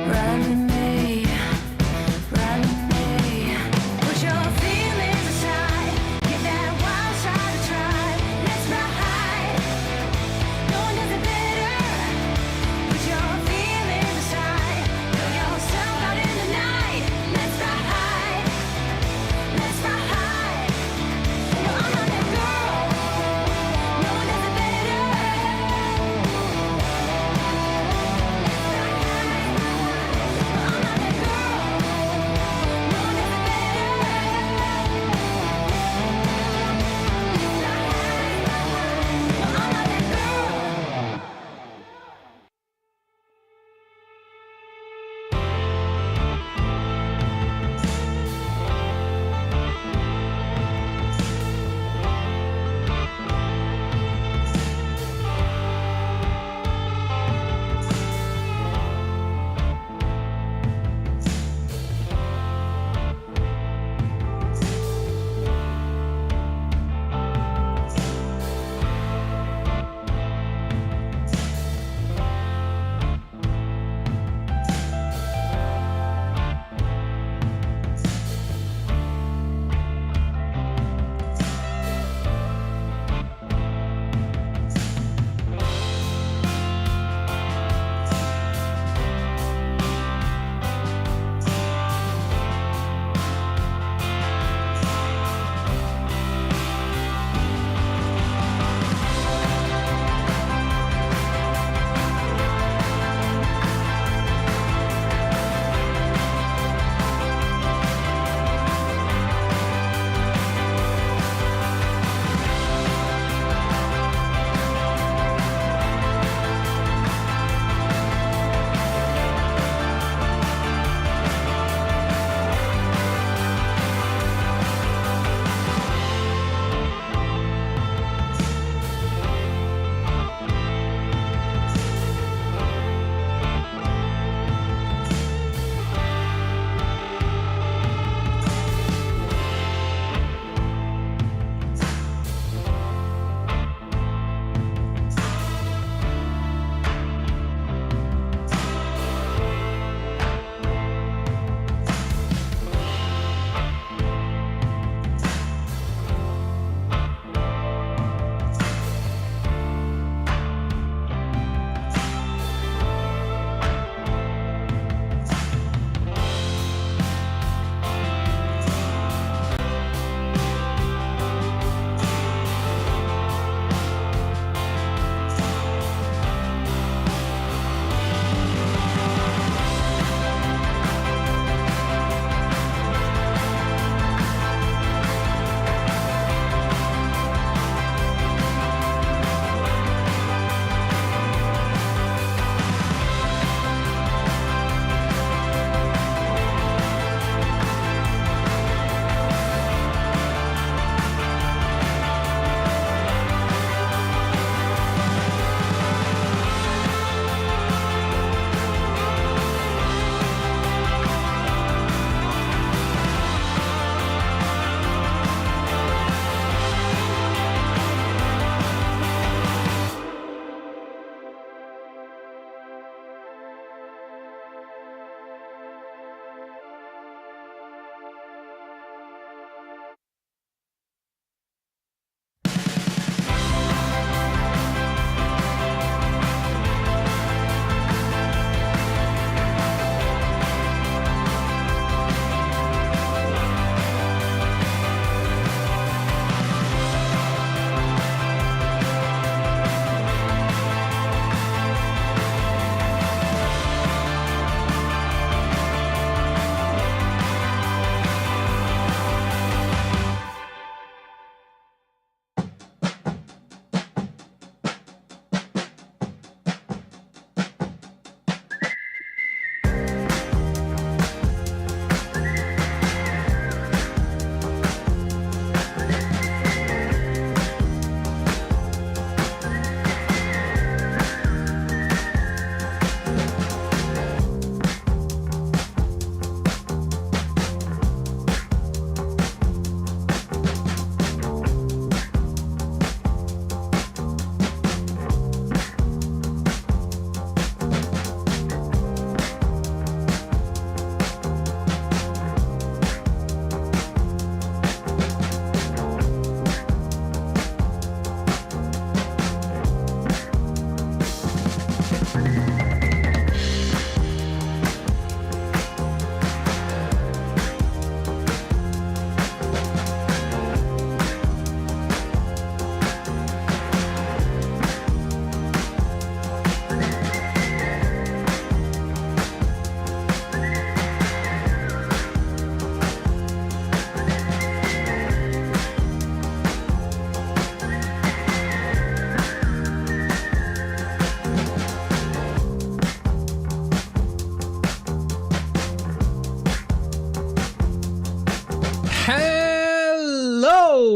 Ride with me, ride with me. Put your feelings aside, give that wild side a try. Let's ride, no one does it better. Put your feelings aside, throw yourself out in the night. Let's ride, let's ride. No, I'm not that girl, no one does it better. Let's ride, no, I'm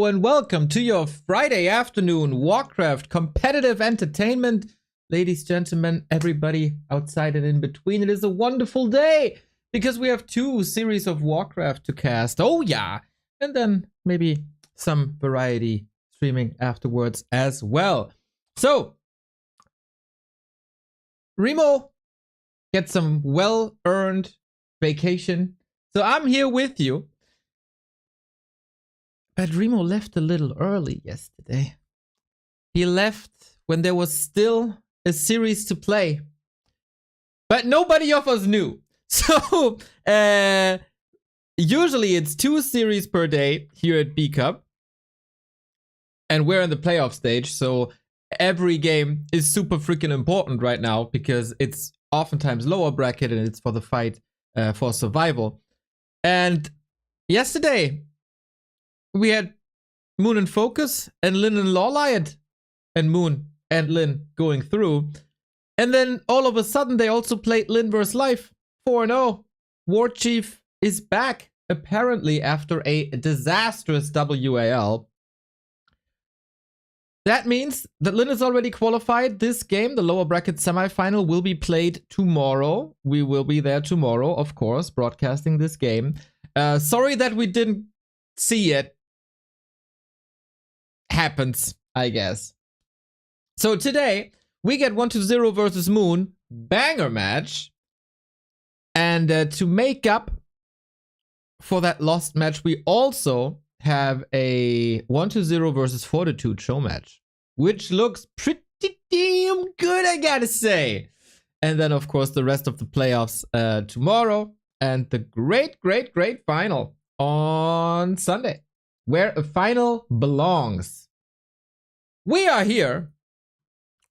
Hello and welcome to your Friday afternoon Warcraft competitive entertainment. Ladies, gentlemen, everybody outside and in between, it is a wonderful day because we have 2 series of Warcraft to cast. Oh yeah, and then maybe some variety streaming afterwards as well. So, Remo gets some well-earned vacation. So I'm here with you. But Remo left a little early yesterday. He left when there was still a series to play. But nobody of us knew. So, usually it's 2 series per day here at B Cup. And we're in the playoff stage, so every game is super freaking important right now because it's oftentimes lower bracket and it's for the fight for survival. And yesterday, we had Moon and Focus and Lin and Lawliot and Moon and Lin going through. And then all of a sudden they also played Lin vs. Life 4-0. War Chief is back apparently after a disastrous WAL. That means that Lin is already qualified. This game, the lower bracket semifinal, will be played tomorrow. We will be there tomorrow, of course, broadcasting this game. Sorry that we didn't see it. Happens, I guess. So today we get 1-0 versus Moon banger match, and to make up for that lost match, we also have a 1-0 versus Fortitude show match, which looks pretty damn good, I gotta say. And then of course the rest of the playoffs tomorrow, and the great final on Sunday, where a final belongs. We are here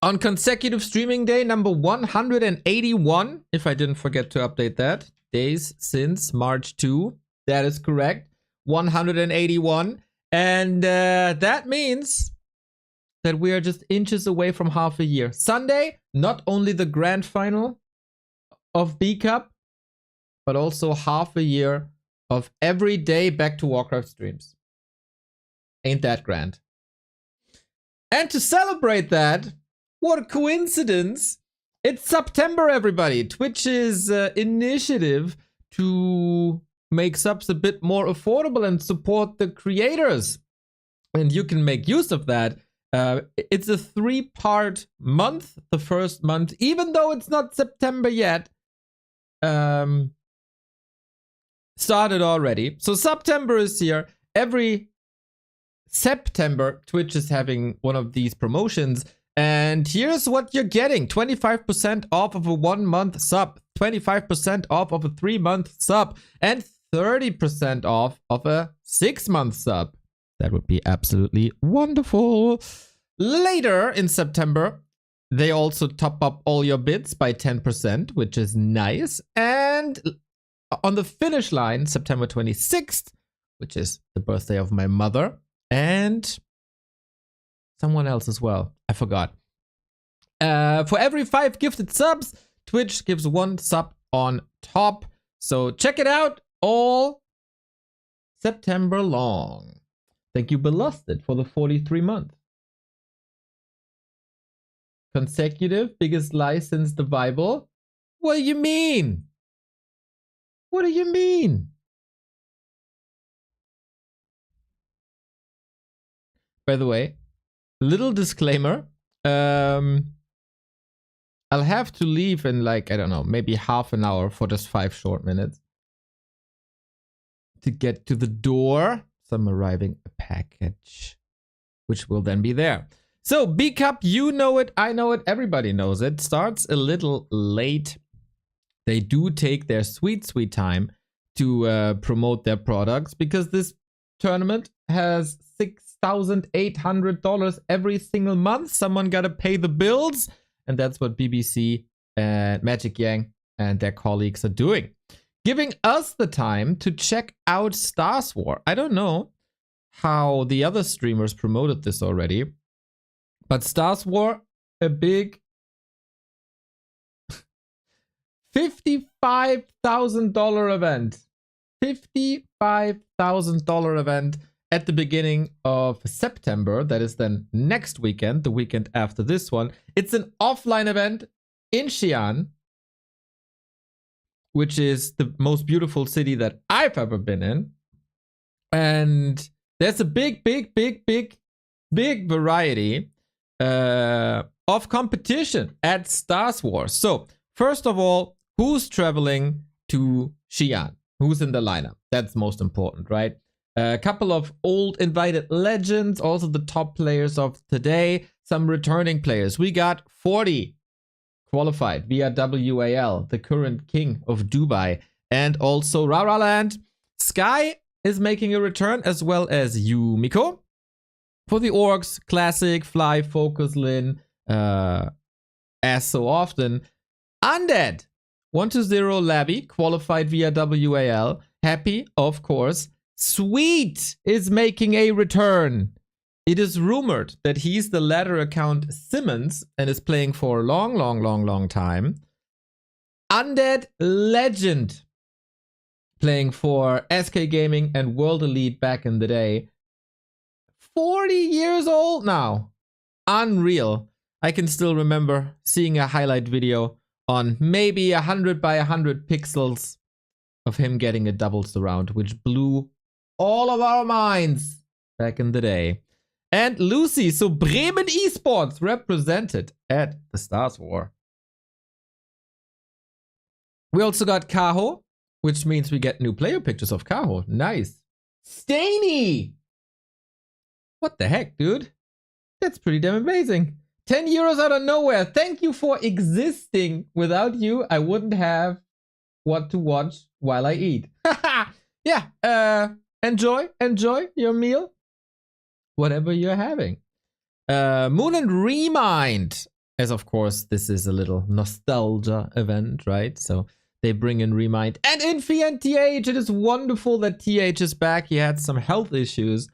on consecutive streaming day number 181, if I didn't forget to update that. Days since March 2. That is correct. 181. And that means that we are just inches away from half a year. Sunday, not only the grand final of B Cup, but also half a year of every day back to Warcraft streams. Ain't that grand? And to celebrate that, what a coincidence, it's September, everybody. Twitch's initiative to make subs a bit more affordable and support the creators. And you can make use of that. It's a 3-part month, the first month, even though it's not September yet. Started already. So September is here. Every September, Twitch is having one of these promotions. And here's what you're getting. 25% off of a 1-month sub. 25% off of a 3-month sub. And 30% off of a 6-month sub. That would be absolutely wonderful. Later in September, they also top up all your bits by 10%, which is nice. And on the finish line, September 26th, which is the birthday of my mother, and someone else as well. I forgot. For every 5 gifted subs, Twitch gives 1 sub on top. So check it out all September long. Thank you, Belusted, for the 43 month. Consecutive, biggest lie since the Bible. What do you mean? What do you mean? By the way, little disclaimer. I'll have to leave in like, I don't know, maybe half an hour for just 5 short minutes to get to the door. So I'm arriving a package, which will then be there. So B Cup, you know it, I know it, everybody knows it. Starts a little late. They do take their sweet time to promote their products because this tournament has $6,800 every single month. Someone gotta pay the bills, and that's what BBC and Magic Yang and their colleagues are doing. Giving us the time to check out Stars War. I don't know how the other streamers promoted this already, but Stars War, a big $55,000 event. $55,000 event. at the beginning of September. That is then next weekend, the weekend after this one. It's an offline event in Xi'an, which is the most beautiful city that I've ever been in. And there's a big variety of competition at Star Wars. So, first of all, who's traveling to Xi'an? Who's in the lineup? That's most important, right? A couple of old invited legends, also the top players of today, some returning players. We got 40 qualified via WAL, the current king of Dubai, and also Rara Land. Sky is making a return, as well as Yumiko. For the orcs, classic, fly, focus, Lin, as so often. Undead, 120 Labby, qualified via WAL. Happy, of course. Sweet is making a return. It is rumored that he's the ladder account Simmons and is playing for a long time. Undead Legend, playing for SK Gaming and World Elite back in the day. 40 years old now. Unreal. I can still remember seeing a highlight video on maybe 100 by 100 pixels of him getting a double surround, which blew all of our minds back in the day. And Lucy, so Bremen Esports represented at the Stars War. We also got Kaho, which means we get new player pictures of Kaho. Nice. Stainy! What the heck, dude? That's pretty damn amazing. 10 euros out of nowhere. Thank you for existing. Without you, I wouldn't have what to watch while I eat. Yeah, enjoy your meal. Whatever you're having. Moon and Remind. As of course, this is a little nostalgia event, right? So they bring in Remind and Infi and TH. It is wonderful that TH is back. He had some health issues.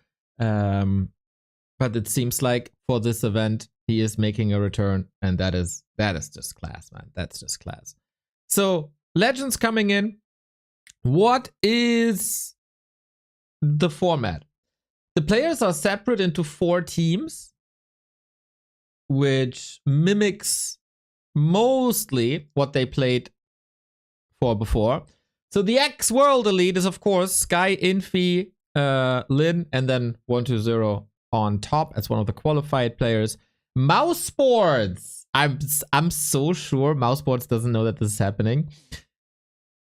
But it seems like for this event, he is making a return. And that is just class, man. That's just class. So Legends coming in. What is the format? The players are separate into 4 teams, which mimics mostly what they played for before. So the X World Elite is, of course, Sky, Infi, Lin, and then 120 on top as one of the qualified players. Mouseboards. I'm so sure Mouseboards doesn't know that this is happening.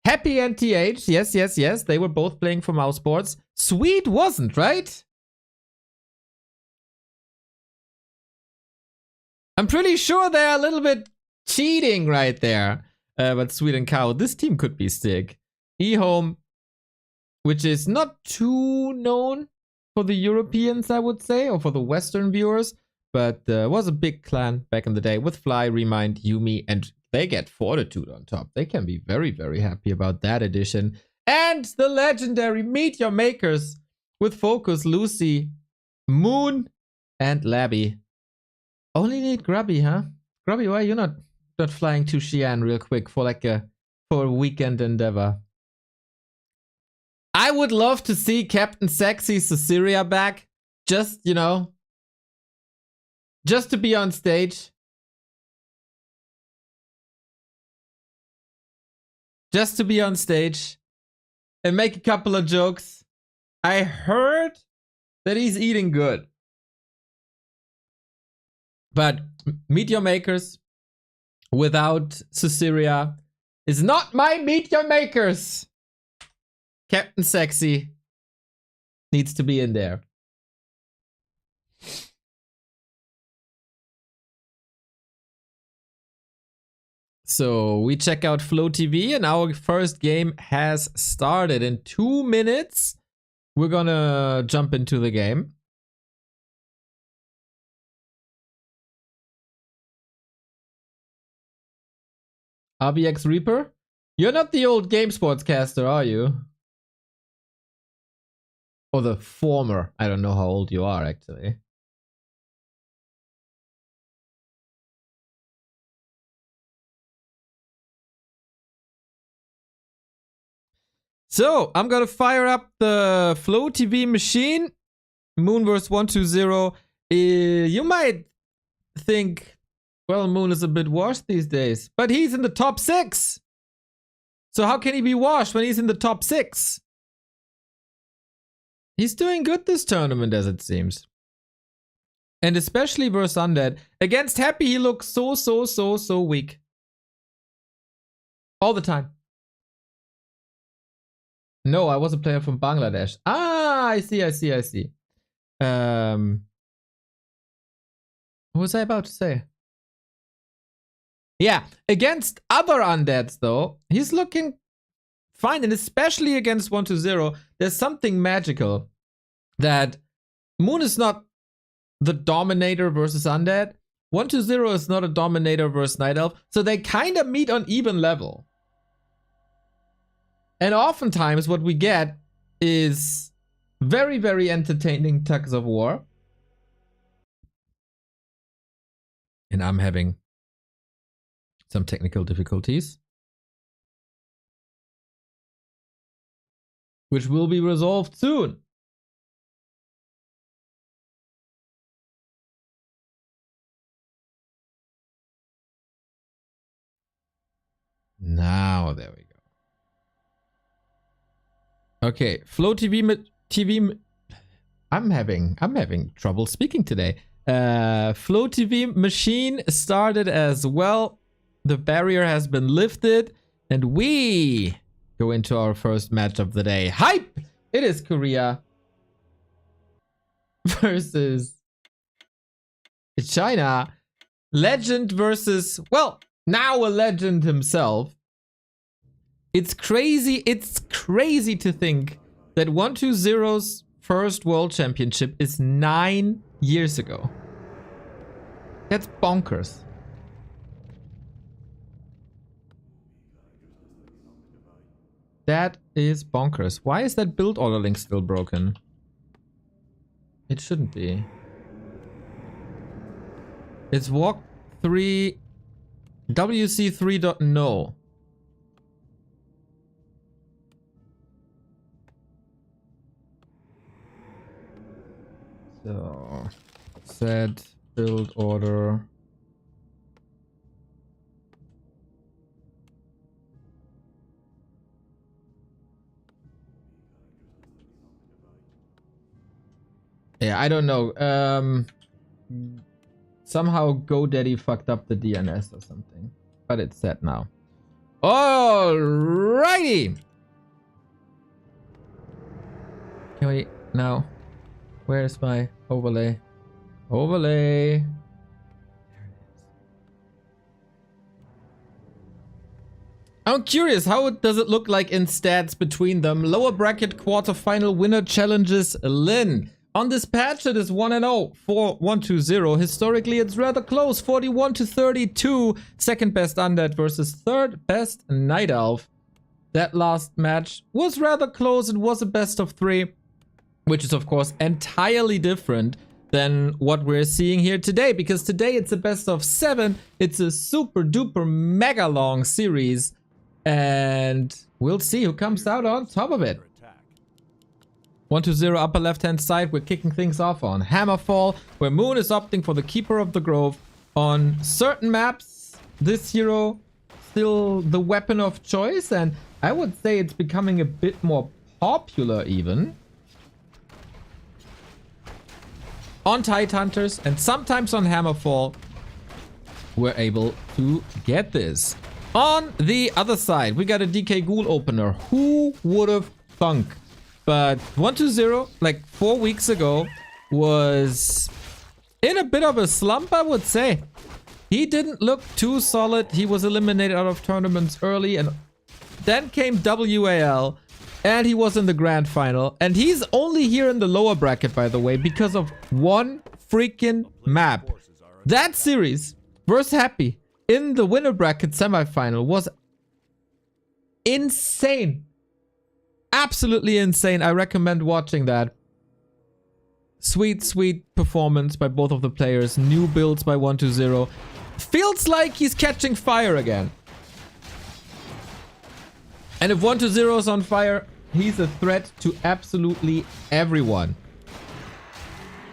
Happy and TH. Yes. They were both playing for Mouseboards. Sweet wasn't, right? I'm pretty sure they're a little bit cheating right there. But Sweet and Cow, this team could be sick. eer0, which is not too known for the Europeans, I would say, or for the Western viewers, but was a big clan back in the day with Fly, Remind, Yumi, and they get Fortitude on top. They can be very happy about that addition. And the legendary Meteor Makers with Focus, Lucy, Moon, and Labby. Only need Grubby, huh? Grubby, why you're not flying to Xi'an real quick for a weekend endeavor? I would love to see Captain Sexy Caesarea back. Just, just to be on stage. Just to be on stage and make a couple of jokes. I heard that he's eating good. But Meteor Makers without Caesarea is not my Meteor Makers. Captain Sexy needs to be in there. So we check out Flow TV and our first game has started. In 2 minutes, we're gonna jump into the game. RBX Reaper? You're not the old Game Sportscaster, are you? Or the former. I don't know how old you are, actually. So, I'm gonna fire up the Flow TV machine Moon versus 120. You might think, well, Moon is a bit washed these days, but he's in the top 6. So how can he be washed when he's in the top 6? He's doing good this tournament, as it seems. And especially versus Undead. Against Happy, he looks so weak. All the time. No, I was a player from Bangladesh. Ah, I see. What was I about to say? Yeah, against other Undeads, though, he's looking fine. And especially against 120, there's something magical that Moon is not the Dominator versus Undead. 120 is not a Dominator versus Night Elf. So they kind of meet on even level. And oftentimes what we get is very entertaining tugs of war. And I'm having some technical difficulties, which will be resolved soon. Now, there we go. Okay, Flow TV. I'm having trouble speaking today. Flow TV machine started as well. The barrier has been lifted, and we go into our first match of the day. Hype! It is Korea versus China. Legend versus, well, now a legend himself. It's crazy to think that 120's first world championship is 9 years ago. That's bonkers. That is bonkers. Why is that build order link still broken? It shouldn't be. It's walk 3 WC3.no. So set build order. Yeah, I don't know. Somehow GoDaddy fucked up the DNS or something. But it's set now. Alrighty! Can we now? Where's my overlay? Overlay. There it is. I'm curious, how does it look like in stats between them? Lower bracket quarterfinal winner challenges Lin. On this patch, it is 1-0 for 120. Historically, it's rather close, 41-32. Second best Undead versus third best Night Elf. That last match was rather close. It was a best of 3, which is, of course, entirely different than what we're seeing here today, because today it's a best of 7. It's a super duper mega long series, and we'll see who comes out on top of it. 120 upper left hand side, we're kicking things off on Hammerfall, where Moon is opting for the Keeper of the Grove. On certain maps, this hero still the weapon of choice, and I would say it's becoming a bit more popular even. On Tidehunters and sometimes on Hammerfall, we're able to get this. On the other side, we got a DK Ghoul opener. Who would have thunk? But 120, like 4 weeks ago, was in a bit of a slump, I would say. He didn't look too solid. He was eliminated out of tournaments early, and then came WAL, and he was in the grand final. And he's only here in the lower bracket, by the way, because of one freaking map. That series versus Happy in the winner bracket semifinal was insane. Absolutely insane. I recommend watching that. Sweet performance by both of the players. New builds by 120. Feels like he's catching fire again. And if 120 is on fire, he's a threat to absolutely everyone.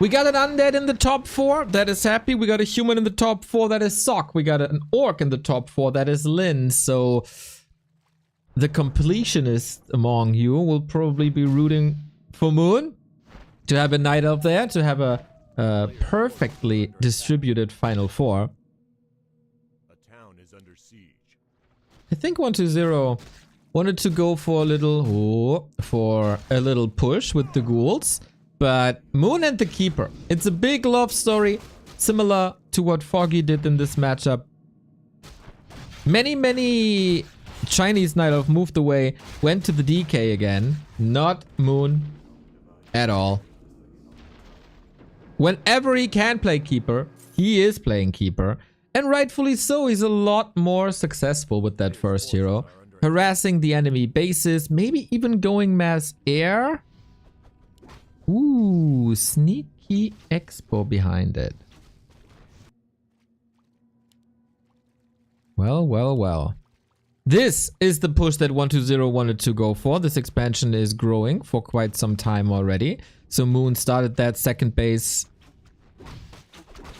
We got an undead in the top 4. That is happy. We got a human in the top 4. That is Sock. We got an orc in the top 4. That is Lynn. So the completionist among you will probably be rooting for Moon to have a night up there, to have a perfectly distributed final 4. A town is under siege. I think 120 wanted to go for a little push with the ghouls, but Moon and the Keeper. It's a big love story, similar to what Foggy did in this matchup. Many Chinese Night Elf moved away, went to the DK again. Not Moon at all. Whenever he can play Keeper, he is playing Keeper. And rightfully so, he's a lot more successful with that first hero. Harassing the enemy bases, maybe even going mass air. Ooh, sneaky expo behind it. Well. This is the push that 120 wanted to go for. This expansion is growing for quite some time already. So Moon started that second base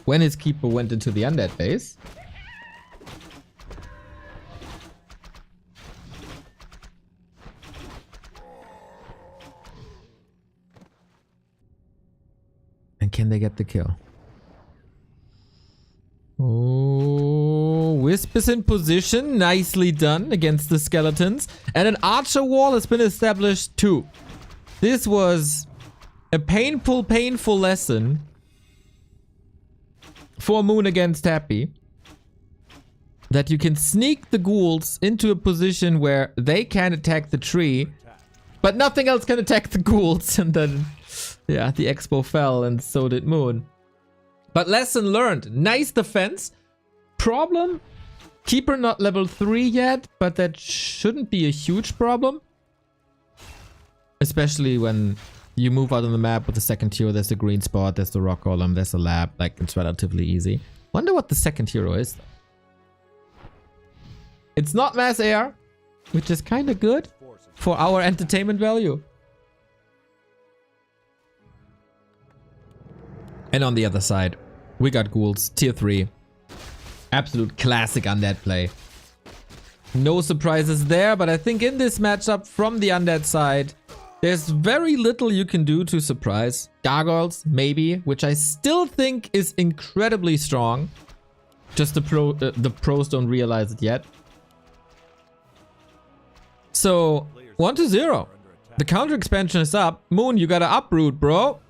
when his Keeper went into the undead base. And can they get the kill? Oh, Wisp is in position. Nicely done against the skeletons. And an archer wall has been established too. This was a painful lesson for Moon against Happy. That you can sneak the ghouls into a position where they can attack the tree, but nothing else can attack the ghouls. And then, yeah, the expo fell and so did Moon. But lesson learned. Nice defense. Problem? Keeper not level 3 yet, but that shouldn't be a huge problem. Especially when you move out on the map with the second hero. There's a green spot, there's the rock column, there's a lab. Like, it's relatively easy. Wonder what the second hero is, though. It's not mass air, which is kind of good for our entertainment value. And on the other side, we got ghouls, tier 3. Absolute classic undead play. No surprises there, but I think in this matchup from the undead side, there's very little you can do to surprise. Gargoyles, maybe, which I still think is incredibly strong. Just the pros don't realize it yet. So, 120. The counter expansion is up. Moon, you gotta uproot, bro.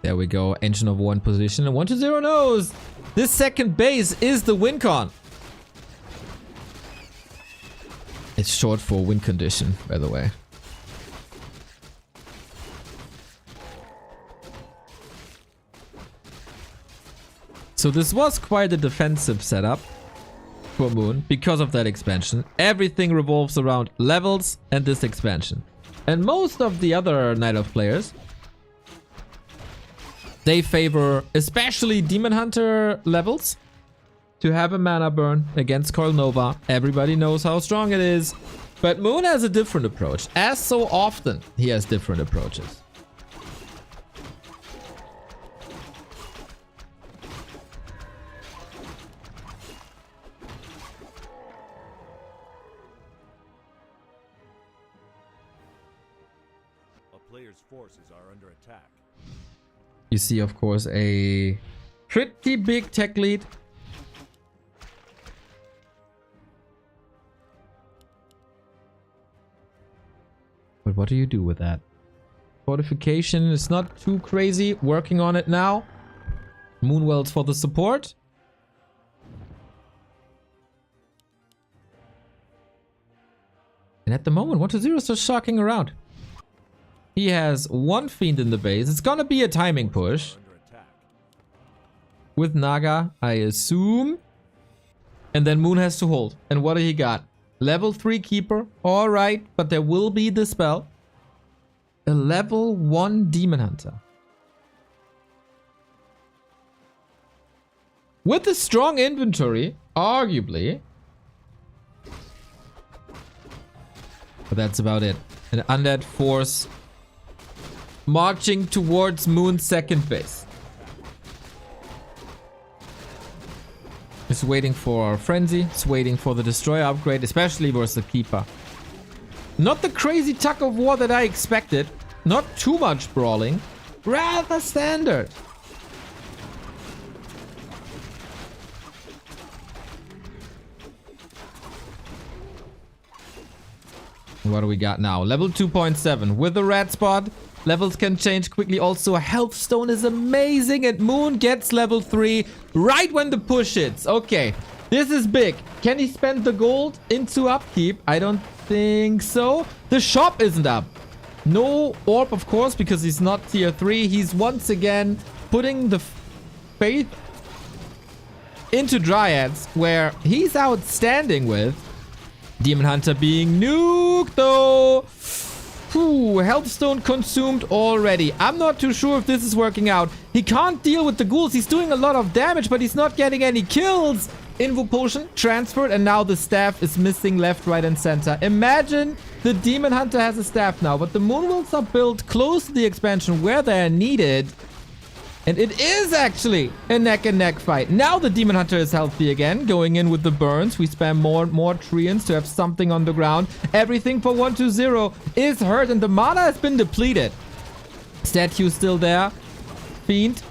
There we go. Ancient of War in position. And 120 knows this second base is the win con. It's short for win condition, by the way. So this was quite a defensive setup for Moon because of that expansion. Everything revolves around levels and this expansion. And most of the other Night Elf players, they favor especially Demon Hunter levels to have a mana burn against Coil Nova. Everybody knows how strong it is. But Moon has a different approach. As so often, he has different approaches. A player's forces are under attack. You see, of course, a pretty big tech lead. But what do you do with that? Fortification is not too crazy. Working on it now. Moonwells for the support. And at the moment, 120 is just shocking around. He has one Fiend in the base. It's gonna be a timing push. With Naga, I assume. And then Moon has to hold. And what do he got? Level 3 Keeper. Alright, but there will be the spell. A level 1 Demon Hunter. With a strong inventory, arguably. But that's about it. An undead force marching towards Moon's second base. It's waiting for Frenzy. It's waiting for the Destroyer upgrade, especially versus the Keeper. Not the crazy tug of war that I expected. Not too much brawling. Rather standard. What do we got now? Level 2.7. With the red spot, levels can change quickly. Also, a health stone is amazing. And Moon gets level 3 right when the push hits. Okay, this is big. Can he spend the gold into upkeep? I don't think so. The shop isn't up. No orb, of course, because he's not tier 3. He's once again putting the faith into Dryads, where he's outstanding with. Demon Hunter being nuked, though. Health stone consumed already. I'm not too sure if this is working out. He can't deal with the ghouls. He's doing a lot of damage, but he's not getting any kills. Invo potion transferred, and now the staff is missing left, right, and center. Imagine the Demon Hunter has a staff now, but the Moonwolves are built close to the expansion where they're needed. And it is actually a neck-and-neck fight. Now the Demon Hunter is healthy again, going in with the burns. We spam more and more treants to have something on the ground. Everything for 120 is hurt, and the mana has been depleted. Statue still there. Fiend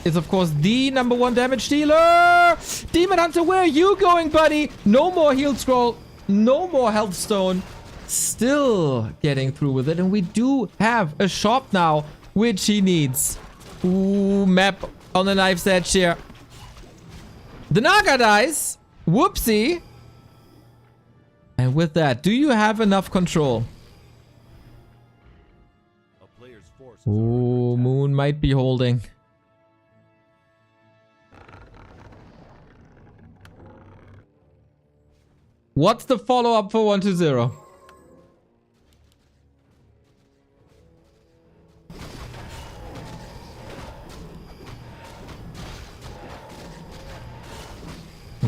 is, of course, the #1 damage dealer. Demon Hunter, where are you going, buddy? No more heal scroll. No more health stone. Still getting through with it. And we do have a shop now, which he needs. Ooh, map on the knife's edge here. The Naga dies. Whoopsie. And with that, do you have enough control? A player's force is Ooh, under Moon might be holding. What's the follow-up for 120?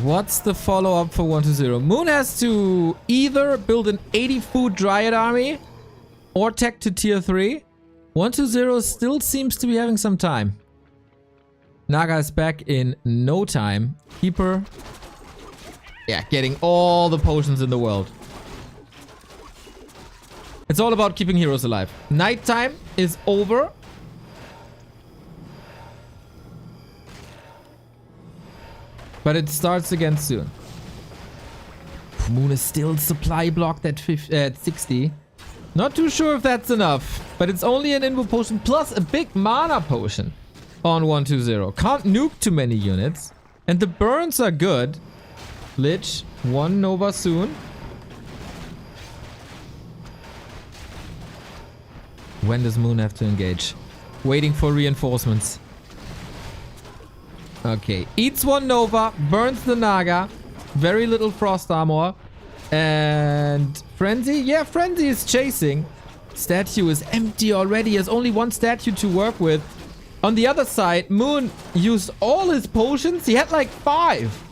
What's the follow-up for 120? Moon has to either build an 80 food Dryad army or tech to tier 3. 120 still seems to be having some time. Naga is back in no time. Keeper. Yeah, getting all the potions in the world. It's all about keeping heroes alive. Nighttime is over. But it starts again soon. Moon is still supply blocked at 60. Not too sure if that's enough. But it's only an Invo potion plus a big mana potion on 120. Can't nuke too many units. And the burns are good. Lich, 1 Nova soon. When does Moon have to engage? Waiting for reinforcements. Okay, eats 1 Nova, burns the Naga. Very little frost armor. And Frenzy? Yeah, Frenzy is chasing. Statue is empty already. He has only 1 statue to work with. On the other side, Moon used all his potions. He had like 5.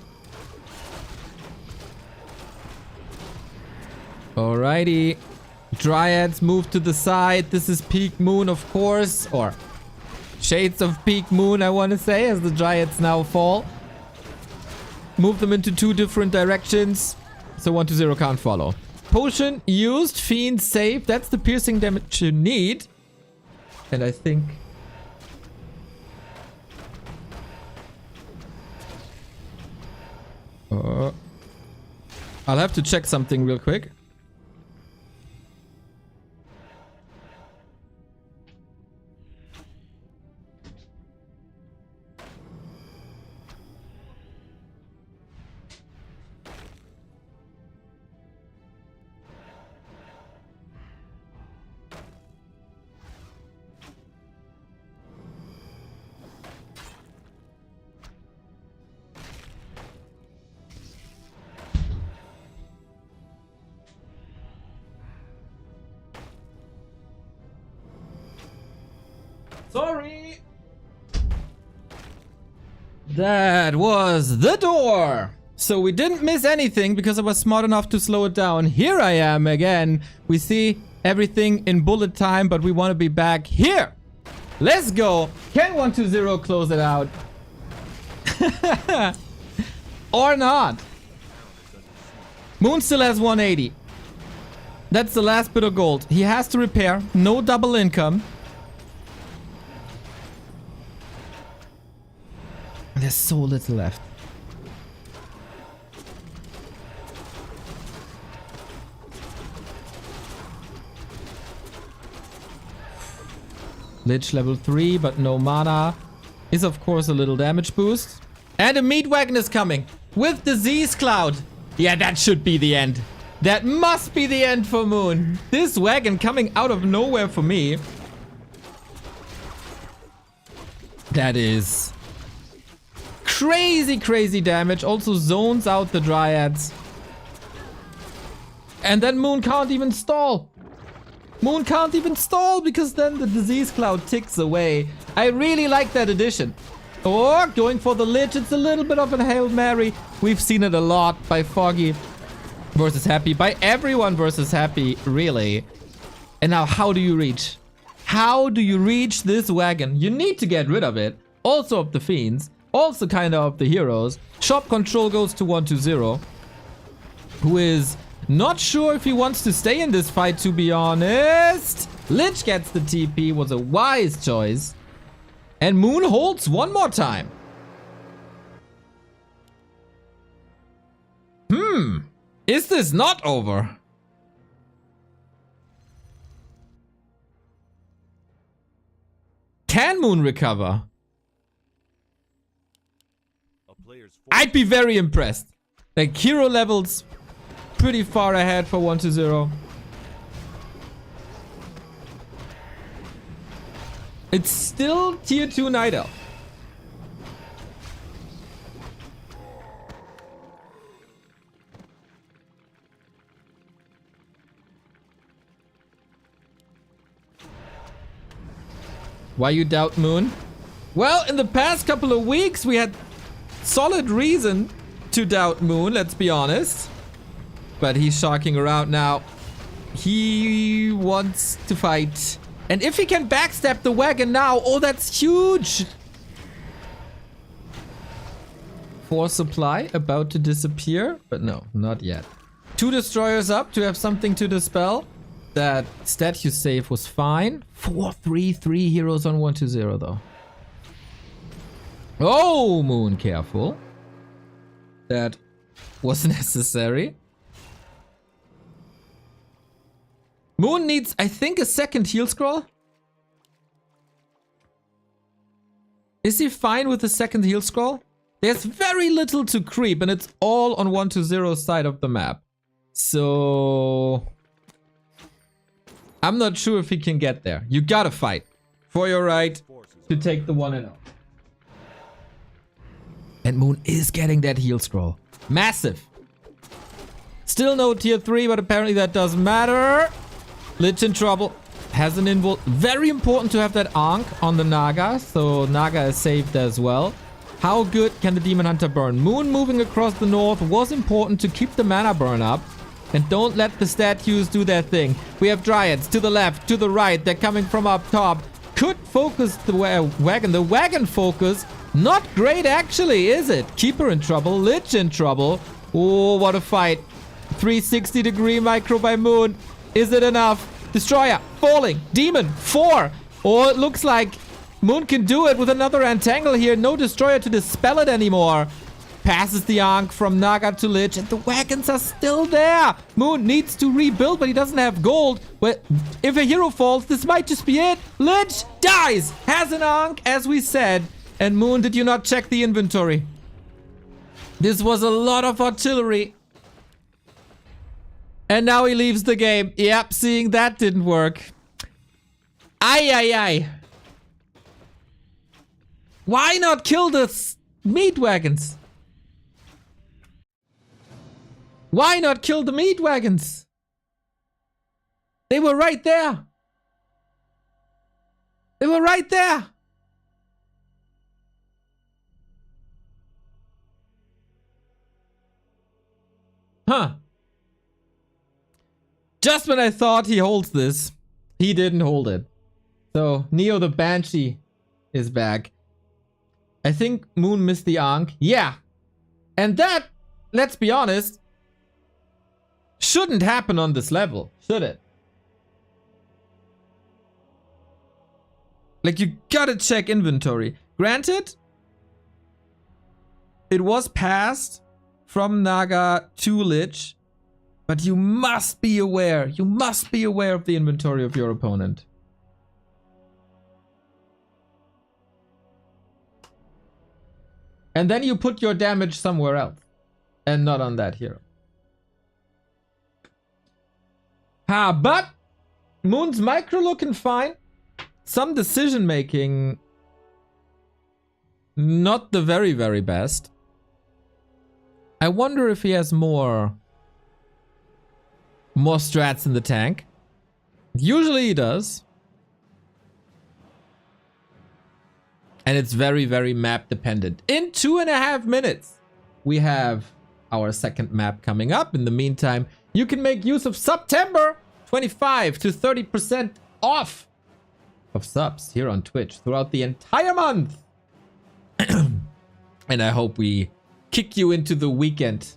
Alrighty. Dryads move to the side. This is peak Moon, of course. Or shades of peak Moon, I want to say, as the Dryads now fall. Move them into 2 different directions. So 120 can't follow. Potion used. Fiend saved. That's the piercing damage you need. And I think... I'll have to check something real quick. Sorry. That was the door. So we didn't miss anything because I was smart enough to slow it down. Here I am again. We see everything in bullet time, but we want to be back here. Let's go. Can 120 close it out? Or not? Moon still has 180. That's the last bit of gold. He has to repair. No double income. There's so little left. Lich level 3, but no mana. Is of course a little damage boost. And a meat wagon is coming with disease cloud. Yeah, that should be the end. That must be the end for Moon. This wagon coming out of nowhere for me. That is crazy, crazy damage. Also zones out the dryads. And then Moon can't even stall. Moon can't even stall because then the disease cloud ticks away. I really like that addition. Or going for the Lich. It's a little bit of a Hail Mary. We've seen it a lot by Foggy versus Happy. By everyone versus Happy, really. And now how do you reach? How do you reach this wagon? You need to get rid of it. Also of the Fiends. Also kind of the heroes. Shop control goes to 120. Who is not sure if he wants to stay in this fight, to be honest. Lich gets the TP. Was a wise choice. And Moon holds one more time. Is this not over? Can Moon recover? A player's force I'd be very impressed. Like, hero levels pretty far ahead for 120. It's still tier 2 Night Elf. Why you doubt Moon? Well, in the past couple of weeks, we had solid reason to doubt Moon, let's be honest. But he's shocking around now. He wants to fight. And if he can backstab the wagon now, oh, that's huge. Force supply about to disappear, but no, not yet. 2 destroyers up to have something to dispel. That statue save was fine. 4-3-3 heroes on 120 though. Oh, Moon, careful. That was necessary. Moon needs, I think, a second heal scroll. Is he fine with the second heal scroll? There's very little to creep and it's all on 120's side of the map. So I'm not sure if he can get there. You gotta fight for your right to take the 1-0. And Moon is getting that heal scroll. Massive. Still no tier 3, but apparently that doesn't matter. Lich in trouble. Has an invul. Very important to have that Ankh on the Naga. So Naga is saved as well. How good can the Demon Hunter burn? Moon moving across the north was important to keep the mana burn up. And don't let the statues do their thing. We have Dryads to the left, to the right. They're coming from up top. Could focus the wagon. The wagon focus. Not great actually, is it? Keeper in trouble. Lich in trouble. Oh, what a fight. 360-degree micro by Moon. Is it enough? Destroyer. Falling. Demon. 4. Oh, it looks like Moon can do it with another Entangle here. No Destroyer to dispel it anymore. Passes the Ankh from Naga to Lich, and the wagons are still there. Moon needs to rebuild, but he doesn't have gold. Well, if a hero falls, this might just be it. Lich dies. Has an Ankh, as we said. And Moon, did you not check the inventory? This was a lot of artillery. And now he leaves the game. Yep, seeing that didn't work. Ay, ay, ay. Why not kill the meat wagons? Why not kill the meat wagons? They were right there. They were right there. Huh. Just when I thought he holds this, he didn't hold it. So Neo the Banshee is back. I think Moon missed the Ankh. Yeah. And that, let's be honest, shouldn't happen on this level, should it? Like, you gotta check inventory. Granted, it was passed from Naga to Lich, but you must be aware. You must be aware of the inventory of your opponent. And then you put your damage somewhere else and not on that hero. But Moon's micro looking fine. Some decision making, not the very, very best. I wonder if he has more strats in the tank. Usually he does. And it's very, very map dependent. In 2.5 minutes, we have our second map coming up. In the meantime, you can make use of Subtember, 25 to 30% off of subs here on Twitch throughout the entire month. And I hope we kick you into the weekend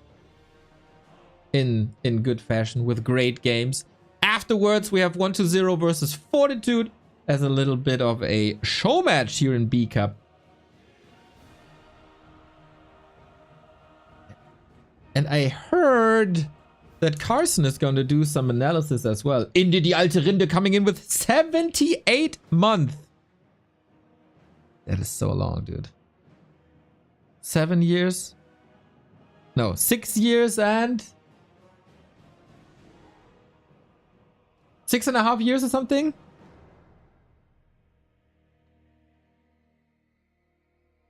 in good fashion with great games. Afterwards, we have 1-0 versus Fortitude as a little bit of a show match here in B Cup. And I heard that Carson is going to do some analysis as well. Inde die alte Rinde coming in with 78 months. That is so long, dude. 7 years? No, 6 years and 6.5 years or something?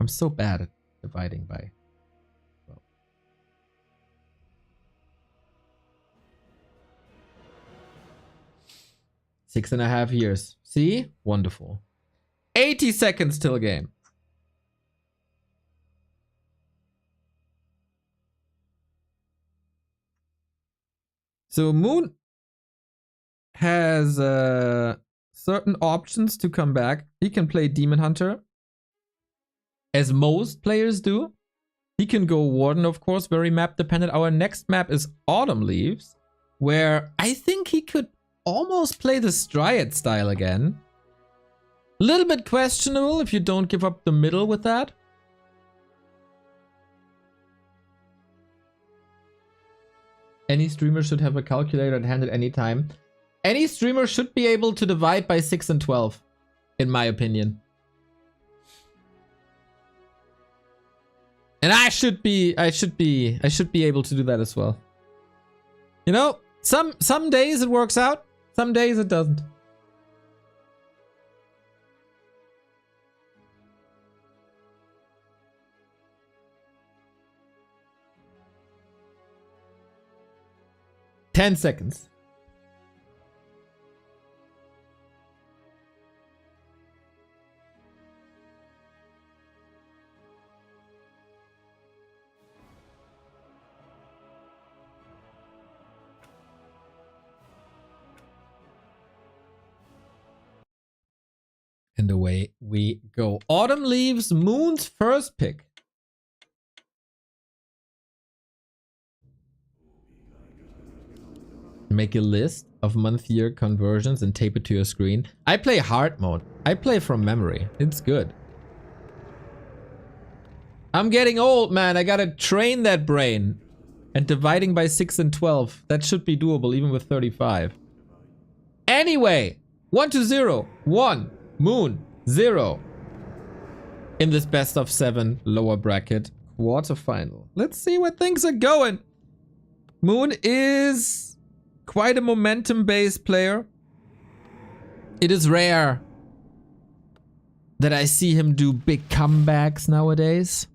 I'm so bad at dividing by 12. 6.5 years. See? Wonderful. 80 seconds till game. So Moon has certain options to come back. He can play Demon Hunter, as most players do. He can go Warden, of course, very map dependent. Our next map is Autumn Leaves, where I think he could almost play the Striad style again. A little bit questionable if you don't give up the middle with that. Any streamer should have a calculator at hand at any time. Any streamer should be able to divide by 6 and 12, in my opinion. And I should be able to do that as well. You know, some days it works out, some days it doesn't. Ten seconds. And away we go. Autumn Leaves, Moon's first pick. Make a list of month-year conversions and tape it to your screen. I play hard mode. I play from memory. It's good. I'm getting old, man. I gotta train that brain. And dividing by 6 and 12. That should be doable even with 35. Anyway, 1-0. 1. Moon. 0. In this best of 7 lower bracket quarterfinal. Let's see where things are going. Moon is quite a momentum-based player. It is rare that I see him do big comebacks nowadays.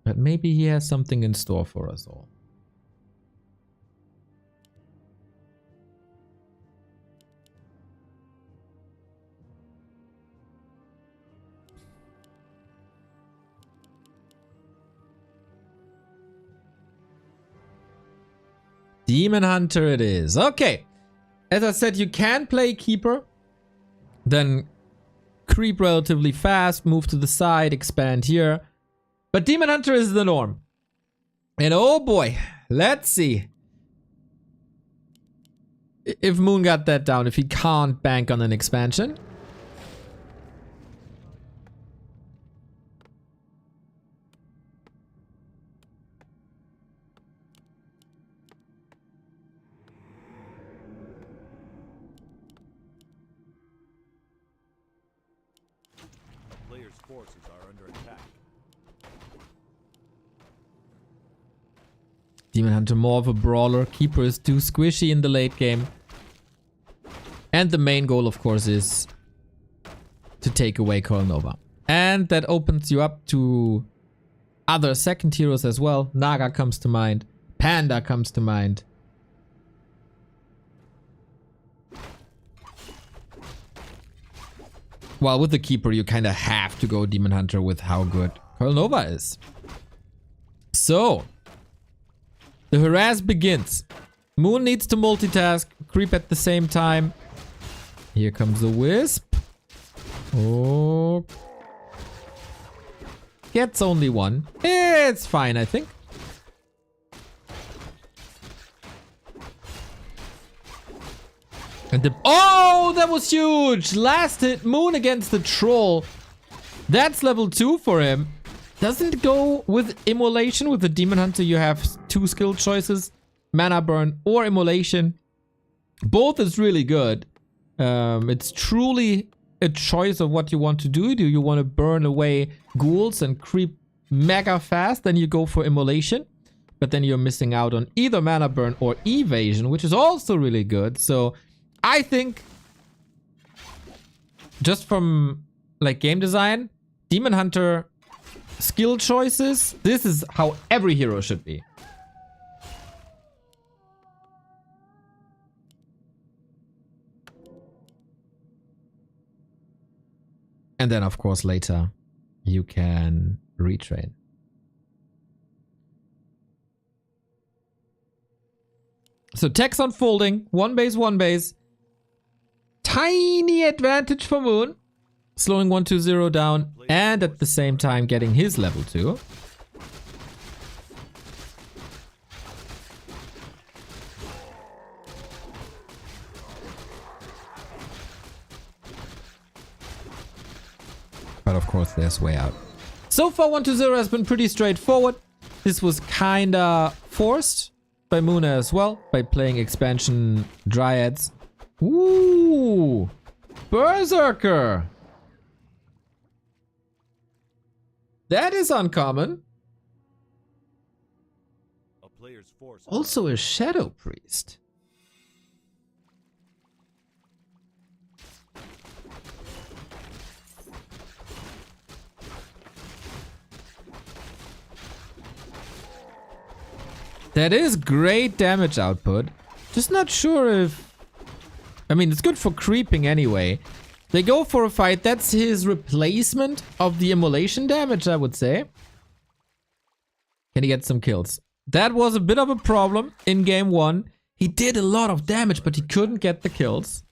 But maybe he has something in store for us all. Demon Hunter it is. Okay. As I said, you can play Keeper. Then creep relatively fast, move to the side, expand here. But Demon Hunter is the norm. And oh boy, let's see if Moon got that down, if he can't bank on an expansion. A player's forces are under attack. Demon Hunter more of a brawler. Keeper is too squishy in the late game. And the main goal, of course, is to take away Coil Nova. And that opens you up to other second heroes as well. Naga comes to mind. Panda comes to mind. Well, with the Keeper, you kind of have to go Demon Hunter with how good Coil Nova is. So, the harass begins. Moon needs to multitask, creep at the same time. Here comes the Wisp. Oh. Gets only one. It's fine, I think. And the... Oh, that was huge! Last hit, Moon against the Troll. That's level 2 for him. Doesn't go with Immolation. With the Demon Hunter, you have 2 skill choices. Mana Burn or Immolation. Both is really good. It's truly a choice of what you want to do. Do you want to burn away ghouls and creep mega fast? Then you go for Immolation. But then you're missing out on either Mana Burn or Evasion, which is also really good. So I think, just from like game design, Demon Hunter skill choices, this is how every hero should be. And then, of course, later you can retrain. So tech's unfolding. 1 base, 1 base. Tiny advantage for Moon. Slowing 1-2-0 down. And at the same time getting his level 2. But of course, there's way out. So far, 1-0 has been pretty straightforward. This was kinda forced by Moon as well, by playing expansion Dryads. Ooh! Berserker! That is uncommon. A player's forces Also a Shadow Priest. That is great damage output. Just not sure if... I mean, it's good for creeping anyway. They go for a fight. That's his replacement of the immolation damage, I would say. Can he get some kills? That was a bit of a problem in game 1. He did a lot of damage, but he couldn't get the kills.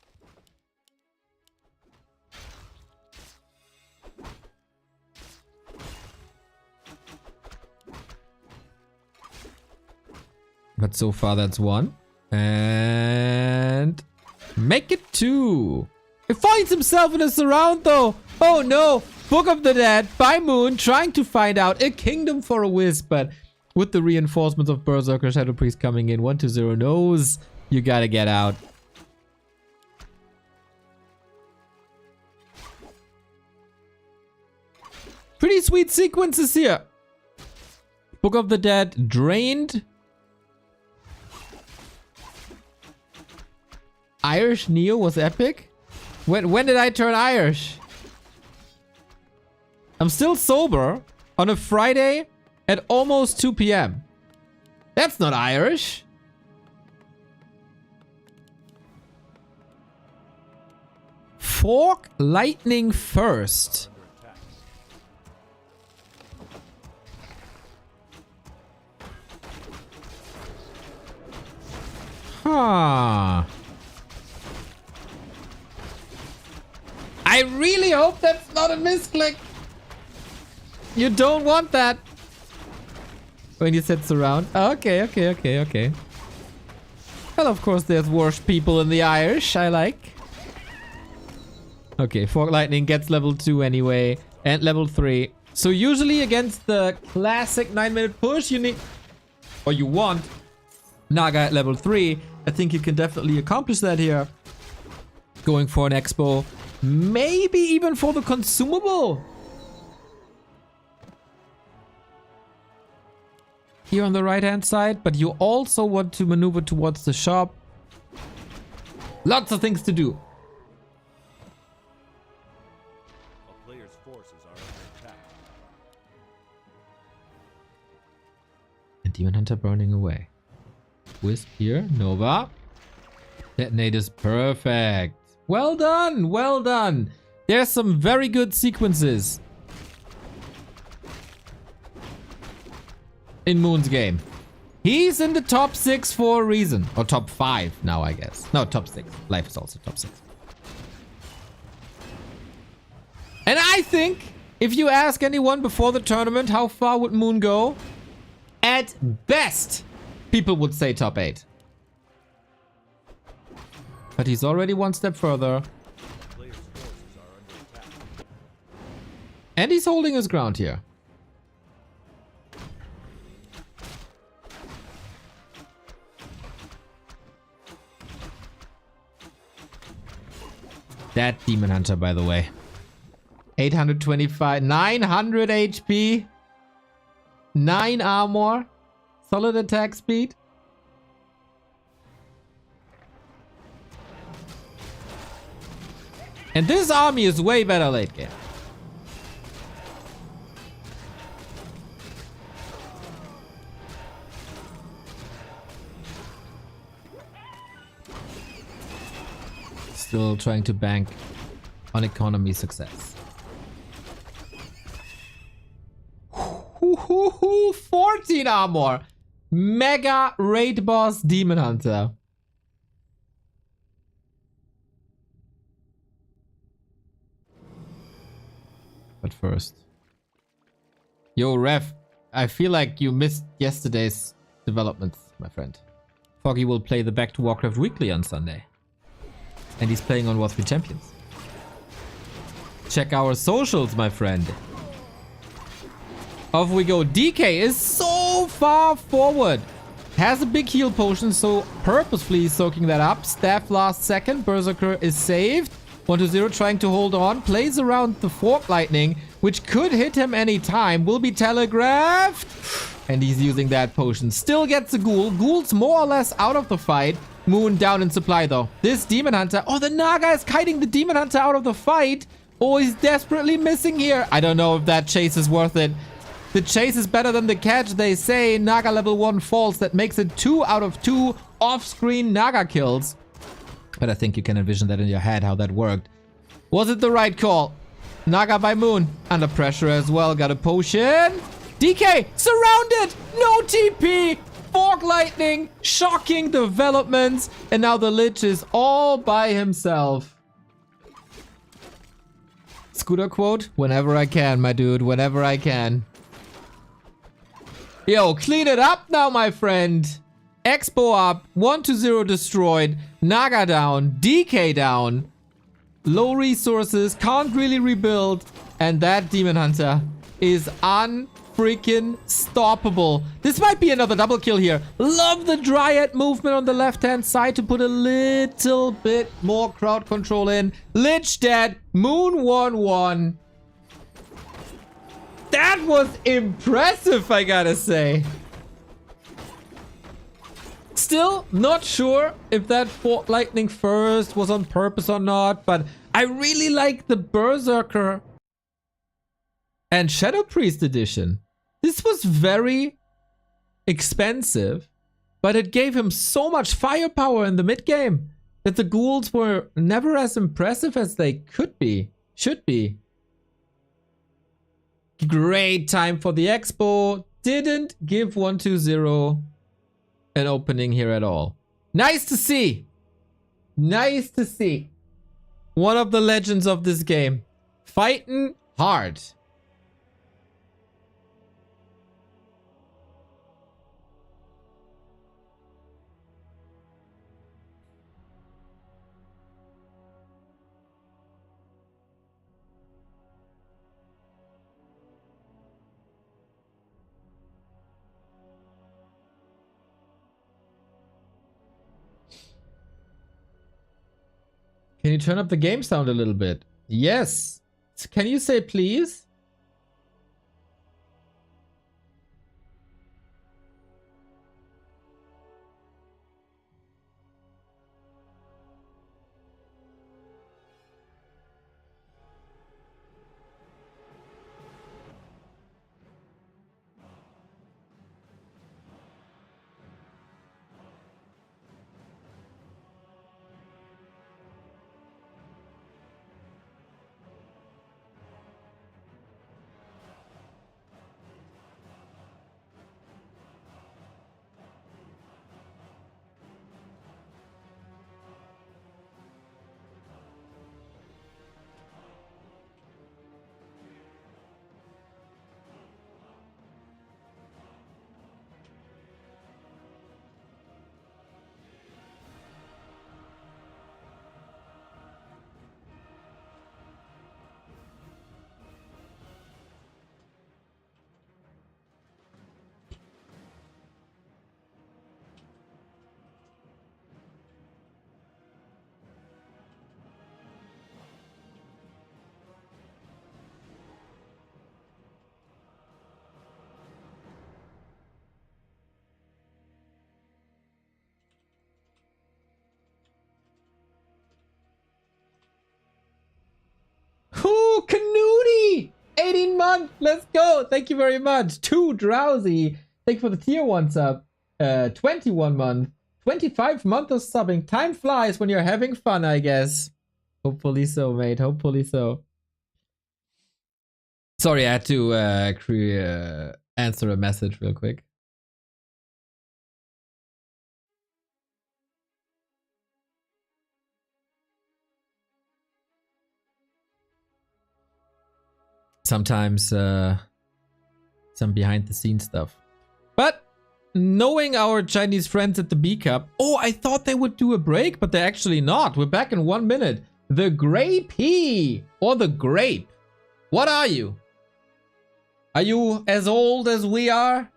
But so far that's 1. And... make it 2. He finds himself in a surround though. Oh no. Book of the Dead by Moon trying to find out a kingdom for a Wisp. But with the reinforcements of Berserker, Shadow Priest coming in, 1-2-0 knows you gotta get out. Pretty sweet sequences here. Book of the Dead drained. Irish Neo was epic? When did I turn Irish? I'm still sober on a Friday at almost 2 p.m. That's not Irish. Fork lightning first. Ah. I really hope that's not a misclick. You don't want that. When you said surround. Okay, okay, okay, okay. Well, of course, there's worse people in the Irish. I like. Okay, Fork Lightning gets level 2 anyway. And level 3. So usually against the classic 9-minute push, you need... or you want Naga at level 3. I think you can definitely accomplish that here. Going for an expo. Maybe even for the consumable. Here on the right hand side. But you also want to maneuver towards the shop. Lots of things to do. A player's forces are under attack. And Demon Hunter burning away. Wisp here. Nova. Detonate is perfect. Well done. Well done. There's some very good sequences in Moon's game. He's in the top 6 for a reason. Or top 5 now, I guess. No, top 6. Life is also top 6. And I think if you ask anyone before the tournament, how far would Moon go? At best, people would say top 8. But he's already one step further. Player's forces are under attack. And he's holding his ground here. That Demon Hunter, by the way. 825, 900 HP. 9 armor. Solid attack speed. And this army is way better late game. Still trying to bank on economy success. 14 armor. Mega raid boss Demon Hunter. But first. Yo, Ref. I feel like you missed yesterday's developments, my friend. Foggy will play the Back to Warcraft Weekly on Sunday. And he's playing on War 3 Champions. Check our socials, my friend. Off we go. DK is so far forward. Has a big heal potion, so purposefully soaking that up. Staff last second. Berserker is saved. 1-0 trying to hold on. Plays around the Fork Lightning, which could hit him any time. Will be telegraphed. And he's using that potion. Still gets a ghoul. Ghoul's more or less out of the fight. Moon down in supply though. This Demon Hunter. Oh, the Naga is kiting the Demon Hunter out of the fight. Oh, he's desperately missing here. I don't know if that chase is worth it. The chase is better than the catch, they say. Naga level 1 falls. That makes it 2 out of 2 off-screen Naga kills. But I think you can envision that in your head, how that worked. Was it the right call? Naga by Moon. Under pressure as well. Got a potion. DK surrounded. No TP. Fork Lightning. Shocking developments. And now the Lich is all by himself. Scooter quote. Whenever I can, my dude. Whenever I can. Yo, clean it up now, my friend. Expo up. 1-0 destroyed. Naga down. DK down. Low resources. Can't really rebuild. And that Demon Hunter is unfreaking stoppable. This might be another double kill here. Love the Dryad movement on the left-hand side to put a little bit more crowd control in. Lich dead. Moon 1-1. That was impressive, I gotta say. Still not sure if that Fork Lightning first was on purpose or not, but I really like the Berserker and Shadow Priest edition. This was very expensive, but it gave him so much firepower in the mid game that the ghouls were never as impressive as they could be, should be. Great time for the expo. Didn't give 1-0 an opening here at all. Nice to see. Nice to see. One of the legends of this game. Fighting hard. Can you turn up the game sound a little bit? Yes. Can you say please? Ooh, Canooty! 18 months! Let's go! Thank you very much. Too drowsy. Thank you for the tier 1 sub. 21 month. 25 month of subbing. Time flies when you're having fun, I guess. Hopefully so, mate. Hopefully so. Sorry, I had to answer a message real quick. Sometimes some behind the scenes stuff. But knowing our Chinese friends at the B Cup, oh, I thought they would do a break, but they're actually not. We're back in 1 minute. The Grey Pea or the Grape. What are you? Are you as old as we are?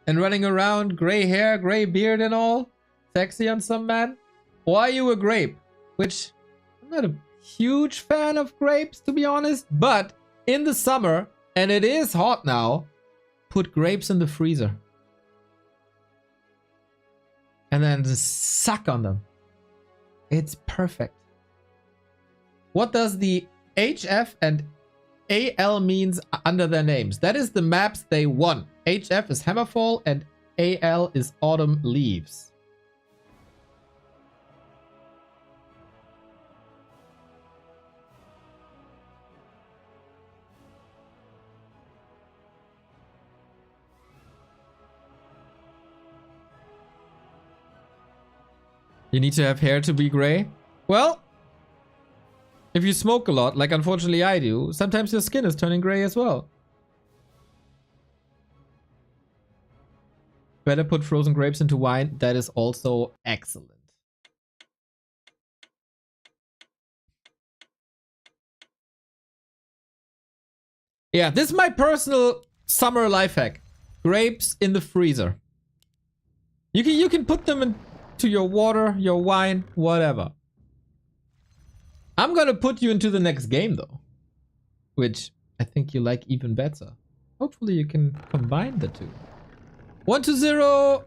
And running around, gray hair, gray beard and all? Sexy on some man? Or are you a grape? Which, I'm not a huge fan of grapes, to be honest. But in the summer, and it is hot now, put grapes in the freezer. And then just suck on them. It's perfect. What does the HF and AL means under their names? That is the maps they won. HF is Hammerfall and AL is Autumn Leaves. You need to have hair to be gray? Well, if you smoke a lot, like unfortunately I do, sometimes your skin is turning gray as well. Better put frozen grapes into wine. That is also excellent. Yeah, this is my personal summer life hack. Grapes in the freezer. You can put them into your water, your wine, whatever. I'm gonna put you into the next game though, which I think you like even better. Hopefully you can combine the two. 1-0,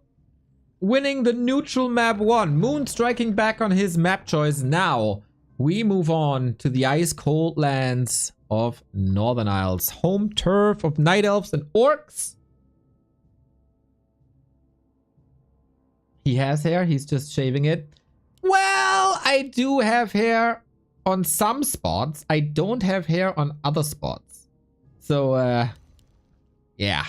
winning the neutral map 1. Moon striking back on his map choice. Now we move on to the ice cold lands of Northern Isles, home turf of night elves and orcs. He has hair, he's just shaving it. Well, I do have hair on some spots. I don't have hair on other spots. So, yeah.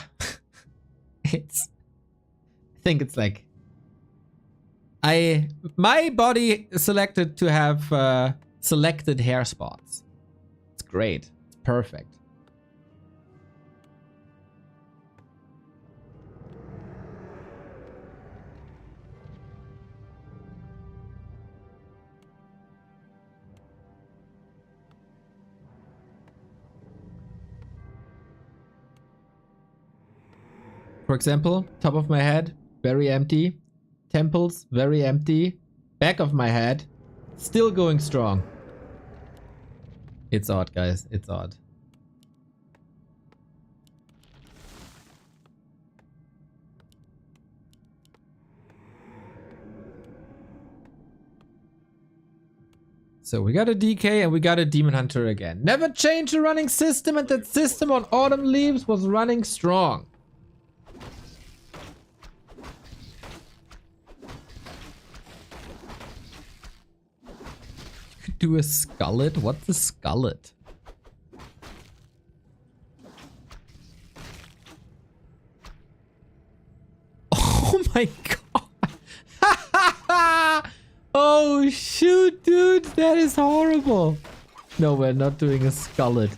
think it's like... My body selected to have selected hair spots. It's great. It's perfect. For example, top of my head, very empty. Temples, very empty. Back of my head, still going strong. It's odd, guys. It's odd. So we got a DK and we got a Demon Hunter again. Never change the running system, and that system on Autumn Leaves was running strong. Do a skullet? What's a skullet? Oh my god! Oh shoot, dude, that is horrible. No, we're not doing a skullet.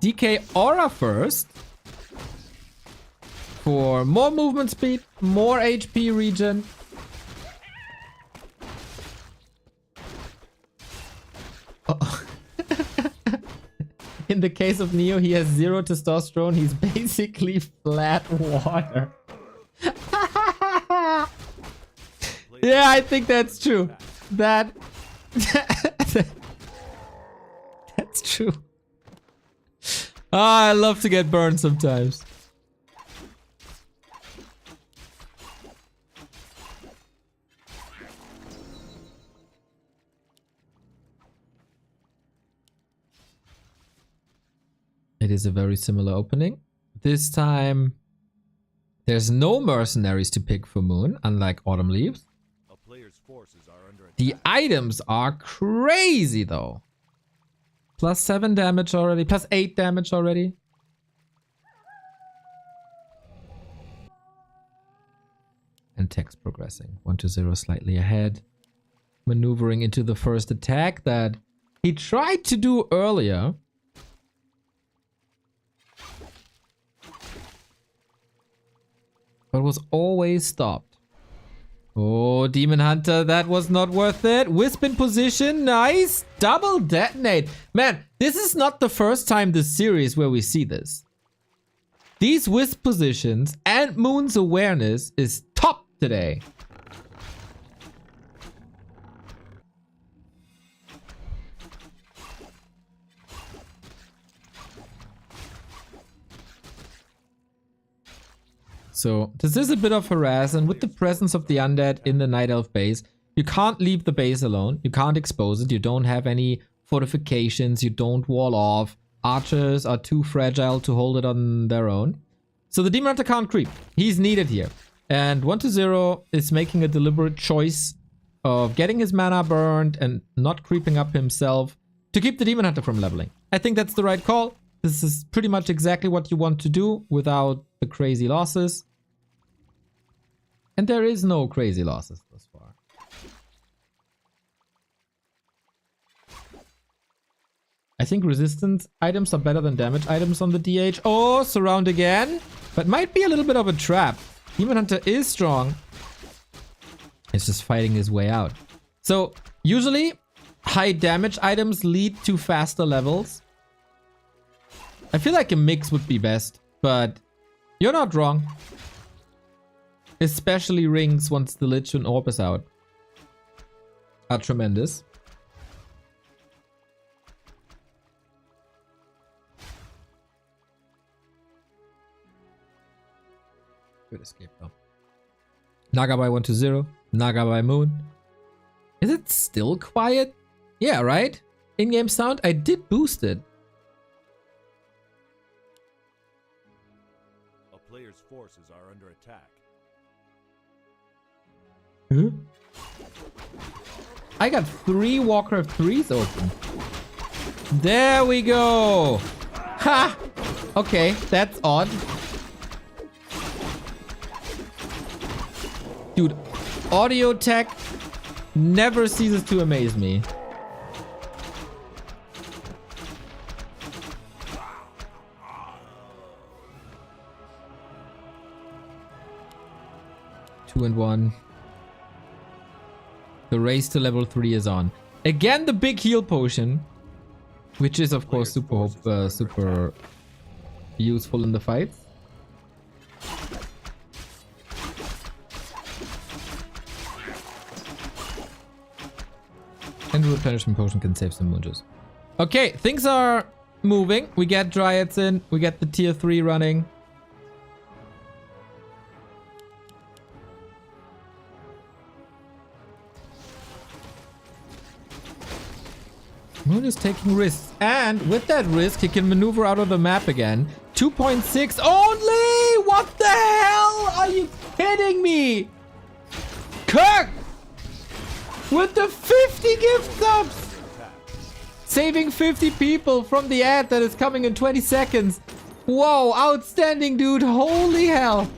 DK Aura first. For more movement speed, more HP regen. Oh. In the case of Neo, he has 0 testosterone. He's basically flat water. Yeah, I think that's true. That's true. Ah, I love to get burned sometimes. It is a very similar opening. This time, there's no mercenaries to pick for Moon, unlike Autumn Leaves. A player's forces are under attack. The items are crazy, though. Plus 7 damage already, plus 8 damage already. And text progressing. 1 to 0 slightly ahead. Maneuvering into the first attack that he tried to do earlier. But was always stopped. Oh, Demon Hunter, that was not worth it. Wisp in position, nice. Double detonate. Man, this is not the first time this series where we see this. These Wisp positions and Moon's awareness is top today. So this is a bit of harass, and with the presence of the undead in the Night Elf base, you can't leave the base alone. You can't expose it. You don't have any fortifications. You don't wall off. Archers are too fragile to hold it on their own. So the Demon Hunter can't creep. He's needed here. And 1 to 0 is making a deliberate choice of getting his mana burned and not creeping up himself to keep the Demon Hunter from leveling. I think that's the right call. This is pretty much exactly what you want to do without the crazy losses. And there is no crazy losses thus far. I think resistance items are better than damage items on the DH. Oh, surround again. But might be a little bit of a trap. Demon Hunter is strong. It's just fighting his way out. So usually high damage items lead to faster levels. I feel like a mix would be best, but you're not wrong. Especially rings once the Lich and Orb is out are tremendous. Good escape though. Naga by 1 to 0. Naga by Moon. Is it still quiet? Yeah, right? In-game sound? I did boost it. A player's forces are under attack. Huh? I got 3 Warcraft 3s open. There we go. Ha! Okay, that's odd. Dude, audio tech never ceases to amaze me. Two and one. The race to level 3 is on. Again, the big heal potion, which is of course super useful in the fights. And replenishment potion can save some moonjuice. Okay, things are moving. We get dryads in. We get the tier 3 running. Moon is taking risks, and with that risk, he can maneuver out of the map again. 2.6 only! What the hell? Are you kidding me? Kirk! With the 50 gift subs! Saving 50 people from the ad that is coming in 20 seconds. Whoa, outstanding, dude. Holy hell.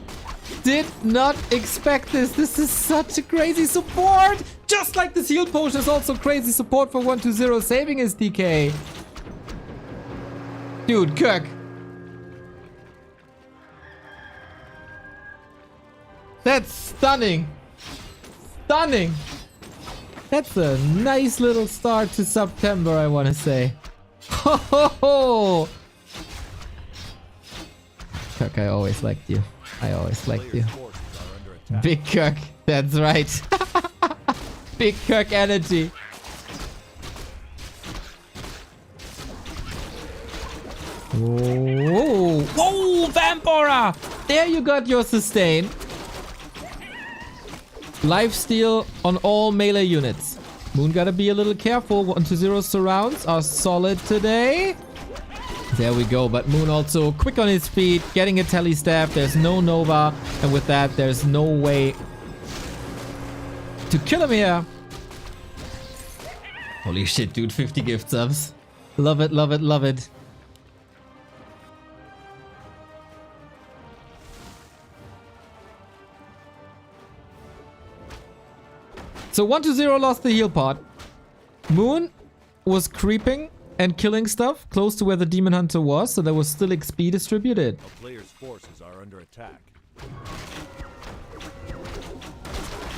Did not expect this. This is such a crazy support. Just like this heal potion is also crazy support for 120 saving his DK. Dude, Kirk. That's stunning. Stunning. That's a nice little start to September, I want to say. Ho ho ho! Kirk, I always liked you. I always liked you. Big Kirk. That's right. Big Kirk energy. Whoa! Whoa, Vampora! There you got your sustain. Lifesteal on all melee units. Moon gotta be a little careful. 120 surrounds are solid today. There we go. But Moon also quick on his feet, getting a tele staff. There's no Nova. And with that, there's no way to kill him here. Holy shit, dude. 50 gift subs. Love it, love it, love it. So 120 lost the heal pod. Moon was creeping and killing stuff close to where the Demon Hunter was, so there was still XP distributed. A player's forces are under attack.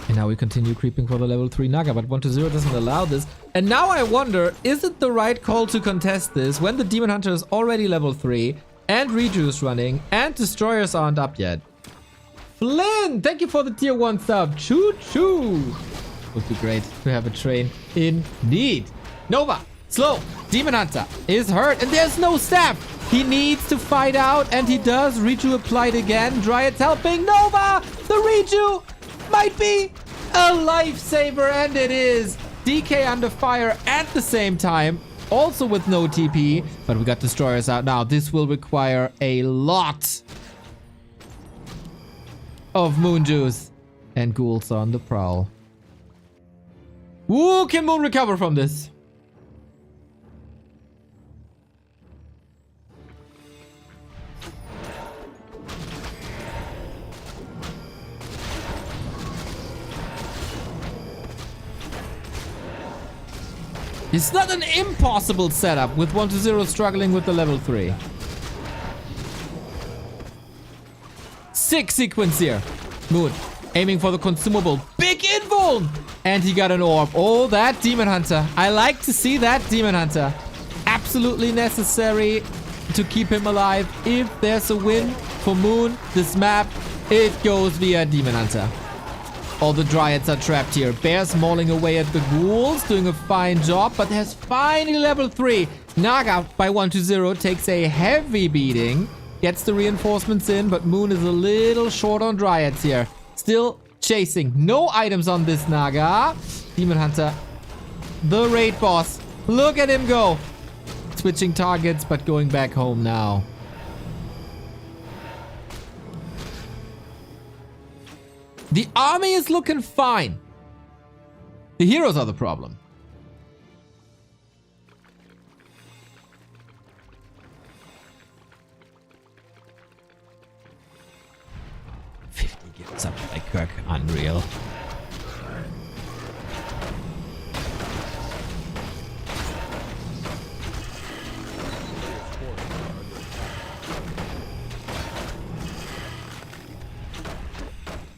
And now we continue creeping for the level 3 Naga, but 120 doesn't allow this. And now I wonder, is it the right call to contest this when the Demon Hunter is already level 3 and Rejuice running and Destroyers aren't up yet? Flynn, thank you for the tier 1 sub. Choo choo. Would be great to have a train indeed. Nova, slow. Demon Hunter is hurt and there's no staff. He needs to fight out and he does. Reju applied again. Dryad's helping. Nova, the Reju might be a lifesaver, and it is. DK under fire at the same time. Also with no TP, but we got Destroyers out now. This will require a lot of Moon Juice. And Ghouls on the prowl. Ooh, can Moon recover from this? It's not an impossible setup with 120 struggling with the level 3. 6 sequence here. Moon aiming for the consumable. Big invuln! And he got an orb. Oh, that Demon Hunter. I like to see that Demon Hunter. Absolutely necessary to keep him alive. If there's a win for Moon, this map, it goes via Demon Hunter. All the Dryads are trapped here. Bear's mauling away at the Ghouls, doing a fine job, but there's finally level 3. Naga by 120 takes a heavy beating. Gets the reinforcements in, but Moon is a little short on Dryads here. Still chasing. No items on this Naga. Demon Hunter, the raid boss. Look at him go. Switching targets, but going back home now. The army is looking fine. The heroes are the problem. Something like Kirk, unreal.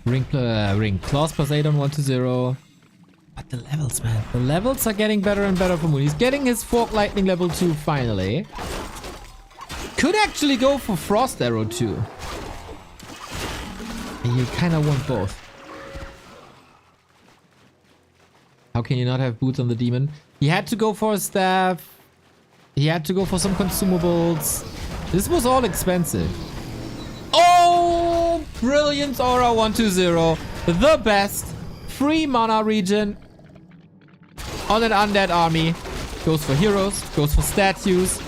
Ring claws plus 8 on 1-0. But the levels, man. The levels are getting better and better for Moon. He's getting his Fork Lightning level 2 finally. Could actually go for Frost Arrow too. You kind of want both. How can you not have boots on the demon? He had to go for a staff. He had to go for some consumables. This was all expensive. Oh, brilliant Aura 1-0. The best. Free mana regen on an undead army. Goes for heroes, goes for statues.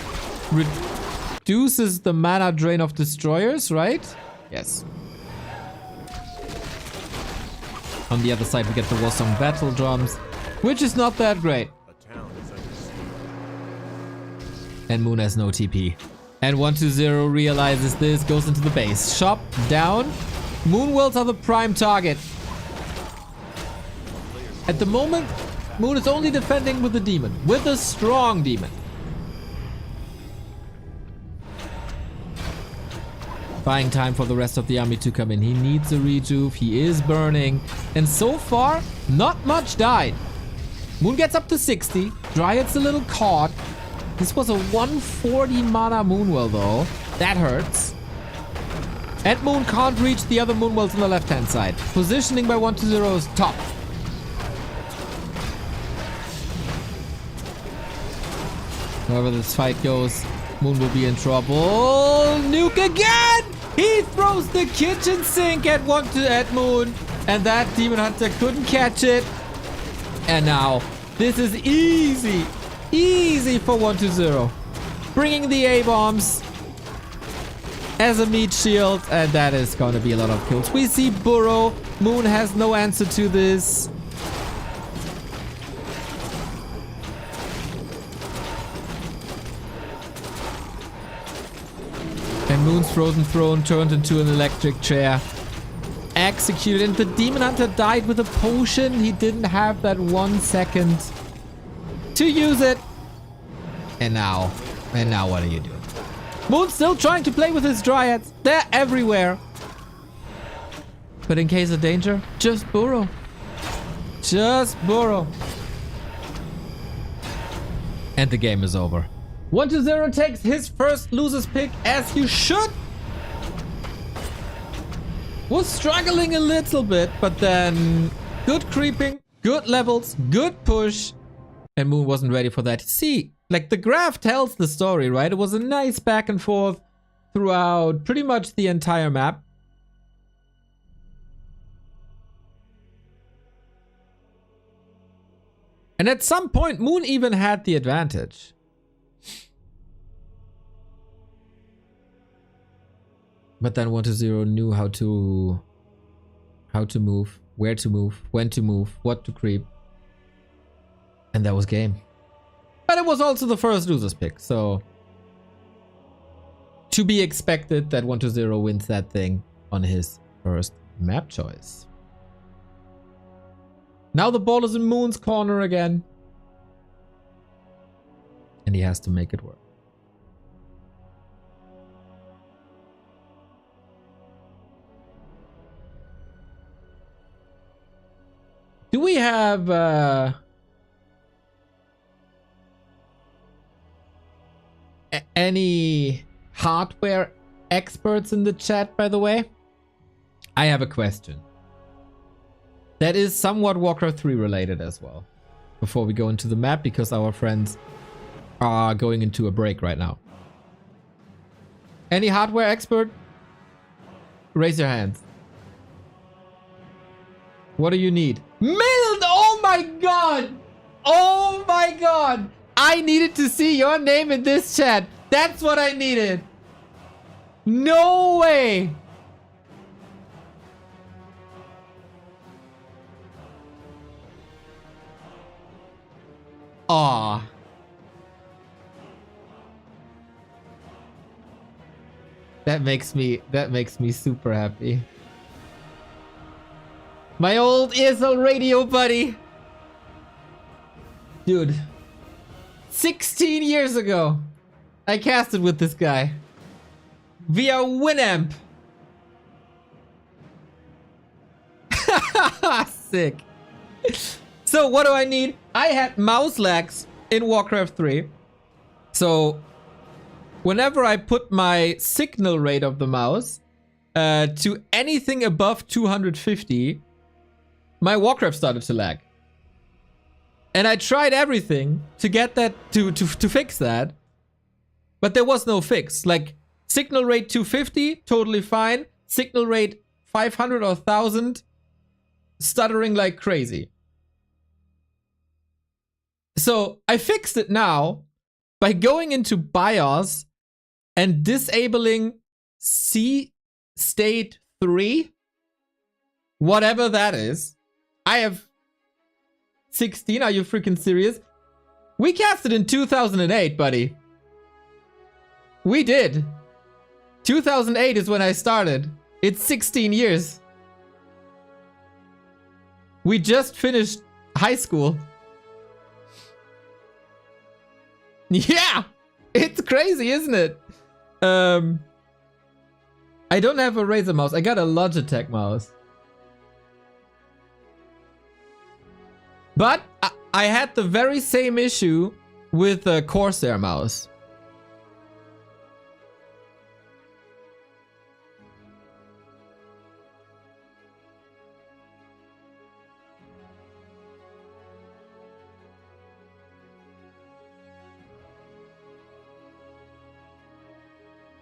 Reduces the mana drain of destroyers, right? Yes. On the other side, we get the Warsong battle drums, which is not that great. A town is under siege. And Moon has no TP. And 1-0 realizes this, goes into the base. Shop down. Moonwells are the prime target. At the moment, Moon is only defending with the demon. With a strong demon. Buying time for the rest of the army to come in. He needs a rejuve. He is burning. And so far, not much died. Moon gets up to 60. Dryad's a little caught. This was a 140 mana Moonwell though. That hurts. And Moon can't reach the other Moonwells on the left-hand side. Positioning by 1-0 is top. However this fight goes, Moon will be in trouble. Nuke again! He throws the kitchen sink at Moon. And that Demon Hunter couldn't catch it. And now, this is easy. Easy for 1-0. Bringing the A-bombs as a meat shield. And that is going to be a lot of kills. We see Burrow. Moon has no answer to this. And Moon's Frozen Throne turned into an electric chair. Executed. And the Demon Hunter died with a potion. He didn't have that 1 second to use it. And now what are you doing? Moon's still trying to play with his Dryads. They're everywhere. But in case of danger, just burrow. Just burrow. And the game is over. 1-0 takes his first loser's pick, as you should. Was struggling a little bit, but then good creeping, good levels, good push. And Moon wasn't ready for that. See, like the graph tells the story, right? It was a nice back and forth throughout pretty much the entire map. And at some point, Moon even had the advantage. But then 1-0 knew how to move, where to move, when to move, what to creep. And that was game. But it was also the first loser's pick, so to be expected that 1-0 wins that thing on his first map choice. Now the ball is in Moon's corner again. And he has to make it work. Do we have any hardware experts in the chat, by the way? I have a question. That is somewhat Warcraft 3 related as well. Before we go into the map, because our friends are going into a break right now. Any hardware expert? Raise your hands. What do you need? Milled! Oh my god! Oh my god! I needed to see your name in this chat. That's what I needed. No way! Aw. That makes me super happy. My old eer0 radio buddy. Dude. 16 years ago. I casted with this guy. Via Winamp. Sick. So what do I need? I had mouse lags in Warcraft 3. So whenever I put my signal rate of the mouse to anything above 250, my Warcraft started to lag. And I tried everything to get that to fix that. But there was no fix. Like signal rate 250, totally fine. Signal rate 500 or 1000, stuttering like crazy. So I fixed it now by going into BIOS and disabling C state 3, whatever that is. I have 16. Are you freaking serious? We casted in 2008, buddy. We did. 2008 is when I started. It's 16 years. We just finished high school. Yeah, it's crazy, isn't it? I don't have a Razer mouse. I got a Logitech mouse. But I had the very same issue with a Corsair mouse.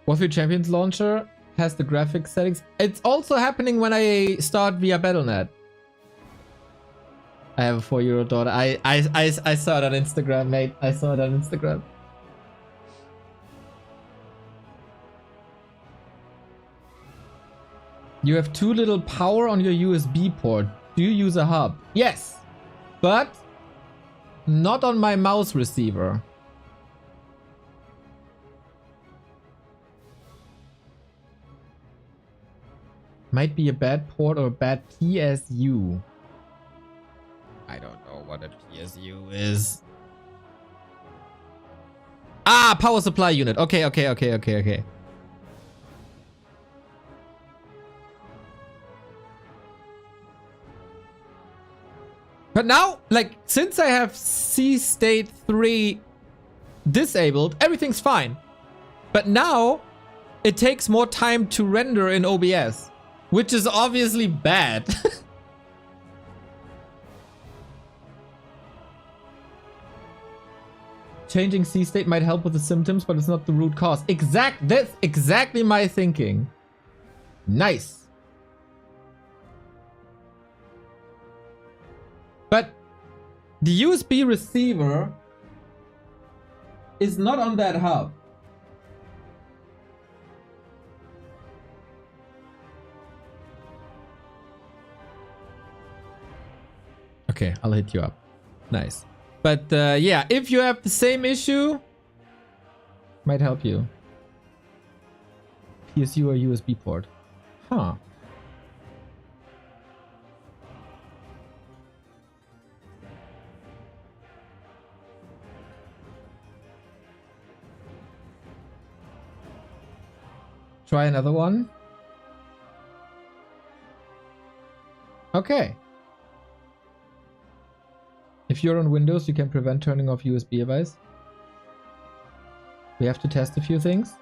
Warfield Champions launcher has the graphics settings. It's also happening when I start via Battle.net. I have a 4-year-old daughter. I saw it on Instagram, mate. I saw it on Instagram. You have too little power on your USB port. Do you use a hub? Yes, but not on my mouse receiver. Might be a bad port or a bad PSU. I don't know what a PSU is. Ah, power supply unit. Okay. But now, like, since I have C state 3 disabled, everything's fine. But now, it takes more time to render in OBS, which is obviously bad. Changing C state might help with the symptoms, but it's not the root cause. That's exactly my thinking. Nice. But the USB receiver is not on that hub. Okay, I'll hit you up. Nice. But yeah, if you have the same issue, might help you. PSU or USB port. Huh. Try another one. Okay. If you're on Windows, you can prevent turning off USB device. We have to test a few things.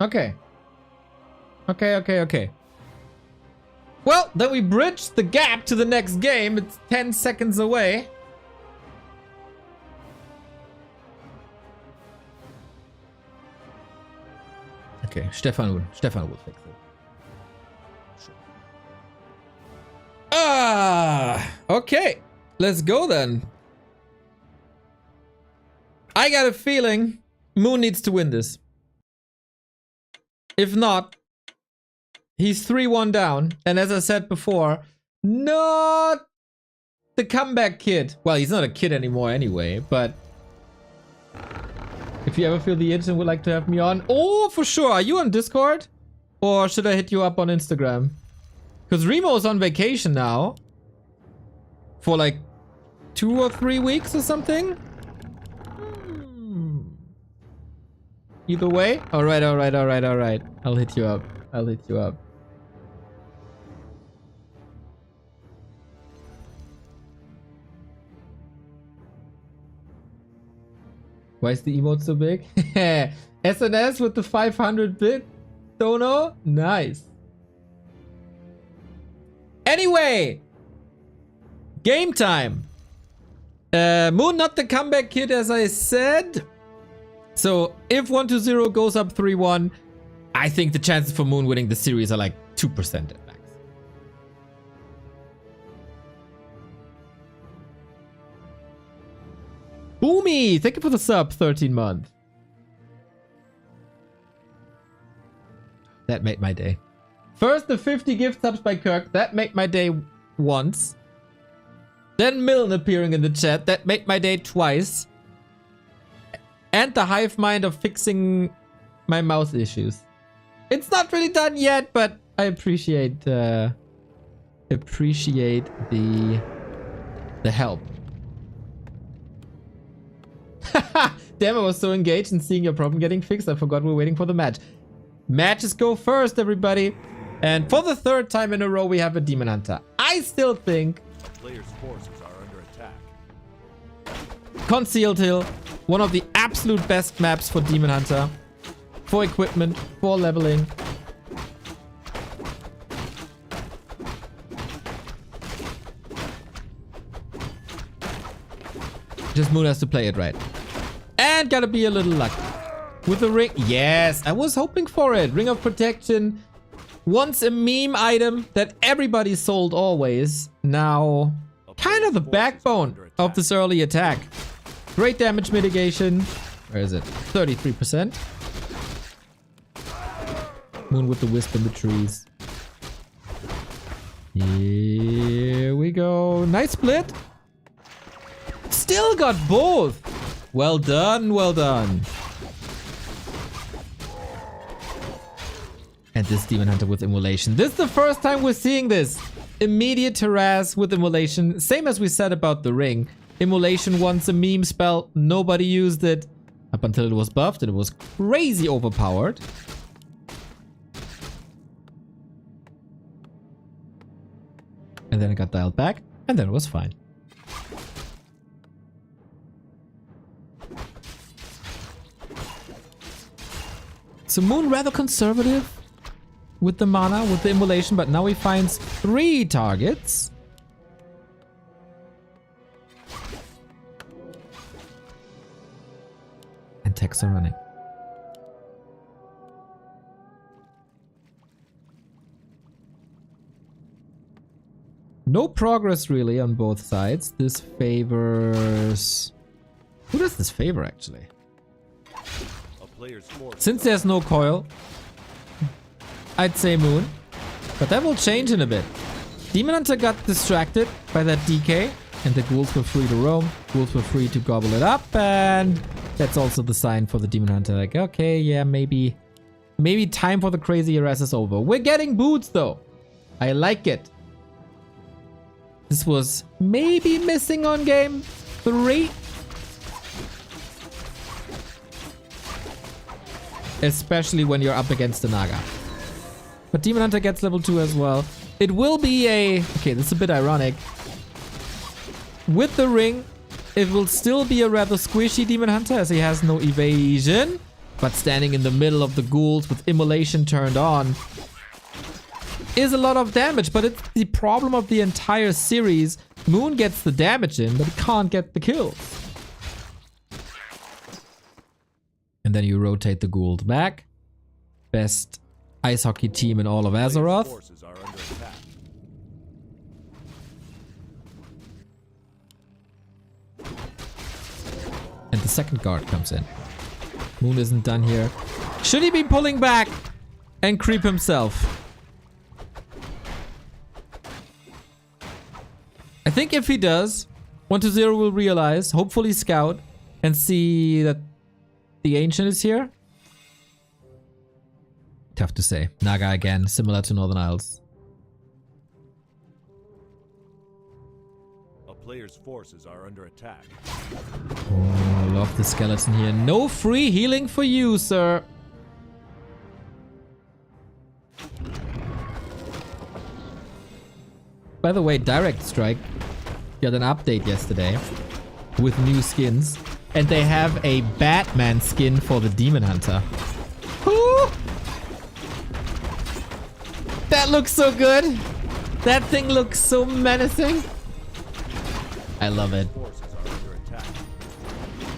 Okay. Okay. Well, then we bridge the gap to the next game. It's 10 seconds away. Okay, Stefan will fix it. Okay. Let's go then. I got a feeling Moon needs to win this. If not, he's 3-1 down. And as I said before, not the comeback kid. Well, he's not a kid anymore anyway, but if you ever feel the itch and would like to have me on, oh, for sure. Are you on Discord? Or should I hit you up on Instagram? Because Remo's on vacation now. For like 2 or 3 weeks or something. Either way. Alright, alright, alright, alright. I'll hit you up. I'll hit you up. Why is the emote so big? SNS with the 500-bit dono? Nice. Anyway. Game time. Moon not the comeback kid as I said. So if 1-0 goes up 3-1, I think the chances for Moon winning the series are like 2% at max. Boomy, thank you for the sub, 13 month. That made my day. First the 50 gift subs by Kirk, that made my day once. Then Milne appearing in the chat, that made my day twice. And the hive mind of fixing my mouse issues. It's not really done yet, but I appreciate the help. Damn, I was so engaged in seeing your problem getting fixed. I forgot we're waiting for the match. Matches go first, everybody. And for the 3rd time in a row, we have a Demon Hunter. I still think A player's forces are under attack. Concealed Hill, one of the absolute best maps for Demon Hunter. For equipment, for leveling. Just Moon has to play it right. And gotta be a little lucky. With the ring, yes, I was hoping for it. Ring of Protection. Once a meme item that everybody sold always. Now, kind of the backbone of this early attack. Great damage mitigation. Where is it? 33%. Moon with the wisp in the trees. Here we go. Nice split. Still got both. Well done, well done. And this Demon Hunter with Immolation. This is the first time we're seeing this. Immediate harass with Immolation. Same as we said about the ring. Immolation once a meme spell. Nobody used it. Up until it was buffed and it was crazy overpowered. And then it got dialed back. And then it was fine. So Moon rather conservative with the mana, with the Immolation, but now he finds 3 targets. And techs are running. No progress really on both sides. This favors... Who does this favor actually? Since there's no coil, I'd say Moon. But that will change in a bit. Demon Hunter got distracted by that DK. And the ghouls were free to roam. Ghouls were free to gobble it up. And that's also the sign for the Demon Hunter. Like, okay, yeah, maybe time for the crazy harass is over. We're getting boots though. I like it. This was maybe missing on game 3. Especially when you're up against the Naga. But Demon Hunter gets level 2 as well. It will be a... Okay, this is a bit ironic. With the ring, it will still be a rather squishy Demon Hunter as he has no evasion. But standing in the middle of the ghouls with Immolation turned on is a lot of damage. But it's the problem of the entire series. Moon gets the damage in, but he can't get the kills. And then you rotate the ghouls back. Best ice hockey team in all of Azeroth. And the second guard comes in. Moon isn't done here. Should he be pulling back and creep himself? I think if he does, 1-0 will realize, hopefully scout, and see that the Ancient is here. Tough to say. Naga again, similar to Northern Isles. player's forces are under attack. Oh, I love the skeleton here. No free healing for you, sir. By the way, Direct Strike got an update yesterday with new skins. And they have a Batman skin for the Demon Hunter. Ooh! That looks so good. That thing looks so menacing. I love it. Forces are under attack.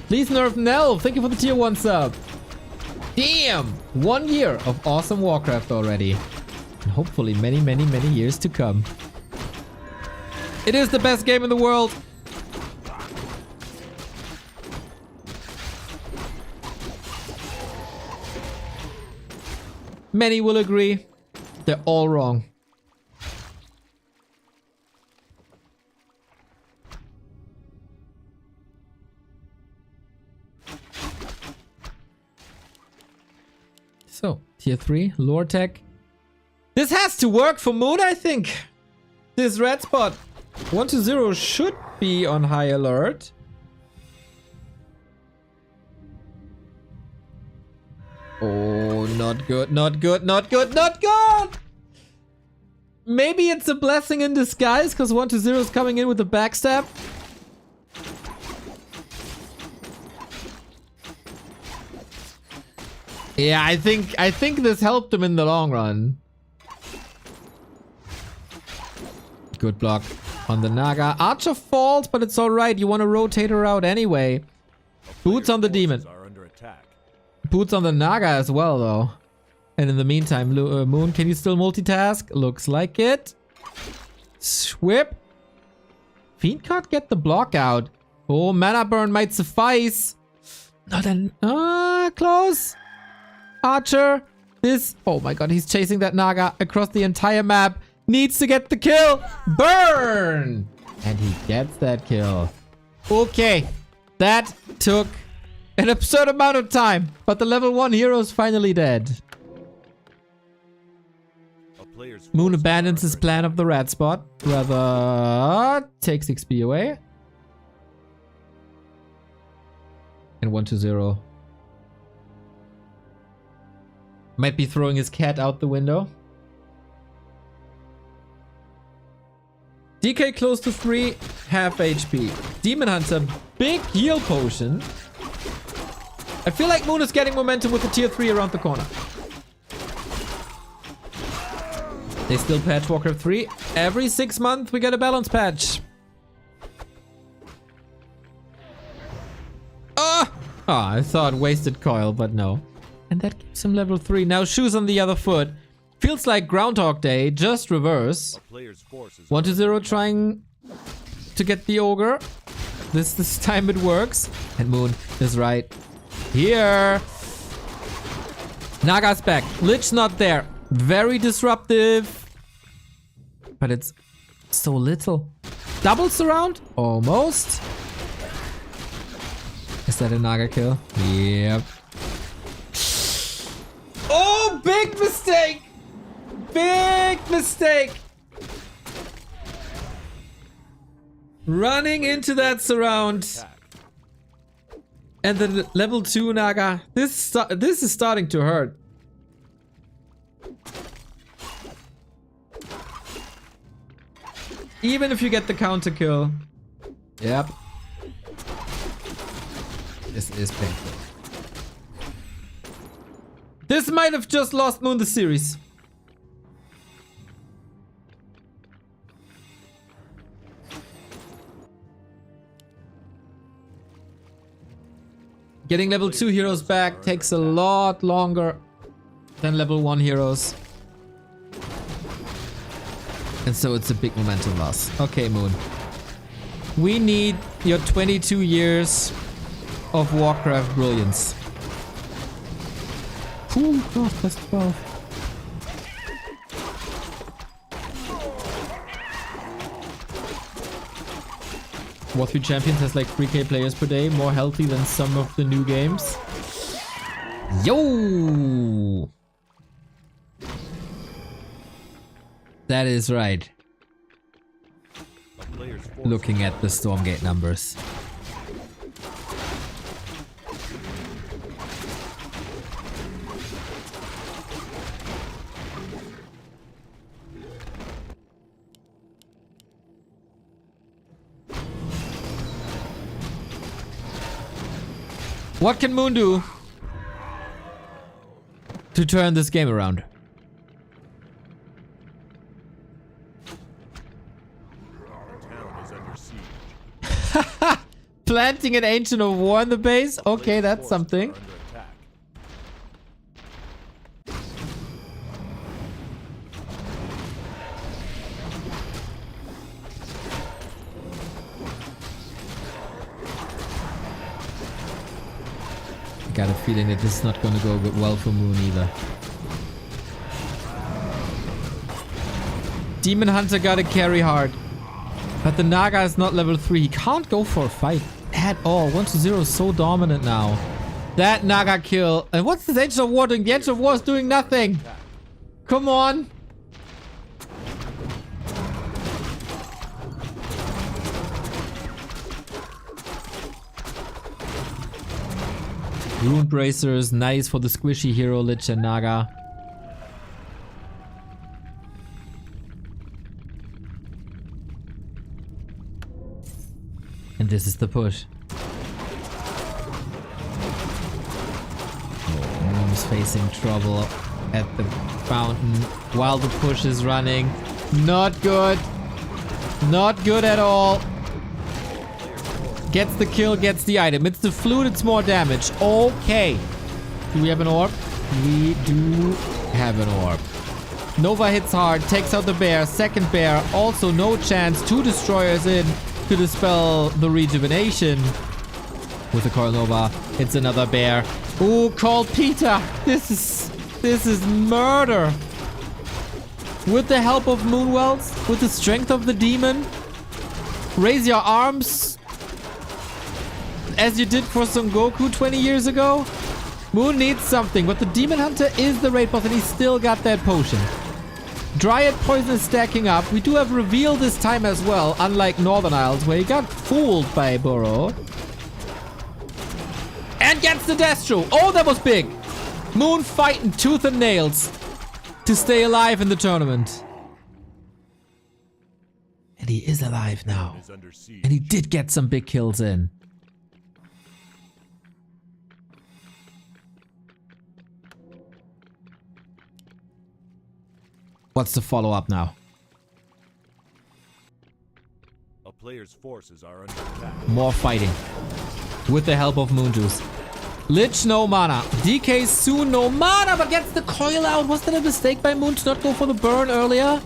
Please nerf Nell. Thank you for the tier 1 sub. Damn! 1 year of awesome Warcraft already. And hopefully many, many, many years to come. It is the best game in the world. Many will agree. They're all wrong. So, tier 3, lore tech. This has to work for Moon, I think. This red spot 120 should be on high alert. Oh, not good, not good, not good, not good! Maybe it's a blessing in disguise because 120 is coming in with a backstab. Yeah, I think this helped him in the long run. Good block on the Naga. Archer falls, but it's alright. You want to rotate her out anyway. Boots on the demon. Are under attack. Boots on the Naga as well, though. And in the meantime, Moon, can you still multitask? Looks like it. Swip. Fiend can't get the block out. Oh, mana burn might suffice. Not an... close. Archer. This... Oh my god, he's chasing that Naga across the entire map. Needs to get the kill. Burn! And he gets that kill. Okay. That took an absurd amount of time. But the level 1 hero is finally dead. Moon abandons his plan of the red spot. Rather takes XP away. And 120. Might be throwing his cat out the window. DK close to 3, half HP. Demon Hunter, big heal potion. I feel like Moon is getting momentum with the tier 3 around the corner. They still patch Warcraft 3. Every 6 months we get a balance patch. Ah! Oh, I thought wasted coil, but no. And that gives him level 3. Now shoes on the other foot. Feels like Groundhog Day, just reverse. 120 trying to get the ogre. This time it works. And Moon is right here. Naga's back. Lich's not there. Very disruptive. But it's so little. Double surround? Almost. Is that a Naga kill? Yep. Oh, big mistake! Big mistake! Running into that surround. And the level 2 Naga. This is starting to hurt. Even if you get the counter kill. Yep. This is painful. This might have just lost Moon the series. Getting level 2 heroes back takes a lot longer than level 1 heroes. And so it's a big momentum loss. Okay, Moon. We need your 22 years of Warcraft brilliance. Cool, oh, plus 12. War 3 Champions has like 3k players per day, more healthy than some of the new games. Yo! That is right. Player's forces looking at the Stormgate numbers. What can Moon do to turn this game around? town is under siege. Planting an Ancient of War in the base? Okay, Player's that's forces something. are under attack. I got a feeling that this is not going to go well for Moon either. Demon Hunter gotta carry hard. But the Naga is not level 3. He can't go for a fight at all. 1-0 is so dominant now. That Naga kill. And what's this Ancient of War doing? The Ancient of War is doing nothing. Come on. Rune Bracers, nice for the squishy hero Lich and Naga. And this is the push. Oh, Moon's facing trouble at the fountain while the push is running. Not good. Not good at all. Gets the kill, gets the item. It's the flute, it's more damage. Okay. Do we have an orb? We do have an orb. Nova hits hard, takes out the bear. Second bear, also no chance. 2 destroyers in to dispel the rejuvenation. With the Coil Nova, it's another bear. Ooh, called Peter. This is murder. With the help of Moonwells, with the strength of the demon, raise your arms as you did for Son Goku 20 years ago. Moon needs something, but the Demon Hunter is the raid boss and he's still got that potion. Dryad Poison is stacking up. We do have Reveal this time as well, unlike Northern Isles where he got fooled by Burrow. And gets the Destro. Oh, that was big. Moon fighting tooth and nails to stay alive in the tournament. And he is alive now. Is under siege. And he did get some big kills in. What's the follow-up now? A player's forces are under attack. More fighting. With the help of Moon Juice. Lich, no mana. DK soon, no mana, but gets the coil out. Was that a mistake by Moon to not go for the burn earlier?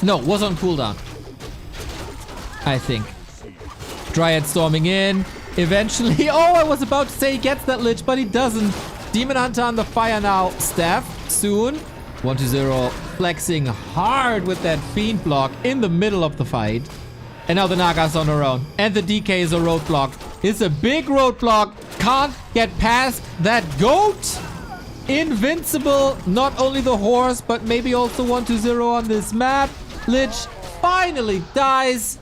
No, was on cooldown. I think. Dryad storming in. Eventually. Oh, I was about to say he gets that Lich, but he doesn't. Demon Hunter on the fire now. Staff, soon. 1-0, flexing hard with that Fiend block in the middle of the fight. And now the Naga's on her own. And the DK is a roadblock. It's a big roadblock. Can't get past that goat. Invincible. Not only the horse, but maybe also 1-0 on this map. Lich finally dies.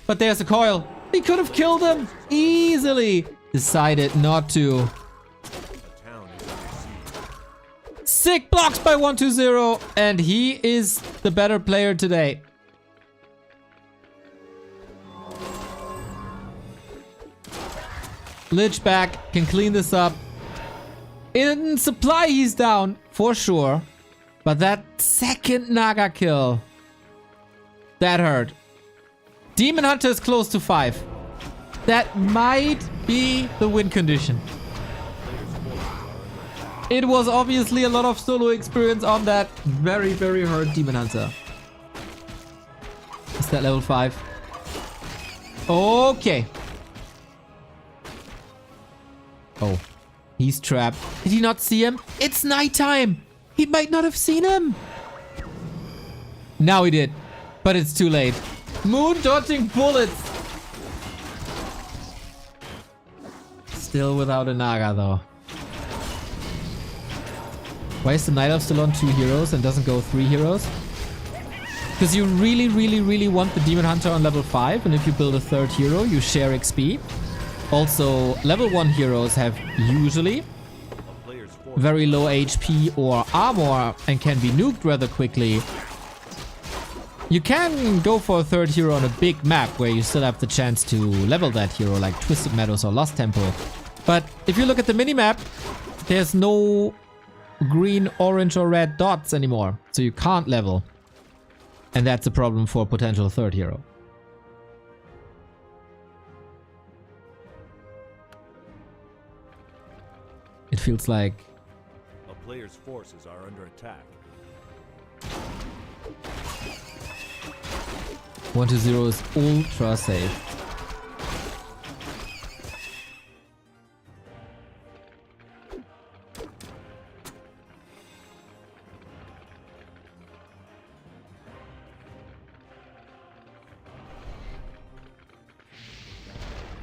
But there's a coil. He could have killed him easily. Decided not to. A town is under siege. Sick blocks by 1-0, and he is the better player today. Lich back, can clean this up. In supply, he's down, for sure. But that second Naga kill, that hurt. Demon Hunter is close to 5. That might be the win condition. It was obviously a lot of solo experience on that very, very hurt Demon Hunter. Is that level 5? Okay. Oh, he's trapped. Did he not see him? It's nighttime. He might not have seen him. Now he did, but it's too late. Moon dodging bullets. Still without a Naga though. Why is the Night Elf still on 2 heroes and doesn't go 3 heroes? Because you really want the Demon Hunter on level 5, and if you build a third hero, you share XP. Also, level 1 heroes have usually A player's forces very low HP or armor and can be nuked rather quickly. You can go for a third hero on a big map where you still have the chance to level that hero, like Twisted Meadows or Lost Temple. But if you look at the minimap, there's no green, orange, or red dots anymore, so you can't level. And that's a problem for a potential third hero. It feels like a player's forces are under attack. 1-0 is ultra safe.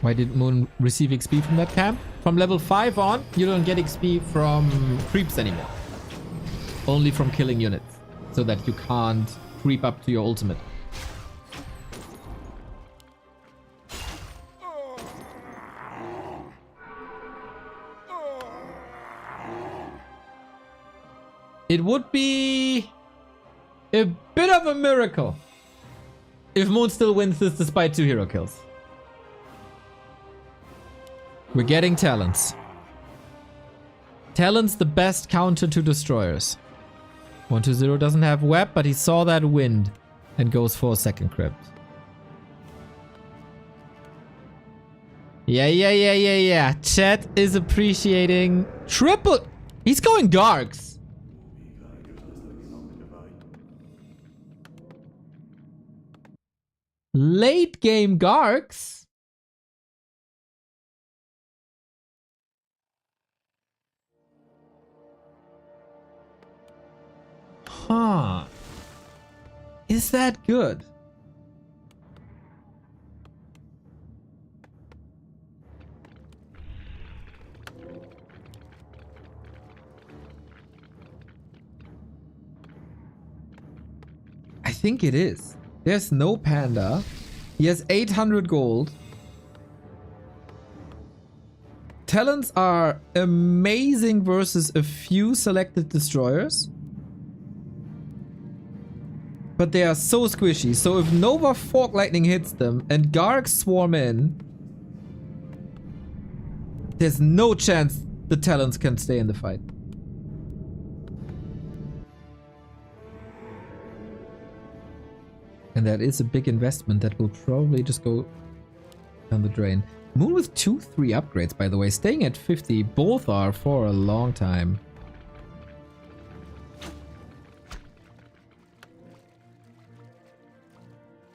Why did Moon receive XP from that camp? From level 5 on, you don't get XP from creeps anymore. Only from killing units. So that you can't creep up to your ultimate. It would be a bit of a miracle if Moon still wins this despite 2 hero kills. We're getting talents. Talents the best counter to destroyers. 1-0 doesn't have web, but he saw that wind and goes for a second crypt. Yeah. Chat is appreciating triple. He's going Gargs. Late game Gargs. Huh. Is that good? I think it is. There's no panda. He has 800 gold. Talents are amazing versus a few selected destroyers. But they are so squishy. So if Nova Fork Lightning hits them and Gargs swarm in, there's no chance the Talons can stay in the fight. And that is a big investment that will probably just go down the drain. Moon with 2-3 upgrades, by the way. Staying at 50, both are for a long time.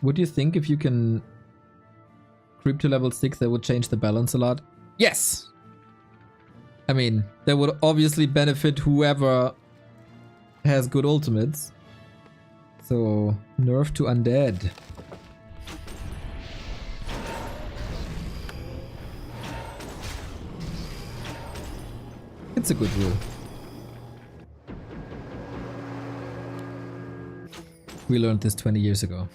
What do you think if you can creep to level 6, that would change the balance a lot? Yes! I mean, that would obviously benefit whoever has good ultimates. So, nerf to undead. It's a good rule. We learned this 20 years ago.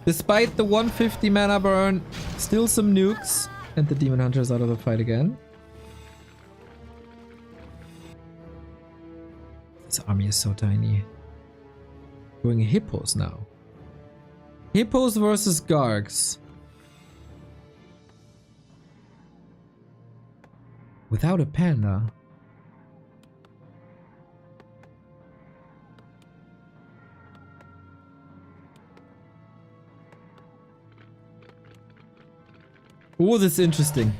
Despite the 150 mana burn, still some nukes. And the Demon Hunter is out of the fight again. This army is so tiny. Going hippos now. Hippos versus Gargs. Without a panda. Oh, this is interesting.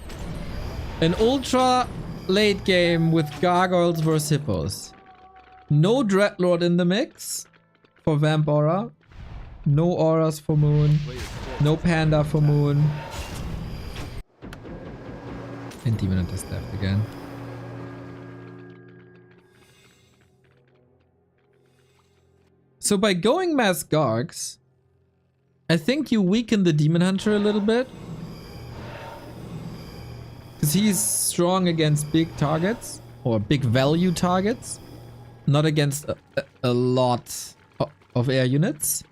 An ultra late game with gargoyles versus hippos. No Dreadlord in the mix for Vamp Aura. No auras for Moon. No panda for Moon. And Demon Hunter staffed again. So by going mass Gargs, I think you weaken the Demon Hunter a little bit. Because he's strong against big targets, or big value targets. Not against a lot of air units.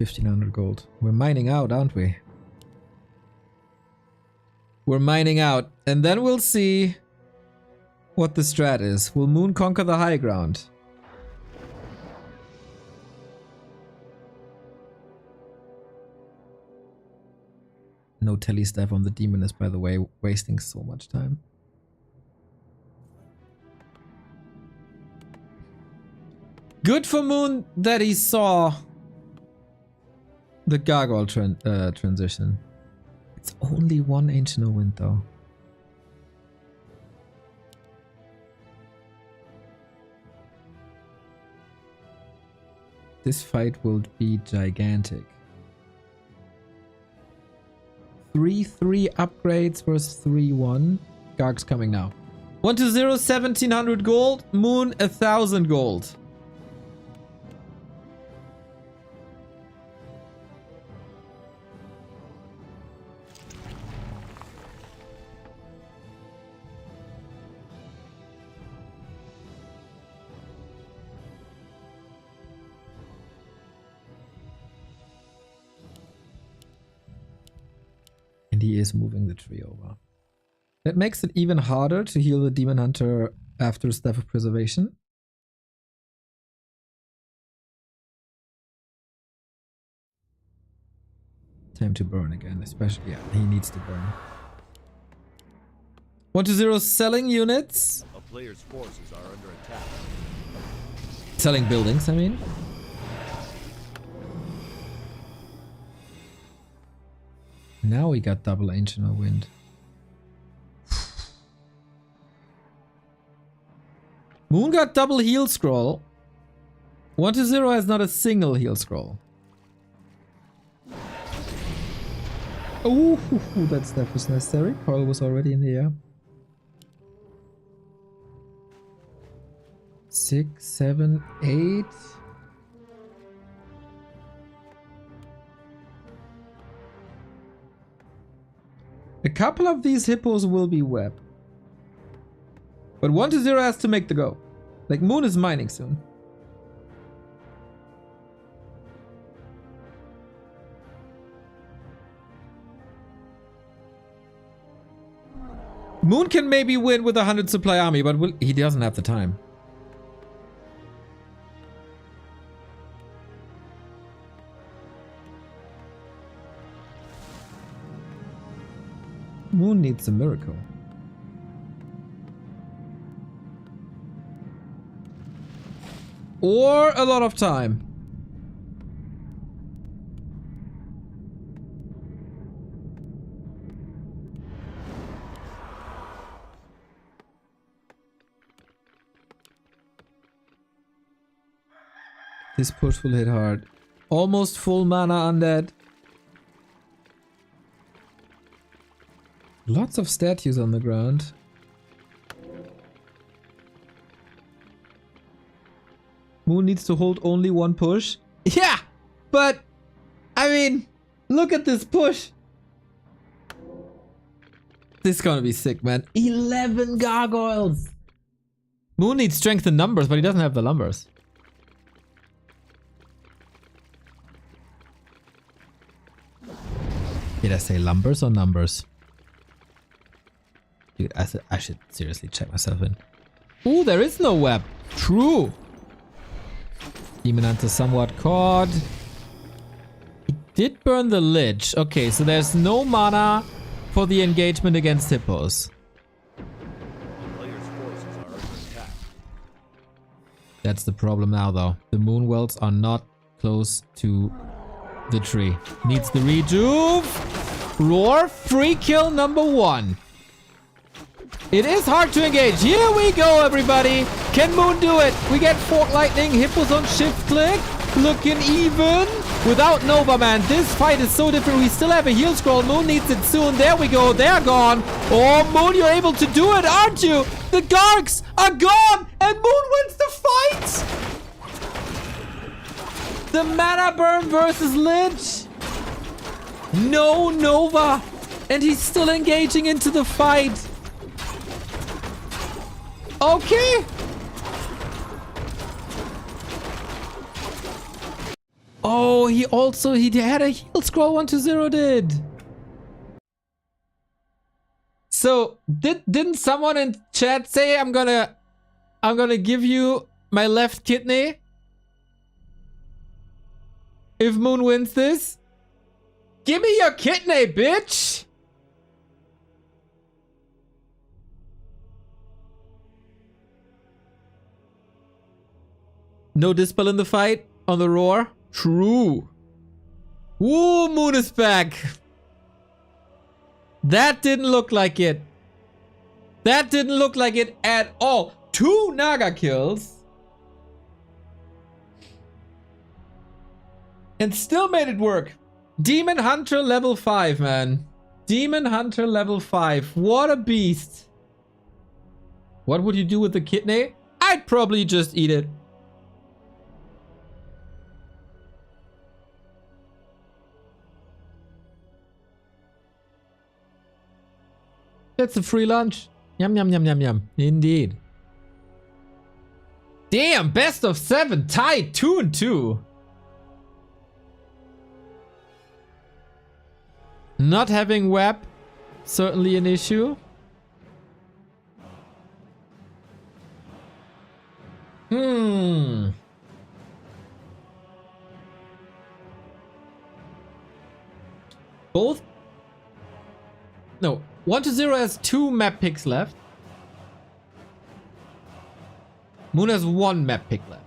$1,500 gold. We're mining out, aren't we? We're mining out. And then we'll see what the strat is. Will Moon conquer the high ground? No telestaff on the demoness, by the way, wasting so much time. Good for Moon that he saw the gargoyle transition. It's only one ancient wind though. This fight will be gigantic. 3-3 upgrades versus 3-1. Garg's coming now. 1-0, 1,700 gold. Moon, 1,000 gold. And he is moving the tree over. That makes it even harder to heal the Demon Hunter after Staff of Preservation. Time to burn again, especially. Yeah, he needs to burn. 1-0 selling units. A player's forces are under attack. Selling buildings, I mean. Now we got double Ancient of Wind. Moon got double heal scroll. 1-0 has not a single heal scroll. Oh, that stuff was necessary. Coil was already in the air. 6, 7, 8. A couple of these hippos will be web. But 1-0 has to make the go. Like, Moon is mining soon. Moon can maybe win with a 100 supply army, but he doesn't have the time. Moon needs a miracle. Or a lot of time. This push will hit hard. Almost full mana undead. Lots of statues on the ground. Moon needs to hold only one push. Yeah, but I mean, look at this push. This is gonna be sick, man. 11 gargoyles. Moon needs strength in numbers, but he doesn't have the numbers. Did I say lumbers or numbers? Dude, I should seriously check myself in. Ooh, there is no web. True. Demon Hunter somewhat caught. He did burn the Lich. Okay, so there's no mana for the engagement against hippos. A player's forces are under attack. That's the problem now, though. The moon wells are not close to the tree. Needs the rejuve. Roar. Free kill number 1. It is hard to engage. Here we go, everybody. Can Moon do it? We get Fork Lightning. Hippos on shift click. Looking even. Without Nova, man. This fight is so different. We still have a heal scroll. Moon needs it soon. There we go. They're gone. Oh, Moon, you're able to do it, aren't you? The Gargs are gone. And Moon wins the fight. The mana burn versus Lich. No Nova. And he's still engaging into the fight. Okay. Oh, he had a heal scroll 120 did. So didn't someone in chat say I'm gonna give you my left kidney if Moon wins this? Give me your kidney, bitch! No dispel in the fight on the roar. True. Woo, Moon is back. That didn't look like it. That didn't look like it at all. 2 Naga kills. And still made it work. Demon Hunter level 5, man. Demon Hunter level 5. What a beast. What would you do with the kidney? I'd probably just eat it. That's a free lunch. Yum, yum, yum, yum, yum. Indeed. Damn, best of 7. Tied 2-2. Not having web. Certainly an issue. Both? No. 120 has 2 map picks left. Moon has 1 map pick left.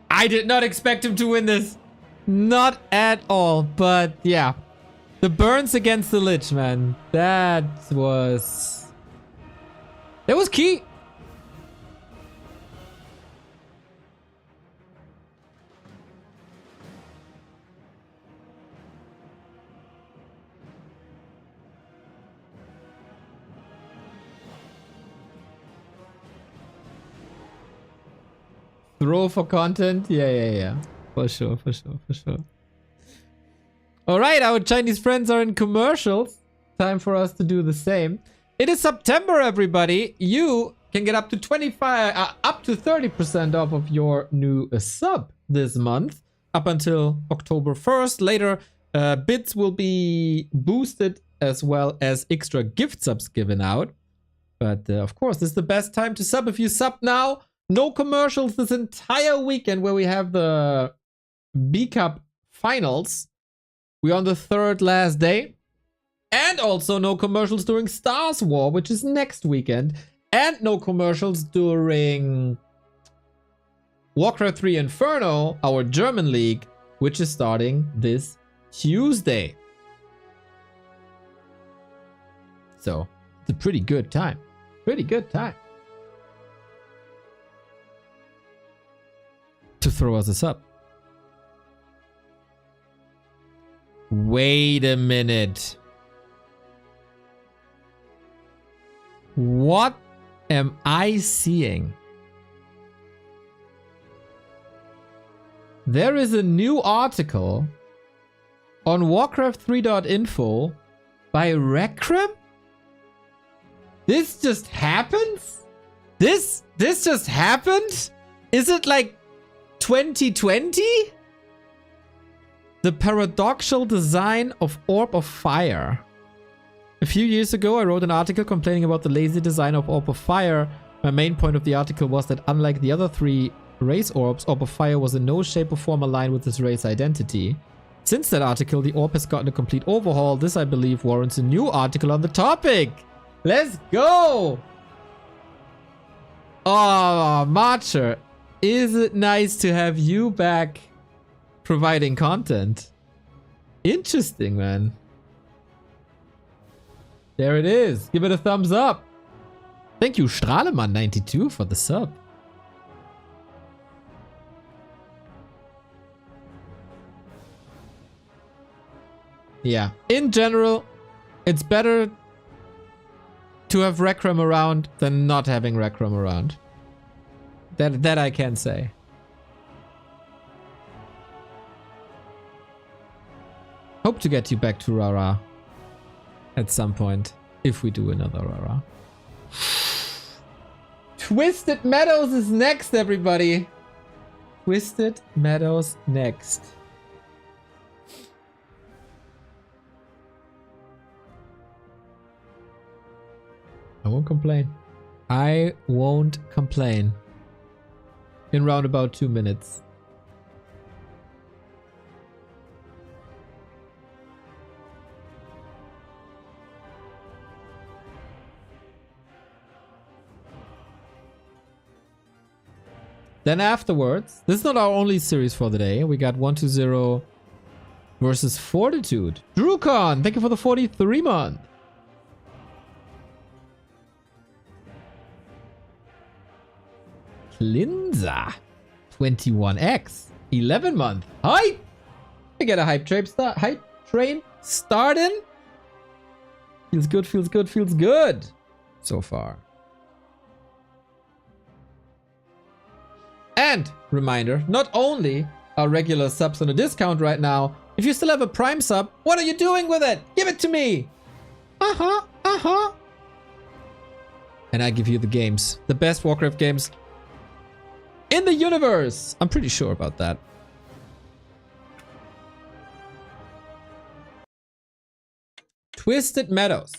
I did not expect him to win this. Not at all. But yeah. The burns against the Lich, man. That was key. Throw for content? Yeah. For sure. Alright, our Chinese friends are in commercials. Time for us to do the same. It is September, everybody. You can get up to 30% off of your new sub this month. Up until October 1st. Later, bits will be boosted as well as extra gift subs given out. But of course, this is the best time to sub. If you sub now, no commercials this entire weekend where we have the B Cup finals. We're on the 3rd last day. And also no commercials during Stars War, which is next weekend. And no commercials during Warcraft 3 Inferno, our German league, which is starting this Tuesday. So, it's a pretty good time. To throw us a sub. Wait a minute. What am I seeing? There is a new article on Warcraft3.info by Rekrem? This just happens? This just happened? Is it like 2020? The paradoxical design of Orb of Fire. A few years ago, I wrote an article complaining about the lazy design of Orb of Fire. My main point of the article was that unlike the other 3 race orbs, Orb of Fire was in no shape or form aligned with this race identity. Since that article, the orb has gotten a complete overhaul. This, I believe, warrants a new article on the topic. Let's go! Oh, Marcher. Is it nice to have you back providing content? Interesting, man. There it is. Give it a thumbs up. Thank you, Strahlemann92 for the sub. Yeah, in general, It's better to have Rec Room around than not having Rec Room around. That I can say. Hope to get you back to Rara at some point, if we do another Rara. Twisted Meadows is next, everybody. Twisted Meadows next. I won't complain. I won't complain. In round about 2 minutes. Then afterwards, this is not our only series for the day. We got 120 versus Fortitude. Drewcon, thank you for the 43 month. Klinza, 21x, 11 month. Hype! I get a hype train starting. Feels good, feels good, feels good so far. And reminder, not only are regular subs on a discount right now, if you still have a Prime sub, what are you doing with it? Give it to me! And I give you the games. The best Warcraft games in the universe. I'm pretty sure about that. Twisted Meadows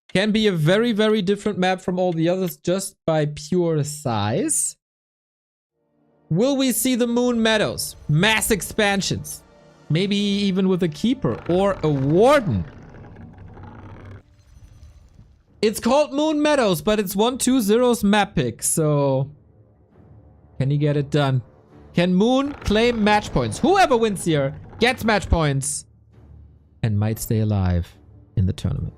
can be a very, very different map from all the others just by pure size. Will we see the Moon Meadows? Mass expansions. Maybe even with a Keeper or a Warden. It's called Moon Meadows, but it's 120's map pick, so... Can he get it done? Can Moon claim match points? Whoever wins here gets match points and might stay alive in the tournament.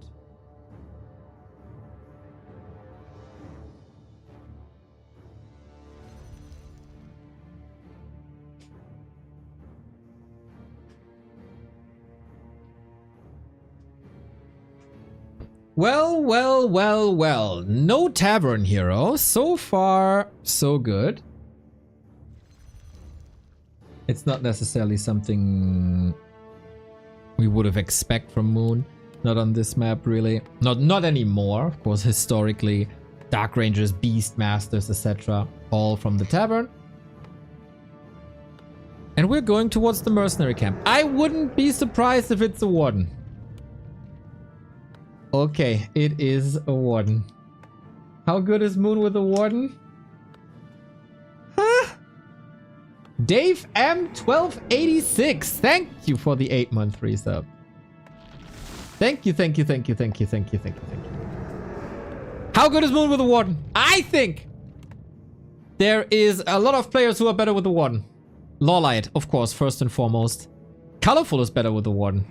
Well, well, well, well. No Tavern Hero. So far, so good. It's not necessarily something we would have expected from Moon. Not on this map, really. Not anymore. Of course, historically, Dark Rangers, Beastmasters, etc. all from the Tavern. And we're going towards the Mercenary Camp. I wouldn't be surprised if it's a Warden. Okay, it is a Warden. How good is Moon with a Warden? Huh? Dave M1286, thank you for the 8-month resub. Thank you, thank you, thank you, thank you, thank you, thank you, thank you. How good is Moon with a Warden? I think there is a lot of players who are better with the Warden. Lawlight, of course, first and foremost. Colorful is better with the Warden.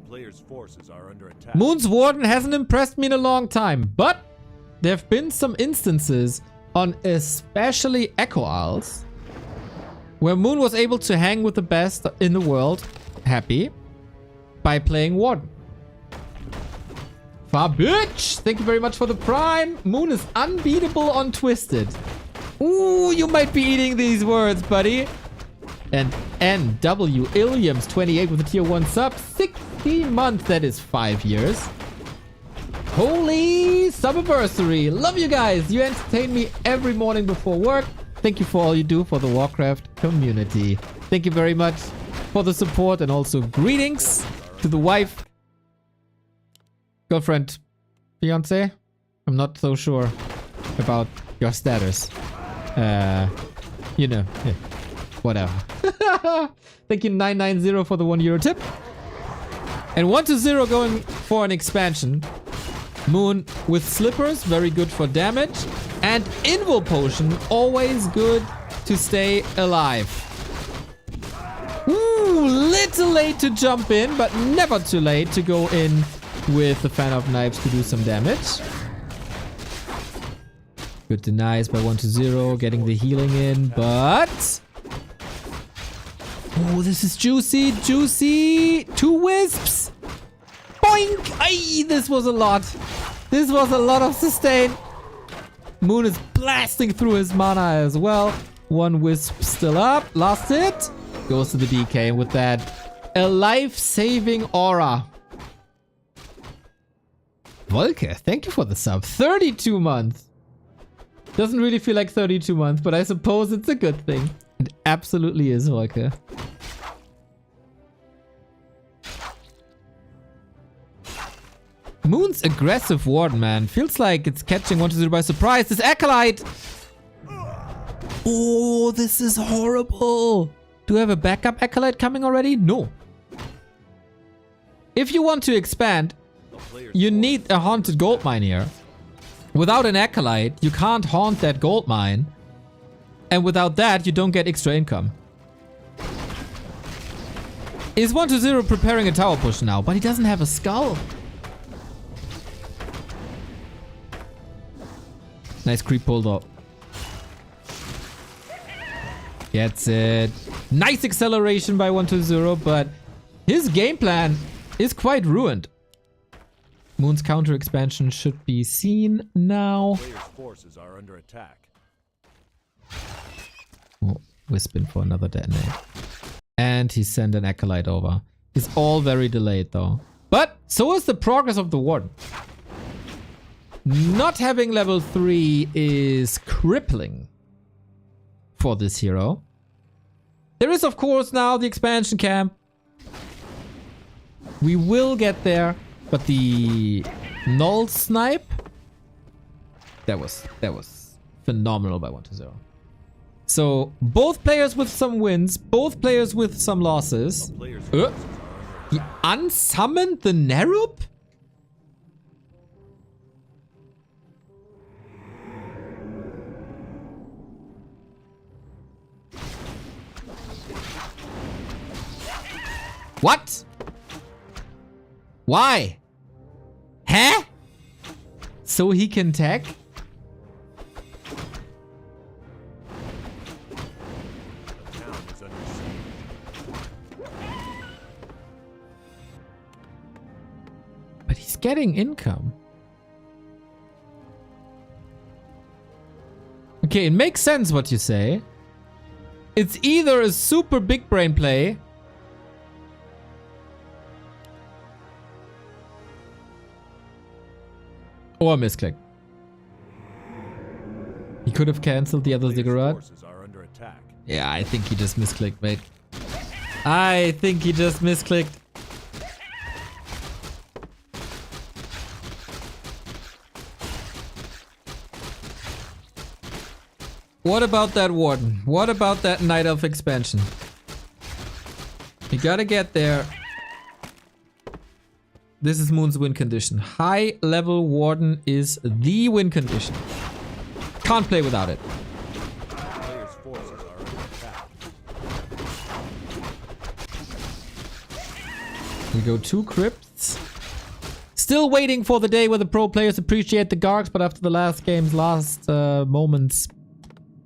Players' forces are under attack. Moon's Warden hasn't impressed me in a long time, but there have been some instances on especially Echo Isles where Moon was able to hang with the best in the world, happy, by playing Warden. Fabitch, thank you very much for the Prime. Moon is unbeatable on Twisted. Ooh, you might be eating these words, buddy. And NW Illiams 28 with a tier 1 sub, 60 months, that is 5 years. Holy Subiversary. Love you guys. You entertain me every morning before work. Thank you for all you do for the Warcraft community. Thank you very much for the support and also greetings to the wife, girlfriend, fiance. I'm not so sure about your status. You know, yeah. Whatever. Thank you 990 for the €1 tip. And 120 going for an expansion. Moon with Slippers, very good for damage. And Invul Potion, always good to stay alive. Ooh, little late to jump in, but never too late to go in with the Fan of Knives to do some damage. Good denies by 120, getting the healing in, but... Oh, this is juicy, juicy. 2 wisps. Yoink! Ay, this was a lot. This was a lot of sustain. Moon is blasting through his mana as well. One wisp still up. Last hit. Goes to the DK. And with that, a life-saving aura. Volke, thank you for the sub. 32 months. Doesn't really feel like 32 months, but I suppose it's a good thing. It absolutely is, Volke. Moon's aggressive Warden, man. Feels like it's catching 1-0 by surprise. This Acolyte! Oh, this is horrible. Do I have a backup Acolyte coming already? No. If you want to expand, you need a haunted gold mine here. Without an Acolyte, you can't haunt that gold mine. And without that, you don't get extra income. Is 1-0 preparing a tower push now, but he doesn't have a skull. Nice creep pulled up. Gets it. Nice acceleration by 1-0, but his game plan is quite ruined. Moon's counter expansion should be seen now. Player's forces are under attack. Oh, Wispin for another detonate. And he sent an Acolyte over. It's all very delayed though. But so is the progress of the Warden. Not having level 3 is crippling for this hero. There is of course now the expansion camp. We will get there, but the null snipe, that was phenomenal by 1-0. So both players with some wins, both players with some losses. He unsummoned the Nerup? What? Why? Huh? So he can tag? But he's getting income. Okay, it makes sense what you say. It's either a super big brain play or a misclick. He could have cancelled the other ziggurat. Yeah, I think he just misclicked, mate. I think he just misclicked. What about that Warden? What about that Night Elf expansion? You gotta get there. This is Moon's win condition. High level Warden is the win condition. Can't play without it. Player's forces are under attack. We go 2 crypts. Still waiting for the day where the pro players appreciate the Gargs, but after the last game's last moments,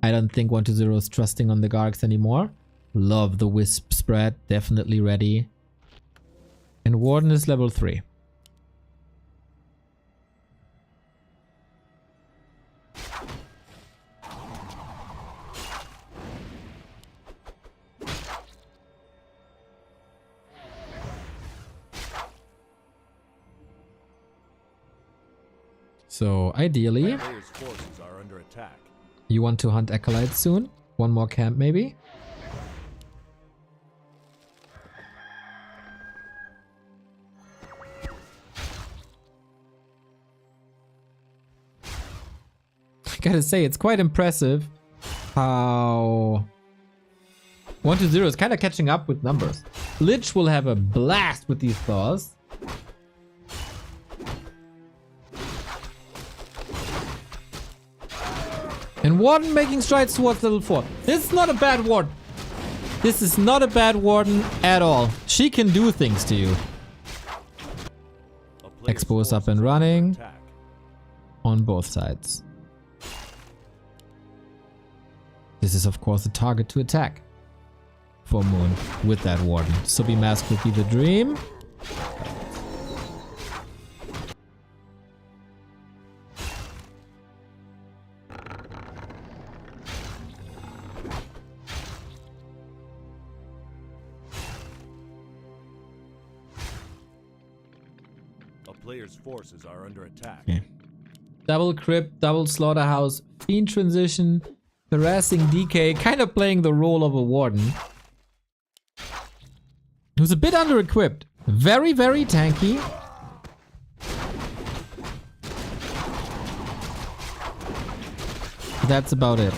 I don't think 1-0 is trusting on the Gargs anymore. Love the Wisp spread. Definitely ready. And Warden is level 3. So ideally, Player's forces are under attack. you want to hunt Acolytes soon? One more camp maybe? I gotta say, it's quite impressive how 1-0 is kind of catching up with numbers. Lich will have a blast with these Thaws. And Warden making strides towards level 4. This is not a bad Warden. This is not a bad Warden at all. She can do things to you. Expo is up and running on both sides. This is of course a target to attack for Moon with that Warden. So be masked would be the dream. player's forces are under attack. Okay. Double crypt, double slaughterhouse, fiend transition, harassing DK, kind of playing the role of a warden. Who's a bit under-equipped. Very, very tanky. That's about it.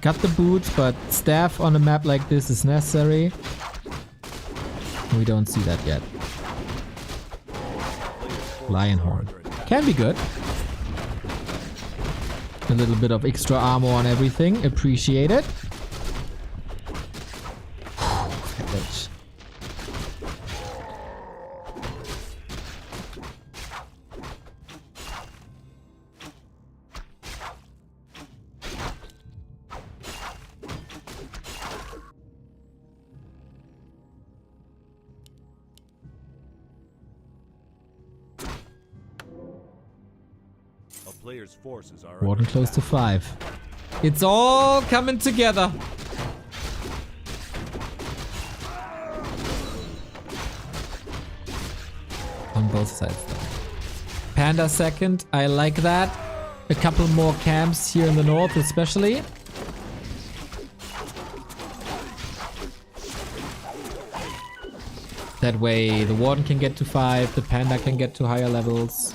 Got the boots, but staff on a map like this is necessary. We don't see that yet. Lionhorn. Can be good. A little bit of extra armor on everything. Appreciate it. Player's forces are Warden close to 5. It's all coming together. On both sides though. Panda second, I like that. A couple more camps here in the north especially. That way the Warden can get to 5, the Panda can get to higher levels.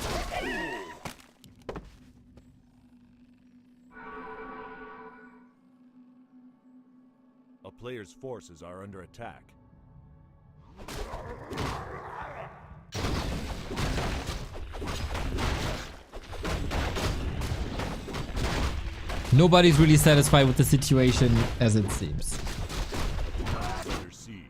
Player's forces are under attack. Nobody's really satisfied with the situation as it seems. Under siege.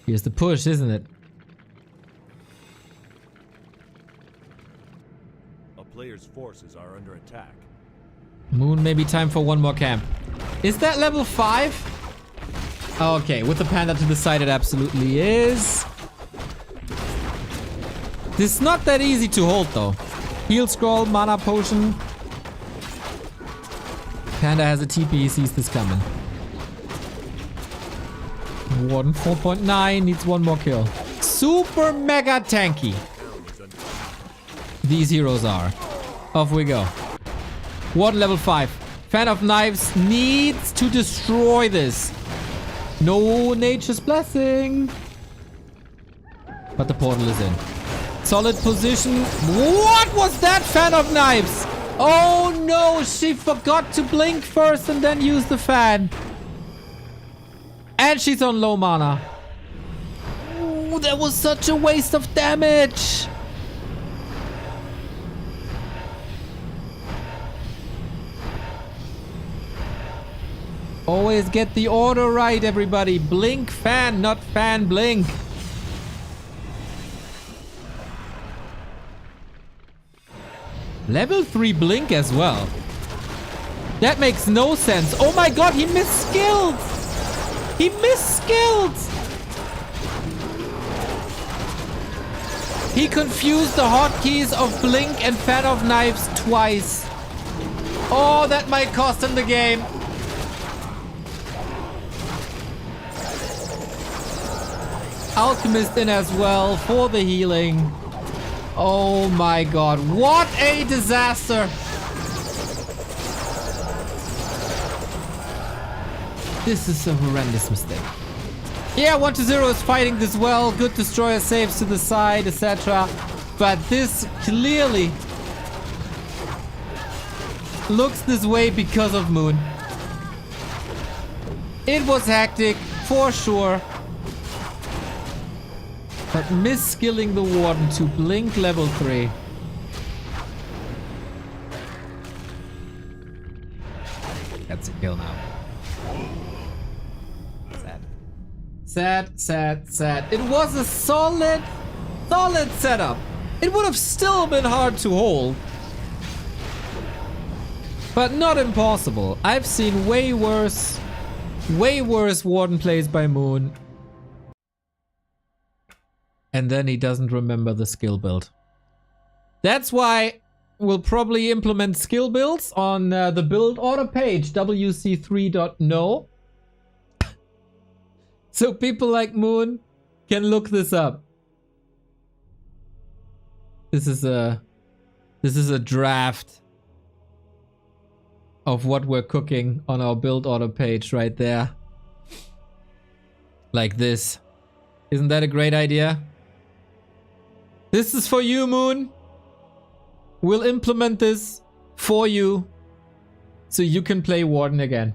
Here's the push, isn't it? A player's forces are under attack. Moon, maybe time for one more camp. Is that level 5? Okay, with the Panda to the side, it absolutely is. This is not that easy to hold though. Heal scroll, mana potion. Panda has a TP, he sees this coming. Warden 4.9 needs one more kill. Super mega tanky. These heroes are. Off we go. Warden level 5. Fan of Knives needs to destroy this. No nature's blessing. But the portal is in. Solid position. What was that, Fan of Knives? Oh no, she forgot to blink first and then use the fan. And she's on low mana. Ooh, that was such a waste of damage. Always get the order right, everybody. Blink fan, not fan blink. Level 3 blink as well. That makes no sense. Oh my god, he misskilled. He misskilled! He confused the hotkeys of Blink and Fan of Knives twice. Oh, that might cost him the game. Alchemist in as well for the healing. Oh my god, what a disaster! This is a horrendous mistake. Yeah, 1-0 is fighting this well. Good destroyer saves to the side, etc. But this clearly looks this way because of Moon. It was hectic, for sure. But misskilling the Warden to blink level 3. That's a kill now. Sad. It was a solid setup. It would have still been hard to hold. But not impossible. I've seen way worse Warden plays by Moon. And then he doesn't remember the skill build. That's why we'll probably implement skill builds on the build order page, wc3.no. So people like Moon can look this up. This is a draft of what we're cooking on our build order page right there. Like this. Isn't that a great idea? This is for you, Moon. We'll implement this for you so you can play Warden again.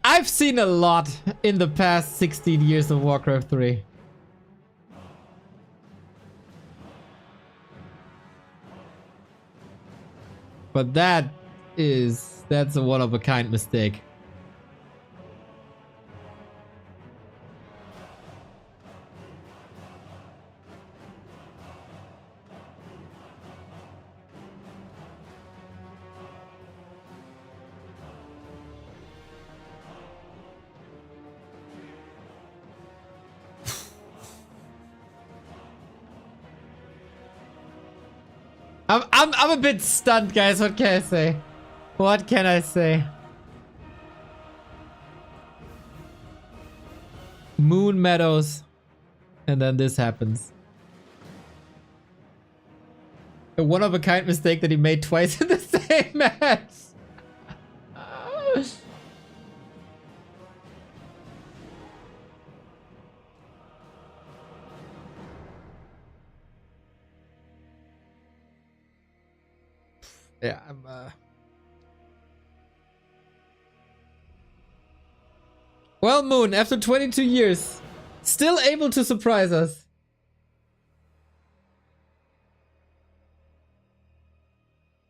I've seen a lot in the past 16 years of Warcraft 3. But that's a one-of-a-kind mistake. I'm a bit stunned, guys. What can I say? What can I say? Moon Meadows. And then this happens. A one-of-a-kind mistake that he made twice in the same match. Yeah, Well, Moon, after 22 years, still able to surprise us.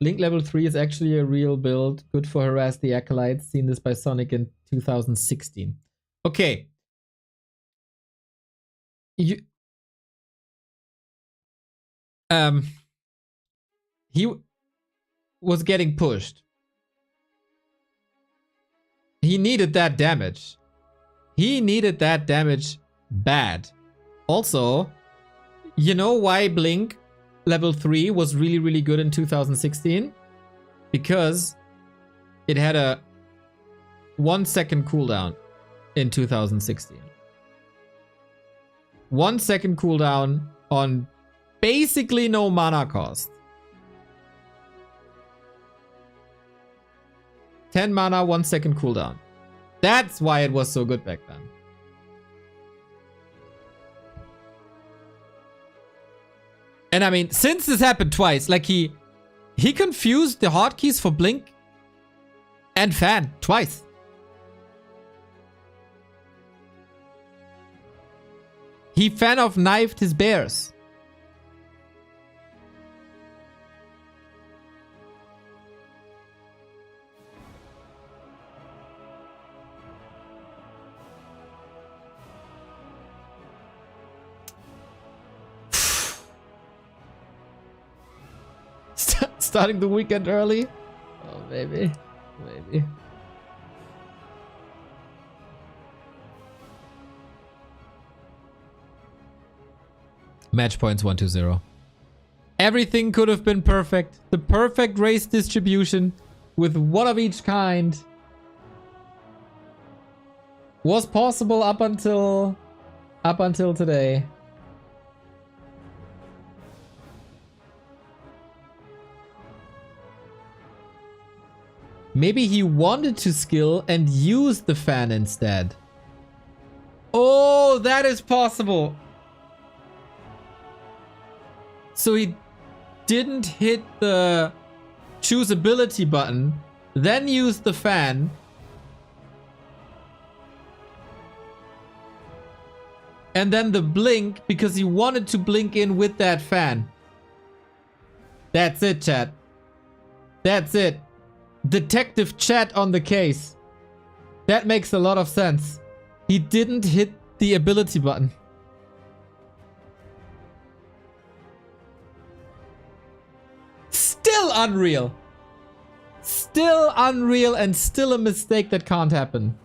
Link level 3 is actually a real build. Good for Harass the Acolytes. Seen this by Sonic in 2016. Okay. He was getting pushed. He needed that damage. He needed that damage bad. Also, you know why Blink level 3 was really, really good in 2016? Because it had a 1 second cooldown in 2016. 1 second cooldown on basically no mana cost. 10 mana, 1 second cooldown. That's why it was so good back then. And I mean, since this happened twice, like he confused the hotkeys for Blink and Fan twice. He fan of knifed his bears. Starting the weekend early? Oh, maybe. Maybe. Match points 1-0. Everything could have been perfect. The perfect race distribution with one of each kind was possible up until today. Maybe he wanted to skill and use the fan instead. Oh, that is possible. So he didn't hit the choose ability button, then used the fan. And then the blink because he wanted to blink in with that fan. That's it, chat. That's it. Detective chat on the case. That makes a lot of sense. He didn't hit the ability button. Still unreal. Still unreal and still a mistake that can't happen.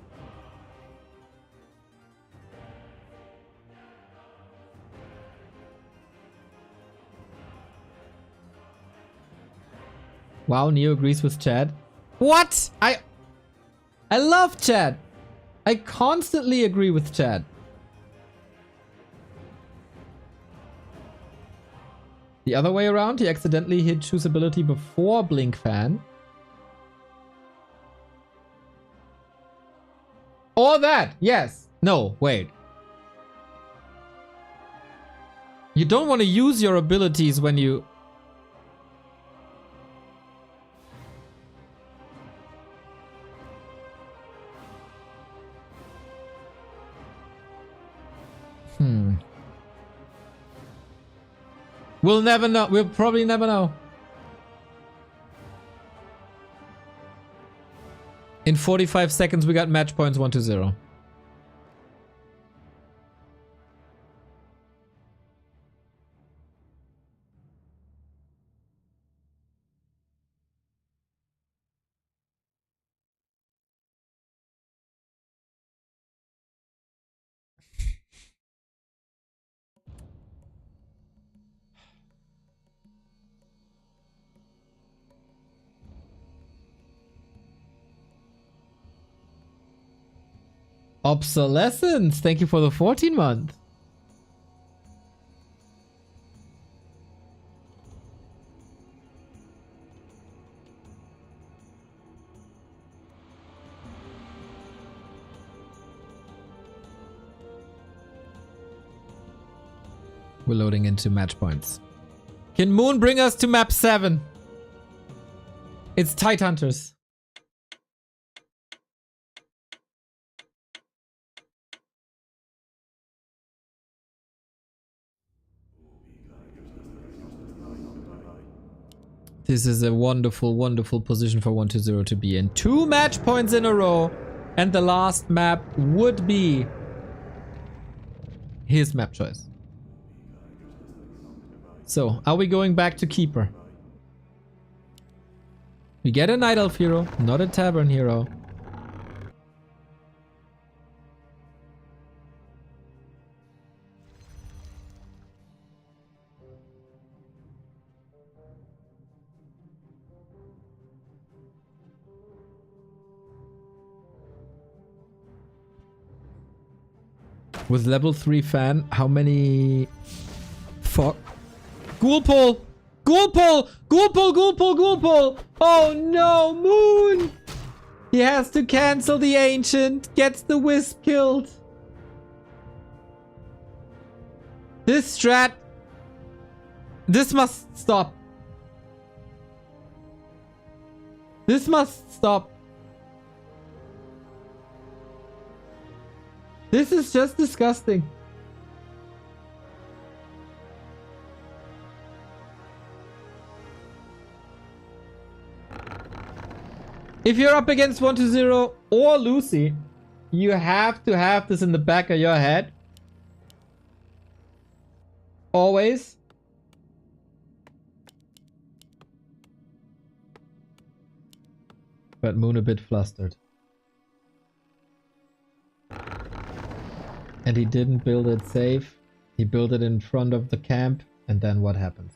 Wow, Neo agrees with Chad. What? I love Chad. I constantly agree with Chad. The other way around, he accidentally hit choose ability before blink fan. Or that, yes. No, wait. You don't want to use your abilities when you... We'll never know. We'll probably never know. In 45 seconds, we got match points 1-0. Obsolescence. Thank you for the 14 month. We're loading into match points. Can Moon bring us to map 7? It's Tide Hunters. This is a wonderful, wonderful position for 1-0 to be in. 2 match points in a row. And the last map would be his map choice. So, are we going back to Keeper? We get a Night Elf hero, not a Tavern hero. With level 3 fan, how many... Fuck. Ghoul pull! Ghoul pull! Ghoul pull! Ghoul pull! Ghoul pull! Oh no, Moon! He has to cancel the Ancient. Gets the Wisp killed. This strat... This must stop. This must stop. This is just disgusting. If you're up against 1-0 or Lucy, you have to have this in the back of your head. Always. But Moon a bit flustered. And he didn't build it safe. He built it in front of the camp. And then what happens?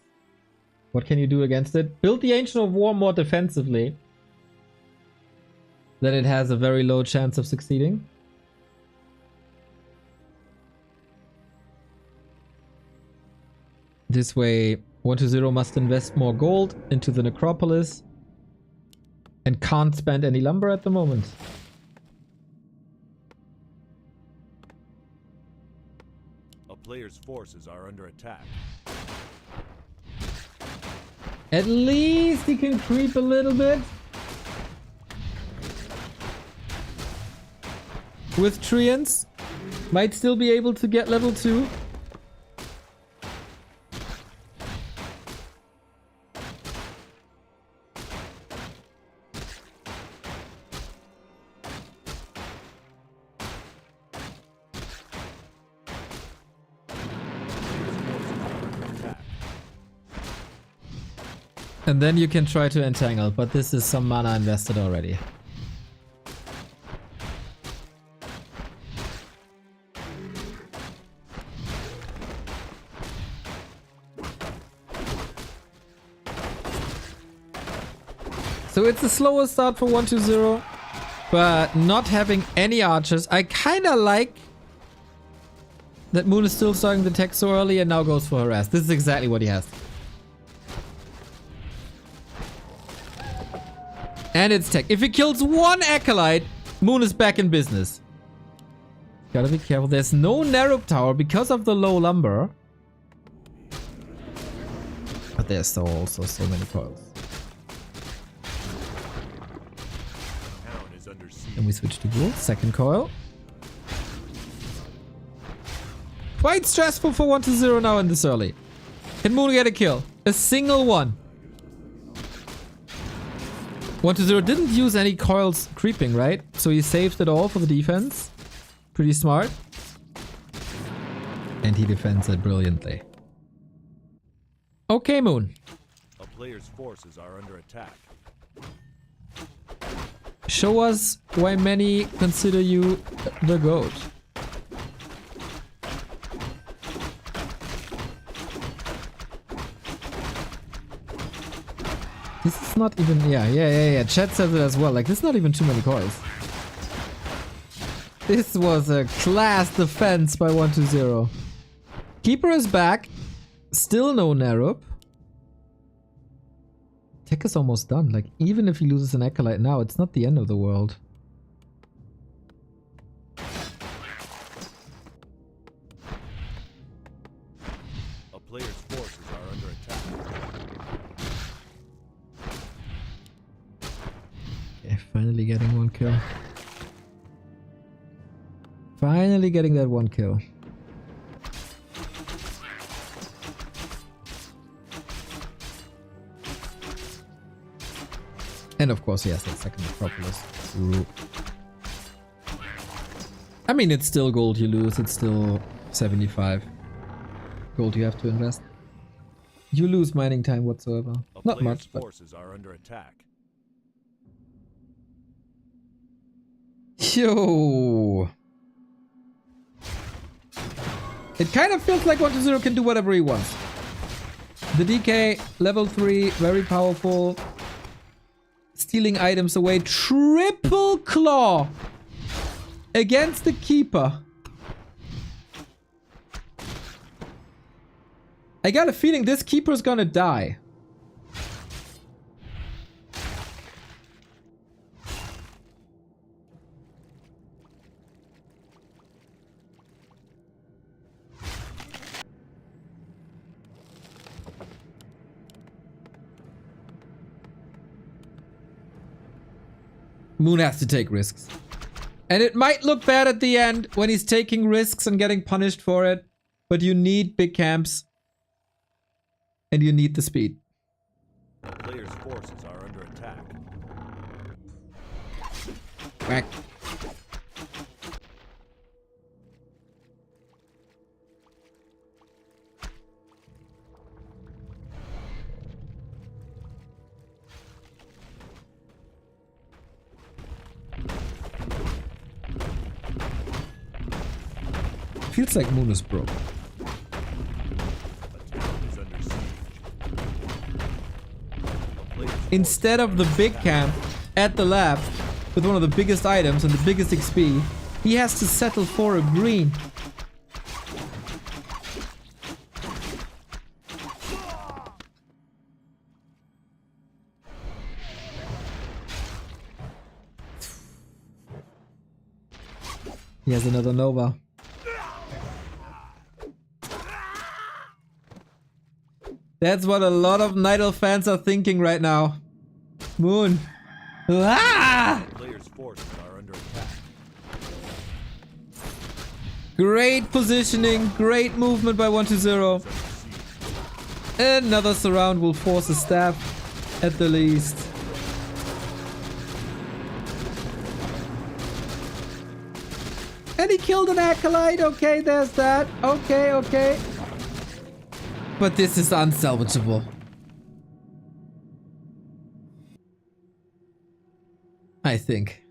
What can you do against it? Build the Ancient of War more defensively. Then it has a very low chance of succeeding. This way, 1-0 must invest more gold into the Necropolis. And can't spend any lumber at the moment. Player's forces are under attack. At least he can creep a little bit. With Treants. Might still be able to get level 2. And then you can try to entangle, but this is some mana invested already. So it's a slower start for 120, but not having any archers. I kinda like that Moon is still starting the tech so early and now goes for harass. This is exactly what he has. And it's tech. If he kills one acolyte, Moon is back in business. Gotta be careful. There's no Narrow Tower because of the low lumber. But there's also so many coils. Then we switch to Ghoul. Second coil. Quite stressful for 120 now in this early. Can Moon get a kill? A single one. 120 didn't use any coils creeping, right? So he saved it all for the defense. Pretty smart. And he defends it brilliantly. Okay, Moon. A player's forces are under attack. Show us why many consider you the GOAT. This is not even... Yeah. Chat says it as well. Like, this is not even too many coils. This was a class defense by 120. Keeper is back. Still no Narup. Tech is almost done. Like, even if he loses an Acolyte now, it's not the end of the world. A player's forces are under attack. Okay, finally getting one kill. Finally getting that one kill. And of course he has that second Acropolis. Ooh. I mean, it's still gold you lose. It's still 75 gold you have to invest. You lose mining time whatsoever. Not much, but... forces are under attack. Yo! It kind of feels like 120 can do whatever he wants. The DK, level 3, very powerful. Stealing items away. Triple claw against the keeper. I got a feeling this keeper's gonna die. Moon has to take risks. And it might look bad at the end when he's taking risks and getting punished for it. But you need big camps. And you need the speed. The player's forces are under attack. Whack. Feels like Moon is broke. Instead of the big camp at the lab with one of the biggest items and the biggest XP, he has to settle for a green. He has another Nova. That's what a lot of Nidal fans are thinking right now. Moon. Ah! The player's forces are under attack. Great positioning, great movement by 120. Another surround will force a stab at the least. And he killed an acolyte. Okay, there's that. Okay, okay. But this is unsalvageable. I think.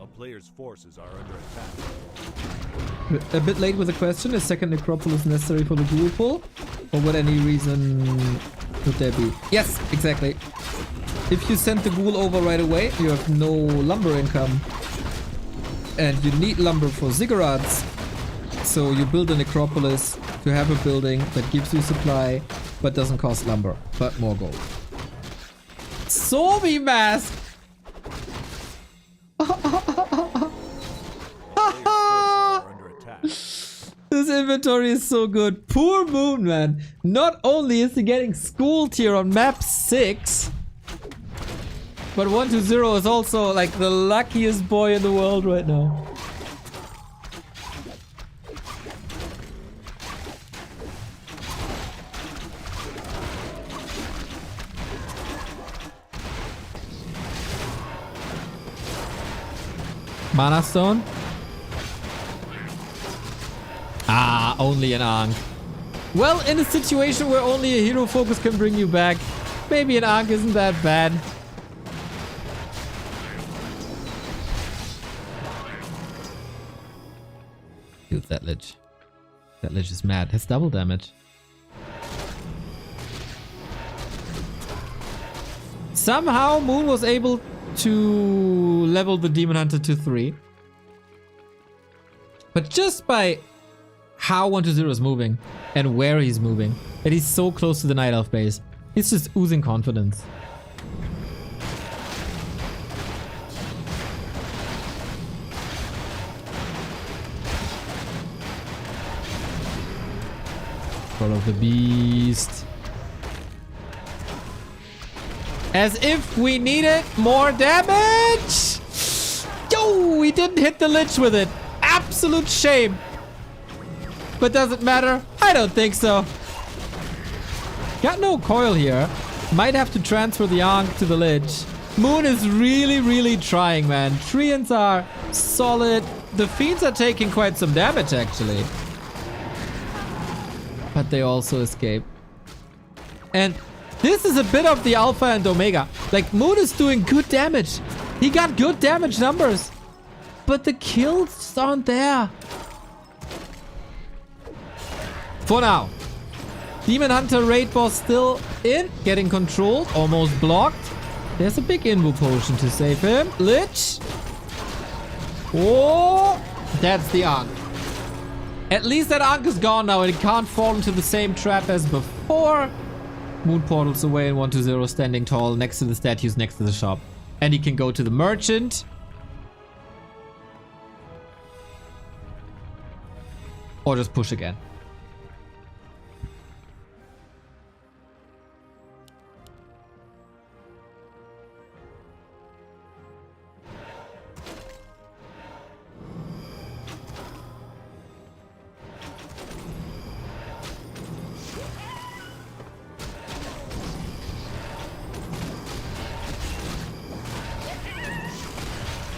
A player's forces are under attack. A bit late with the question. A second necropolis necessary for the ghoul pull? Or what any reason would there be? Yes, exactly. If you send the ghoul over right away, you have no lumber income. And you need lumber for ziggurats. So you build a necropolis to have a building that gives you supply, but doesn't cost lumber, but more gold. Zombie mask! This inventory is so good. Poor Moon, man. Not only is he getting schooled here on map 6, but 120 is also like the luckiest boy in the world right now. Mana Stone? Ah, only an Ankh. Well, in a situation where only a hero focus can bring you back, maybe an Ankh isn't that bad. Dude, that Lich. That Lich is mad. Has double damage. Somehow Moon was able to level the Demon Hunter to 3. But just by how 120 is moving and where he's moving, and he's so close to the Night Elf base, he's just oozing confidence. Call of the Beast. As if we needed more damage! Yo, we didn't hit the Lich with it. Absolute shame. But does it matter? I don't think so. Got no coil here. Might have to transfer the Ankh to the Lich. Moon is really trying, man. Treants are solid. The Fiends are taking quite some damage, actually. But they also escape. And this is a bit of the Alpha and Omega. Like, Moon is doing good damage. He got good damage numbers. But the kills just aren't there. For now. Demon Hunter raid boss still in. Getting controlled. Almost blocked. There's a big invo potion to save him. Lich. Oh. That's the Ankh. At least that Ankh is gone now and it can't fall into the same trap as before. Moon portals away and 120 standing tall next to the statues next to the shop. And he can go to the merchant. Or just push again.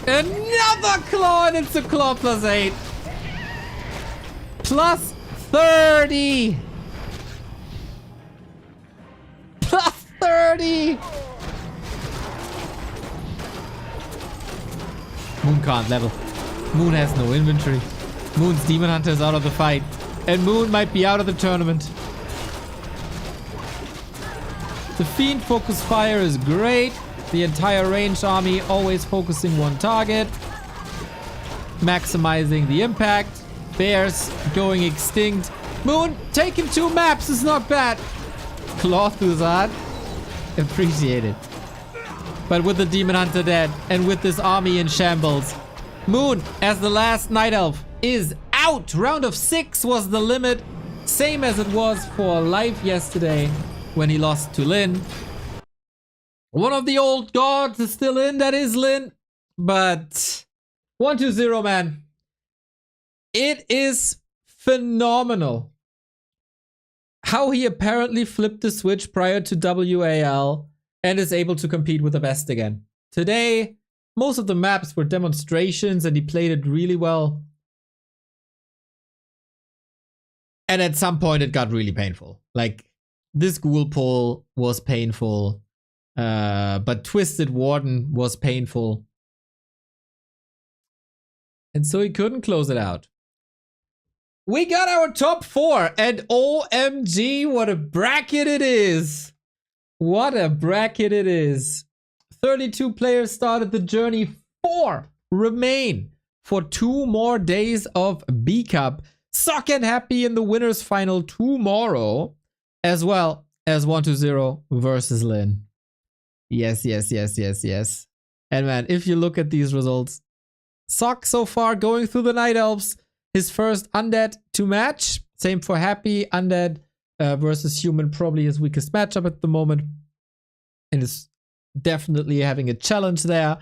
Another claw, and it's a claw plus 8. Plus 30. Plus 30. Moon can't level. Moon has no inventory. Moon's Demon Hunter is out of the fight. And Moon might be out of the tournament. The Fiend focus fire is great. The entire ranged army always focusing one target. Maximizing the impact. Bears going extinct. Moon taking 2 maps is not bad. Claw through that. Appreciate it. But with the Demon Hunter dead and with this army in shambles, Moon as the last Night Elf is out. Round of 6 was the limit. Same as it was for Life yesterday when he lost to Lin. One of the old gods is still in, that is Lin. But 1-0, man. It is phenomenal how he apparently flipped the switch prior to WAL and is able to compete with the best again. Today, most of the maps were demonstrations and he played it really well. And at some point it got really painful. Like, this ghoul pull was painful. But Twisted Warden was painful. And so he couldn't close it out. We got our top 4, and OMG, what a bracket it is. What a bracket it is. 32 players started the journey. 4 remain for 2 more days of B Cup. Sock and Happy in the winners final tomorrow, as well as 1-0 versus Lin. Yes. And man, if you look at these results, Sock so far going through the Night Elves, his first Undead to match. Same for Happy, Undead versus Human, probably his weakest matchup at the moment. And is definitely having a challenge there.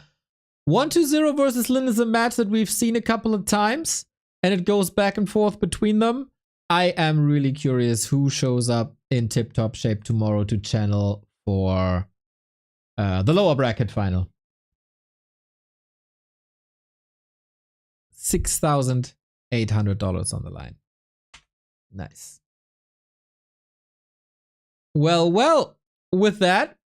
1-0 versus Lin is a match that we've seen a couple of times. And it goes back and forth between them. I am really curious who shows up in tip-top shape tomorrow to channel for the lower bracket final. $6,800 on the line. Nice. Well, with that,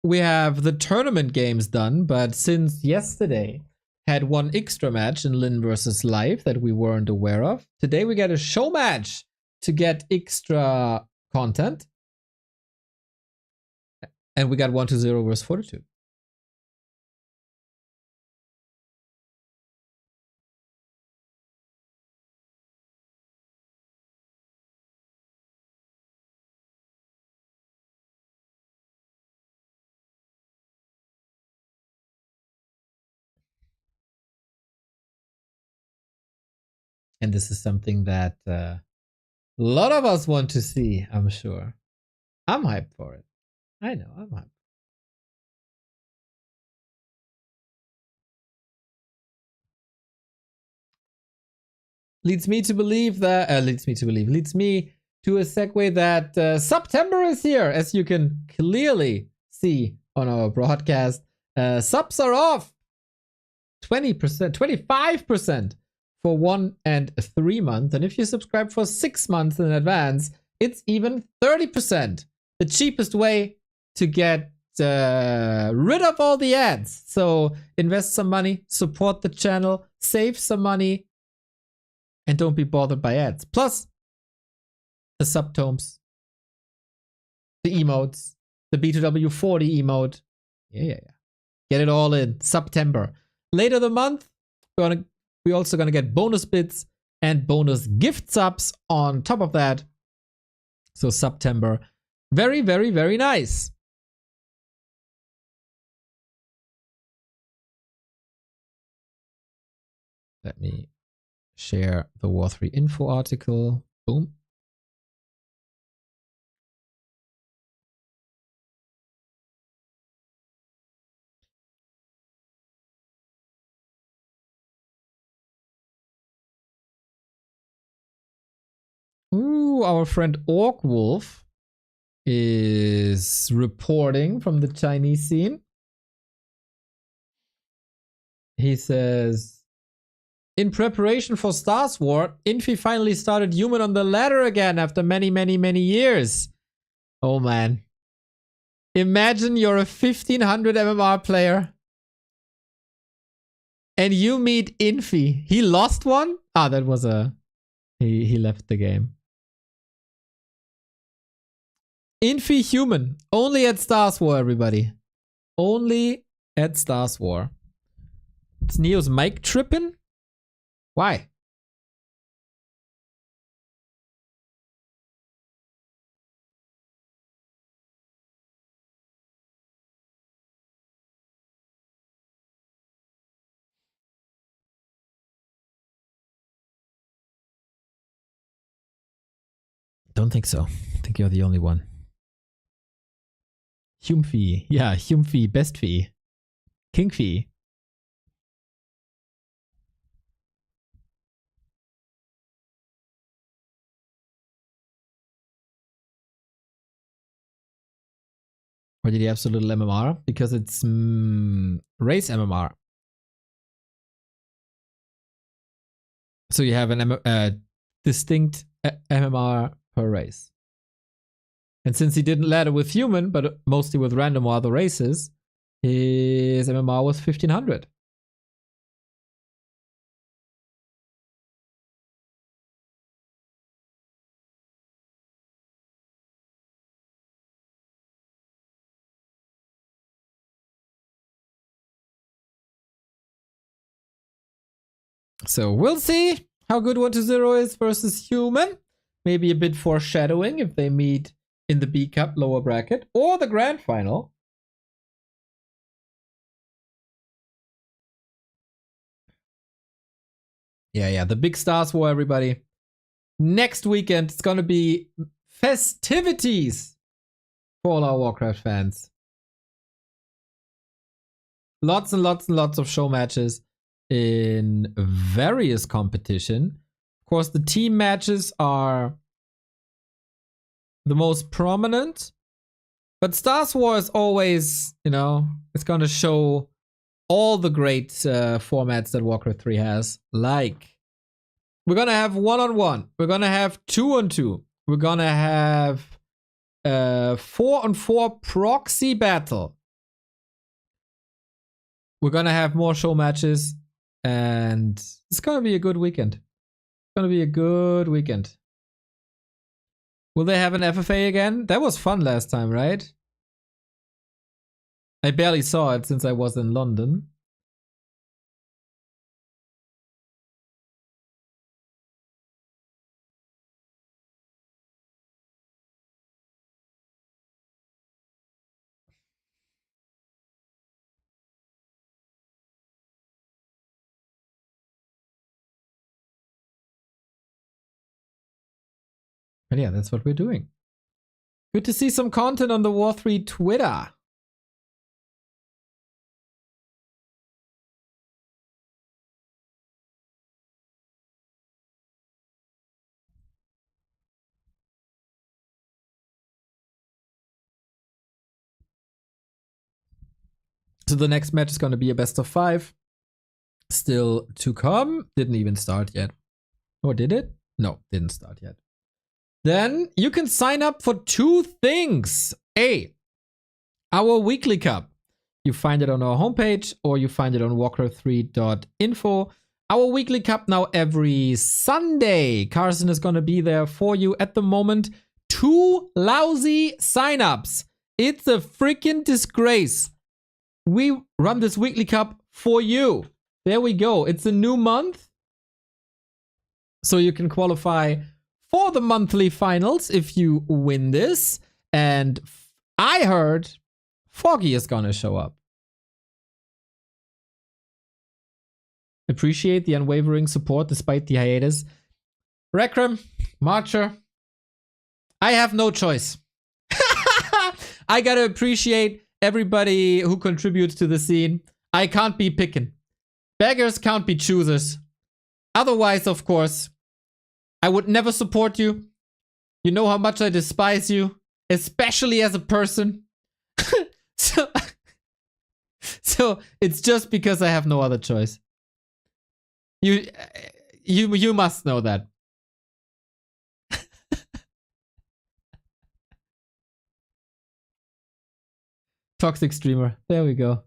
we have the tournament games done, but since yesterday had one extra match in Lin versus Live that we weren't aware of, today we get a show match to get extra content. And we got 1-0 versus Fortitude. And this is something that a lot of us want to see, I'm sure. I'm hyped for it. I know, I'm hyped. Leads me to a segue that Subtember is here, as you can clearly see on our broadcast. Subs are off 20%, 25% for 1 and 3 months. And if you subscribe for 6 months in advance, it's even 30%. The cheapest way to get rid of all the ads. So invest some money, support the channel, save some money, and don't be bothered by ads. Plus, the subtomes, the emotes, the B2W40 emote. Yeah. Get it all in. September. Later the month, we're also gonna get bonus bits and bonus gift subs on top of that. So September. Very, very, very nice. Let me share the War 3 info article. Boom. Ooh, our friend Orc Wolf is reporting from the Chinese scene. He says, in preparation for Stars War, Infi finally started Human on the ladder again after many, many, many years. Oh man. Imagine you're a 1500 MMR player and you meet Infi. He lost one? Ah, that was a... He left the game. Infi Human. Only at Stars War, everybody. Only at Stars War. Is Neo's mic tripping? Why? Don't think so. I think you're the only one. Humfi. Yeah, Humfi, Bestfi. Kingfi. Or did he have so little MMR? Because it's race MMR. So you have an distinct MMR per race. And since he didn't ladder with human, but mostly with random or other races, his MMR was 1500. So we'll see how good 1-0 is versus human. Maybe a bit foreshadowing if they meet in the B Cup lower bracket or the grand final. Yeah, the big Stars War, everybody. Next weekend, it's gonna be festivities for all our Warcraft fans. Lots and lots and lots of show matches in various competition. Of course, the team matches are the most prominent, but Stars War is always, you know, it's gonna show all the great formats that Warcraft 3 has. Like, we're gonna have 1-on-1, we're gonna have 2-on-2, we're gonna have 4-on-4 proxy battle. We're gonna have more show matches, and it's gonna be a good weekend. It's gonna be a good weekend. Will they have an FFA again? That was fun last time, right? I barely saw it since I was in London. But yeah, that's what we're doing. Good to see some content on the War 3 Twitter. So the next match is going to be a best of 5. Still to come. Didn't even start yet. Or did it? No, didn't start yet. Then you can sign up for 2 things. A, our weekly cup. You find it on our homepage or you find it on warcraft3.info. Our weekly cup now every Sunday. Carson is going to be there for you. At the moment, 2 lousy signups. It's a freaking disgrace. We run this weekly cup for you. There we go. It's a new month. So you can qualify for the monthly finals if you win this. And I heard Foggy is gonna show up. Appreciate the unwavering support despite the hiatus. Rekram, Marcher, I have no choice. I gotta appreciate everybody who contributes to the scene. I can't be picking. Beggars can't be choosers. Otherwise, of course, I would never support you. You know how much I despise you, especially as a person. So it's just because I have no other choice. You must know that. Toxic streamer. There we go.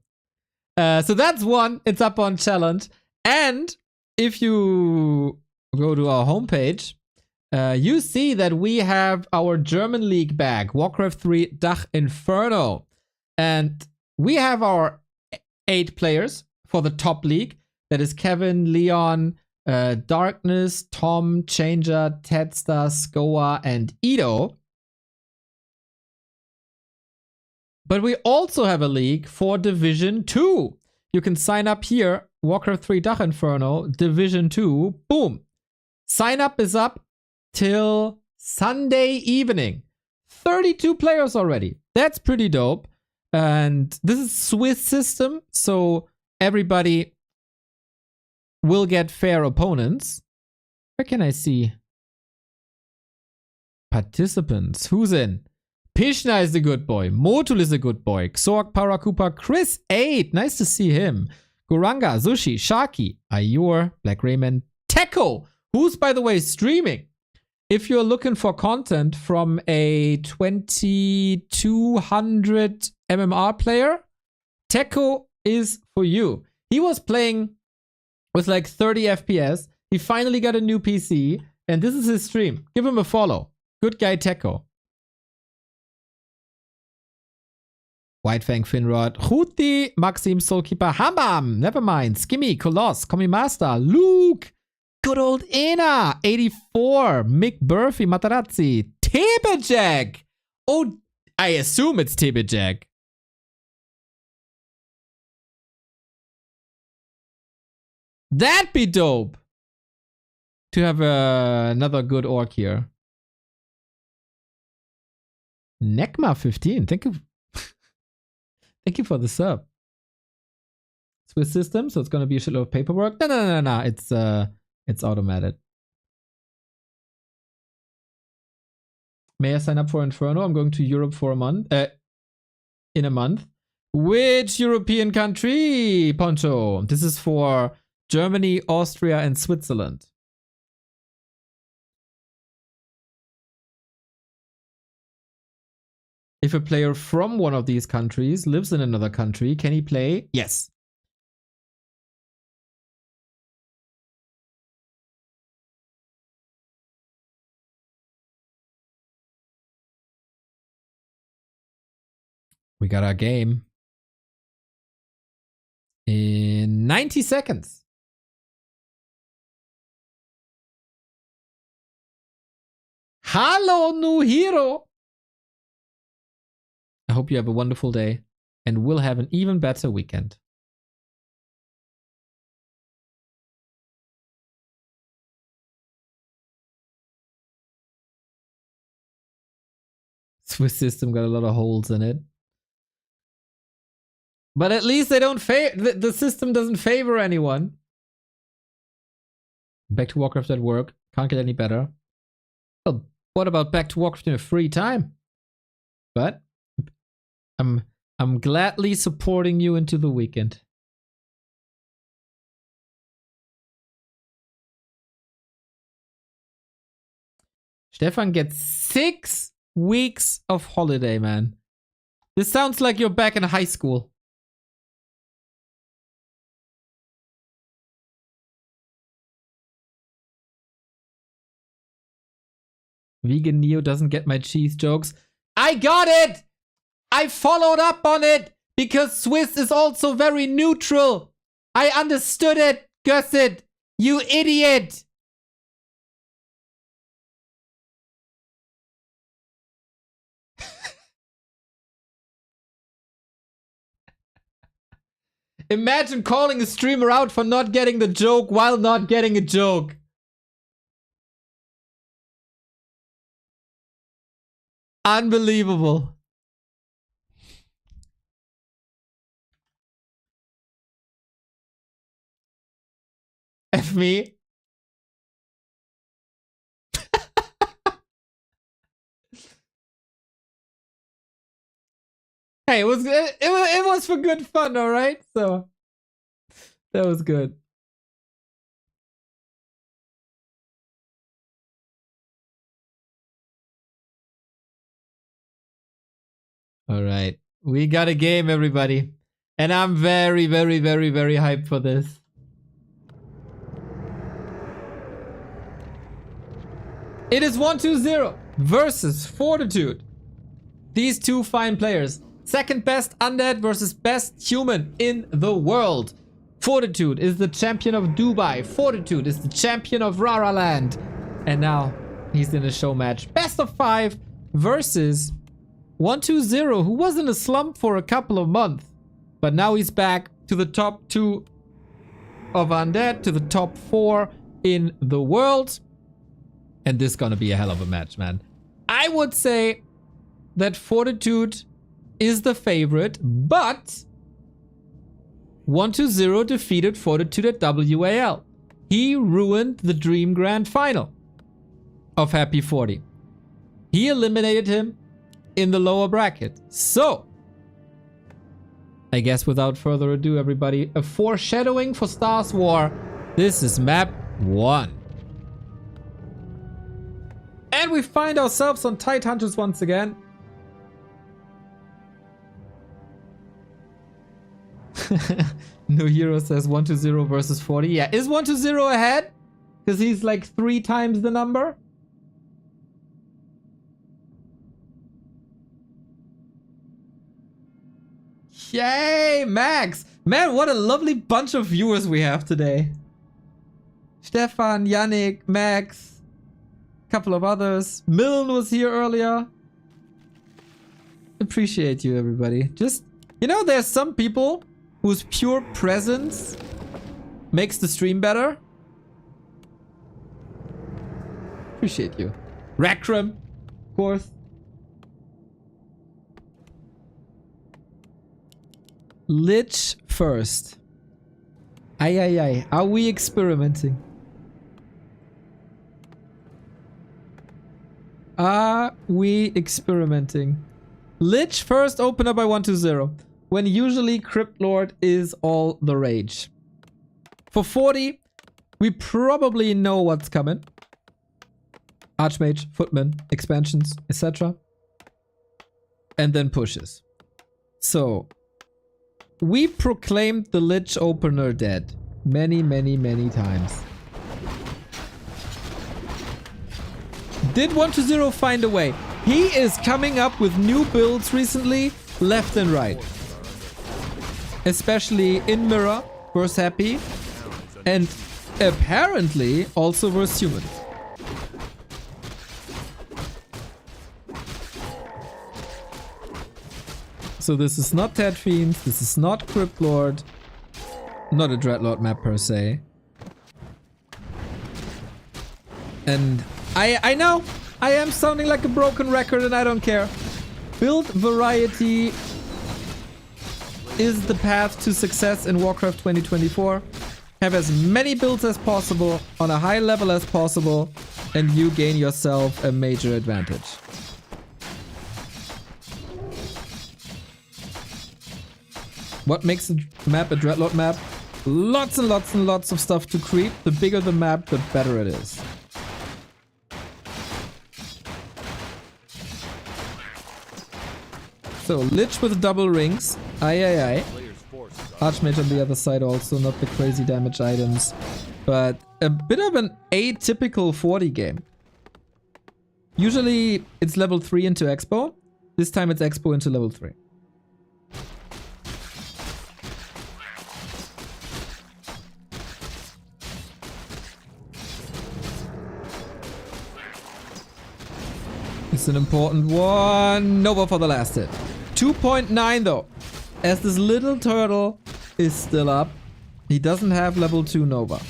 So that's one. It's up on challenge. And if you go to our homepage, you see that we have our German League bag, Warcraft 3 Dach Inferno. And we have our 8 players for the top league. That is Kevin, Leon, Darkness, Tom, Changer, Tedstar, Skoa, and Edo. But we also have a league for Division 2. You can sign up here, Warcraft 3 Dach Inferno, Division 2. Boom. Sign up is up till Sunday evening. 32 players already. That's pretty dope. And this is Swiss system, so everybody will get fair opponents. Where can I see participants? Who's in? Pishna is a good boy. Motul is a good boy. Xorg, Parakupa, Chris 8. Nice to see him. Guranga, Sushi, Sharky, Ayur, Black Raymond, Teko, who's by the way streaming. If you're looking for content from a 2200 MMR player, Teko is for you. He was playing with like 30 FPS. He finally got a new PC, and this is his stream. Give him a follow. Good guy, Teko. Whitefang, Finrod, Huti, Maxim, Soulkeeper, Hamam, never mind, Skimmy, Coloss, Commie Master, Luke, good old Ina, 84, Mick Burfy, Matarazzi, Tebejag. Oh, I assume it's Tebejag. That'd be dope to have another good orc here. Nekma 15, thank you. Thank you for the sub. Swiss system, so it's gonna be a shitload of paperwork. No. It's automated. May I sign up for Inferno? I'm going to Europe for a month. In a month. Which European country, Poncho? This is for Germany, Austria, and Switzerland. If a player from one of these countries lives in another country, can he play? Yes. We got our game in 90 seconds. Hello, new hero. I hope you have a wonderful day and will have an even better weekend. Swiss system got a lot of holes in it. But at least they don't the system doesn't favor anyone. Back to Warcraft at work. Can't get any better. Well, what about back to Warcraft in a free time? But I'm gladly supporting you into the weekend. Stefan gets 6 weeks of holiday, man. This sounds like you're back in high school. Vegan Neo doesn't get my cheese jokes. I got it! I followed up on it because Swiss is also very neutral. I understood it, Gusset. You idiot! Imagine calling a streamer out for not getting the joke while not getting a joke. Unbelievable. F me. Hey, it was for good fun, all right? So that was good. All right. We got a game, everybody. And I'm very, very, very, very hyped for this. It is 1-2-0 versus Fortitude. These two fine players. Second best undead versus best human in the world. Fortitude is the champion of Dubai. Fortitude is the champion of Rara Land. And now he's in a show match. Best of 5 versus 1-2-0, who was in a slump for a couple of months. But now he's back to the top 2 of undead, to the top 4 in the world. And this is gonna be a hell of a match, man. I would say that Fortitude is the favorite, but 1-2-0 defeated Fortitude at WAL. He ruined the Dream Grand Final of Happy 40. He eliminated him in the lower bracket. So, I guess without further ado, everybody, a foreshadowing for Stars War. This is map 1. And we find ourselves on Tide Hunters once again. No Hero says 1-0 versus 40. Yeah, is 1-0 ahead? Because he's like 3 times the number. Yay, Max! Man, what a lovely bunch of viewers we have today. Stefan, Yannick, Max, a couple of others. Milne was here earlier. Appreciate you, everybody. Just, you know, there's some people whose pure presence makes the stream better. Appreciate you. Rakram, of course. Lich first. Ay. Are we experimenting? Are we experimenting? Lich first opener by 1-0. When usually Crypt Lord is all the rage. For 40, we probably know what's coming. Archmage, Footman, expansions, etc. And then pushes. So, we proclaimed the Lich opener dead. Many times. Did 1-0 find a way? He is coming up with new builds recently, left and right. Especially in Mirror versus Happy. And apparently also versus Humans. So this is not Ted Fiends, this is not Crypt Lord, not a Dreadlord map per se. And I know, I am sounding like a broken record and I don't care. Build variety is the path to success in Warcraft 2024. Have as many builds as possible, on a high level as possible, and you gain yourself a major advantage. What makes a map a Dreadlord map? Lots and lots of stuff to creep. The bigger the map, the better it is. So, Lich with double rings. Ay. Archmage on the other side also, not the crazy damage items. But a bit of an atypical 40 game. Usually it's level 3 into Expo. This time it's Expo into level 3. It's an important one. Nova for the last hit. 2.9 though. As this little turtle is still up, he doesn't have level 2 Nova.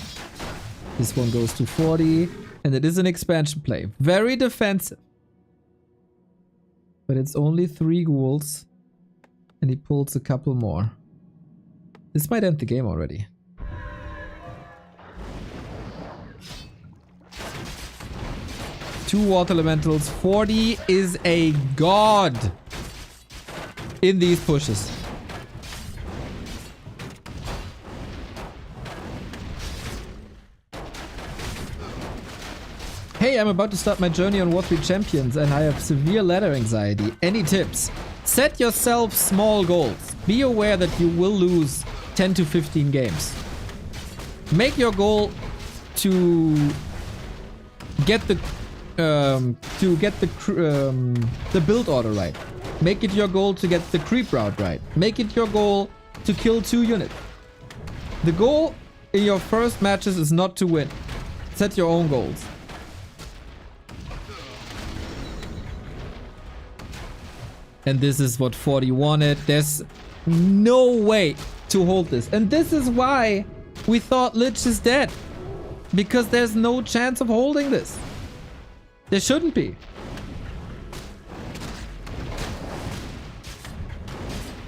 This one goes to 40. And it is an expansion play. Very defensive. But it's only 3 ghouls. And he pulls a couple more. This might end the game already. Two water elementals. 40 is a god in these pushes. Hey, I'm about to start my journey on War 3 Champions and I have severe ladder anxiety. Any tips? Set yourself small goals. Be aware that you will lose 10 to 15 games. Make your goal to get the build order right. Make it your goal to get the creep route right. Make it your goal to kill 2 units. The goal in your first matches is not to win. Set your own goals. And this is what 40 wanted. There's no way to hold this. And this is why we thought Lich is dead. Because there's no chance of holding this. There shouldn't be.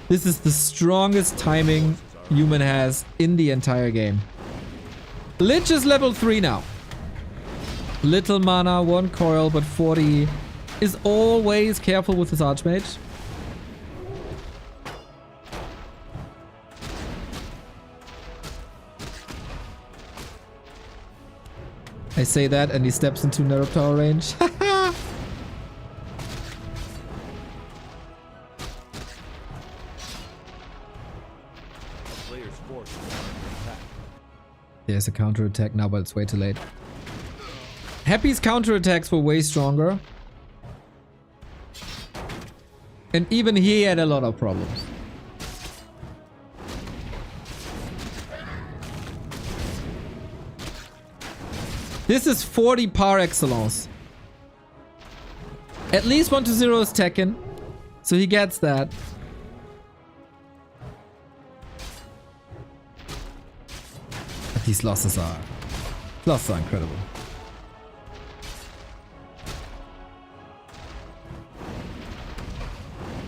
This is the strongest timing Human has in the entire game. Lich is level 3 now. Little mana, 1 coil, but 40 is always careful with his Archmage. I say that and he steps into Narrow Tower range. Player's forces are under attack. There's a counterattack now, but it's way too late. Happy's counterattacks were way stronger. And even he had a lot of problems. This is 40 par excellence. At least 1-0 is Tekken. So he gets that. But these losses are incredible.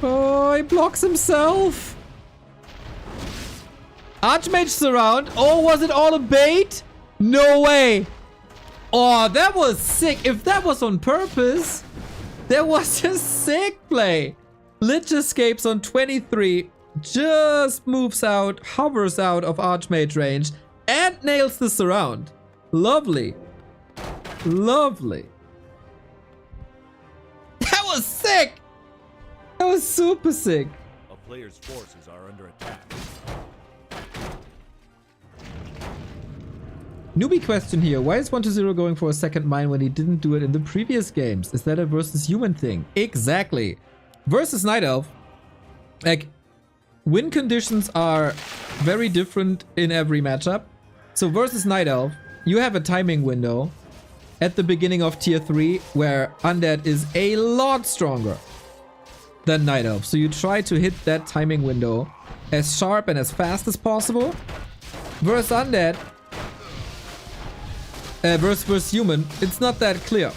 Oh, he blocks himself. Archmage surround. Oh, was it all a bait? No way. Oh, that was sick. If that was on purpose, that was a sick play. Lich escapes on 23. Just moves out, hovers out of Archmage range, and nails the surround. Lovely. Lovely. That was sick. That was super sick. A player's forces are under attack. Newbie question here. Why is 1-0 going for a second mine when he didn't do it in the previous games? Is that a versus human thing? Exactly. Versus Night Elf, like, win conditions are very different in every matchup. So versus Night Elf, you have a timing window at the beginning of tier 3 where Undead is a lot stronger than Night Elf. So you try to hit that timing window as sharp and as fast as possible. Versus Undead, versus human, it's not that clear.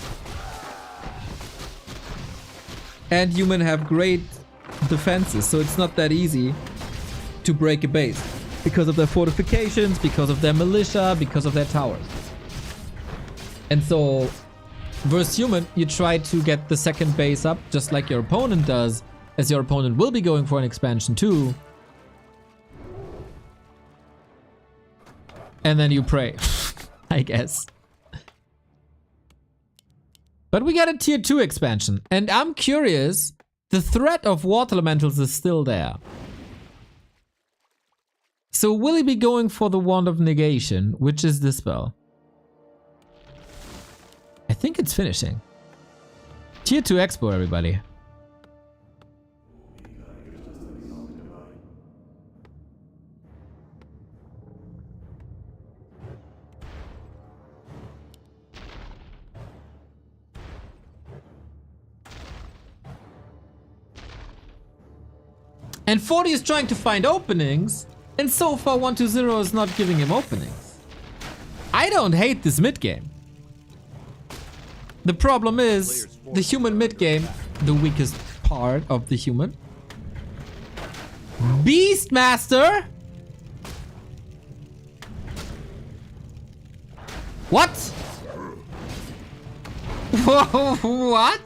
And human have great defenses, so it's not that easy to break a base. Because of their fortifications, because of their militia, because of their towers. And so, versus human, you try to get the second base up, just like your opponent does, as your opponent will be going for an expansion too. And then you pray, I guess. But we got a tier 2 expansion, and I'm curious, the threat of water elementals is still there. So will he be going for the Wand of Negation, which is this spell? I think it's finishing. Tier 2 Expo, everybody. And 40 is trying to find openings, and so far 1-0 is not giving him openings. I don't hate this mid game. The problem is the human mid game, the weakest part of the human. Beastmaster? What? What?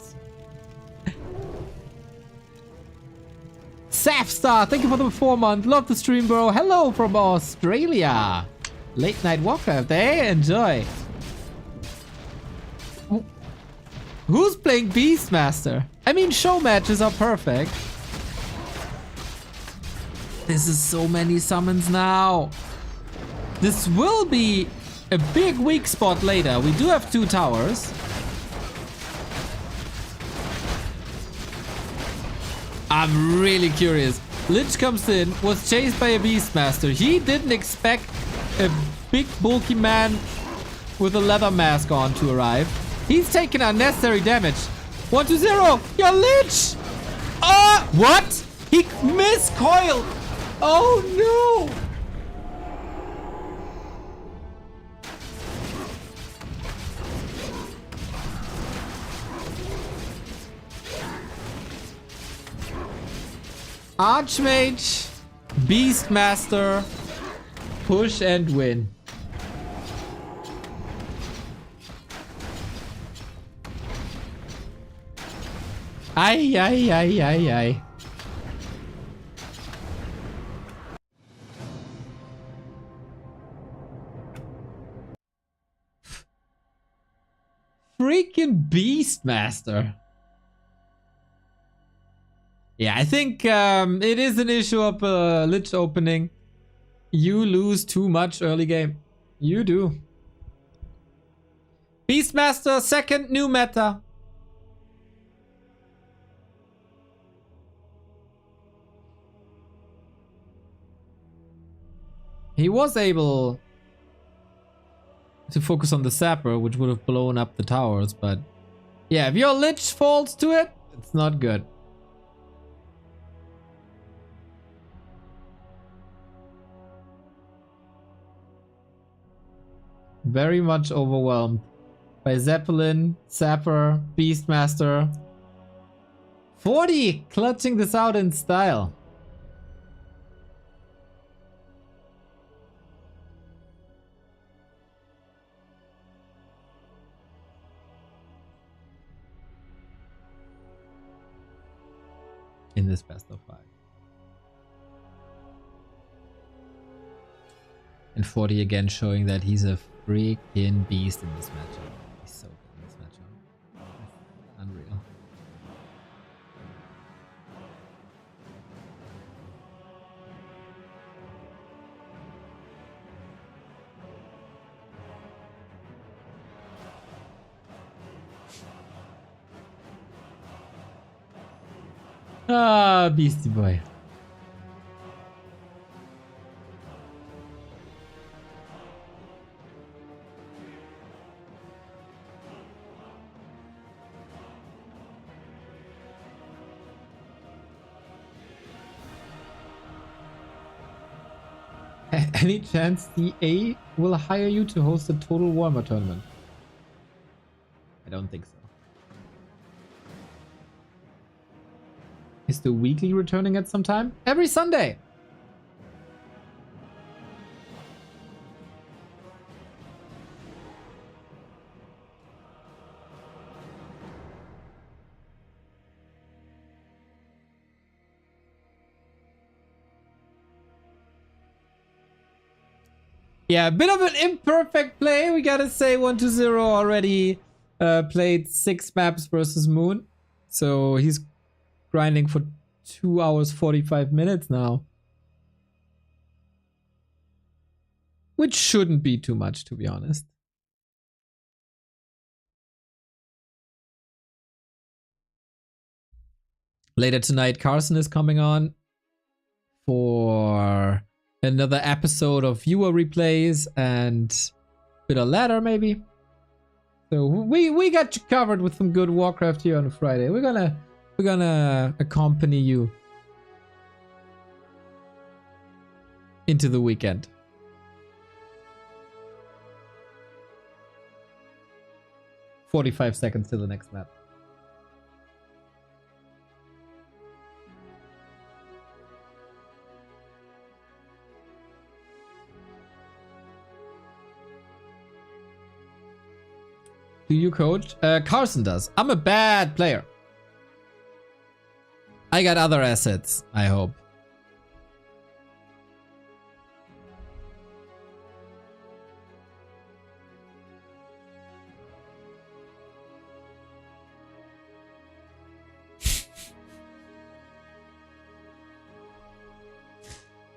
Safstar, thank you for the 4-month. Love the stream, bro. Hello from Australia. Late night Warcraft, eh? Enjoy. Who's playing Beastmaster? I mean, show matches are perfect. This is so many summons now. This will be a big weak spot later. We do have 2 towers. I'm really curious. Lich comes in, was chased by a Beastmaster. He didn't expect a big bulky man with a leather mask on to arrive. He's taking unnecessary damage. 1-0, you're Lich! What? He miscoiled! Oh no! Archmage, Beastmaster, push and win. Ay, ay, ay, ay, ay. Freaking Beastmaster. Yeah, I think it is an issue of Lich opening. You lose too much early game. You do. Beastmaster, second new meta. He was able to focus on the sapper, which would have blown up the towers, but yeah, if your Lich falls to it, it's not good. Very much overwhelmed by Zeppelin, Sapper, Beastmaster. 40 clutching this out in style. In this best of 5. And 40 again showing that he's a freaking beast in this matchup. He's so good in this matchup. Unreal. Ah, Beastie Boy. Any chance EA will hire you to host a Total Warhammer tournament? I don't think so. Is the weekly returning at some time? Every Sunday! Yeah, a bit of an imperfect play, we gotta say. 120 already played 6 maps versus Moon. So he's grinding for 2 hours 45 minutes now. Which shouldn't be too much, to be honest. Later tonight, Carson is coming on for another episode of viewer replays and a bit of ladder, maybe. So we got you covered with some good Warcraft here on a Friday. We're gonna accompany you into the weekend. "45 seconds to the next map." Do you coach? Carson does. I'm a bad player. I got other assets, I hope.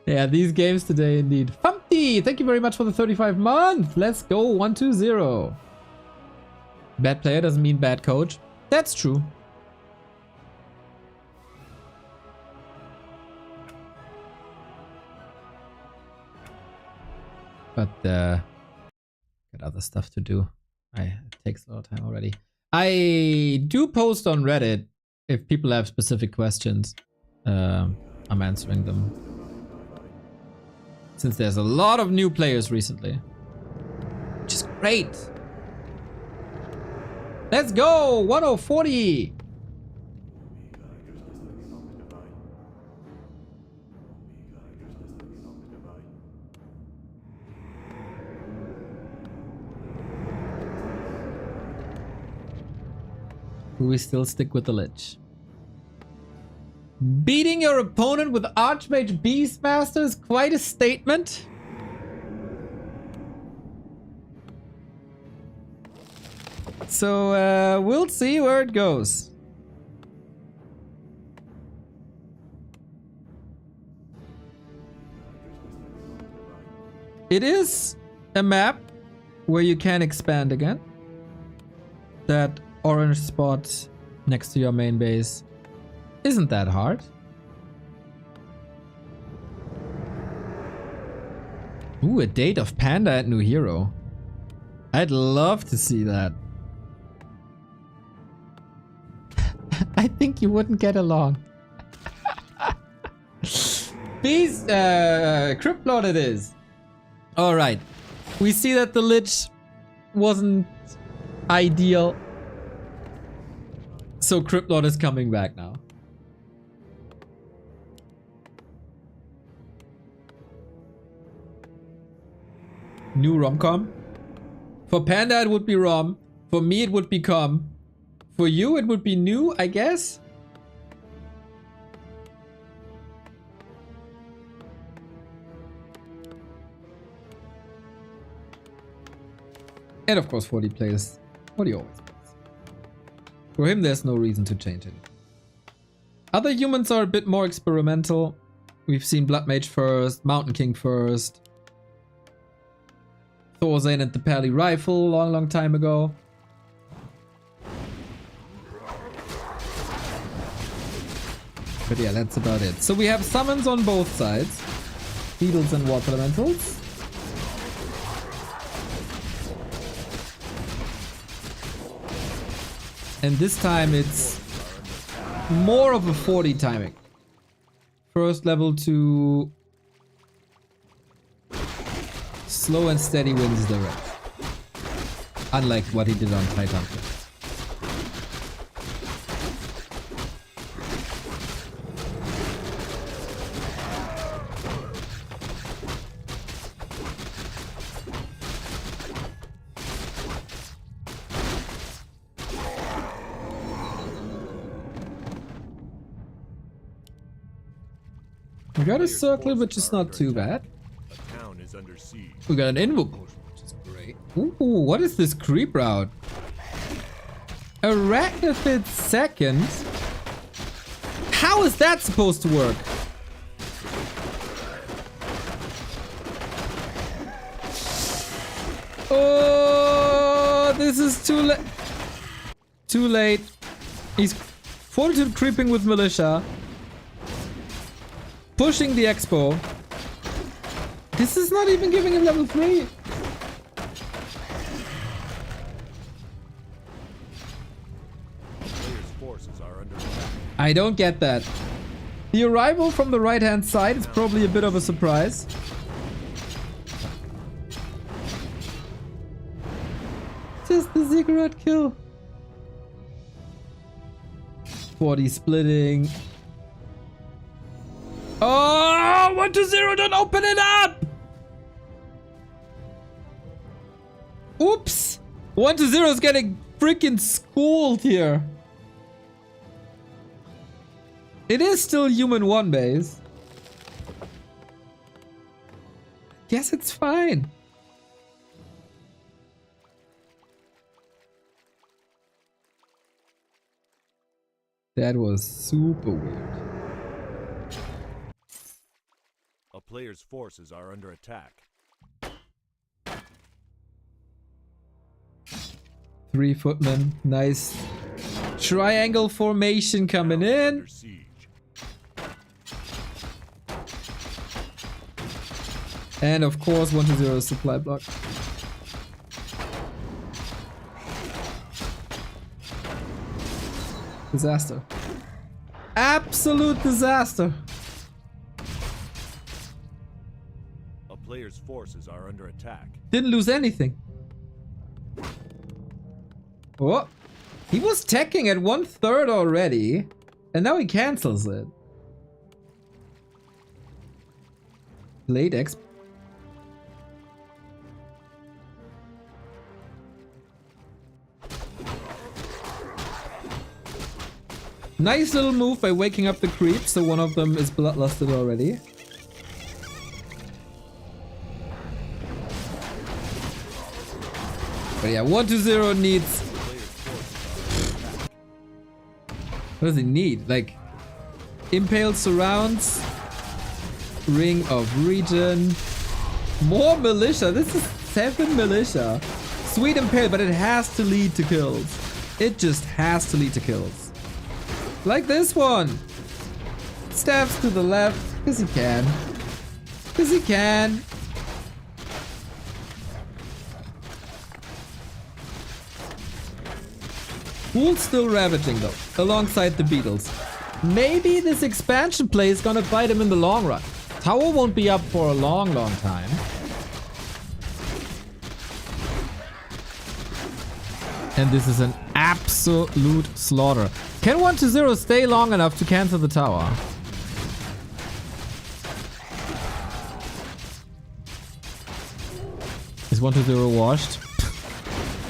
Yeah, these games today indeed. Fumpty, thank you very much for the 35 month. Let's go 120. Bad player doesn't mean bad coach. That's true. But got other stuff to do. It takes a lot of time already. I do post on Reddit if people have specific questions. I'm answering them. Since there's a lot of new players recently. Which is great. Let's go! 1040! Do we still stick with the Lich? Beating your opponent with Archmage Beastmaster is quite a statement. So we'll see where it goes. It is a map where you can expand again. That orange spot next to your main base isn't that hard. Ooh, a date of Panda at New Hero. I'd love to see that. I think you wouldn't get along. Beast, Crypt Lord it is. Alright. We see that the Lich wasn't ideal. So Crypt Lord is coming back now. New rom-com. For Panda it would be rom. For me it would be com. For you it would be new, I guess. And of course 40 plays what he always plays. For him there's no reason to change it. Other humans are a bit more experimental. We've seen Blood Mage first, Mountain King first. Thorzane and the Pally Rifle long time ago. But yeah, that's about it. So we have summons on both sides. Beetles and Water Elementals. And this time it's more of a 40 timing. First level to slow and steady wins the race. Unlike what he did on Titan. We got a circle, which is not too bad. A town is under siege. We got an invoke potion, which is great. Ooh, what is this creep route? Arachnithid second? How is that supposed to work? Oh, this is too late. Too late. He's Fortitude creeping with Militia. Pushing the Expo. This is not even giving him level 3. Players' forces are under attack. I don't get that. The arrival from the right hand side is probably a bit of a surprise. Just the ziggurat kill. 40 splitting. Oh, 1-0, don't open it up! Oops! 1-0 is getting freaking schooled here. It is still human 1 base. Guess it's fine. That was super weird. A player's forces are under attack. 3 footmen, nice triangle formation coming in. Under siege. And of course 1-0 supply block. Disaster. Absolute disaster. A player's forces are under attack. Didn't lose anything. Oh, he was teching at 1/3 already, and now he cancels it. Late X. Nice little move by waking up the creeps, so one of them is bloodlusted already. But yeah, 120 needs... What does he need? Like, impale surrounds, ring of regen, more militia. This is 7 militia. Sweet impale, but it has to lead to kills. It just has to lead to kills. Like this one. Stabs to the left, because he can. Because he can. Ghoul's still ravaging though, alongside the beetles. Maybe this expansion play is gonna bite him in the long run. Tower won't be up for a long time. And this is an absolute slaughter. Can 120 stay long enough to cancel the tower? Is 120 washed?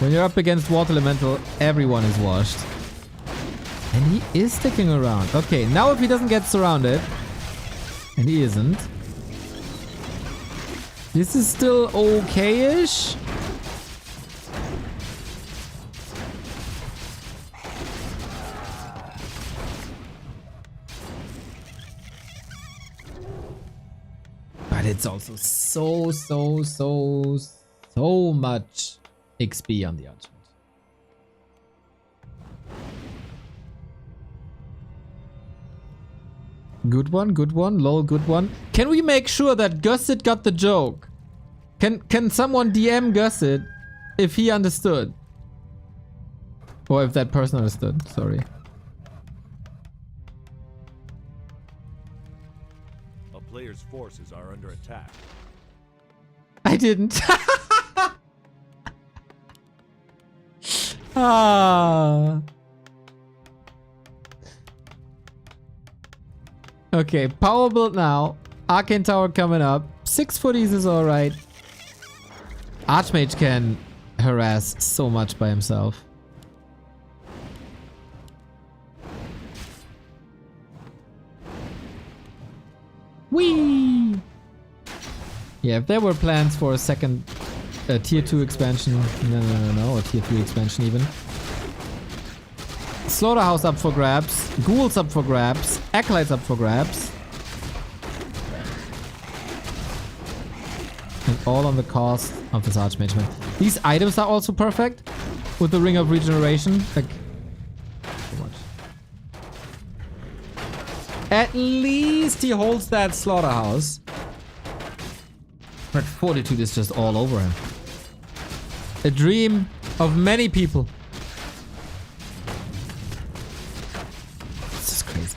When you're up against Water Elemental, everyone is washed. And he is sticking around. Okay, now if he doesn't get surrounded, and he isn't, this is still okay-ish. But it's also so much XP on the Archmage. Good one, lol, good one. Can we make sure that Gusset got the joke? Can someone DM Gusset if he understood? Or if that person understood, sorry. A player's forces are under attack. I didn't. Ah. Okay, power build now. Arcane Tower coming up. 6 footies is alright. Archmage can harass so much by himself. Whee! Yeah, if there were plans for a second tier 2 expansion, no, or tier 3 expansion even. Slaughterhouse up for grabs, Ghouls up for grabs, Acolytes up for grabs. And all on the cost of this Archmage man. These items are also perfect with the Ring of Regeneration. Like, so much. At least he holds that Slaughterhouse. But Fortitude is just all over him. A dream of many people. This is crazy.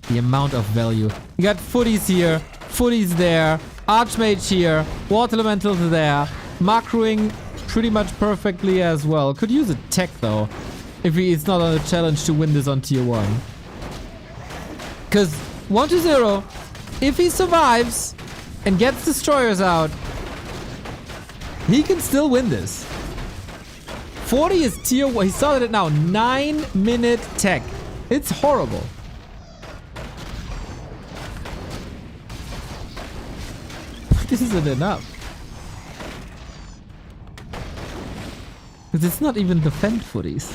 The amount of value. You got footies here, footies there, Archmage here, Water Elemental there, macroing pretty much perfectly as well. Could use a tech though, if he's not on a challenge to win this on tier 1. Because 120, if he survives and gets destroyers out, he can still win this. 40 is tier 1. He started it now. 9-minute tech. It's horrible. This isn't enough. Because it's not even defend footies.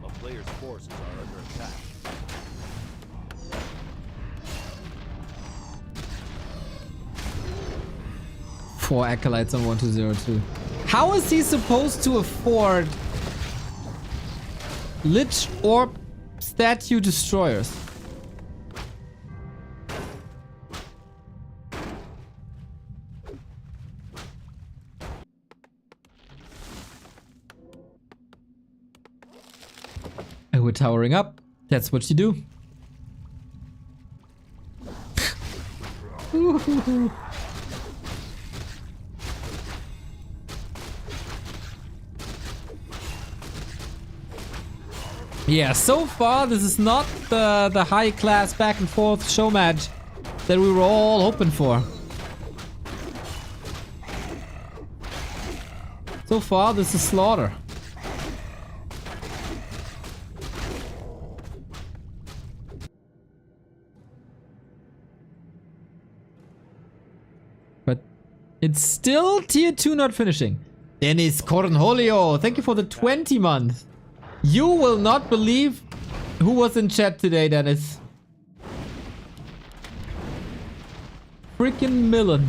A player's forces are under attack. 4 Acolytes on 1202. How is he supposed to afford Lich Orb Statue Destroyers? And we're towering up. That's what you do. Yeah, so far this is not the high class back and forth show match that we were all hoping for. So far, this is slaughter. But it's still tier 2 not finishing. Dennis Cornholio, thank you for the 20 month. You will not believe who was in chat today, Dennis. Freaking Millen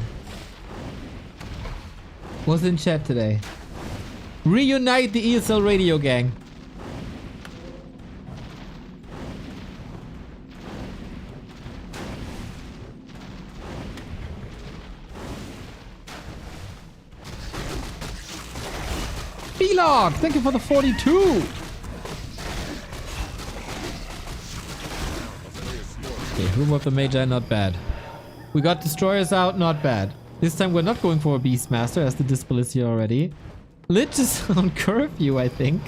was in chat today. Reunite the ESL radio gang. Vlog, thank you for the 42. Okay, Room of the Magi, not bad. We got destroyers out, not bad. This time we're not going for a Beastmaster as the Dispel is here already. Lich is on curfew, I think.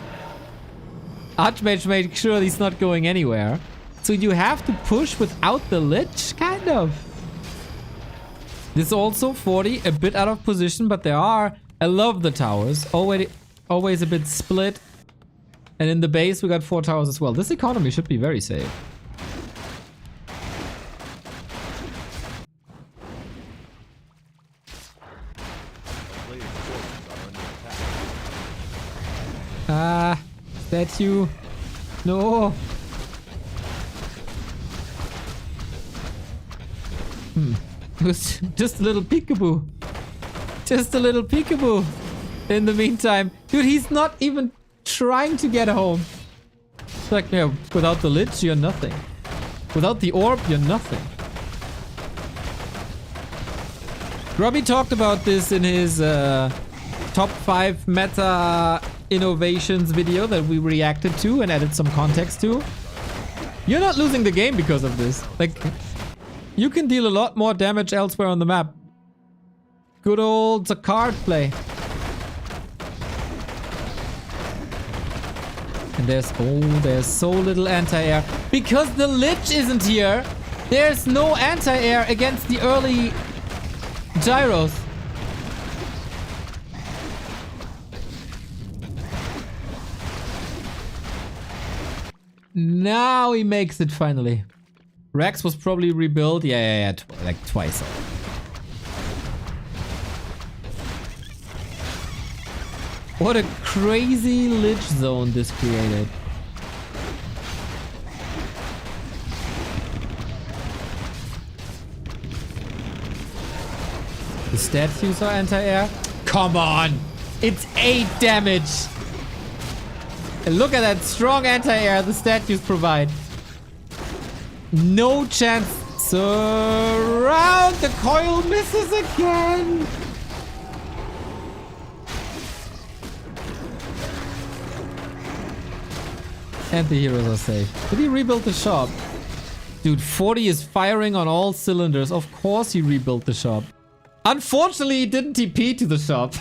Archmage made sure he's not going anywhere. So you have to push without the Lich, kind of. This is also 40, a bit out of position, but there are... I love the towers. Always a bit split. And in the base we got 4 towers as well. This economy should be very safe. Statue. No. Just a little peekaboo. Just a little peekaboo. In the meantime. Dude, he's not even trying to get home. It's like, yeah, without the Lich, you're nothing. Without the orb, you're nothing. Robbie talked about this in his top 5 meta innovations video that we reacted to and added some context to. You're not losing the game because of this. Like, you can deal a lot more damage elsewhere on the map. Good old card play. And there's so little anti-air. Because the Lich isn't here, there's no anti-air against the early gyros. Now he makes it finally. Rex was probably rebuilt. Yeah, like twice. What a crazy Lich zone this created. The statues are anti-air. Come on! It's 8 damage! And look at that strong anti-air the statues provide. No chance. Surround! The coil misses again! And the heroes are safe. Did he rebuild the shop? Dude, 40 is firing on all cylinders. Of course he rebuilt the shop. Unfortunately, he didn't TP to the shop.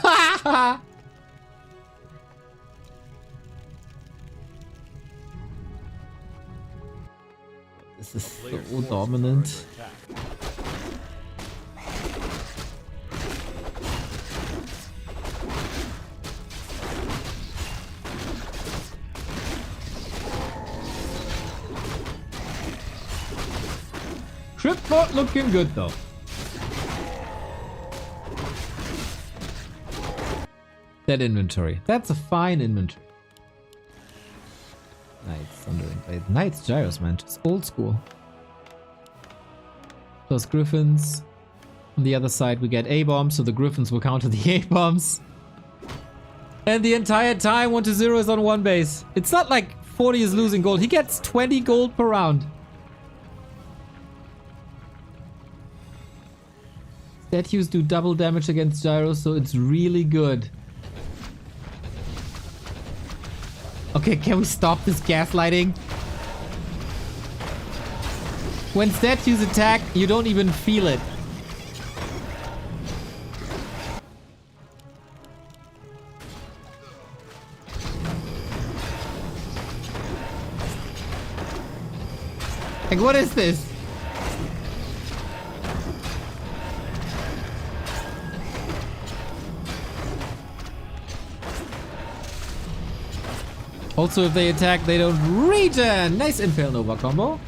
This is so dominant. Tripod looking good though. That inventory. That's a fine inventory. Knights, Thundering Blade. Knights, Gyros, man. Just old school. Those Griffins. On the other side, we get A-bombs, so the Griffins will counter the A-bombs. And the entire time, 1-0 is on one base. It's not like 40 is losing gold. He gets 20 gold per round. Statues do double damage against Gyros, so it's really good. Okay, can we stop this gaslighting? When statues attack, you don't even feel it. Like, what is this? Also, if they attack, they don't regen. Nice Impale Nova combo.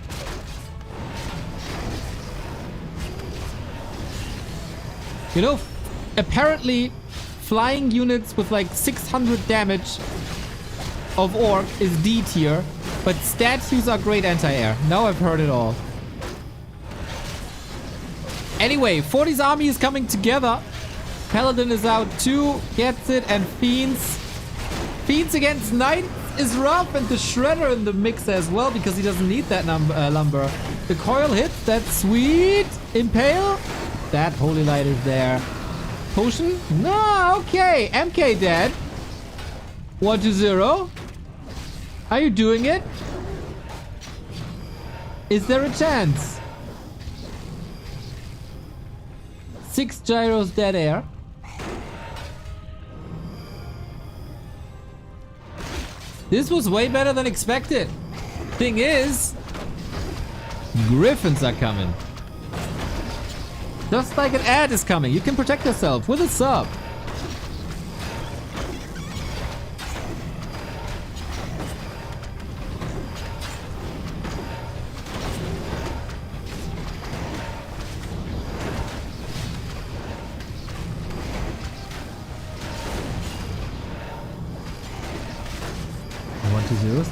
You know, apparently flying units with like 600 damage of Orc is D tier, but statues are great anti-air. Now I've heard it all. Anyway, 40's army is coming together. Paladin is out too, gets it, and Fiends. Fiends against Knights is rough, and the Shredder in the mix as well, because he doesn't need that lumber. The coil hits, that's sweet. Impale. That Holy Light is there. Potion? No, okay. MK dead. 1-0. Are you doing it? Is there a chance? 6 gyros dead air. This was way better than expected. Thing is, Griffins are coming. Just like an ad is coming. You can protect yourself with a sub.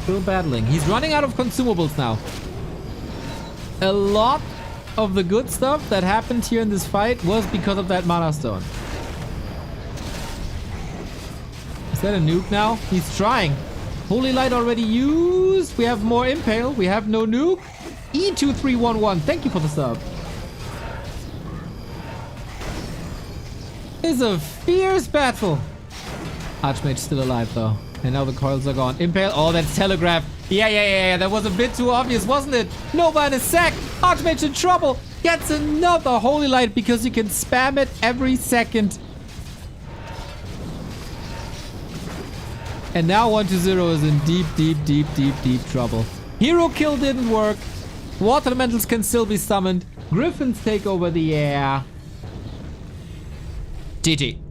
Still battling. He's running out of consumables now. A lot of the good stuff that happened here in this fight was because of that mana stone. Is that a nuke now? He's trying. Holy Light already used. We have more Impale. We have no nuke. eer0, thank you for the sub. It's a fierce battle. Archmage still alive though. And now the coils are gone. Impale. Oh, that's Telegraph. Yeah. That was a bit too obvious, wasn't it? Nova in a sec. Archmage in trouble. Gets another Holy Light because you can spam it every second. And now 1-0 is in deep trouble. Hero kill didn't work. Water elementals can still be summoned. Griffins take over the air. GG.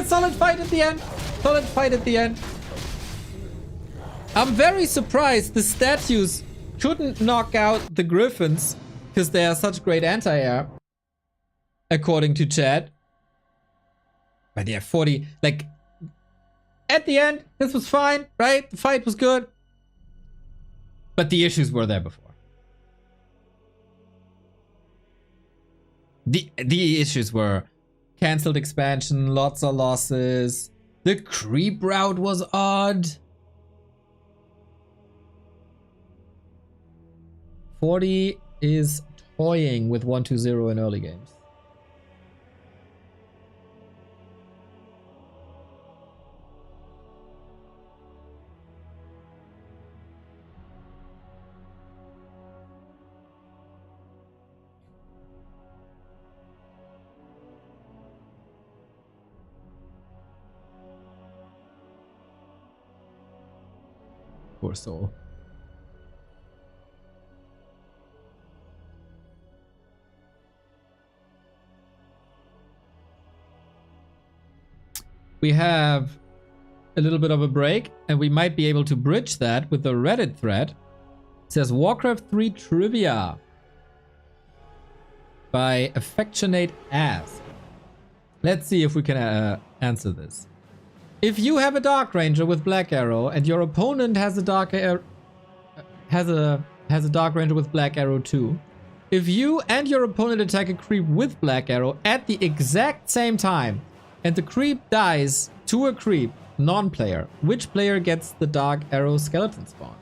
Solid fight at the end. Solid fight at the end. I'm very surprised the statues couldn't knock out the Griffins because they are such great anti-air, according to chat. But yeah, 40. Like, at the end, this was fine, right? The fight was good. But the issues were there before. The issues were cancelled expansion, lots of losses. The creep route was odd. 40 is toying with 1-0 in early games. Poor soul. We have a little bit of a break, and we might be able to bridge that with the Reddit thread. It says Warcraft 3 trivia by Affectionate Ass. Let's see if we can answer this. If you have a Dark Ranger with Black Arrow and your opponent has a Dark Ranger with Black Arrow too, if you and your opponent attack a creep with Black Arrow at the exact same time and the creep dies to a creep non-player, which player gets the Dark Arrow skeleton spawn?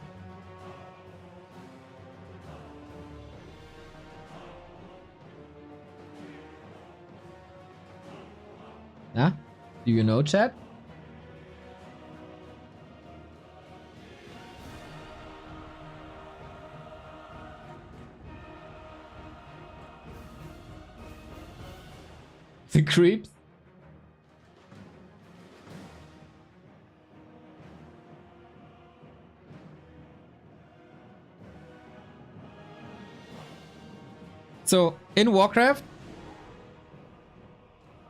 Huh? Do you know, chat? The creeps? So, in Warcraft,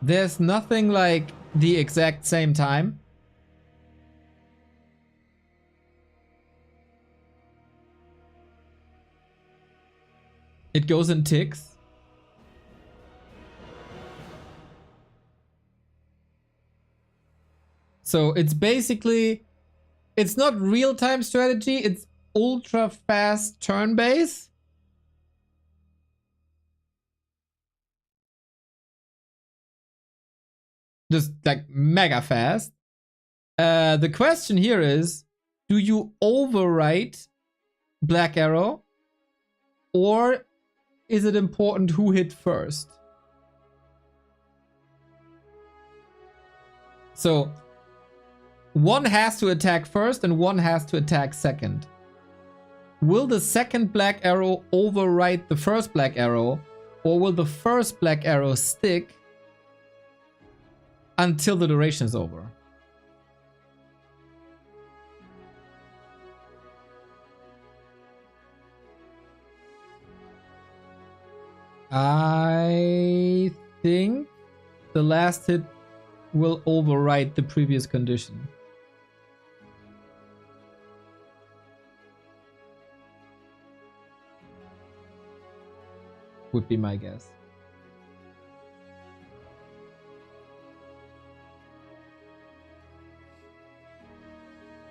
there's nothing like the exact same time. It goes in ticks. So it's basically, it's not real-time strategy, it's ultra-fast turn-based. Just like mega fast. The question here is, do you overwrite Black Arrow, or is it important who hit first? So one has to attack first and one has to attack second. Will the second Black Arrow overwrite the first Black Arrow, or will the first Black Arrow stick until the duration is over? I think the last hit will override the previous condition. Would be my guess.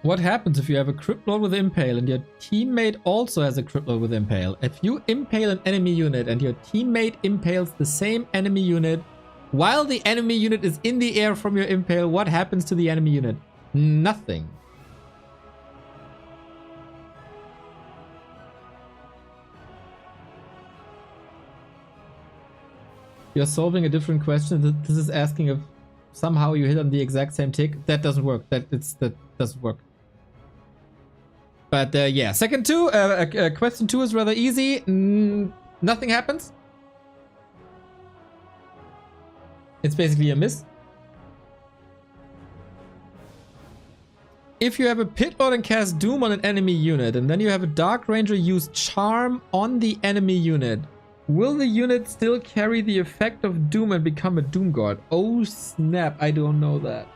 What happens if you have a crit load with Impale and your teammate also has a crit load with Impale? If you impale an enemy unit and your teammate impales the same enemy unit while the enemy unit is in the air from your Impale, what happens to the enemy unit? Nothing. You're solving a different question. This is asking if somehow you hit on the exact same tick. That doesn't work. That doesn't work. But yeah, question 2 is rather easy. Nothing happens. It's basically a miss. If you have a Pit Lord and cast Doom on an enemy unit, and then you have a Dark Ranger use Charm on the enemy unit, will the unit still carry the effect of Doom and become a Doom God? Oh snap, I don't know that.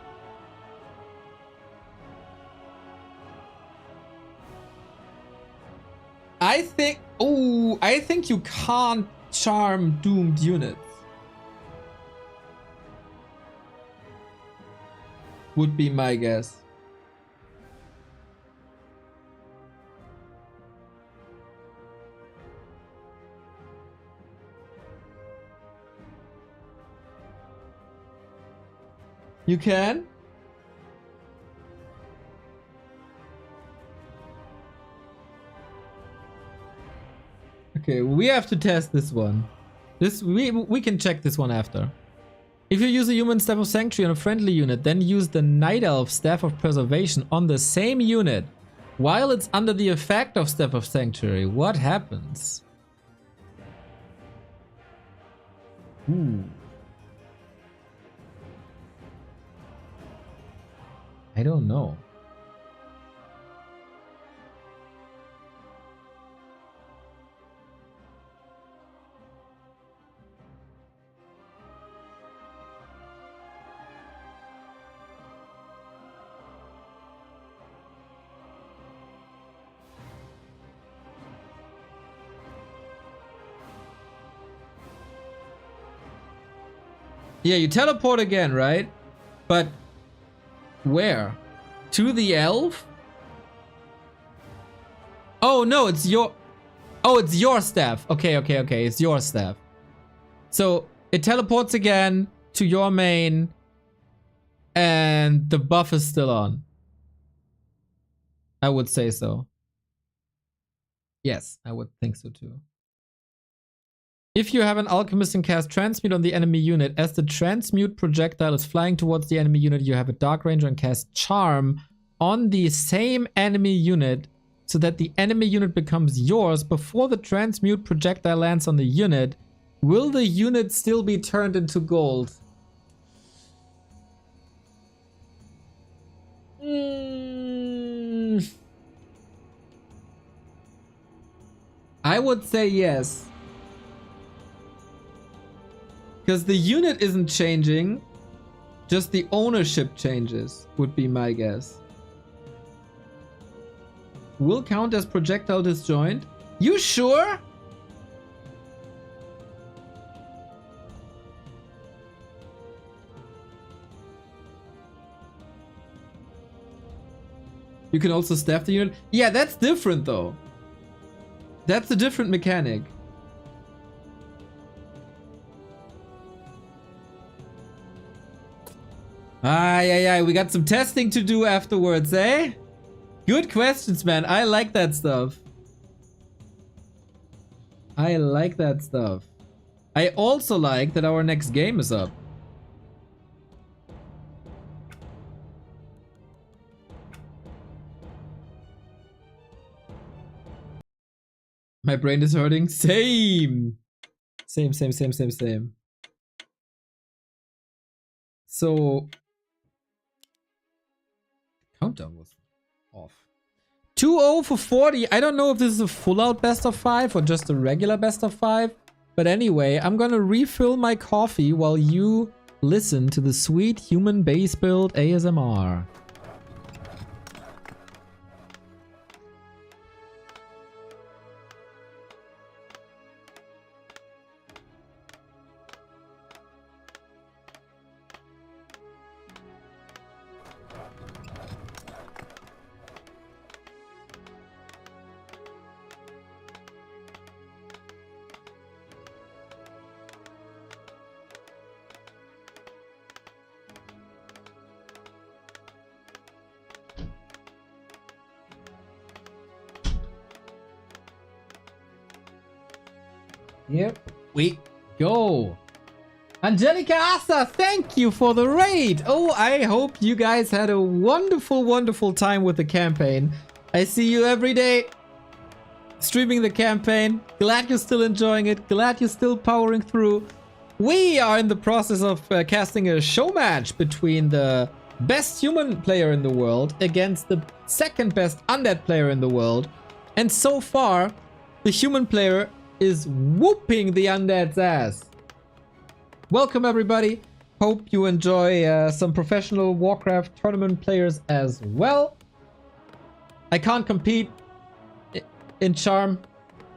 I think you can't charm doomed units. Would be my guess. You can? Okay, we have to test this one. We can check this one after. If you use a human Staff of Sanctuary on a friendly unit, then use the Night Elf Staff of Preservation on the same unit while it's under the effect of Staff of Sanctuary, what happens? Ooh. I don't know. Yeah, you teleport again, right? But where? To the elf? Oh no, it's your... Oh, it's your staff. Okay, it's your staff. So it teleports again to your main and the buff is still on. I would say so. Yes, I would think so too. If you have an alchemist and cast transmute on the enemy unit, as the transmute projectile is flying towards the enemy unit, you have a dark ranger and cast charm on the same enemy unit so that the enemy unit becomes yours before the transmute projectile lands on the unit. Will the unit still be turned into gold? I would say yes. Because the unit isn't changing, just the ownership changes, would be my guess. Will count as projectile disjoint? You sure? You can also staff the unit. Yeah, that's different though. That's a different mechanic. Aye, we got some testing to do afterwards, eh? Good questions, man. I like that stuff. I like that stuff. I also like that our next game is up. My brain is hurting. Same. Same. So, countdown was off. 2-0 for 40. I don't know if this is a full out best of 5 or just a regular best of 5. But anyway, I'm gonna refill my coffee while you listen to the sweet human base build ASMR. Here we go. Angelica Asa, thank you for the raid. Oh, I hope you guys had a wonderful, wonderful time with the campaign. I see you every day streaming the campaign. Glad you're still enjoying it. Glad you're still powering through. We are in the process of casting a show match between the best human player in the world against the second best undead player in the world. And so far, the human player is whooping the undead's ass. Welcome everybody. Hope you enjoy some professional Warcraft tournament players as well. I can't compete in charm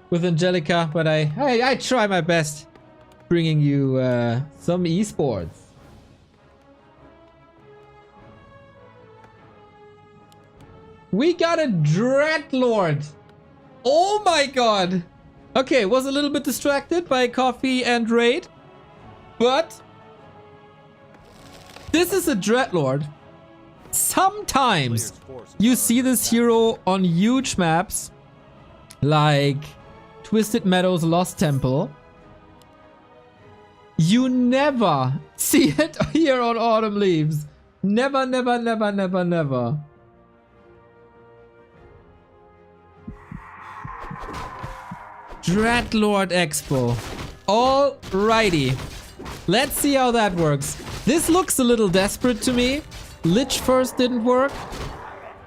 with Angelica, but I try my best bringing you some esports. We got a Dreadlord. Oh my god. Okay, was a little bit distracted by coffee and raid, but this is a Dreadlord. Sometimes you see this hero on huge maps like Twisted Meadows Lost Temple. You never see it here on Autumn Leaves. Never. Dreadlord Expo. Alrighty. Let's see how that works. This looks a little desperate to me. Lich first didn't work.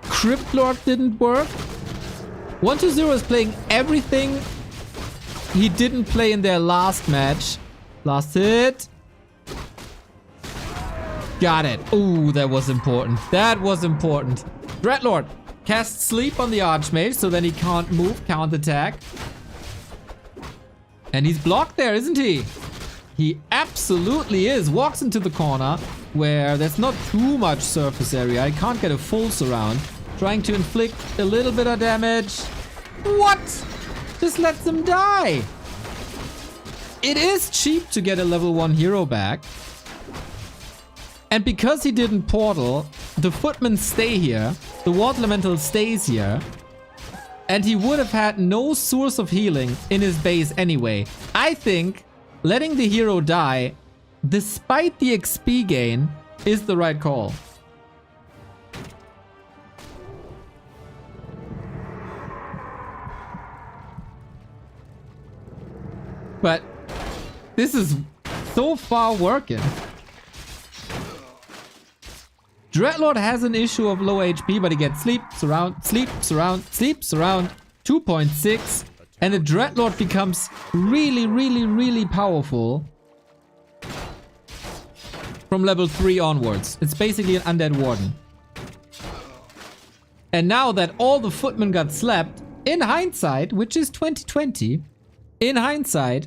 Cryptlord didn't work. 120 is playing everything he didn't play in their last match. Last hit. Got it. Ooh, that was important. That was important. Dreadlord casts sleep on the Archmage, so then he can't move, can't attack. And he's blocked there, isn't he? He absolutely is. Walks into the corner where there's not too much surface area. I can't get a full surround. Trying to inflict a little bit of damage. What? Just lets him die. It is cheap to get a level 1 hero back. And because he didn't portal, the footmen stay here. The Ward Elemental stays here. And he would have had no source of healing in his base anyway. I think letting the hero die, despite the XP gain, is the right call. But this is so far working. Dreadlord has an issue of low HP, but he gets sleep, surround, 2.6. And the Dreadlord becomes really powerful from level 3 onwards. It's basically an undead warden. And now that all the footmen got slapped, in hindsight, which is 2020, in hindsight,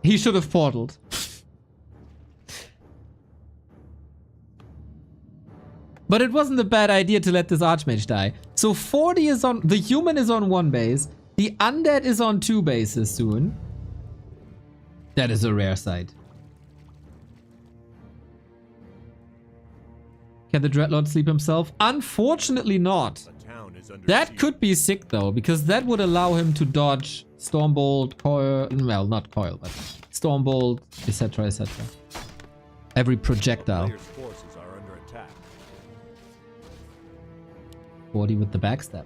he should have portaled. But it wasn't a bad idea to let this Archmage die. So 40 is on... The human is on 1 base. The undead is on 2 bases soon. That is a rare sight. Can the Dreadlord sleep himself? Unfortunately not. A town is under That siege. could be sick though, because that would allow him to dodge Stormbolt, Coil... Well, not Coil, but Stormbolt, etc, etc. Every A projectile. player's forces are under attack. 40 with the backstab.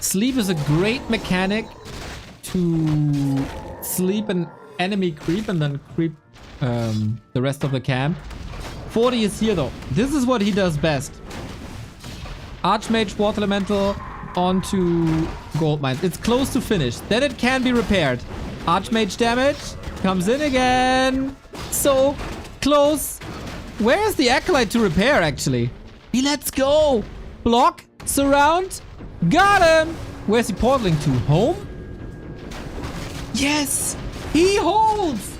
Sleep is a great mechanic to sleep an enemy creep and then creep the rest of the camp. 40 is here though. This is what he does best. Archmage, Water Elemental onto Gold Mines. It's close to finish. Then it can be repaired. Archmage damage comes in again. So close. Where's the Acolyte to repair actually? Let's go. Block, surround. Got him. Where's he portaling to? Home? Yes. He holds.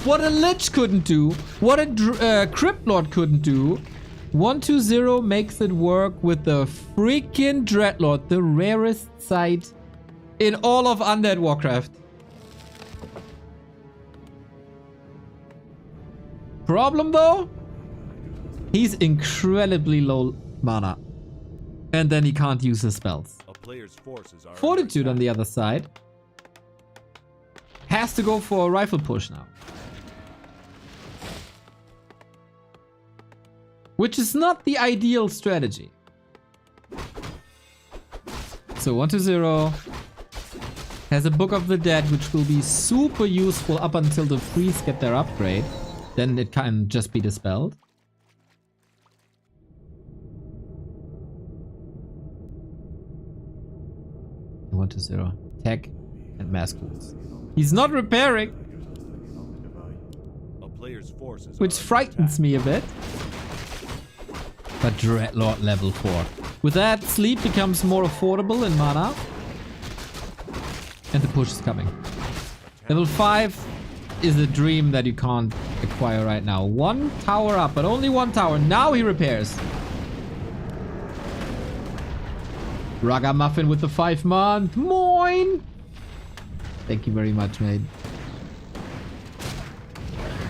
What a Lich couldn't do. What a Crypt Lord couldn't do. 120 makes it work with the freaking Dreadlord. The rarest sight in all of Undead Warcraft. Problem though? He's incredibly low mana. And then he can't use his spells. A player's forces are Fortitude under on the other side has to go for a rifle push now. Which is not the ideal strategy. So 120 has a Book of the Dead, which will be super useful up until the Freeze get their upgrade. Then it can just be dispelled. One to 0. Tech and mass wounds. He's not repairing, A player's forces which are under frightens attack. me a bit. But Dreadlord level 4. With that, sleep becomes more affordable in mana. And the push is coming. Level 5 is a dream that you can't acquire right now. 1 tower up, but only 1 tower. Now he repairs. Ragamuffin with the 5-month. Moin! Thank you very much, mate.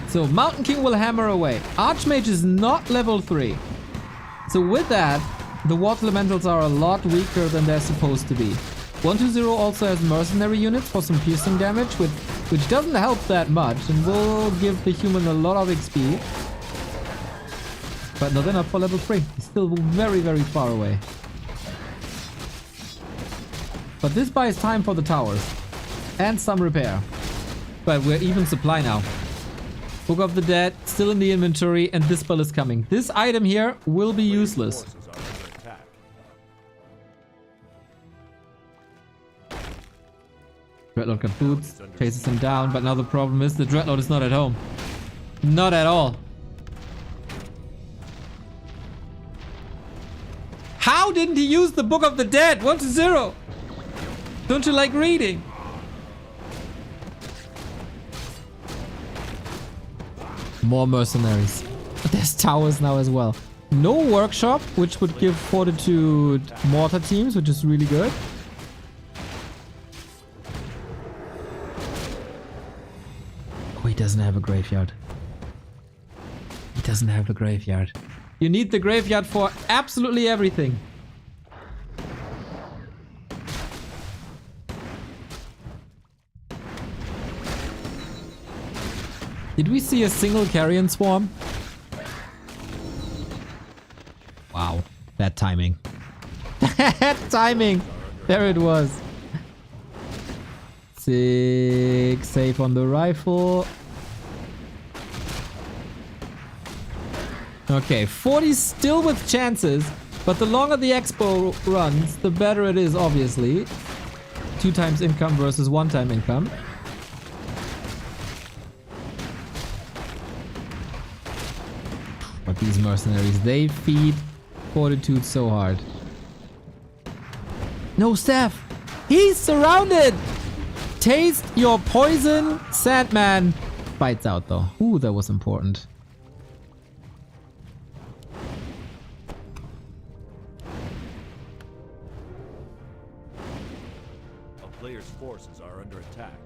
So, Mountain King will hammer away. Archmage is not level 3. So with that, the Water Elementals are a lot weaker than they're supposed to be. 120 also has mercenary units for some piercing damage, which doesn't help that much and will give the human a lot of XP. But no, they're not for level 3. He's still very, very far away. But this buys time for the towers. And some repair. But we're even supply now. Book of the Dead, still in the inventory, and this spell is coming. This item here will be useless. Forces are under attack. Dreadlord got boots, chases him down, but now the problem is the Dreadlord is not at home. Not at all. How didn't he use the Book of the Dead? 120. Don't you like reading? More mercenaries. But there's towers now as well. No workshop, which would give Fortitude mortar teams, which is really good. Oh, he doesn't have a graveyard. He doesn't have a graveyard. You need the graveyard for absolutely everything. Did we see a single carrion swarm? Wow, bad timing. Bad timing. There it was. 6 safe on the rifle. Okay, 40 still with chances, but the longer the expo runs, the better it is, obviously. 2 times income versus 1 time income. But these mercenaries, they feed Fortitude so hard. No, Steph! He's surrounded! Taste your poison. Sandman bites out though. Ooh, that was important. A player's forces are under attack.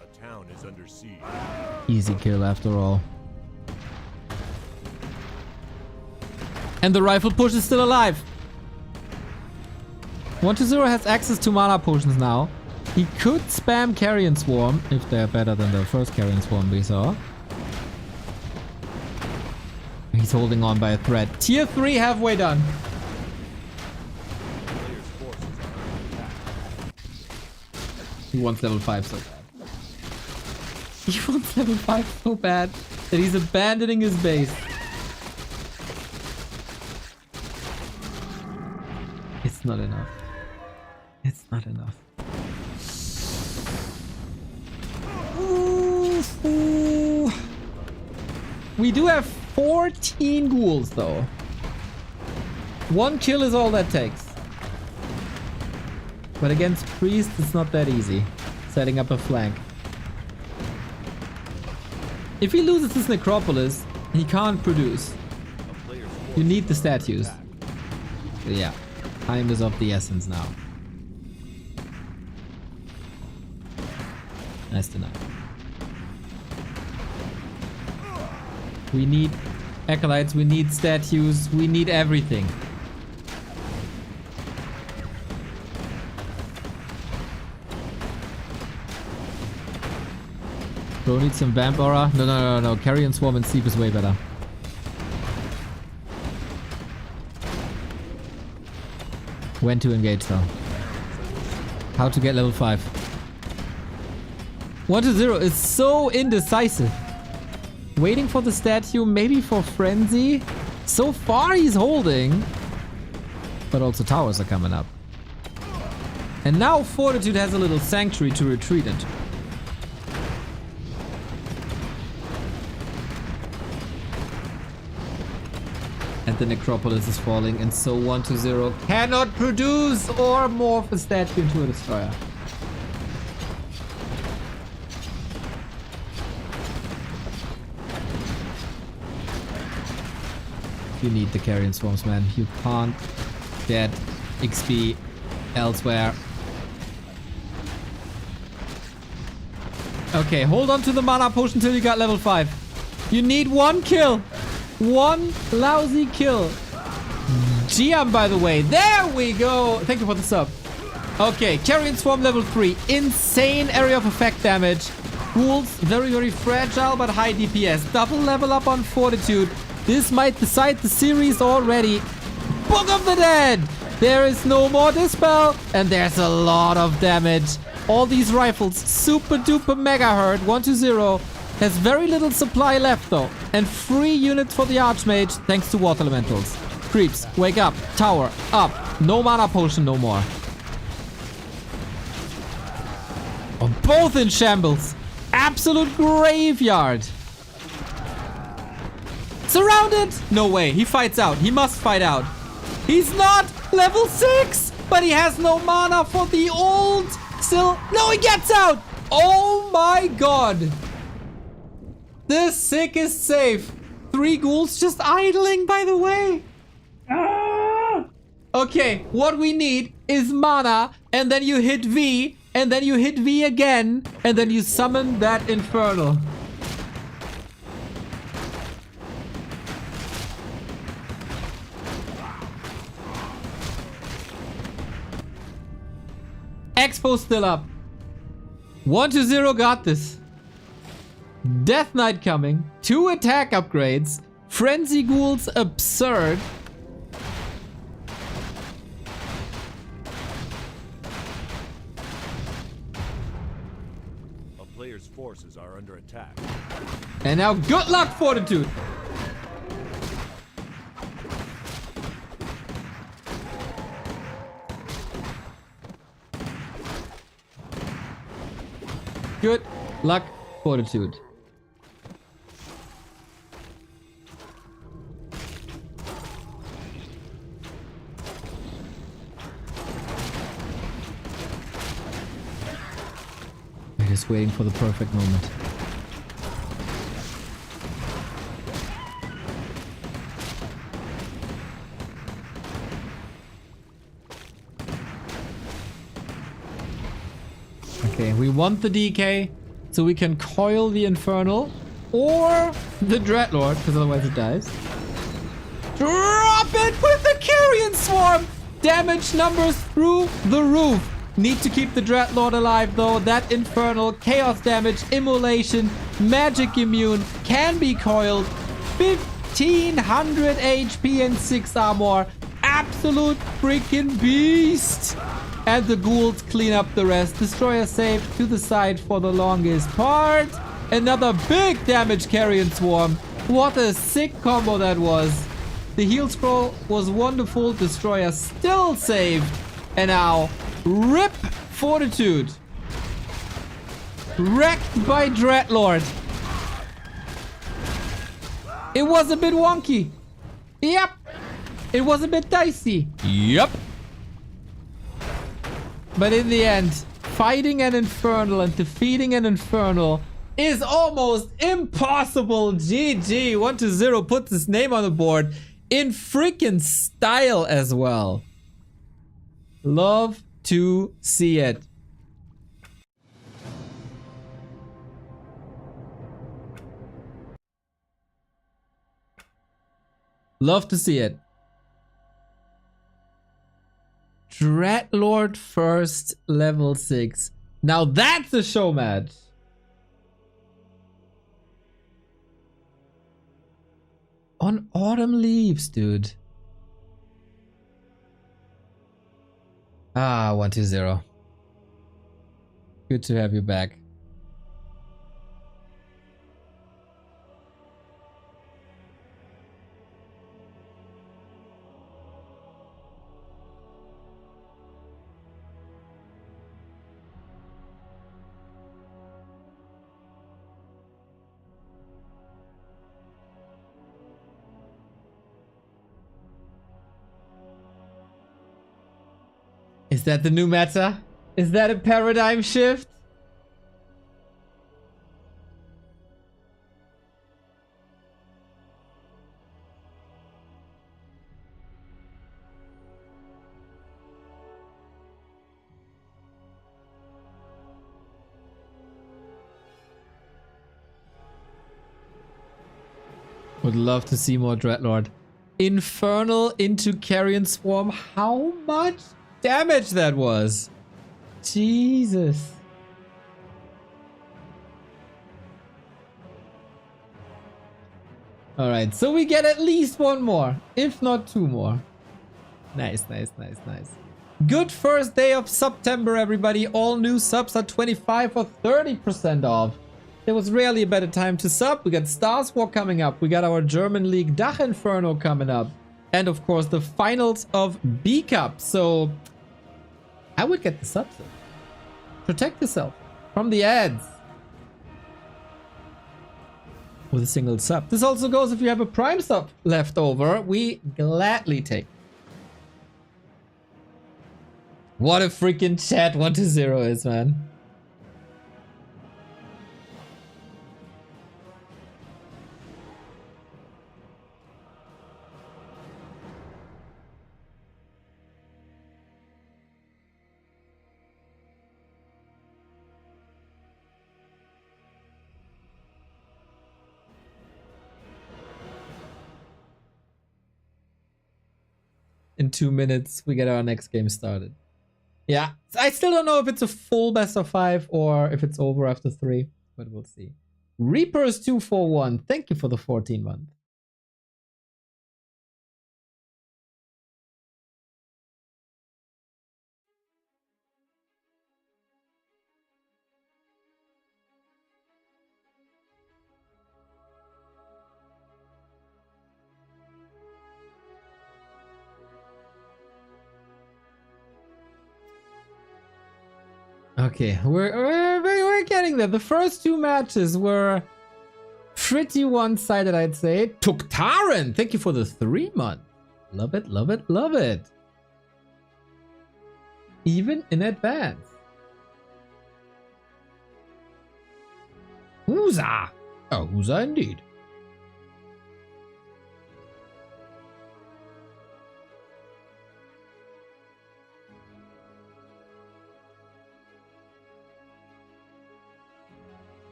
A town is under siege. Easy kill after all. And the rifle push is still alive. 120 has access to mana potions now. He could spam Carrion Swarm if they're better than the first Carrion Swarm we saw. He's holding on by a thread. Tier 3 halfway done. Player's forces are under attack. He wants level 5 so bad. He wants level 5 so bad that he's abandoning his base. It's not enough. It's not enough. Ooh. We do have 14 ghouls though. One kill is all that takes. But against Priest, it's not that easy. Setting up a flank. If he loses this Necropolis, he can't produce. A player's You forces need the are under statues. attack. So yeah, time is of the essence now. Nice to know. We need acolytes, we need statues, we need everything. Bro needs some vamp aura. No. Carrion Swarm and Sleep is way better. When to engage though. How to get level 5. 120 is so indecisive. Waiting for the statue, maybe for Frenzy. So far he's holding. But also towers are coming up. And now Fortitude has a little sanctuary to retreat into. And the Necropolis is falling, and so 120 cannot produce or morph a statue into a destroyer. You need the Carrion Swarms, man. You can't get XP elsewhere. Okay, hold on to the mana potion till you got level 5. You need one kill. One lousy kill. Giam, by the way. There we go. Thank you for the sub. Okay, Carrion Swarm level 3. Insane area of effect damage. Ghouls, very, very fragile, but high DPS. Double level up on Fortitude. This might decide the series already. Book of the Dead. There is no more Dispel, and there's a lot of damage. All these rifles, super duper mega hurt. 120 has very little supply left though, and free units for the Archmage thanks to Water Elementals. Creeps, wake up. Tower, up. No mana potion no more. Oh, both in shambles. Absolute graveyard. Surrounded! No way, he fights out. He must fight out. He's not level 6, but he has no mana for the ult. Still, no, he gets out. Oh my god. The sickest save. 3 ghouls just idling, by the way. Okay, what we need is mana, and then you hit V, and then you hit V again, and then you summon that Infernal. Expo still up. 120 got this. Death Knight coming. 2 attack upgrades. Frenzy Ghouls absurd. A player's forces are under attack. And now good luck, Fortitude. Good luck, Fortitude. Just waiting for the perfect moment. Okay, we want the DK so we can coil the Infernal or the Dreadlord, because otherwise it dies. Drop it with the Carrion Swarm! Damage numbers through the roof. Need to keep the Dreadlord alive though. That Infernal, Chaos damage, Immolation, Magic Immune can be coiled. 1500 HP and 6 armor. Absolute freaking beast! And the ghouls clean up the rest. Destroyer safe to the side for the longest part. Another big damage Carrion Swarm. What a sick combo that was. The heal scroll was wonderful. Destroyer still saved. And now, rip Fortitude. Wrecked by Dreadlord. It was a bit wonky. Yep. It was a bit dicey. Yep. But in the end, fighting an Infernal and defeating an Infernal is almost impossible. GG. 1-0 puts his name on the board in freaking style as well. Love to see it. Love to see it. Dreadlord first, level 6. Now that's a show match. On Autumn Leaves, dude. Ah, 1-0. Good to have you back. Is that the new meta? Is that a paradigm shift? Would love to see more Dreadlord. Infernal into Carrion Swarm. How much damage that was? Jesus. Alright, so we get at least one more, if not two more. Nice, nice, nice, nice. Good first day of September, everybody. All new subs are 25 or 30% off. There was rarely a better time to sub. We got Stars War coming up. We got our German League Dach Inferno coming up. And of course, the finals of B Cup. So I would get the subs. Protect yourself from the ads with a single sub. This also goes if you have a Prime sub left over. We gladly take. What a freaking chat 1-0 is, man. In 2 minutes, we get our next game started. Yeah, I still don't know if it's a full best of 5 or if it's over after 3, but we'll see. Reapers 241, thank you for the 14 month. Okay, we're getting there. The first 2 matches were pretty one-sided, I'd say. Tuktaren, thank you for the 3 month. Love it, love it, love it. Even in advance. Huzzah! Oh, huzzah indeed.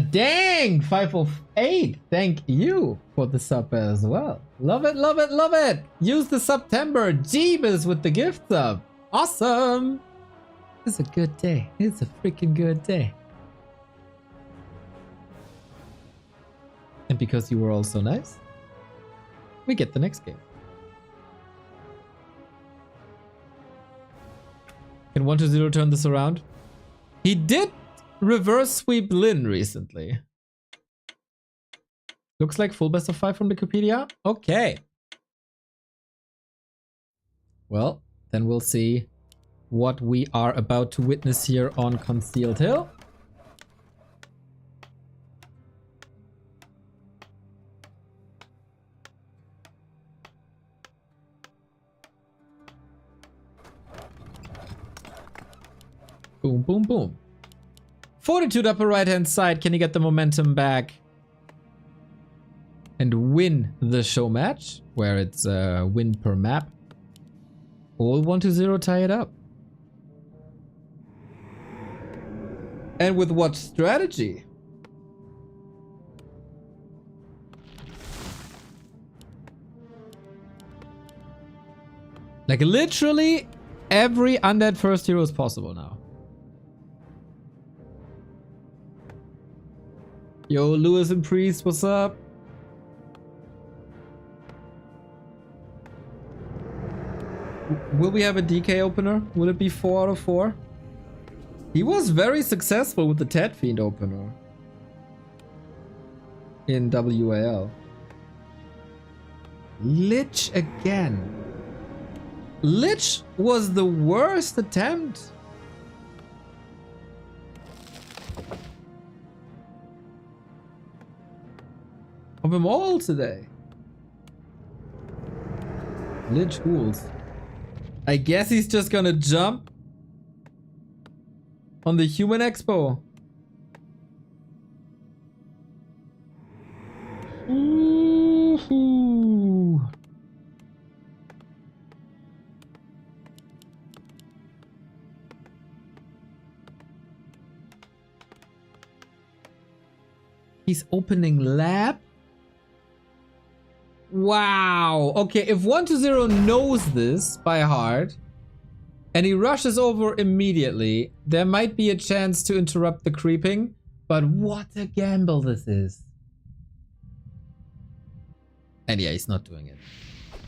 Dang! 5 of 8. Thank you for the sub as well. Love it, love it, love it. Use the September. Jeebus with the gift sub. Awesome. It's a good day. It's a freaking good day. And because you were all so nice, we get the next game. Can 120 turn this around? He did reverse sweep Lin recently. Looks like full best of 5 from Wikipedia. Okay. Well, then we'll see what we are about to witness here on Concealed Hill. Boom, boom, boom. Fortitude upper right hand side. Can you get the momentum back and win the show match where it's a win per map? All 1-0 tie it up. And with what strategy? Like literally every undead first hero is possible now. Yo, Lewis and Priest, what's up? Will we have a DK opener? Will it be 4 out of 4? He was very successful with the Ted Fiend opener in WAL. Lich again. Lich was the worst attempt. Of them all today. Lich ghouls. I guess he's just gonna jump on the human expo. Ooh. He's opening lab. Wow. Okay, if 1-0 knows this by heart and he rushes over immediately, there might be a chance to interrupt the creeping. But what a gamble this is. And yeah, he's not doing it.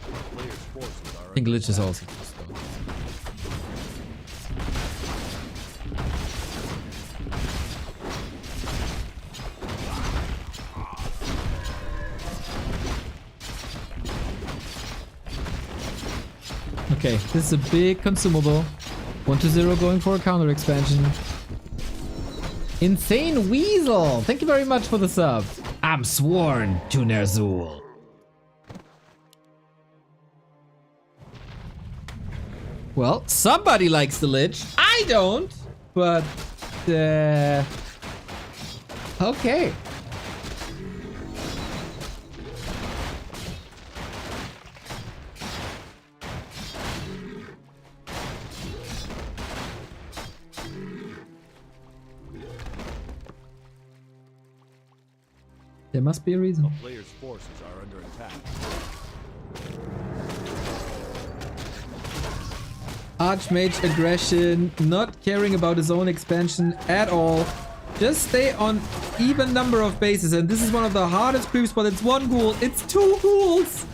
I think Lich is also too slow. Okay, this is a big consumable. 1-0 going for a counter expansion. Insane Weasel! Thank you very much for the sub. I'm sworn to Ner'zhul. Well, somebody likes the Lich. I don't, but okay. There must be a reason. A player's forces are under attack. Archmage aggression, not caring about his own expansion at all. Just stay on even number of bases, and this is one of the hardest creeps, but it's one ghoul. It's two ghouls.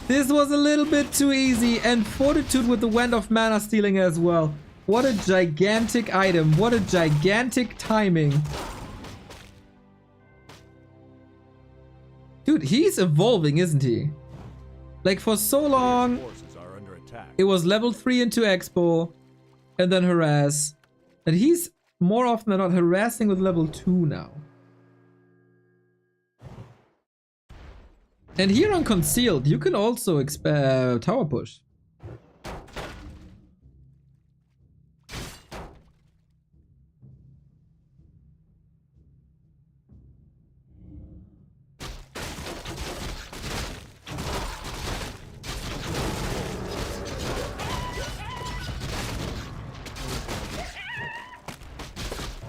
This was a little bit too easy. And Fortitude with the Wand of Mana stealing as well. What a gigantic item. What a gigantic timing. Dude, he's evolving, isn't he? Like for so long, Forces are under attack. it was level 3 into Expo and then harass. And he's more often than not harassing with level 2 now. And here on Concealed, you can also tower push.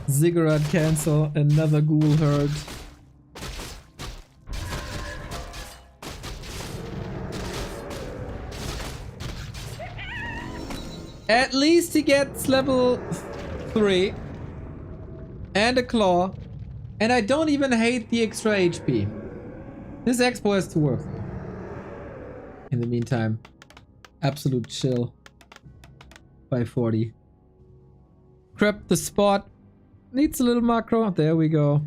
Ziggurat cancel, another ghoul herd. At least he gets level 3 and a claw, and I don't even hate the extra HP. This expo has to work. In the meantime, absolute chill. 540. Crap the spot. Needs a little macro. There we go.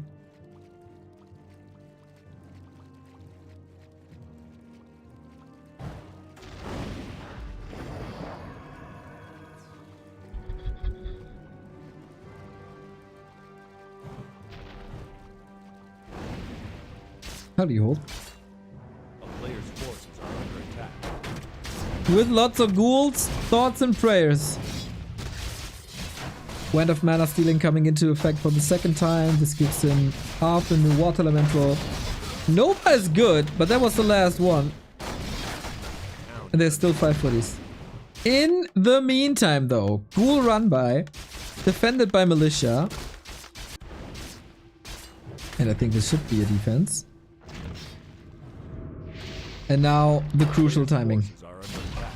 How do you hold? A player's forces are under attack. With lots of ghouls, thoughts and prayers. Wand of Mana stealing coming into effect for the second time. This gives him half the new water elemental. Nova is good, but that was the last one. And there's still 540s. In the meantime though, ghoul run by, defended by militia. And I think this should be a defense. And now the crucial timing. Forces are under attack.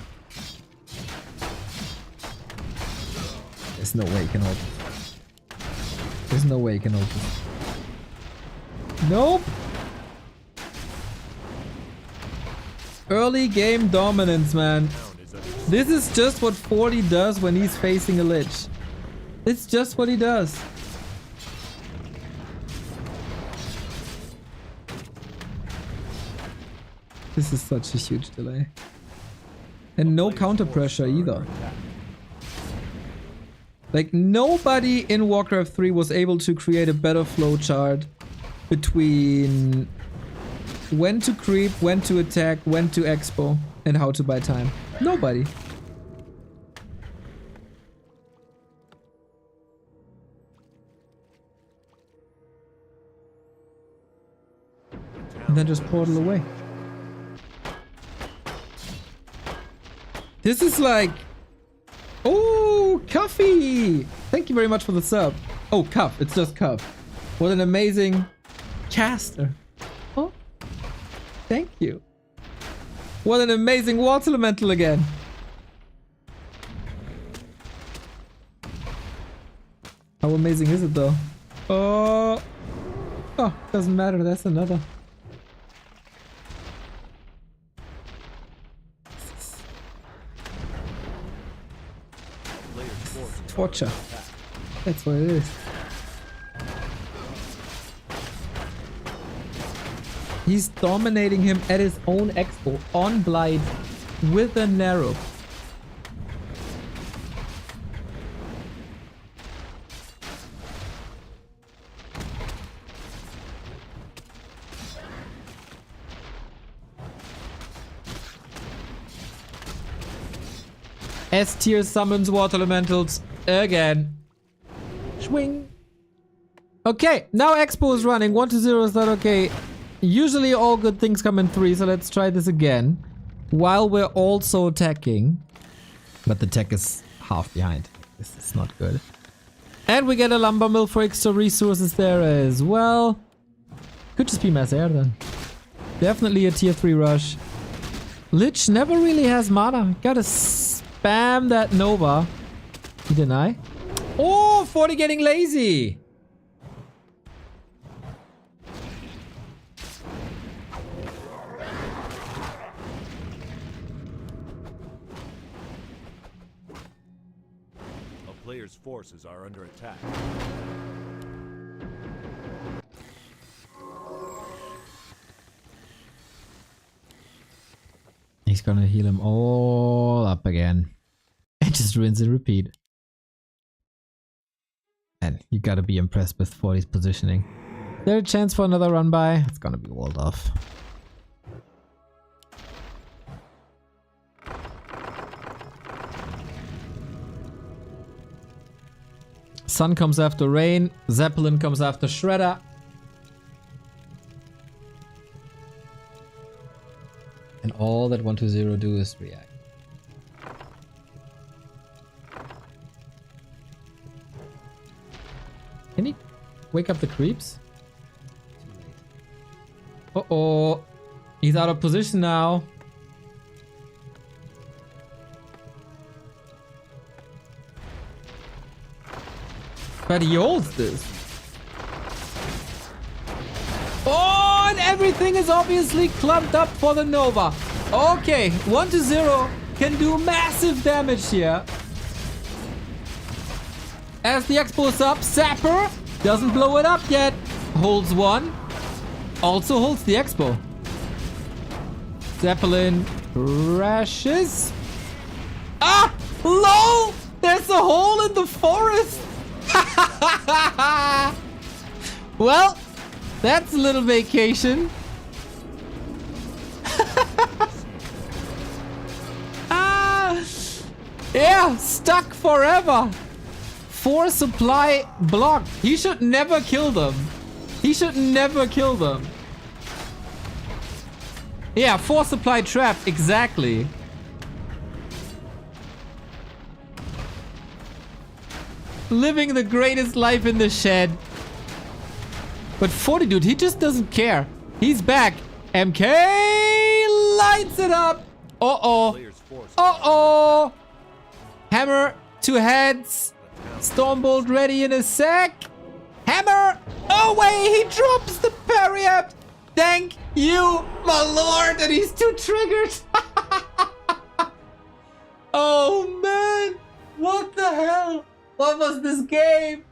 There's no way he can hold. There's no way he can hold this. Nope. Early game dominance, man. Town is under This is just what 40 does when he's facing a Lich. It's just what he does. This is such a huge delay. And no counter pressure either. Like nobody in Warcraft 3 was able to create a better flowchart between when to creep, when to attack, when to expo, and how to buy time. Nobody. And then just portal away. This is like... Oh, Cuffy! Thank you very much for the sub. Oh, Cuff. It's just Cuff. What an amazing caster. Oh, thank you. What an amazing water elemental again. How amazing is it though? Oh, doesn't matter. That's another. player's forces are Torture. under attack. That's what it is. He's dominating him at his own expo on Blight with a narrow. S tier summons water elementals again. Swing. Okay, now Expo is running. 1 to 0 is not okay. Usually all good things come in 3, so let's try this again. While we're also attacking. But the tech is half behind. This is not good. And we get a lumber mill for extra resources there as well. Could just be mass air then. Definitely a tier 3 rush. Lich never really has mana. Gotta spam that Nova. You deny? Oh, 40 getting lazy. player's forces are under attack. He's gonna heal him all up again. And just rinse and repeat. And you gotta be impressed with 40's positioning. Is there a chance for another run by? It's gonna be walled off. Sun comes after rain. Zeppelin comes after Shredder. And all that 120 do is react. Can he wake up the creeps? Uh-oh. He's out of position now. But he holds this. Oh, and everything is obviously clumped up for the Nova. Okay, 120 can do massive damage here. As the Expo is up, Sapper doesn't blow it up yet. Holds one. Also holds the Expo. Zeppelin crashes. Ah! LOL! There's a hole in the forest! Well, that's a little vacation. Ah! Yeah, stuck forever. 4 supply blocked. He should never kill them. He should never kill them. Yeah, 4 supply trapped, exactly. Living the greatest life in the shed. But Fortitude, he just doesn't care. He's back. MK lights it up. Uh-oh. Player's forces Uh-oh. Hammer, 2 heads. Stormbolt ready in a sec. Hammer. Oh, wait. He drops the parry up. Thank you, my lord. And he's too triggered. Oh, man. What the hell? What was this game?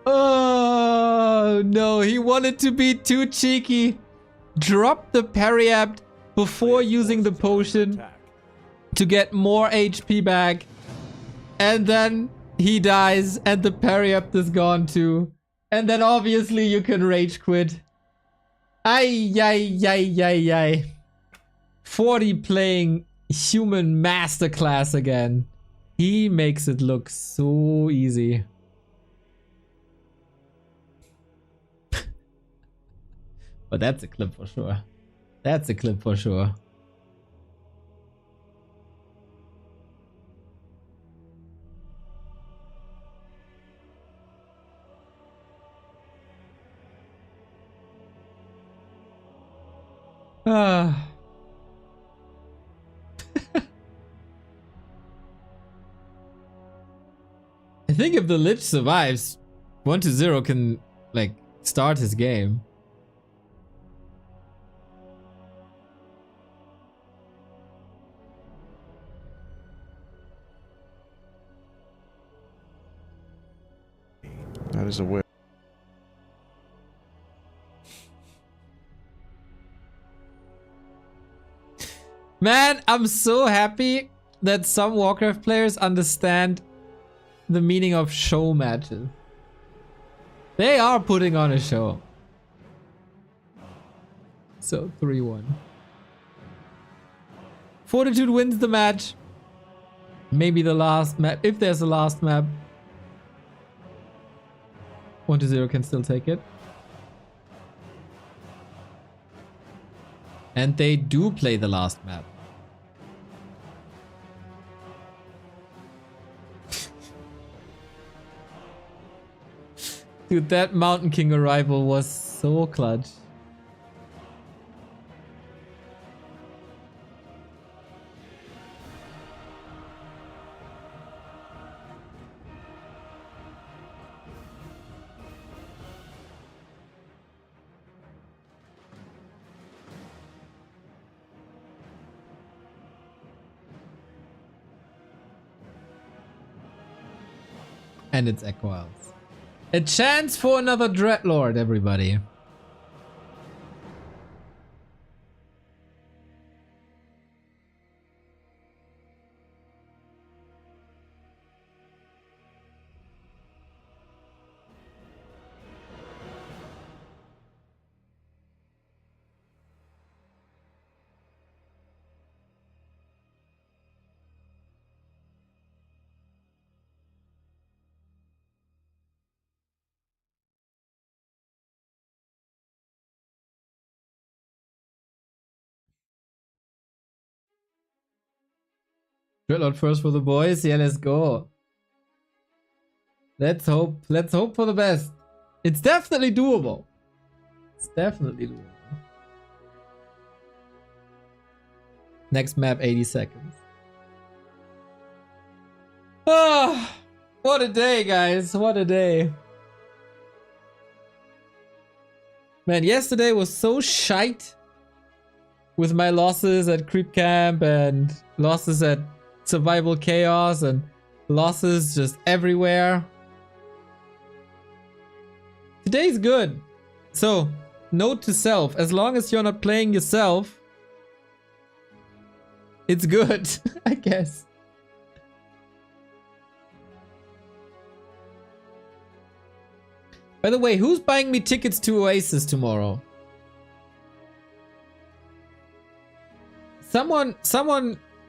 Oh, no. He wanted to be too cheeky. Dropped the parry apt before using the potion to get more HP back. And then he dies and the parry apt is gone too. And then obviously you can rage quit. Ay, ay, ay, ay, ay. 40 playing human masterclass again. He makes it look so easy. But that's a clip for sure. That's a clip for sure. Ah. I think if the Lich survives, 120 can like start his game. That is a whip. Man, I'm so happy that some Warcraft players understand the meaning of show matches. They are putting on a show. So 3-1. Fortitude wins the match. Maybe the last map, if there's a last map. 120 can still take it. And they do play the last map. Dude, that Mountain King arrival was so clutch. And it's Equals. A chance for another Dreadlord, everybody. Dreadlord first for the boys. Yeah, let's go. Let's hope for the best. It's definitely doable. It's definitely doable. Next map, 80 seconds. Ah, what a day, guys. What a day. Man, yesterday was so shite with my losses at Creep Camp and losses at Survival Chaos and losses just everywhere. Today's good. So, note to self, as long as you're not playing yourself, it's good, I guess. By the way, who's buying me tickets to Oasis tomorrow?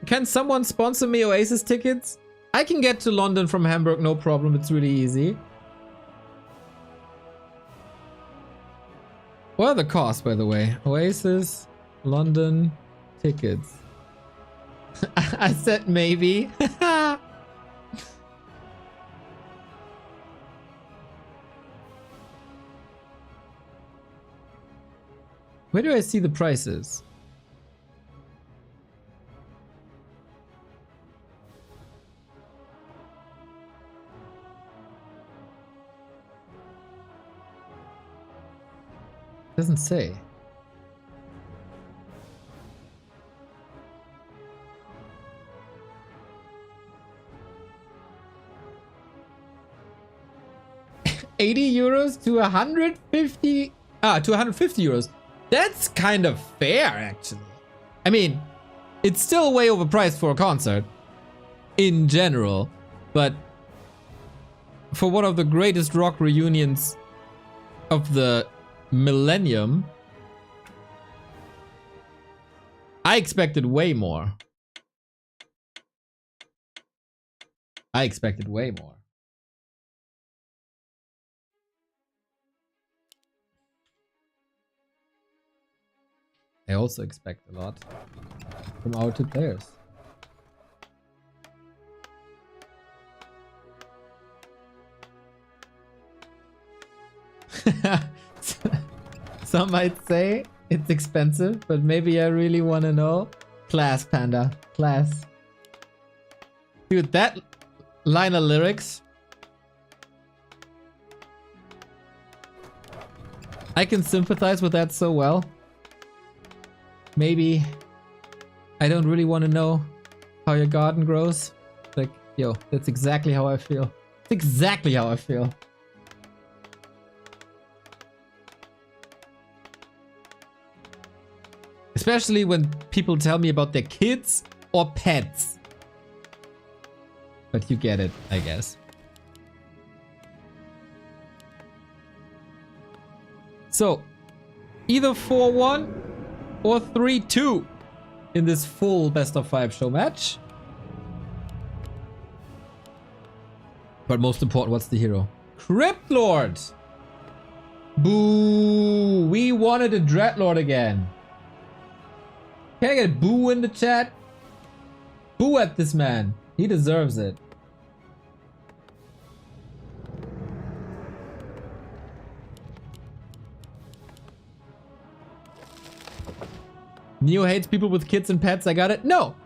Can someone sponsor me Oasis tickets? I can get to London from Hamburg, no problem. It's really easy. What are the costs, by the way? Oasis, London, tickets. I said maybe. Where do I see the prices? Doesn't say. €80 to 150 to 150 euros. That's kind of fair, actually. I mean, it's still way overpriced for a concert in general, but for one of the greatest rock reunions of the millennium, I expected way more. I expected way more. I also expect a lot from our two players. Some might say it's expensive, but maybe I really want to know. Class, Panda. Class. Dude, that line of lyrics. I can sympathize with that so well. Maybe I don't really want to know how your garden grows. Like, yo, that's exactly how I feel. That's exactly how I feel. Especially when people tell me about their kids or pets. But you get it, I guess. So, either 4-1 or 3-2 in this full best of 5 show match. But most important, what's the hero? Crypt Lord! Boo! We wanted a Dreadlord again. Can I get a boo in the chat? Boo at this man. He deserves it. Neo hates people with kids and pets. I got it. No.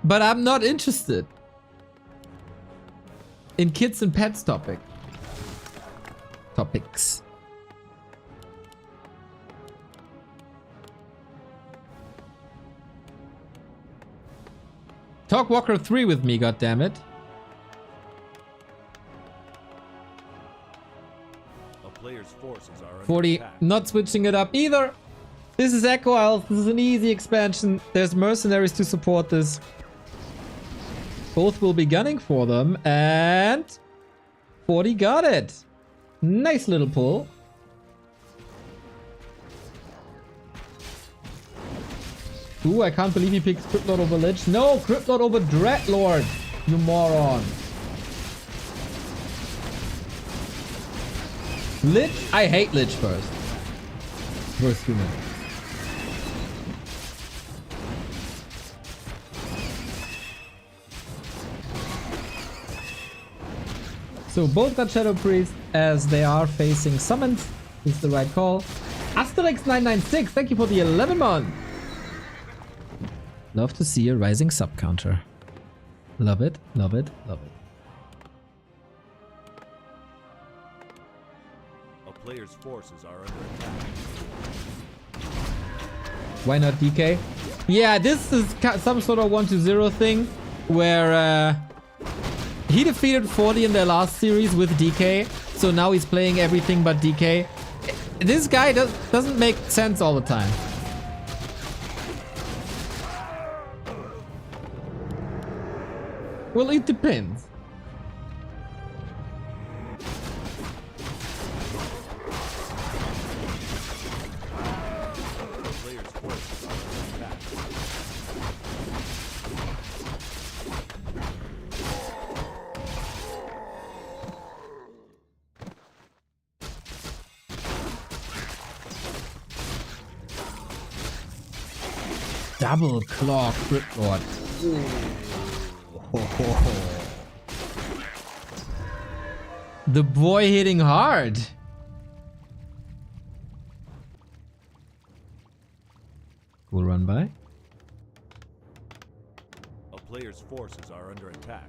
But I'm not interested in kids and pets topics. Talk Walker 3 with me, goddammit. player's forces are under 40, attack. not switching it up either. This is Echo Isles. This is an easy expansion. There's mercenaries to support this. Both will be gunning for them. And 40 got it. Nice little pull. Ooh, I can't believe he picked Cryptlord over Lich. No, Cryptlord over Dreadlord. You moron. Lich? I hate Lich first. Worst human. So both got Shadow Priest as they are facing summons. Is the right call. Asterix996, thank you for the 11 month. Love to see a rising sub counter. Love it, love it, love it. A player's forces are under attack. Why not DK? Yeah, this is some sort of 1-0 thing where he defeated 40 in their last series with DK, so now he's playing everything but DK. This guy doesn't make sense all the time. Well, it depends. A player's forces are under attack. Double claw Cryptlord. The boy hitting hard. We'll run by. A player's forces are under attack.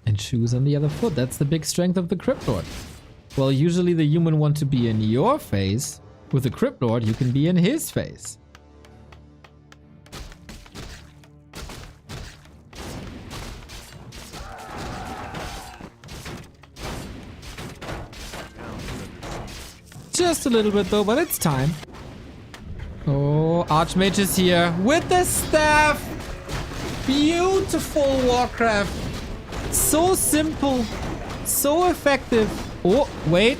And shoes on the other foot. That's the big strength of the Cryptlord. Well, usually the human want to be in your face. With the Cryptlord, you can be in his face. Just a little bit though, but it's time. Oh, Archmage is here with the staff. Beautiful Warcraft. So simple. So effective. Oh, wait.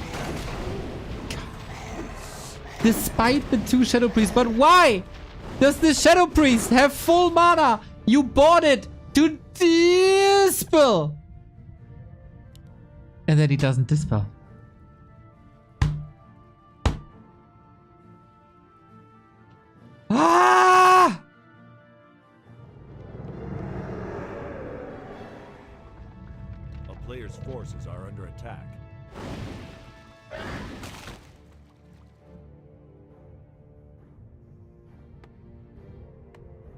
Despite the 2 Shadow Priests. But why does the Shadow Priest have full mana? You bought it to dispel. And then he doesn't dispel. Ah! A player's forces are under attack.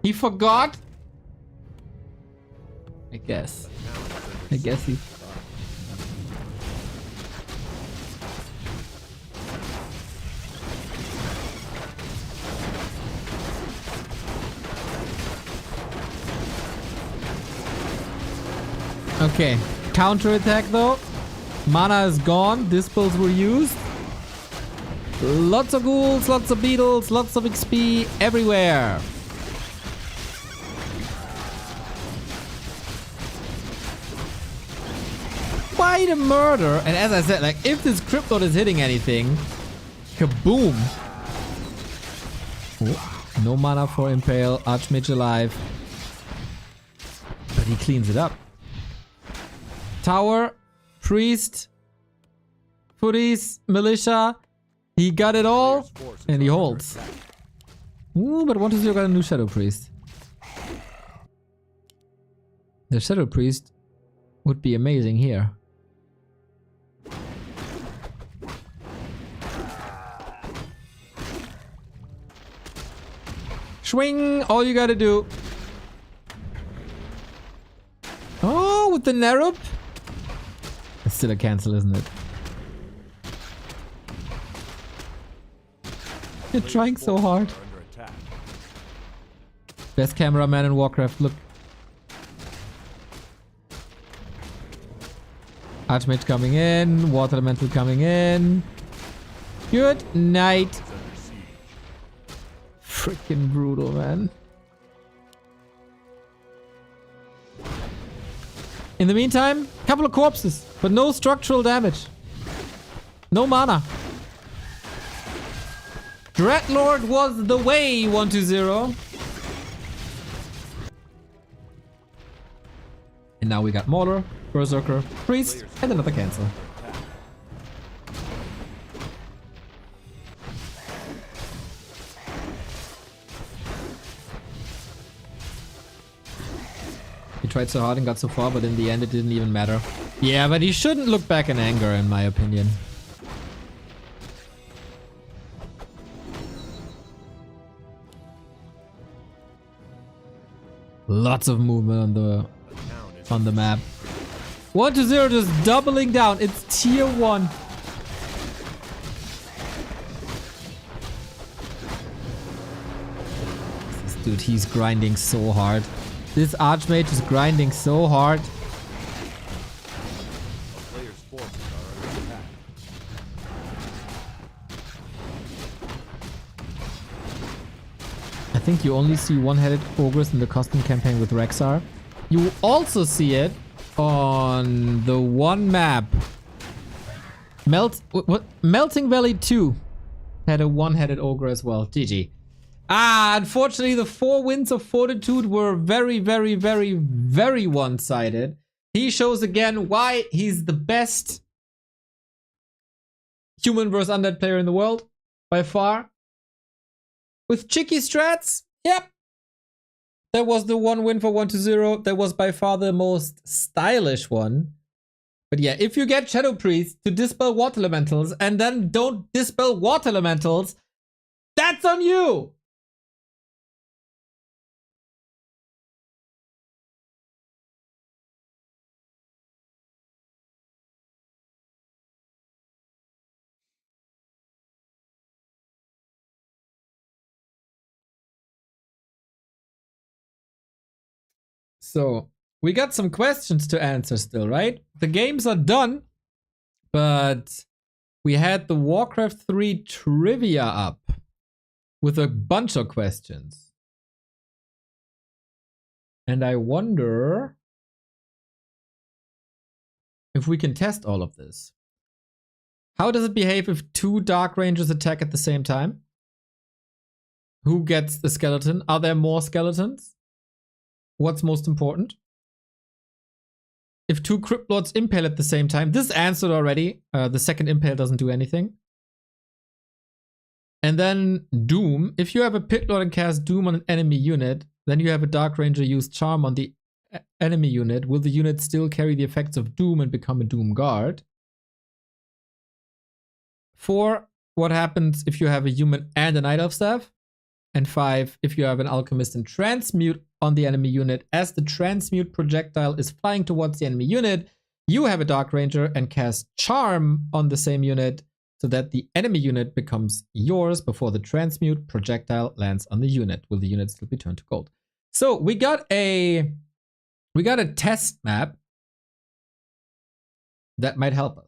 He forgot? I guess. I guess he... Okay, counter attack though. Mana is gone, dispels were used. Lots of ghouls, lots of beetles, lots of XP everywhere. Quite a murder. And as I said, like if this Cryptlord is hitting anything, kaboom. Oh, no mana for Impale, Archmage alive. But he cleans it up. Tower, Priest, Footies, Militia. He got it all, and he holds. Ooh, but 1-0 got a new Shadow Priest. The Shadow Priest would be amazing here. Swing, all you gotta do. Oh, with the Nerup. It's still a cancel, isn't it? You're trying so hard. Best cameraman in Warcraft, look. Archmage coming in. Water Elemental coming in. Good night. Freaking brutal, man. In the meantime, couple of corpses, but no structural damage. No mana. Dreadlord was the way, 120. And now we got Mauler, Berserker, Priest, and another cancel. He tried so hard and got so far, but in the end it didn't even matter. Yeah, but he shouldn't look back in anger, in my opinion. Lots of movement on the map. 120 just doubling down. It's tier 1. This dude, he's grinding so hard. This Archmage is grinding so hard. A player's forces are under attack. I think you only see one-headed ogres in the custom campaign with Rexar. You also see it on the one map. Melting Valley 2 had a one-headed ogre as well. GG. Unfortunately, the 4 wins of Fortitude were very, very, very, very one-sided. He shows again why he's the best human versus undead player in the world, by far. With Chicky strats, yep. That was the one win for 120. That was by far the most stylish one. But yeah, if you get Shadow Priest to dispel water elementals and then don't dispel water elementals, that's on you! So, we got some questions to answer still, right? The games are done, but we had the Warcraft 3 trivia up with a bunch of questions. And I wonder if we can test all of this. How does it behave if 2 Dark Rangers attack at the same time? Who gets the skeleton? Are there more skeletons? What's most important? If 2 Crypt Lords impale at the same time, this is answered already. The second impale doesn't do anything. And then Doom. If you have a Pit Lord and cast Doom on an enemy unit, then you have a Dark Ranger use Charm on the enemy unit. Will the unit still carry the effects of Doom and become a Doom Guard? 4. What happens if you have a human and a Night Elf staff? And 5. If you have an Alchemist and Transmute on the enemy unit, as the Transmute projectile is flying towards the enemy unit, you have a Dark Ranger and cast Charm on the same unit so that the enemy unit becomes yours before the Transmute projectile lands on the unit. Will the unit still be turned to gold? So we got a test map that might help us.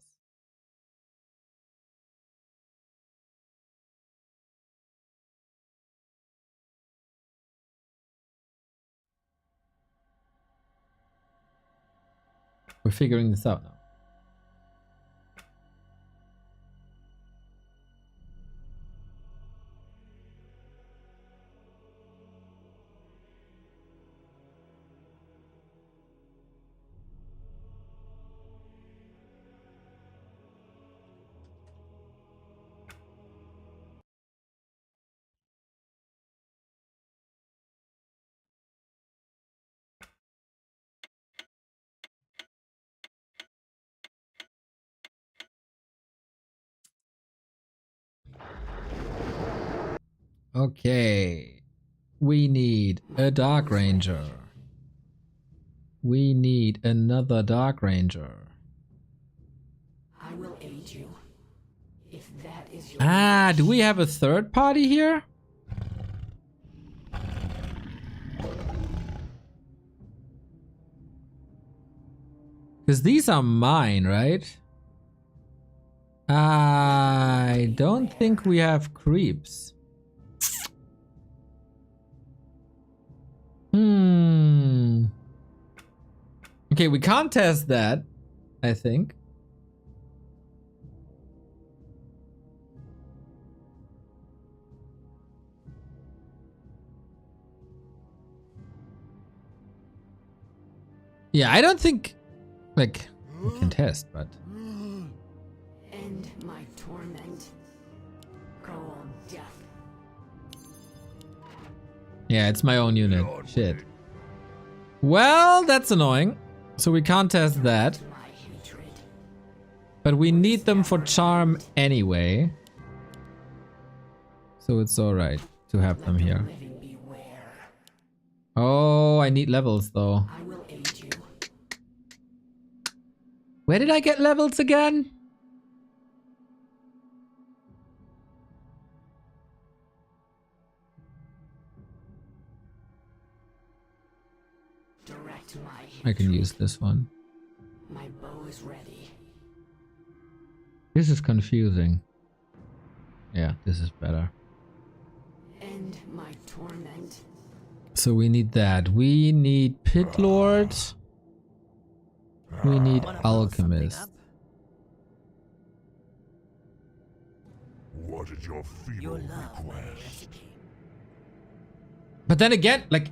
We're figuring this out now. Okay. We need a Dark Ranger. We need another Dark Ranger. I will aid you. If that is your Do we have a third party here? Because these are mine, right? I don't think we have creeps. Okay, we can't test that, I think. Yeah, I don't think, like, we can test, but... End my torment. Go on death. Yeah, it's my own unit. Shit. Well, that's annoying. So we can't test that. My hatred. But we need them for charm anyway. So it's alright to have them here. Living beware. Oh, I need levels though. I will aid you. Where did I get levels again? Direct my hatred. I can use this one. My bow is ready. This is confusing. Yeah, this is better. End my torment. So we need that. We need Pit Lord. We need Alchemist. What is your feeble request? But then again, like...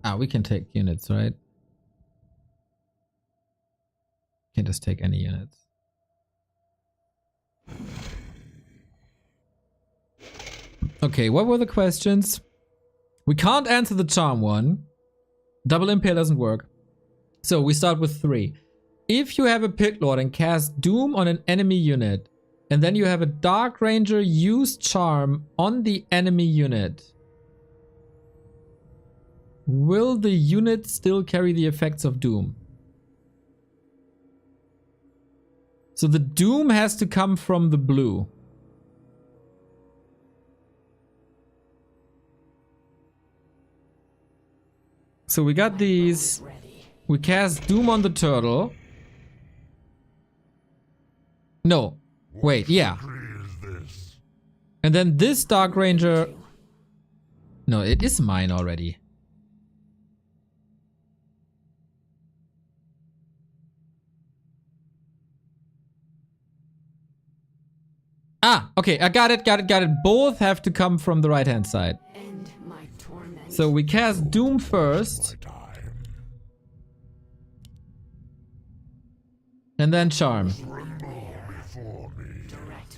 Ah, we can take units, right? Can't just take any units. Okay, what were the questions? We can't answer the charm one. Double Impale doesn't work. So we start with 3. If you have a Pit Lord and cast Doom on an enemy unit, and then you have a Dark Ranger use charm on the enemy unit, will the unit still carry the effects of Doom? So the Doom has to come from the blue. So we got these. We cast Doom on the turtle. No. Wait, yeah. And then this Dark Ranger... No, it is mine already. Ah, okay, I got it. Both have to come from the right-hand side. End my torment. So we cast Doom first. And then Charm. Direct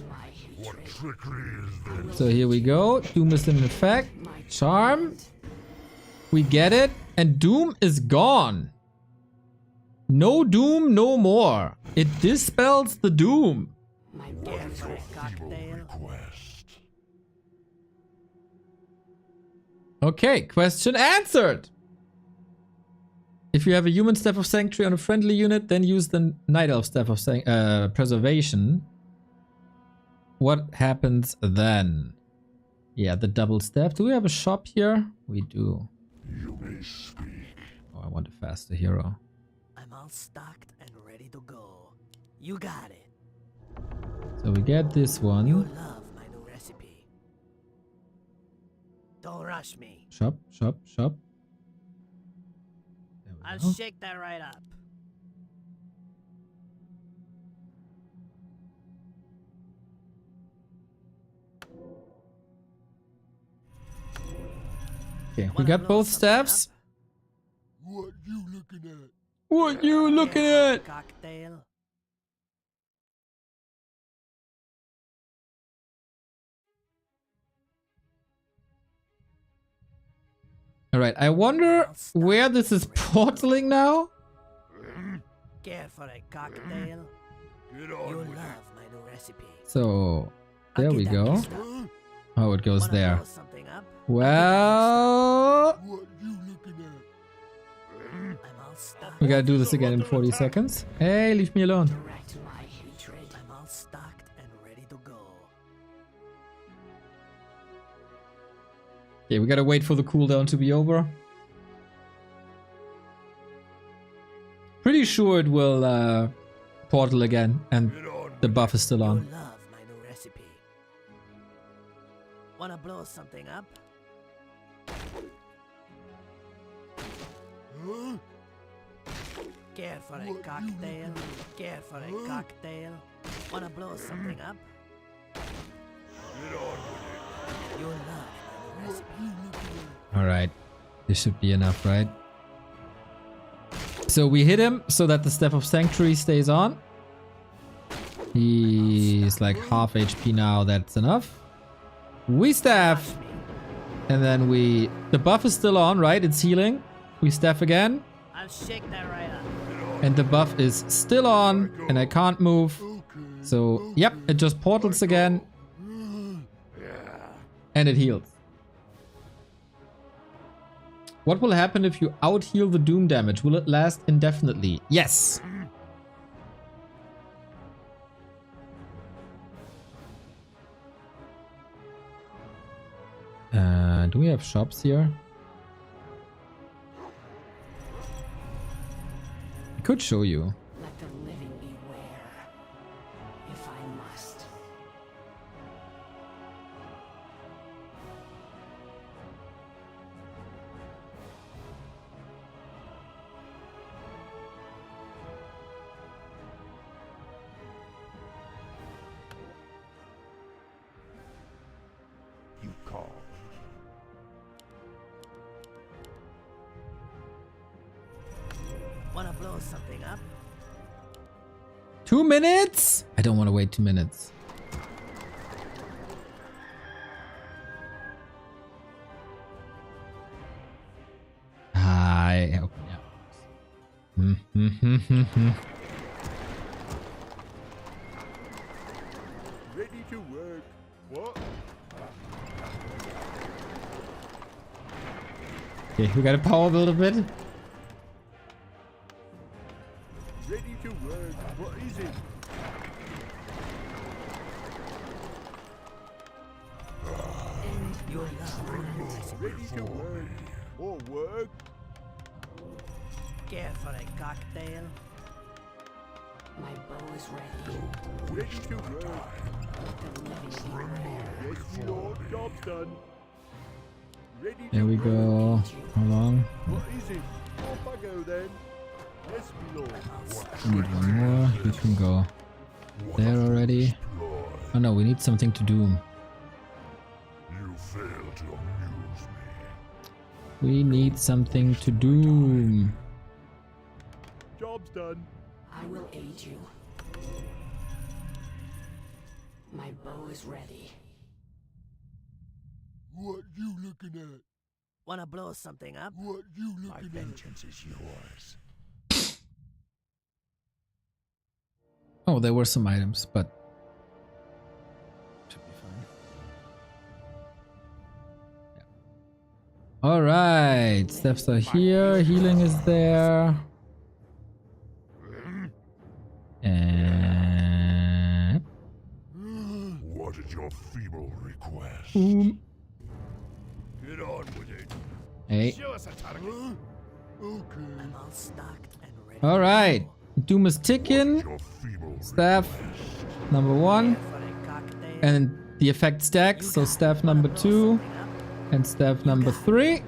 my hatred. So here we go. Doom is in effect. Charm. We get it. And Doom is gone. No Doom, no more. It dispels the Doom. My bow is ready. Okay, question answered. If you have a human Staff of Sanctuary on a friendly unit, then use the Night Elf Staff of Preservation. What happens then? Yeah, the double staff. Do we have a shop here? We do. You may speak. Oh, I want a faster hero. I'm all stocked and ready to go. You got it. So we get this You'll one. love my new recipe. Don't rush me. Shop, shop, shop. There we I'll go. shake that right up. Okay, we Wanna got blow both something staffs. What you looking at? What you looking at? Cocktail. Alright, I wonder where this is portaling now? Care for a cocktail? Get You'll on love with my new recipe. So, I'll there get we that go. mixed up. Oh, it goes Wanna there. blow something up? Well, it. What you looking at? I'm all stocked. we gotta do this again in 40 seconds. Hey, leave me alone. Direct my hatred. I'm all stocked and ready to go. Okay, we gotta wait for the cooldown to be over. Pretty sure it will portal again and Get on the with buff is still You'll on. love my new recipe. Wanna blow something up? Care for a cocktail? Care for a cocktail? Wanna blow something up? Get on with You'll love my new recipe. Alright. This should be enough, right? So we hit him so that the Staff of Sanctuary stays on. He's like half HP now, that's enough. We staff. And then we... The buff is still on, right? It's healing. We staff again. I'll shake that right up. And the buff is still on. And I can't move. So, yep, it just portals again. And it heals. What will happen if you out-heal the doom damage? Will it last indefinitely? Yes! Do we have shops here? I could show you. Let the living beware. If I must. you call. Wanna blow something up? 2 minutes? I don't want to wait 2 minutes. Hi. Okay, yeah. Ready to work. What? Okay, we gotta power build a bit. Ready to work. What is it? You'll love my new recipe. Ready to work. More work. Care for a cocktail? My bow is ready. Ready to work. Let the living beware. Yes, my lord. Job's done. Ready There to we work. go. How long? What is it? Off I go then. Yes, my lord. We need one more. You can go there already. Oh no, we need something to doom. You failed to amuse me. We need something to doom. Job's done. I will aid you. My bow is ready. What you looking at? Wanna blow something up? What you looking at? My vengeance is yours. Oh, there were some items, but should be fine. Yeah. All right, steps are here. Healing is there. And What is your feeble request? boom. Get on with it. Hey. Show us a target. Okay. I'm all stocked and ready. All right. Doom is ticking. Your feeble Staff number 1, For a cocktail? and the effect stacks. So staff number 2 and staff number 3.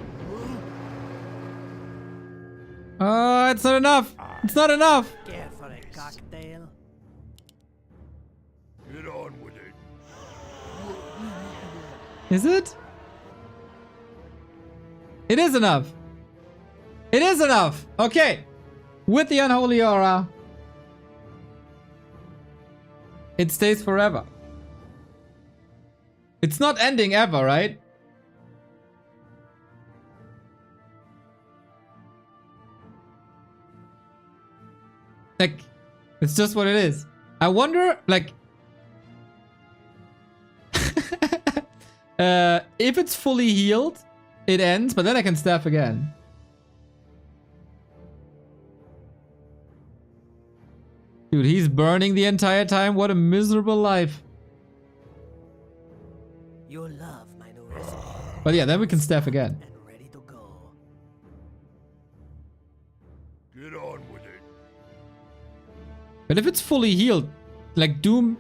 Oh, it's not enough. It's not enough. Care for a cocktail? Get on with it. Is it? It is enough. It is enough. Okay. With the unholy aura, it stays forever. It's not ending ever, right? Like, it's just what it is. I wonder, like, if it's fully healed, it ends, but then I can staff again. Dude, he's burning the entire time. What a miserable life. You'll love my new recipe. But yeah, then we can staff again. And ready to go. Get on with it. But if it's fully healed, like Doom,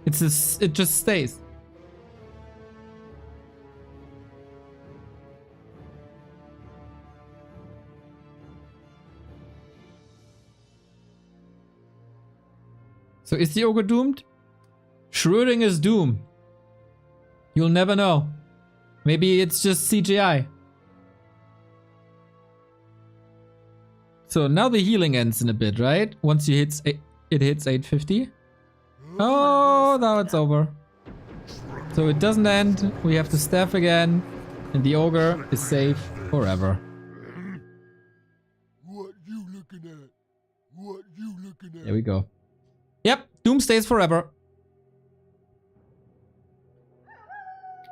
it just stays. So is the ogre doomed? Schrödinger's doom. You'll never know. Maybe it's just CGI. So now the healing ends in a bit, right? Once it hits 850. Oh, now it's over. So it doesn't end. We have to staff again. And the ogre is safe forever. What you looking at? What you looking at? There we go. Yep, Doom stays forever.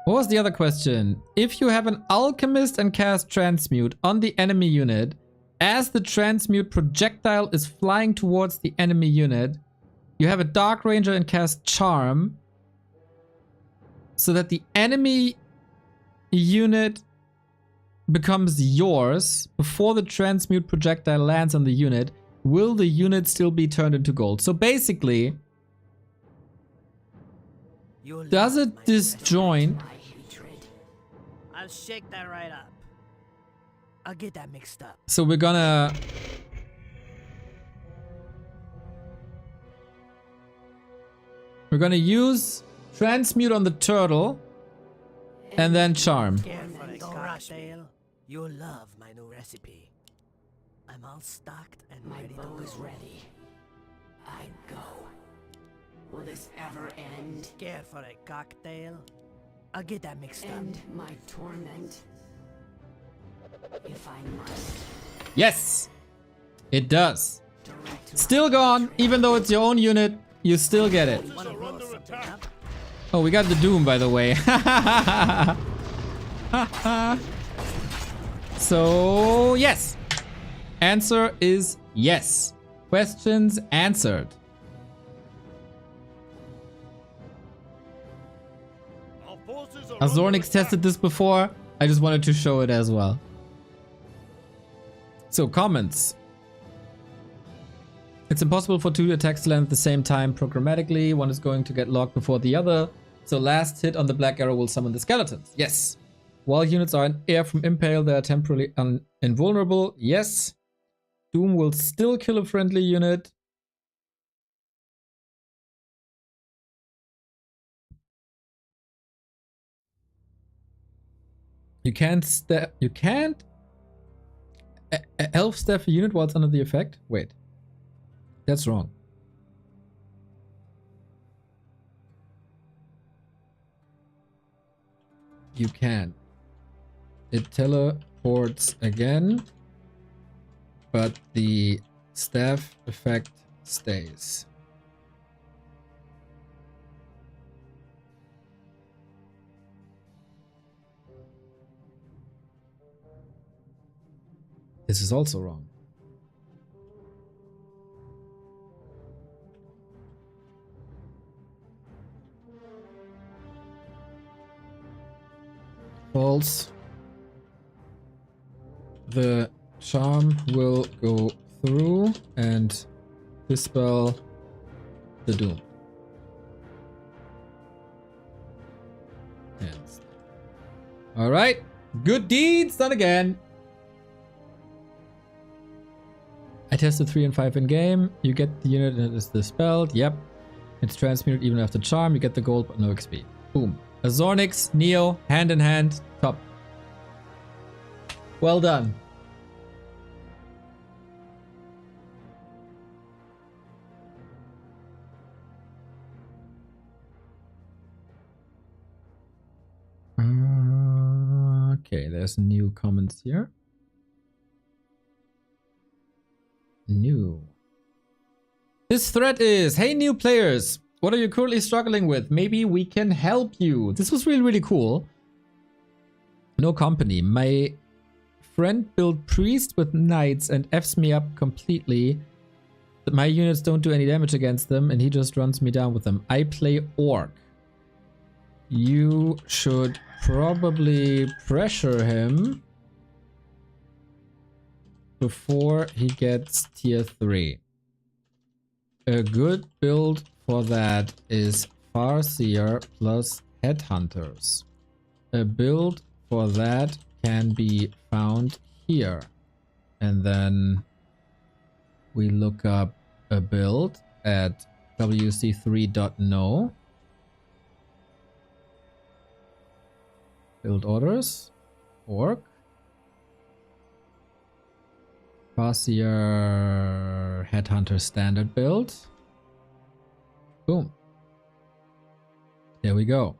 What was the other question? If you have an alchemist and cast transmute on the enemy unit, as the transmute projectile is flying towards the enemy unit, you have a dark ranger and cast charm so that the enemy unit becomes yours before the transmute projectile lands on the unit. Will the unit still be turned into gold? So basically, You'll does love it my new disjoint? My hatred. I'll shake that right up. I'll get that mixed up. So we're gonna use transmute on the turtle and then charm. Care for a cocktail? You'll love my new recipe. I'm all stocked and My ready to bow go. is ready. I go. Will this ever end? Care for a cocktail? I'll get that mixed End my torment. If I must. Yes, it does. Direct Still gone, even though it's your own unit, you still get it. up. Wanna blow something up? Oh, we got the Doom, by the way. So, yes. Answer is yes. Questions answered. Our forces are Azornix under tested attack. this before. I just wanted to show it as well. So, comments. It's impossible for two attacks to land at the same time programmatically. One is going to get locked before the other. So last hit on the black arrow will summon the skeletons. Yes. While units are in air from impale, they are temporarily invulnerable. Yes. Doom will still kill a friendly unit. You can't elf staff a unit while it's under the effect? Wait. That's wrong. You can. It teleports again, but the staff effect stays. This is also wrong. False. The charm will go through and dispel the doom. Yes. All right. Good deeds done again. I tested 3 and 5 in game. You get the unit that is dispelled. Yep. It's transmuted even after charm. You get the gold but no XP. Boom. Azornix, Neo, hand in hand, top. Well done. Okay, there's new comments here. New. This thread is, hey new players, what are you currently struggling with? Maybe we can help you. This was really, really cool. No company. My friend built priest with knights and Fs me up completely. My units don't do any damage against them and he just runs me down with them. I play orc. You should probably pressure him before he gets tier 3. A good build for that is Farseer plus Headhunters. A build for that can be found here. And then we look up a build at wc3.no. Build orders. Org. Farseer Headhunter standard build. Boom. There we go.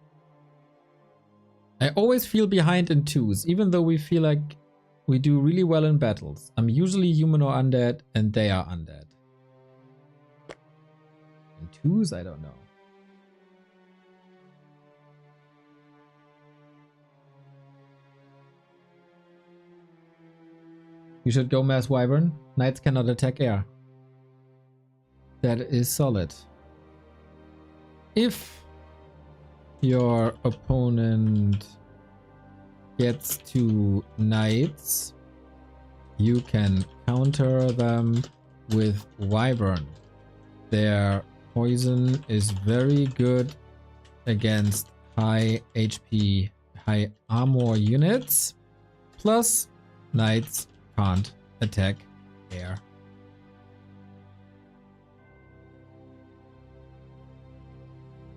I always feel behind in 2s, even though we feel like we do really well in battles. I'm usually human or undead, and they are undead. In 2s, I don't know. You should go Mass Wyvern. Knights cannot attack air. That is solid. If your opponent gets 2 knights, you can counter them with Wyvern. Their poison is very good against high HP, high armor units. Plus, knights can't attack air.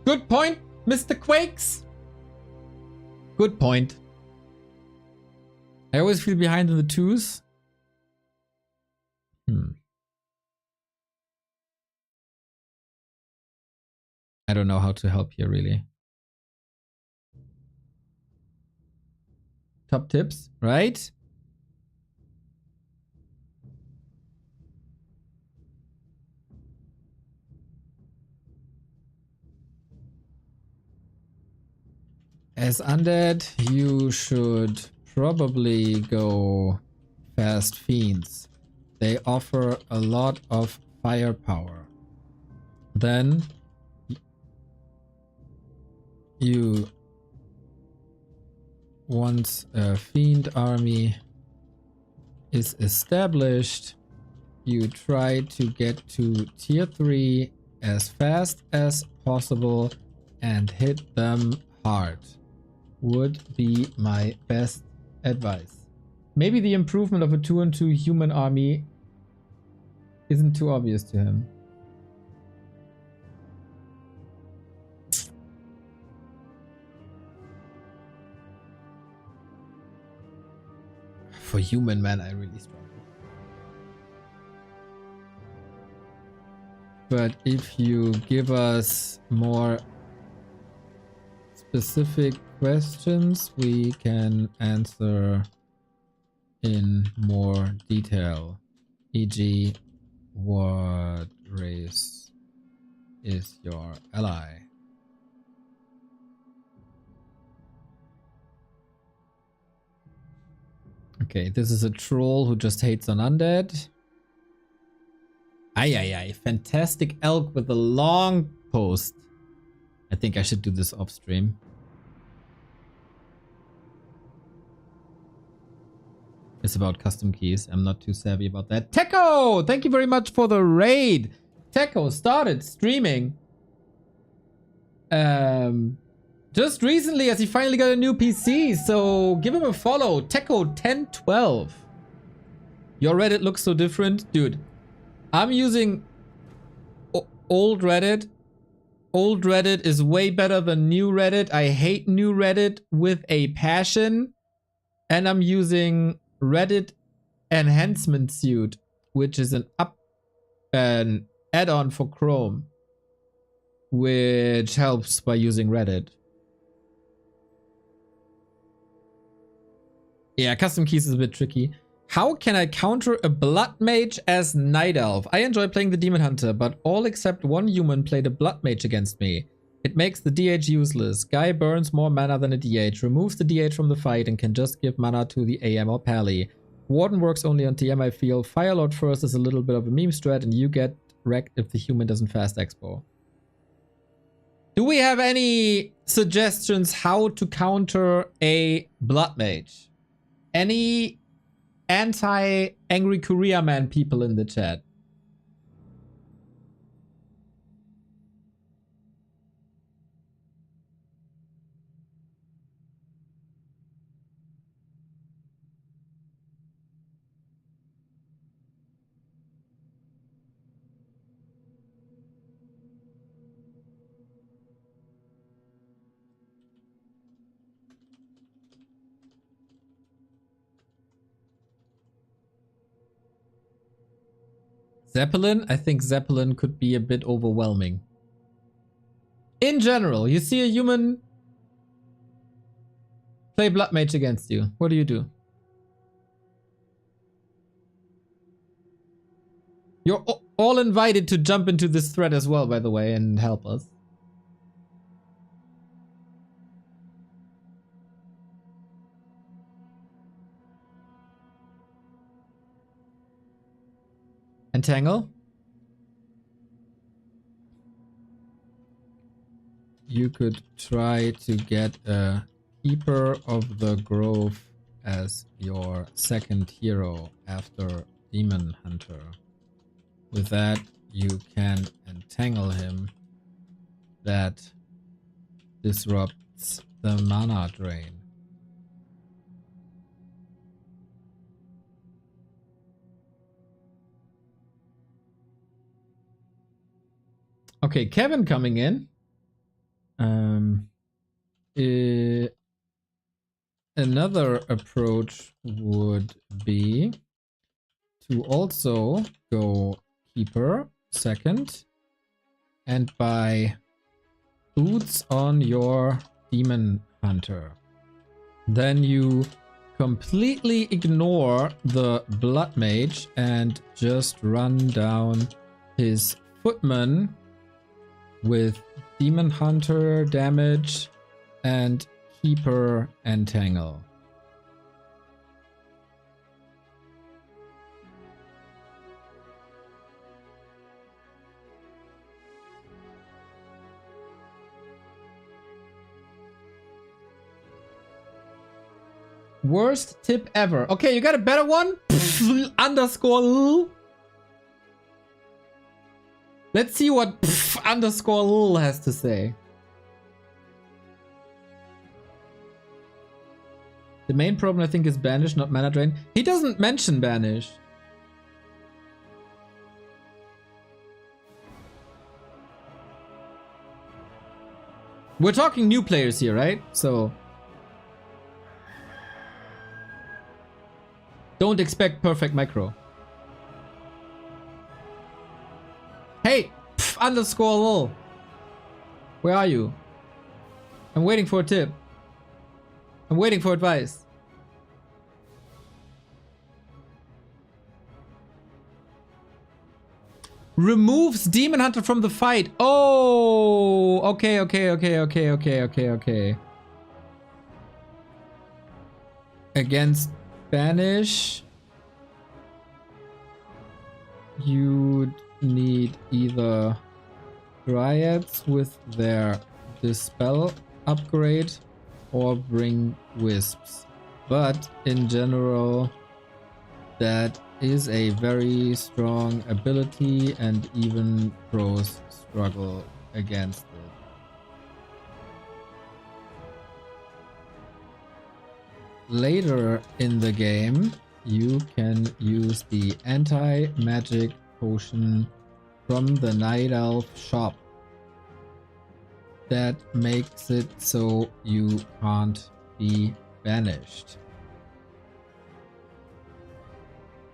Good point, Mr. Quakes. Good point. I always feel behind in the 2s. I don't know how to help here, really. Top tips, right? As undead, you should probably go fast fiends. They offer a lot of firepower. Then you, once a fiend army is established, you try to get to tier 3 as fast as possible and hit them hard. Would be my best advice. Maybe the improvement of a 2-on-2 human army isn't too obvious to him. For human man, I really struggle. But if you give us more specific questions, we can answer in more detail. E.g., what race is your ally? Okay, this is a troll who just hates on undead. Ay. Fantastic elk with a long post. I think I should do this off stream. It's about custom keys. I'm not too savvy about that. Techo! Thank you very much for the raid. Techo started streaming just recently as he finally got a new PC. So give him a follow. Techo1012. Your Reddit looks so different. Dude, I'm using old Reddit. Old Reddit is way better than new Reddit. I hate new Reddit with a passion. And I'm using Reddit Enhancement Suite, which is an add-on for Chrome, which helps by using Reddit. Yeah, custom keys is a bit tricky. How can I counter a Blood Mage as Night Elf? I enjoy playing the Demon Hunter, but all except one human played a Blood Mage against me. It makes the DH useless. Guy burns more mana than a DH, removes the DH from the fight, and can just give mana to the AM or Pally. Warden works only on TM, I feel. Firelord first is a little bit of a meme strat, and you get wrecked if the human doesn't fast expo. Do we have any suggestions how to counter a Blood Mage? Any anti-Angry Korea Man people in the chat? Zeppelin? I think Zeppelin could be a bit overwhelming. In general, you see a human play Blood Mage against you. What do you do? You're all invited to jump into this thread as well, by the way, and help us. Entangle? You could try to get a Keeper of the Grove as your second hero after Demon Hunter. With that, you can entangle him. That disrupts the mana drain. Okay, Kevin coming in. Another approach would be to also go Keeper second and buy boots on your Demon Hunter. Then you completely ignore the Blood Mage and just run down his Footman with Demon Hunter damage and Keeper Entangle. Worst tip ever. Okay, you got a better one? Underscore. Let's see what underscore has to say. The main problem, I think, is Banish, not Mana Drain. He doesn't mention Banish. We're talking new players here, right? So don't expect perfect micro. Hey, underscore lol. Where are you? I'm waiting for a tip. I'm waiting for advice. Removes Demon Hunter from the fight. Oh, okay. Against Banish, you'd need either Dryads with their Dispel upgrade or bring Wisps. But in general, that is a very strong ability and even pros struggle against it. Later in the game, you can use the anti-magic potion from the Night Elf shop. That makes it so you can't be banished.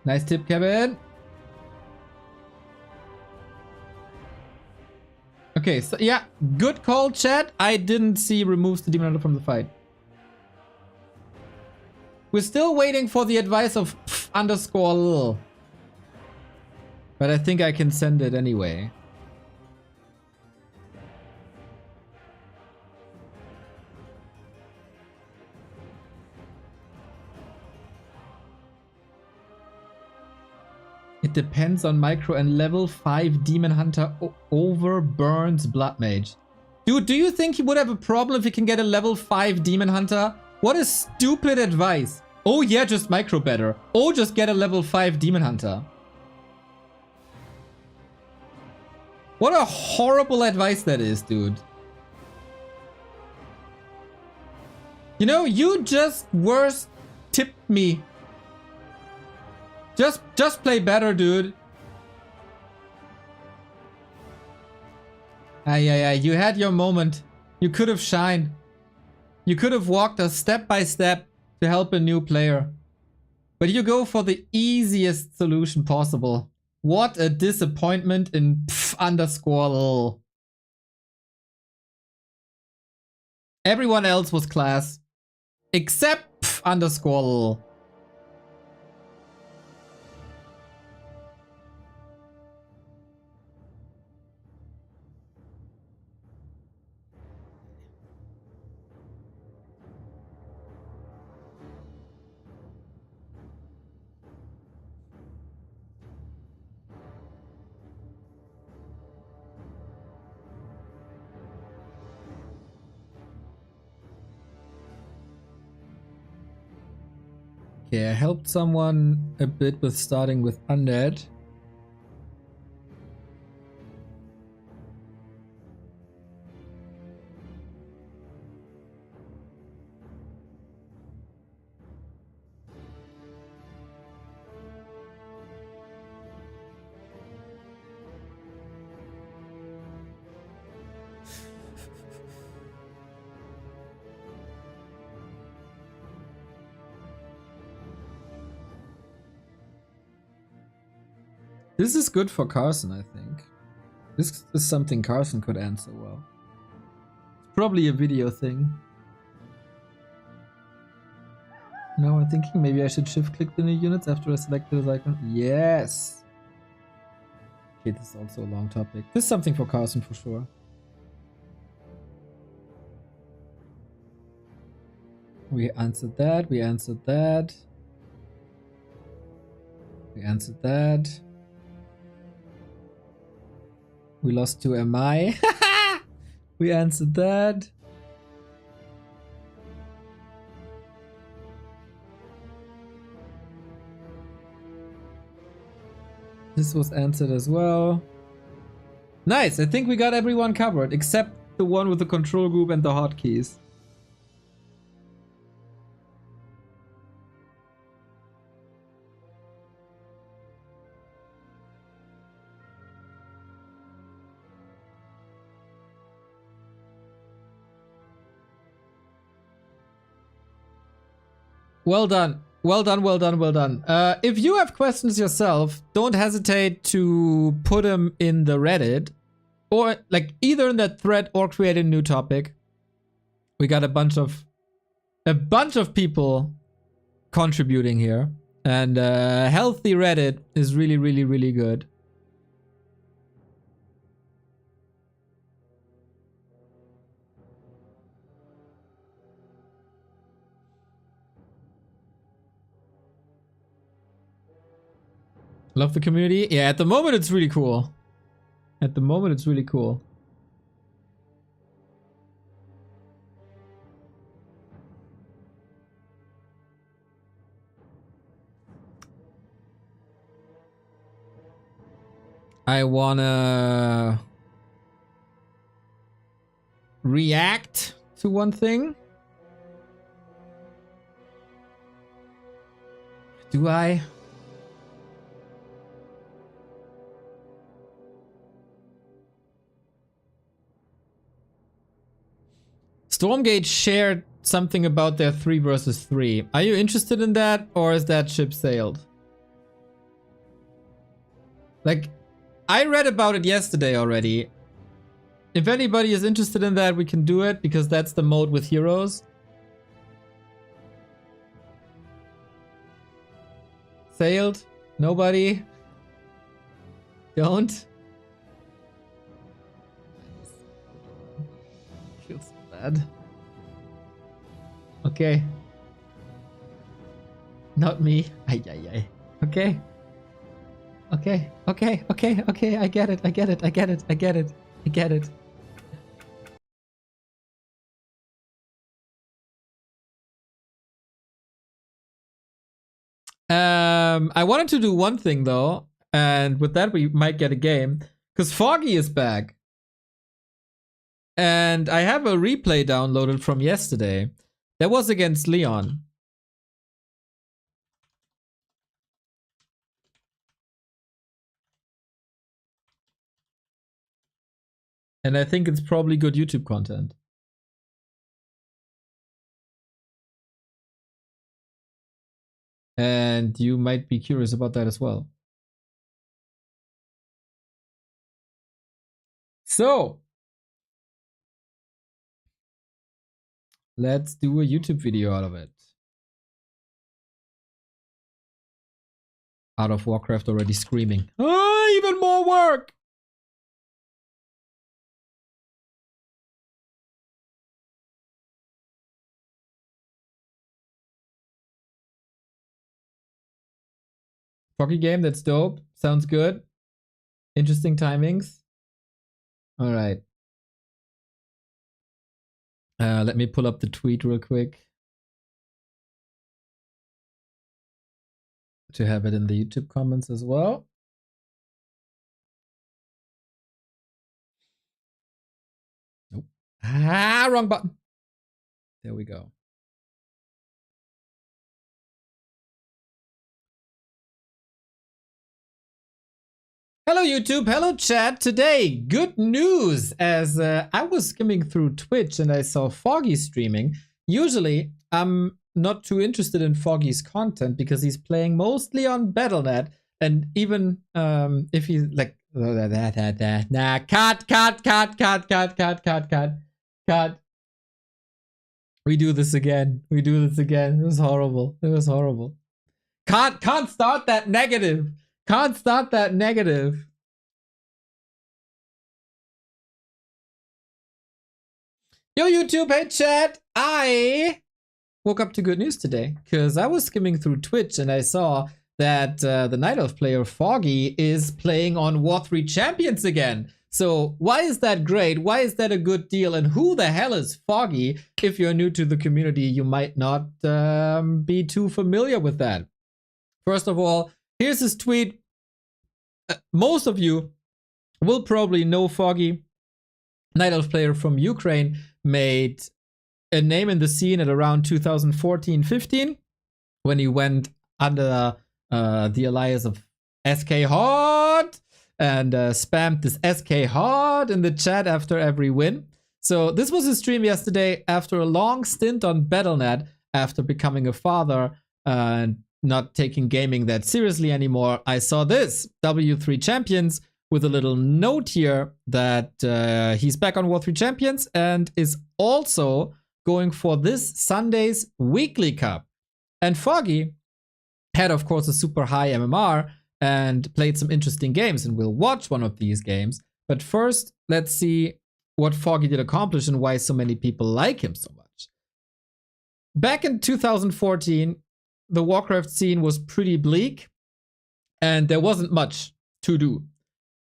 Nice tip, Kevin. Okay, so yeah, good call, chat. I didn't see removes the Demon Hunter from the fight. We're still waiting for the advice of underscore lol. But I think I can send it anyway. It depends on micro, and level 5 Demon Hunter overburns Blood Mage. Dude, do you think he would have a problem if he can get a level 5 Demon Hunter? What a stupid advice. Oh yeah, just micro better. Oh, just get a level 5 Demon Hunter. What a horrible advice that is, dude. You know, you just worst tipped me. Just play better, dude. Ay, you had your moment. You could have shined. You could have walked us step by step to help a new player. But you go for the easiest solution possible. What a disappointment in _. Everyone else was class. Except _. Okay, I helped someone a bit with starting with undead. This is good for Carson, I think. This is something Carson could answer well. It's probably a video thing. Now I'm thinking maybe I should shift click the new units after I selected this icon. Yes! Okay, this is also a long topic. This is something for Carson for sure. We answered that, we answered that. We answered that. We lost to MI. We answered that. This was answered as well. Nice, I think we got everyone covered, except the one with the control group and the hotkeys. Well done. Well done, well done, well done. If you have questions yourself, don't hesitate to put them in the Reddit. Or, like, either in that thread or create a new topic. We got a bunch of people contributing here. And healthy Reddit is really, really, really good. Love the community. Yeah, at the moment it's really cool. At the moment it's really cool. I wanna react to one thing. Do I? Stormgate shared something about their 3 versus 3. Are you interested in that, or is that ship sailed? Like, I read about it yesterday already. If anybody is interested in that, we can do it, because that's the mode with heroes. Sailed? Nobody? Don't? Feels so bad. Okay. Not me. Ay, ay, ay. Okay. Okay. Okay. Okay. Okay. I get it. I get it. I get it. I get it. I get it. I wanted to do one thing though, and with that we might get a game, because Foggy is back. And I have a replay downloaded from yesterday. That was against Leon. And I think it's probably good YouTube content. And you might be curious about that as well. So, let's do a YouTube video out of it. Out of Warcraft already screaming. Ah, even more work! Foggy game, that's dope. Sounds good. Interesting timings. Alright. Let me pull up the tweet real quick. To have it in the YouTube comments as well. Nope. Ah, wrong button. There we go. Hello YouTube, hello chat. Today, good news, as I was skimming through Twitch and I saw Foggy streaming. Usually, I'm not too interested in Foggy's content because he's playing mostly on Battle.net, and even if he's like, nah, cut. We do this again. It was horrible. Can't start that negative. Can't start that negative. Yo, YouTube, hey chat. I woke up to good news today because I was skimming through Twitch and I saw that the Night Elf player Foggy is playing on War 3 Champions again. So why is that great? Why is that a good deal? And who the hell is Foggy? If you're new to the community, you might not be too familiar with that. First of all, here's his tweet. Most of you will probably know Foggy. Night Elf player from Ukraine, made a name in the scene at around 2014-15 when he went under the alias of SK Hard and spammed this SK Hard in the chat after every win. So this was his stream yesterday after a long stint on Battle.net after becoming a father and not taking gaming that seriously anymore. I saw this W3 Champions with a little note here that he's back on War 3 Champions and is also going for this Sunday's Weekly Cup. And Foggy had, of course, a super high MMR and played some interesting games, and we'll watch one of these games. But first, let's see what Foggy did accomplish and why so many people like him so much. Back in 2014, the Warcraft scene was pretty bleak, and there wasn't much to do.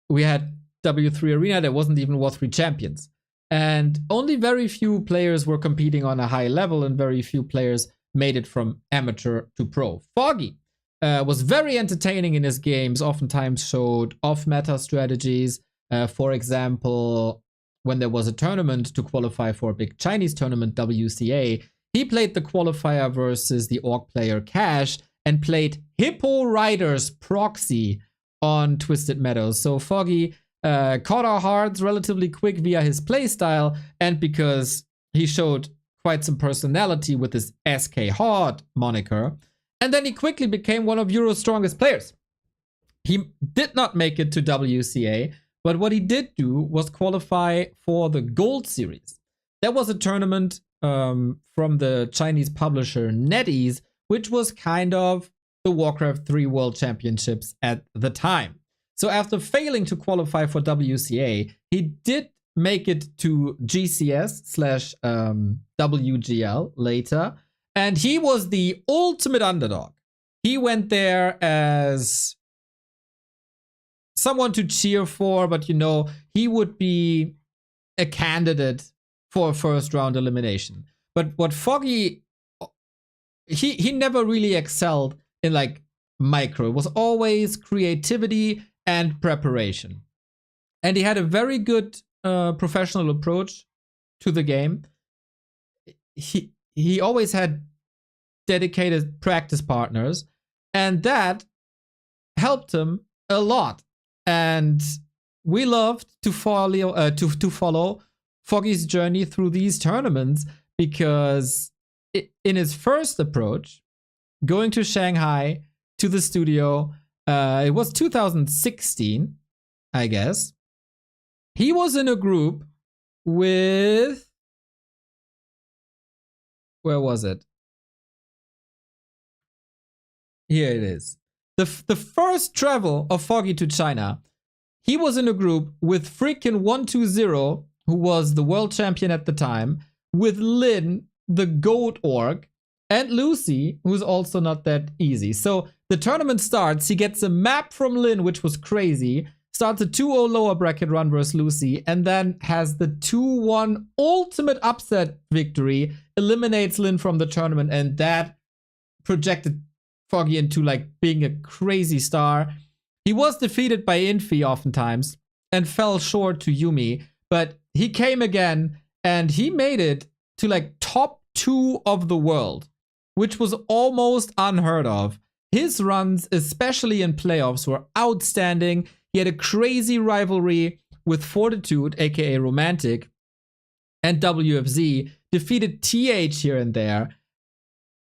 We had W3 Arena, there wasn't even War 3 Champions. And only very few players were competing on a high level, and very few players made it from amateur to pro. Foggy was very entertaining in his games, oftentimes showed off-meta strategies. For example, when there was a tournament to qualify for a big Chinese tournament, WCA, he played the qualifier versus the Orc player Cash and played Hippo Riders Proxy on Twisted Meadows. So Foggy caught our hearts relatively quick via his playstyle, and because he showed quite some personality with his SK Hard moniker. And then he quickly became one of Euro's strongest players. He did not make it to WCA, but what he did do was qualify for the Gold Series. That was a tournament from the Chinese publisher NetEase, which was kind of the Warcraft 3 World Championships at the time. So after failing to qualify for WCA, he did make it to GCS/WGL later, and he was the ultimate underdog. He went there as someone to cheer for, but you know, he would be a candidate for a first round elimination. But what Foggy, he never really excelled in like micro. It was always creativity and preparation. And he had a very good professional approach to the game. He always had dedicated practice partners, and that helped him a lot. And we loved to follow Foggy's journey through these tournaments, because in his first approach, going to Shanghai to the studio, it was 2016, I guess. He was in a group with, where was it? Here it is. The first travel of Foggy to China, he was in a group with freaking 120, who was the world champion at the time, with Lin, the GOAT orc, and Lucy, who's also not that easy. So the tournament starts, he gets a map from Lin, which was crazy, starts a 2-0 lower bracket run versus Lucy, and then has the 2-1 ultimate upset victory, eliminates Lin from the tournament, and that projected Foggy into like being a crazy star. He was defeated by Infi oftentimes and fell short to Yumi, but he came again and he made it to like top 2 of the world, which was almost unheard of. His runs, especially in playoffs, were outstanding. He had a crazy rivalry with Fortitude, aka Romantic, and WFZ, defeated TH here and there.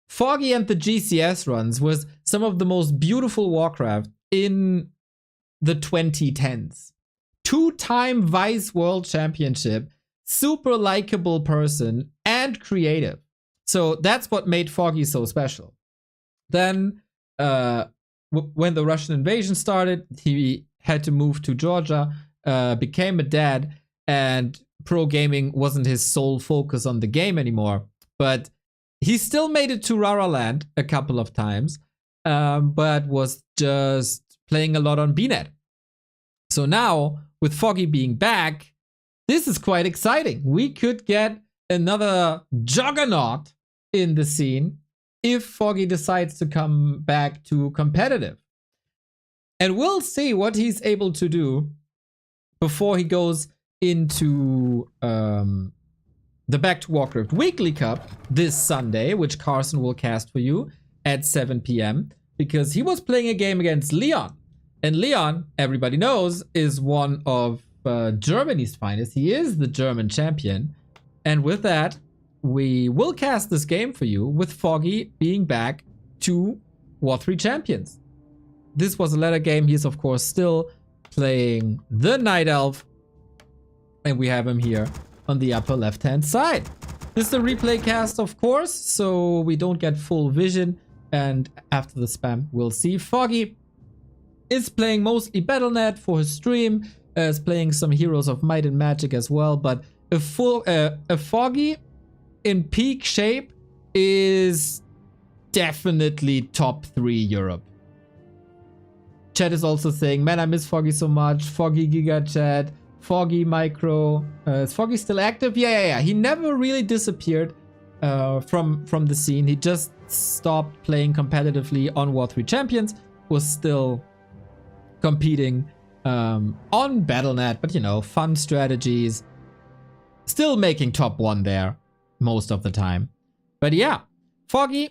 Foggy and the GCS runs was some of the most beautiful Warcraft in the 2010s. 2-time Vice World Championship, super likable person, and creative. So that's what made Foggy so special. Then, when the Russian invasion started, he had to move to Georgia, became a dad, and pro gaming wasn't his sole focus on the game anymore. But he still made it to Rara Land a couple of times, but was just playing a lot on BNet. So now, with Foggy being back, this is quite exciting. We could get another juggernaut in the scene if Foggy decides to come back to competitive. And we'll see what he's able to do before he goes into the Back to Warcraft Weekly Cup this Sunday, which Carson will cast for you at 7 p.m. because he was playing a game against Leon. And Leon, everybody knows, is one of Germany's finest. He is the German champion. And with that, we will cast this game for you with Foggy being back to War 3 Champions. This was a ladder game. He's, of course, still playing the Night Elf. And we have him here on the upper left-hand side. This is a replay cast, of course, so we don't get full vision. And after the spam, we'll see. Foggy is playing mostly Battle.net for his stream, is playing some Heroes of Might and Magic as well, but a Foggy in peak shape is definitely top 3 Europe. Chat is also saying, man, I miss Foggy so much. Foggy Giga Chat, Foggy Micro. Is Foggy still active? Yeah. He never really disappeared from the scene. He just stopped playing competitively on War 3 Champions, was still competing on Battle.net, but you know, fun strategies. Still making top 1 there most of the time. But yeah, Foggy,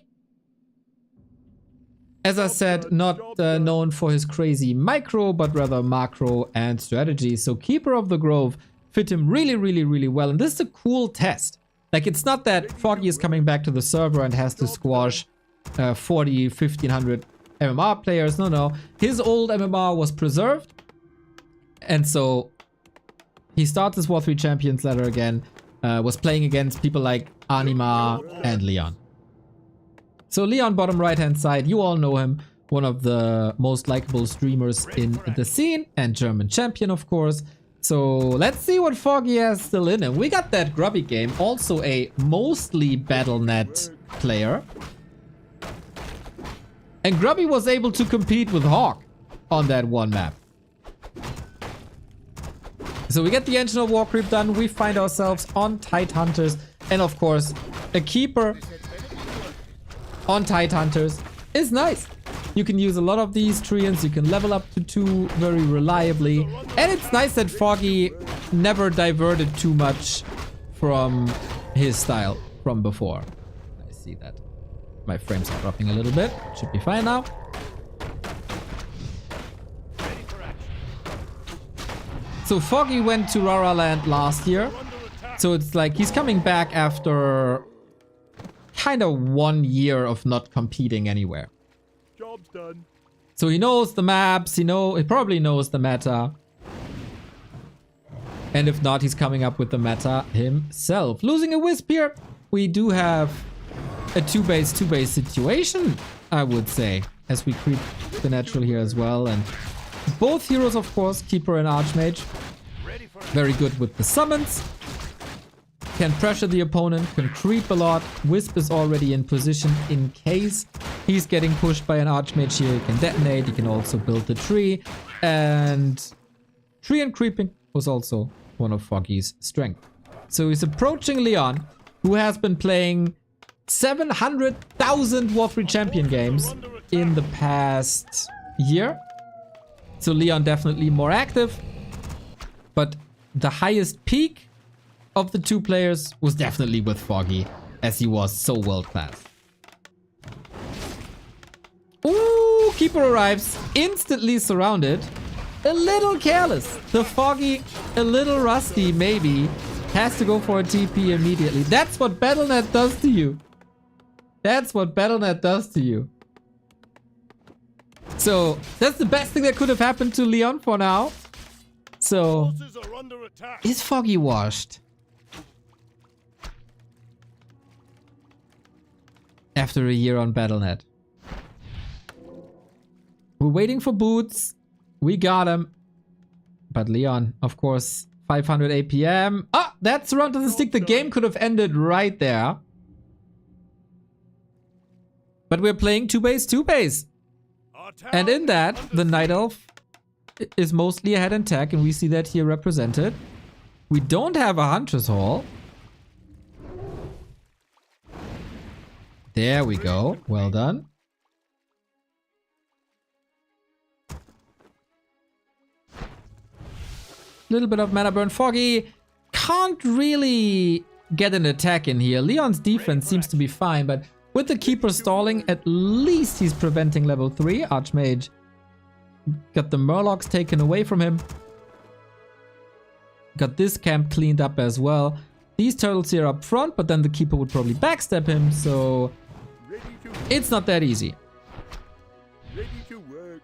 as I said, not known for his crazy micro, but rather macro and strategy. So Keeper of the Grove fit him really well. And this is a cool test. Like, it's not that Foggy is coming back to the server and has to squash 40, 1500 MMR players. No. His old MMR was preserved. And so he starts his War 3 Champions ladder again. Was playing against people like Anima and Leon. So Leon, bottom right-hand side, you all know him. One of the most likable streamers in the scene. And German champion, of course. So let's see what Foggy has still in him. We got that Grubby game. Also a mostly Battle.net player. And Grubby was able to compete with Hawk on that one map. So we get the Engine of War creep done. We find ourselves on Tidehunters. And of course, a Keeper on Tidehunters is nice. You can use a lot of these treants. You can level up to 2 very reliably. And it's nice that Foggy never diverted too much from his style from before. I see that. My frames are dropping a little bit. Should be fine now. So Foggy went to Rara Land last year. So it's like he's coming back after kind of 1 year of not competing anywhere. Job's done. So he knows the maps, he probably knows the meta. And if not, he's coming up with the meta himself. Losing a Wisp here, we do have a 2-base situation, I would say, as we creep the natural here as well. And both heroes, of course, Keeper and Archmage, very good with the summons. Can pressure the opponent, can creep a lot. Wisp is already in position in case he's getting pushed by an Archmage here. He can detonate, he can also build the tree. And tree and creeping was also one of Foggy's strengths. So he's approaching Leon, who has been playing 700,000 War 3 Champion games in the past year. So Leon definitely more active. But the highest peak of the 2 players was definitely with Foggy, as he was so world class. Ooh, Keeper arrives, instantly surrounded. A little careless. The Foggy, a little rusty maybe, has to go for a TP immediately. That's what Battle.net does to you. That's what Battle.net does to you. So, that's the best thing that could have happened to Leon for now. So, Forces are under attack. is Foggy washed? After a year on Battle.net. We're waiting for boots. We got him. But Leon, of course, 500 APM. Ah, that's around to the stick. The game could have ended right there. But we're playing 2-base. Our town And in that, is the under Night Elf is mostly ahead in tech, and we see that here represented. We don't have a Hunter's Hall. There we go. Well done. Little bit of mana burn. Foggy can't really get an attack in here. Leon's defense seems to be fine, but with the Keeper stalling, at least he's preventing level 3. Archmage got the Murlocs taken away from him. Got this camp cleaned up as well. These turtles here up front, but then the Keeper would probably backstab him, so ready to, it's not that easy. ready to work.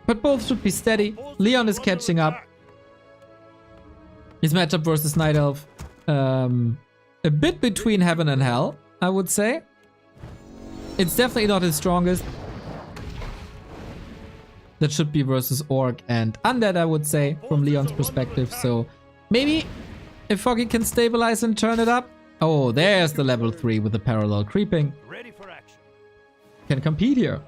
But both should be steady. Leon is catching up. His matchup versus Night Elf, a bit between heaven and hell, I would say. It's definitely not his strongest. That should be versus Orc and Undead, I would say, from Leon's perspective. So maybe if Foggy can stabilize and turn it up. Oh, there's the level 3 with the parallel creeping. Ready for action. Can compete here.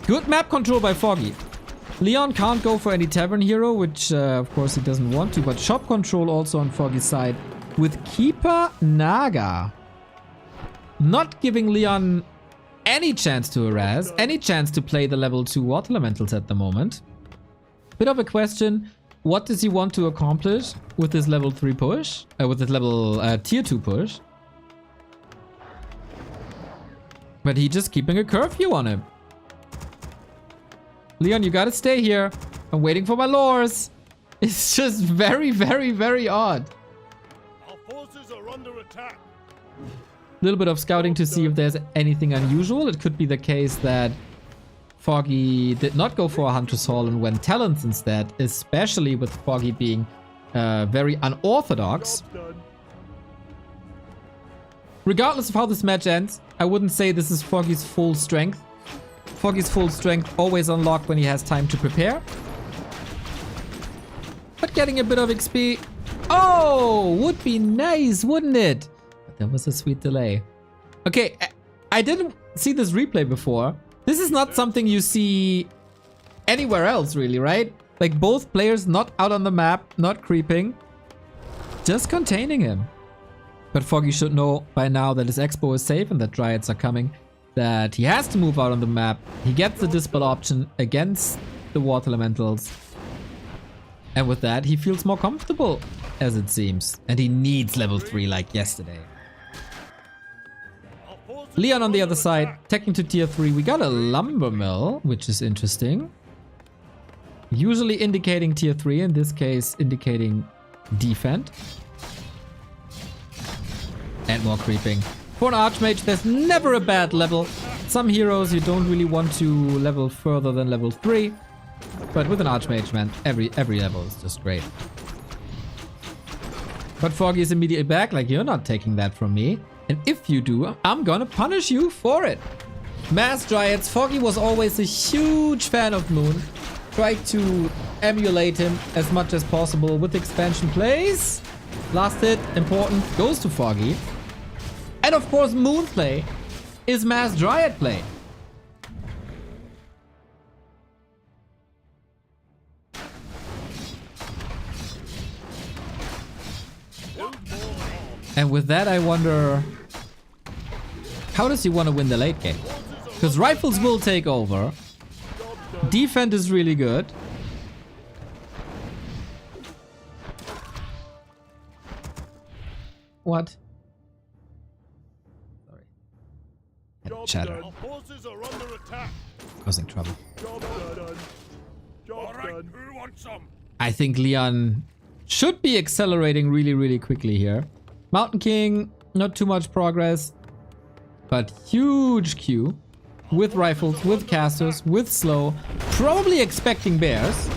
Good map control by Foggy. Leon can't go for any Tavern Hero, which of course he doesn't want to, but shop control also on Foggy's side with Keeper Naga. Not giving Leon any chance to harass, any chance to play the level 2 Water Elementals at the moment. Bit of a question, what does he want to accomplish with this level 3 push? With this level tier 2 push? But he's just keeping a curfew on him. Leon, you gotta stay here. I'm waiting for my lures. It's just very, very, very odd. Our forces are under attack. Little bit of scouting to see if there's anything unusual. It could be the case that Foggy did not go for a Hunter's Hall and went Talents instead, especially with Foggy being very unorthodox. Job's done. Regardless of how this match ends, I wouldn't say this is Foggy's full strength. Foggy's full strength always unlocked when he has time to prepare. But getting a bit of XP, oh, would be nice, wouldn't it? But there was a sweet delay. Okay, I didn't see this replay before. This is not something you see anywhere else, really, right? Like both players not out on the map, not creeping, just containing him. But Foggy should know by now that his Expo is safe and that Dryads are coming. That he has to move out on the map. He gets the Dispel option against the Water Elementals. And with that, he feels more comfortable, as it seems. And he needs level 3 like yesterday. Leon on the other side, teching to tier 3. We got a Lumber Mill, which is interesting. Usually indicating tier 3, in this case indicating defend. And more creeping. For an Archmage, there's never a bad level. Some heroes you don't really want to level further than level 3. But with an Archmage, man, every level is just great. But Foggy is immediately back, like, you're not taking that from me. And if you do, I'm gonna punish you for it. Mass Dryads. Foggy was always a huge fan of Moon. Tried to emulate him as much as possible with expansion plays. Last hit, important, goes to Foggy. And of course, Moon play is Mass Dryad play. And with that, I wonder, how does he want to win the late game? Because rifles will take over. Defend is really good. What? Sorry. Had a chatter. Our forces are under attack. Causing trouble. Job done. Job done. Who wants some? I think Leon should be accelerating really, really quickly here. Mountain King, not too much progress, but huge queue with rifles, with casters, with slow, probably expecting bears.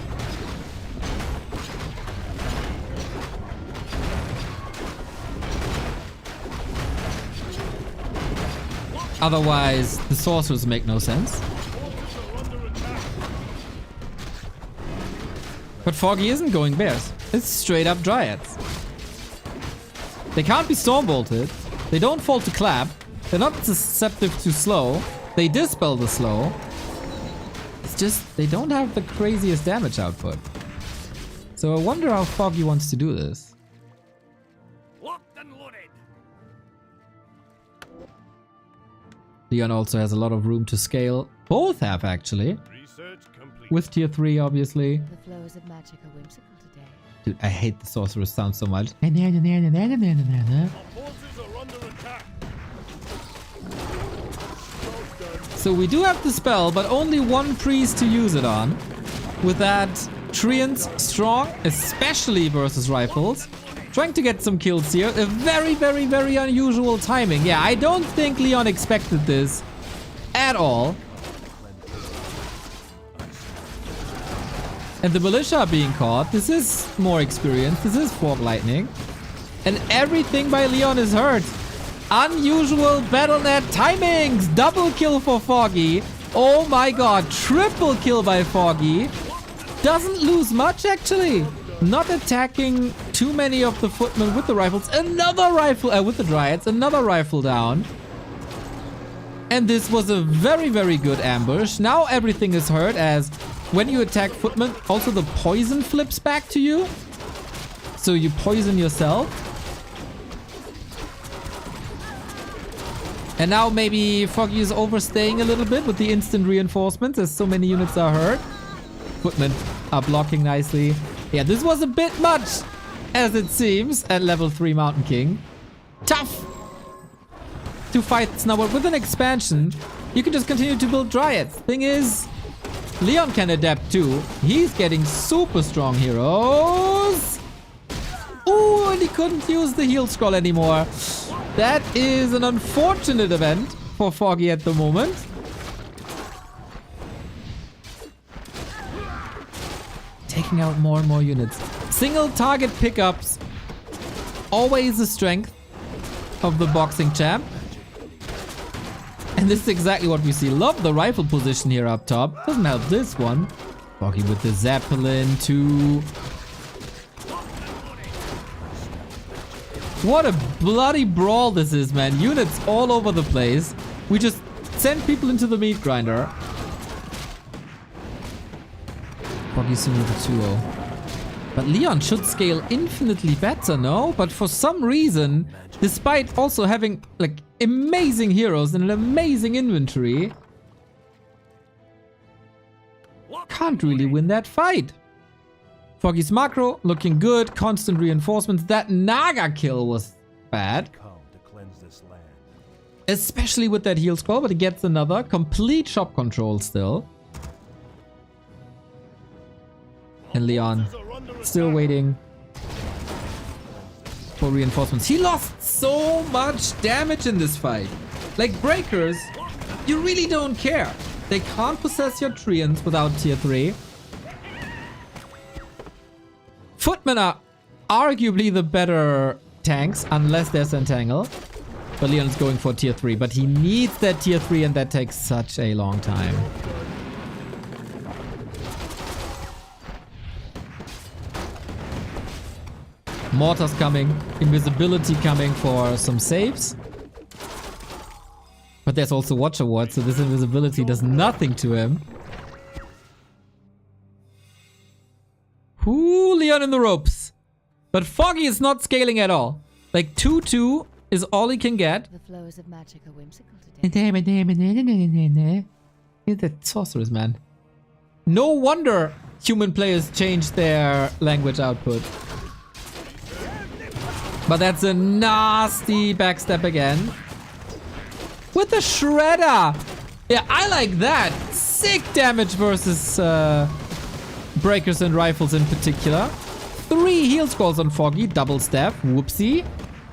Otherwise, the sorcerers make no sense. But Foggy isn't going bears. It's straight up Dryads. They can't be stormbolted. They don't fall to clap. They're not susceptible to slow. They dispel the slow. It's just they don't have the craziest damage output. So I wonder how Foggy wants to do this. Locked and loaded. Leon also has a lot of room to scale. Both have actually. Research complete. With tier 3 obviously. The flows of magic are whimsical today. Dude, I hate the sorcerer's sound so much. Our forces are under attack. So we do have the spell, but only one priest to use it on. With that, Treants strong, especially versus rifles. Trying to get some kills here. A very, very, very unusual timing. Yeah, I don't think Leon expected this at all. And the militia are being caught. This is more experience. This is Fork Lightning. And everything by Leon is hurt. Unusual Battle.net timings. Double kill for Foggy. Oh my god. Triple kill by Foggy. Doesn't lose much actually. Not attacking too many of the footmen with the rifles. Another rifle with the Dryads. Another rifle down. And this was a very, very good ambush. Now everything is hurt as when you attack footmen, also the poison flips back to you. So you poison yourself. And now maybe Foggy is overstaying a little bit with the instant reinforcements as so many units are hurt. Footmen are blocking nicely. Yeah, this was a bit much, as it seems, at level 3 Mountain King. Tough to fight Snowbird. With an expansion, you can just continue to build Dryads. Thing is, Leon can adapt too. He's getting super strong heroes. Ooh, and he couldn't use the heal scroll anymore. That is an unfortunate event for Foggy at the moment. Taking out more and more units. Single target pickups. Always the strength of the boxing champ. And this is exactly what we see. Love the rifle position here up top. Doesn't help this one. Foggy with the Zeppelin too. What a bloody brawl this is, man. Units all over the place. We just send people into the meat grinder. Foggy soon with a 2-0. But Leon should scale infinitely better, no? But for some reason, despite also having like amazing heroes and an amazing inventory, can't really win that fight. Foggy's macro looking good, constant reinforcements. That Naga kill was bad. Come to cleanse this land. Especially with that heal scroll, but he gets another complete shop control still. And Leon still waiting for reinforcements. He lost so much damage in this fight. Like breakers, you really don't care. They can't possess your treants without tier 3. Footmen are arguably the better tanks, unless there's Entangle. But Leon is going for tier 3, but he needs that tier 3 and that takes such a long time. Mortars coming, invisibility coming for some saves. But there's also Watcher Ward, so this invisibility does nothing to him. Ooh, Leon in the ropes. But Foggy is not scaling at all. Like 2-2 is all he can get. The flows of magic are whimsical today. He's that sorceress, man. No wonder human players change their language output. But that's a nasty backstep again. With the Shredder. Yeah, I like that. Sick damage versus breakers and rifles in particular. 3 heal scrolls on Foggy. Double step. Whoopsie.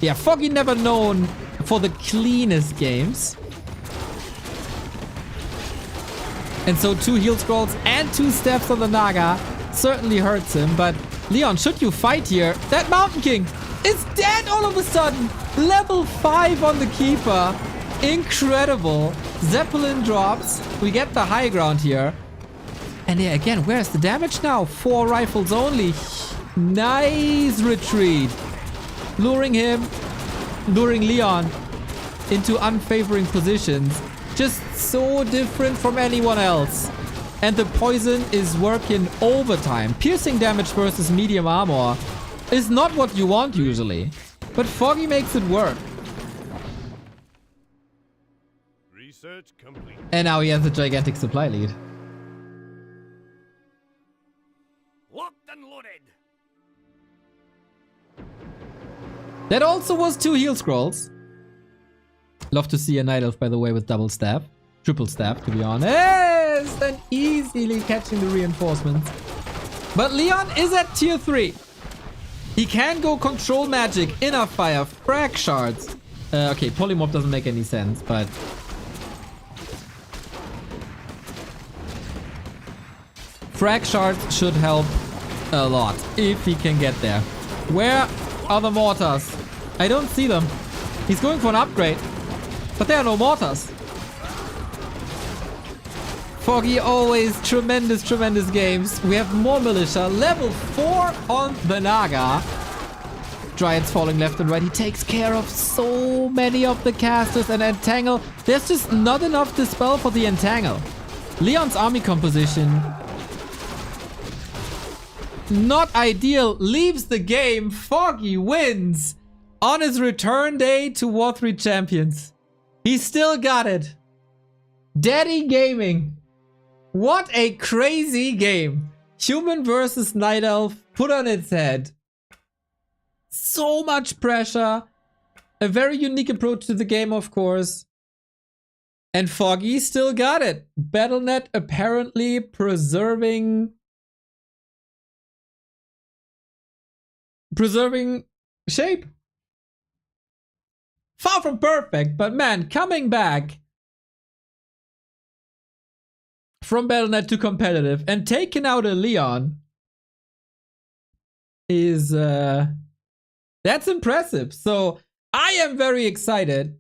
Yeah, Foggy never known for the cleanest games. And so 2 heal scrolls and 2 steps on the Naga certainly hurts him. But Leon, should you fight here? That Mountain King is dead all of a sudden. Level 5 on the Keeper. Incredible. Zeppelin drops. We get the high ground here. And yeah, again, where's the damage now? 4 rifles only. Nice retreat. Luring Leon into unfavoring positions. Just so different from anyone else. And the poison is working overtime. Piercing damage versus medium armor is not what you want usually. But Foggy makes it work. Research complete. And now he has a gigantic supply lead. Locked and loaded. That also was 2 heal scrolls. Love to see a Night Elf, by the way, with double staff. Triple staff, to be honest. And easily catching the reinforcements. But Leon is at tier 3. He can go control magic, inner fire, frag shards. Okay, polymorph doesn't make any sense, but... frag shards should help a lot if he can get there. Where are the mortars? I don't see them. He's going for an upgrade, but there are no mortars. Foggy always tremendous games. We have more militia. Level 4 on the Naga. Dryads falling left and right. He takes care of so many of the casters and Entangle. There's just not enough Dispel for the Entangle. Leon's army composition, not ideal. Leaves the game. Foggy wins on his return day to War 3 Champions. He still got it. Daddy Gaming. What a crazy game. Human versus Night Elf put on its head. So much pressure. A very unique approach to the game, of course. And Foggy still got it. Battle.net apparently preserving shape. Far from perfect, but man, coming back from Battle.net to competitive and taking out a Leon is that's impressive. So I am very excited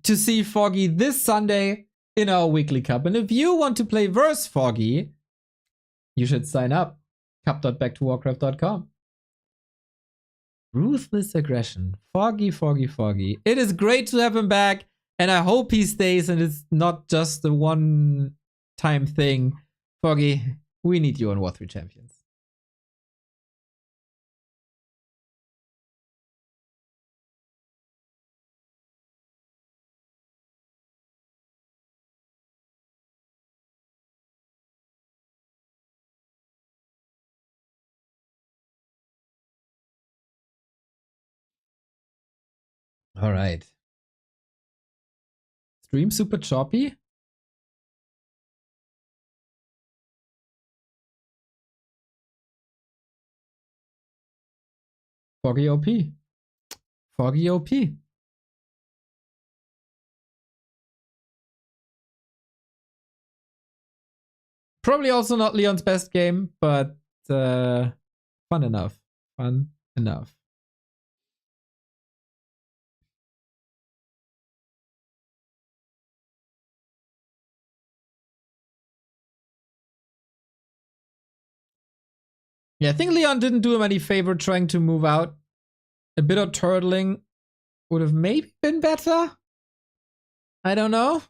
to see Foggy this Sunday in our weekly cup. And if you want to play verse Foggy, you should sign up. cup.backtowarcraft.com. Ruthless aggression. Foggy. It is great to have him back. And I hope he stays and it's not just a one-time thing. Foggy, We need you on War 3 Champions. All right. Stream super choppy? Foggy OP. Foggy OP. Probably also not Leon's best game, but fun enough. Fun enough. Yeah, I think Leon didn't do him any favor trying to move out. A bit of turtling would have maybe been better. I don't know.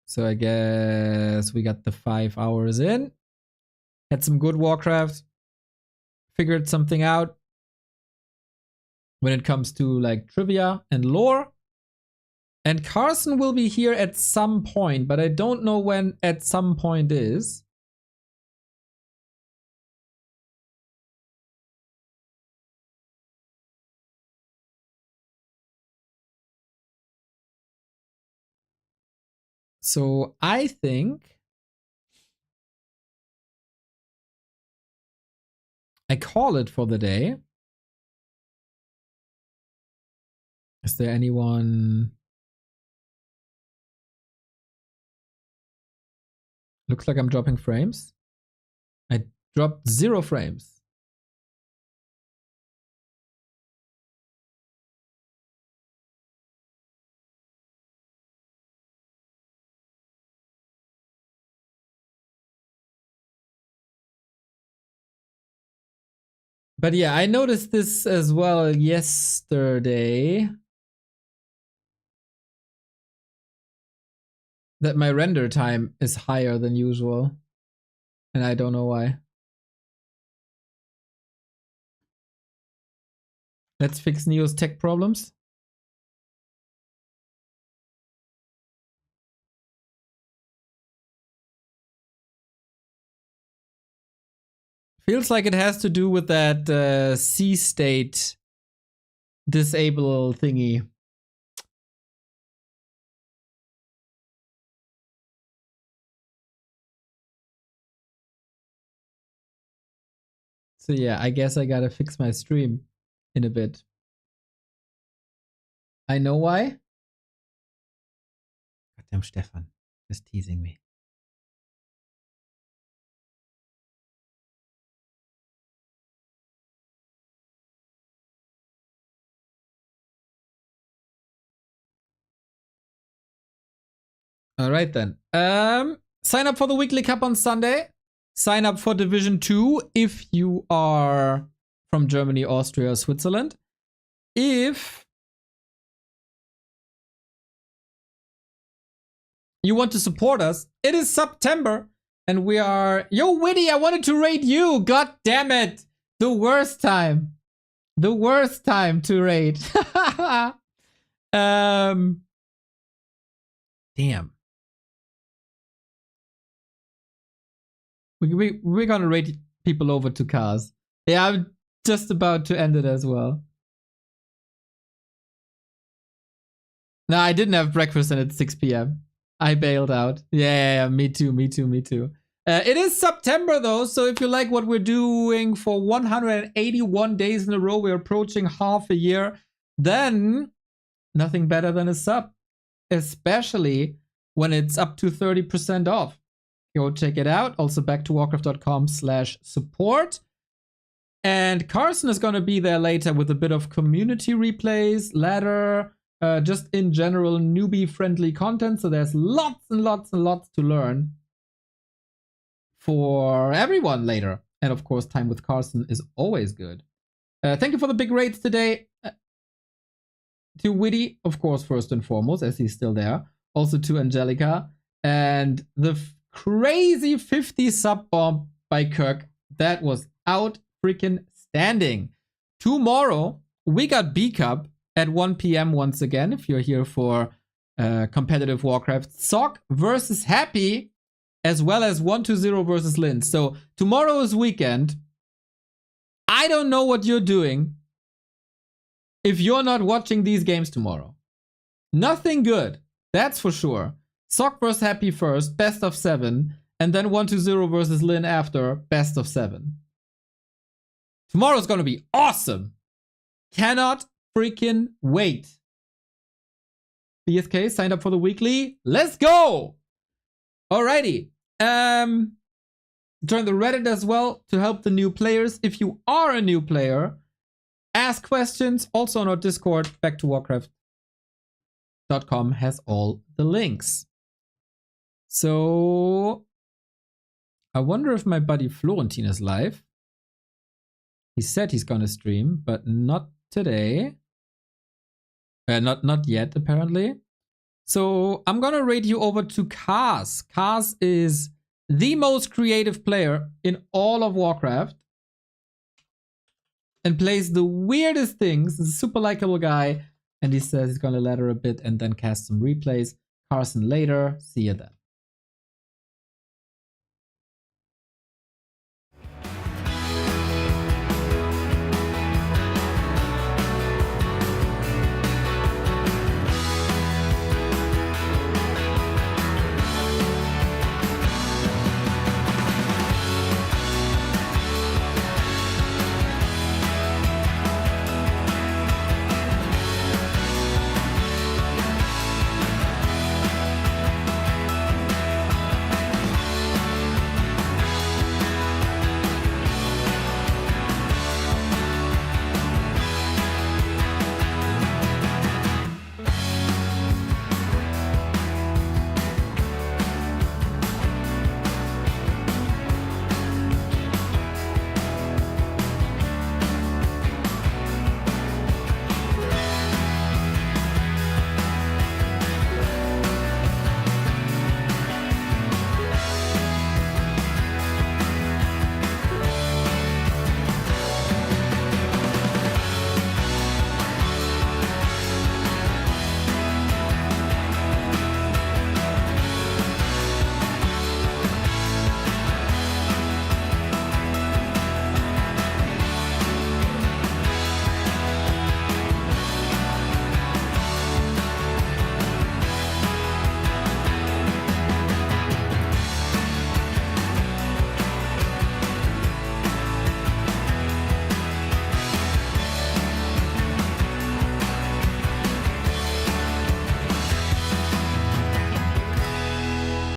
So I guess we got the 5 hours in. Had some good Warcraft. Figured something out when it comes to like trivia and lore. And Carson will be here at some point, but I don't know when at some point is. So I think I call it for the day. Is there anyone? Looks like I'm dropping frames. I dropped 0 frames. But yeah, I noticed this as well yesterday. That my render time is higher than usual. And I don't know why. Let's fix Neo's tech problems. Feels like it has to do with that C state disable thingy. So yeah, I guess I gotta fix my stream in a bit. I know why. Goddamn Stefan, just teasing me. All right then. Sign up for the weekly cup on Sunday. Sign up for Division 2 if you are from Germany, Austria, or Switzerland. If you want to support us, it is September and we are... Yo, Witty, I wanted to raid you. God damn it. The worst time. The worst time to raid. Damn. We're gonna raid people over to cars. Yeah, I'm just about to end it as well. No, I didn't have breakfast and it's 6 p.m. I bailed out. Yeah, me too. It is September though, so if you like what we're doing for 181 days in a row, we're approaching half a year, then nothing better than a sub. Especially when it's up to 30% off. Go check it out. Also back to warcraft.com/support. And Carson is going to be there later with a bit of community replays, ladder, just in general newbie-friendly content. So there's lots and lots and lots to learn for everyone later. And of course, time with Carson is always good. Thank you for the big raids today. to Witty, of course, first and foremost, as he's still there. Also to Angelica. And the crazy 50 sub bomb by Kirk. That was out freaking standing. Tomorrow, we got B Cup at 1 p.m. once again, if you're here for competitive Warcraft. Sock versus Happy, as well as 120 versus Lynn. So tomorrow is weekend. I don't know what you're doing if you're not watching these games tomorrow. Nothing good, that's for sure. Sock versus Happy first, best of 7, and then 120 versus Lynn after, best of 7. Tomorrow's gonna be awesome. Cannot freaking wait. BSK signed up for the weekly. Let's go! Alrighty. Join the Reddit as well to help the new players. If you are a new player, ask questions. Also on our Discord, back to Warcraft.com has all the links. So I wonder if my buddy Florentin is live. He said he's gonna stream, but not today. Not yet, apparently. So I'm gonna raid you over to Kaz. Kaz is the most creative player in all of Warcraft and plays the weirdest things. He's a super likable guy, and he says he's gonna ladder a bit and then cast some replays. Carson later. See you then.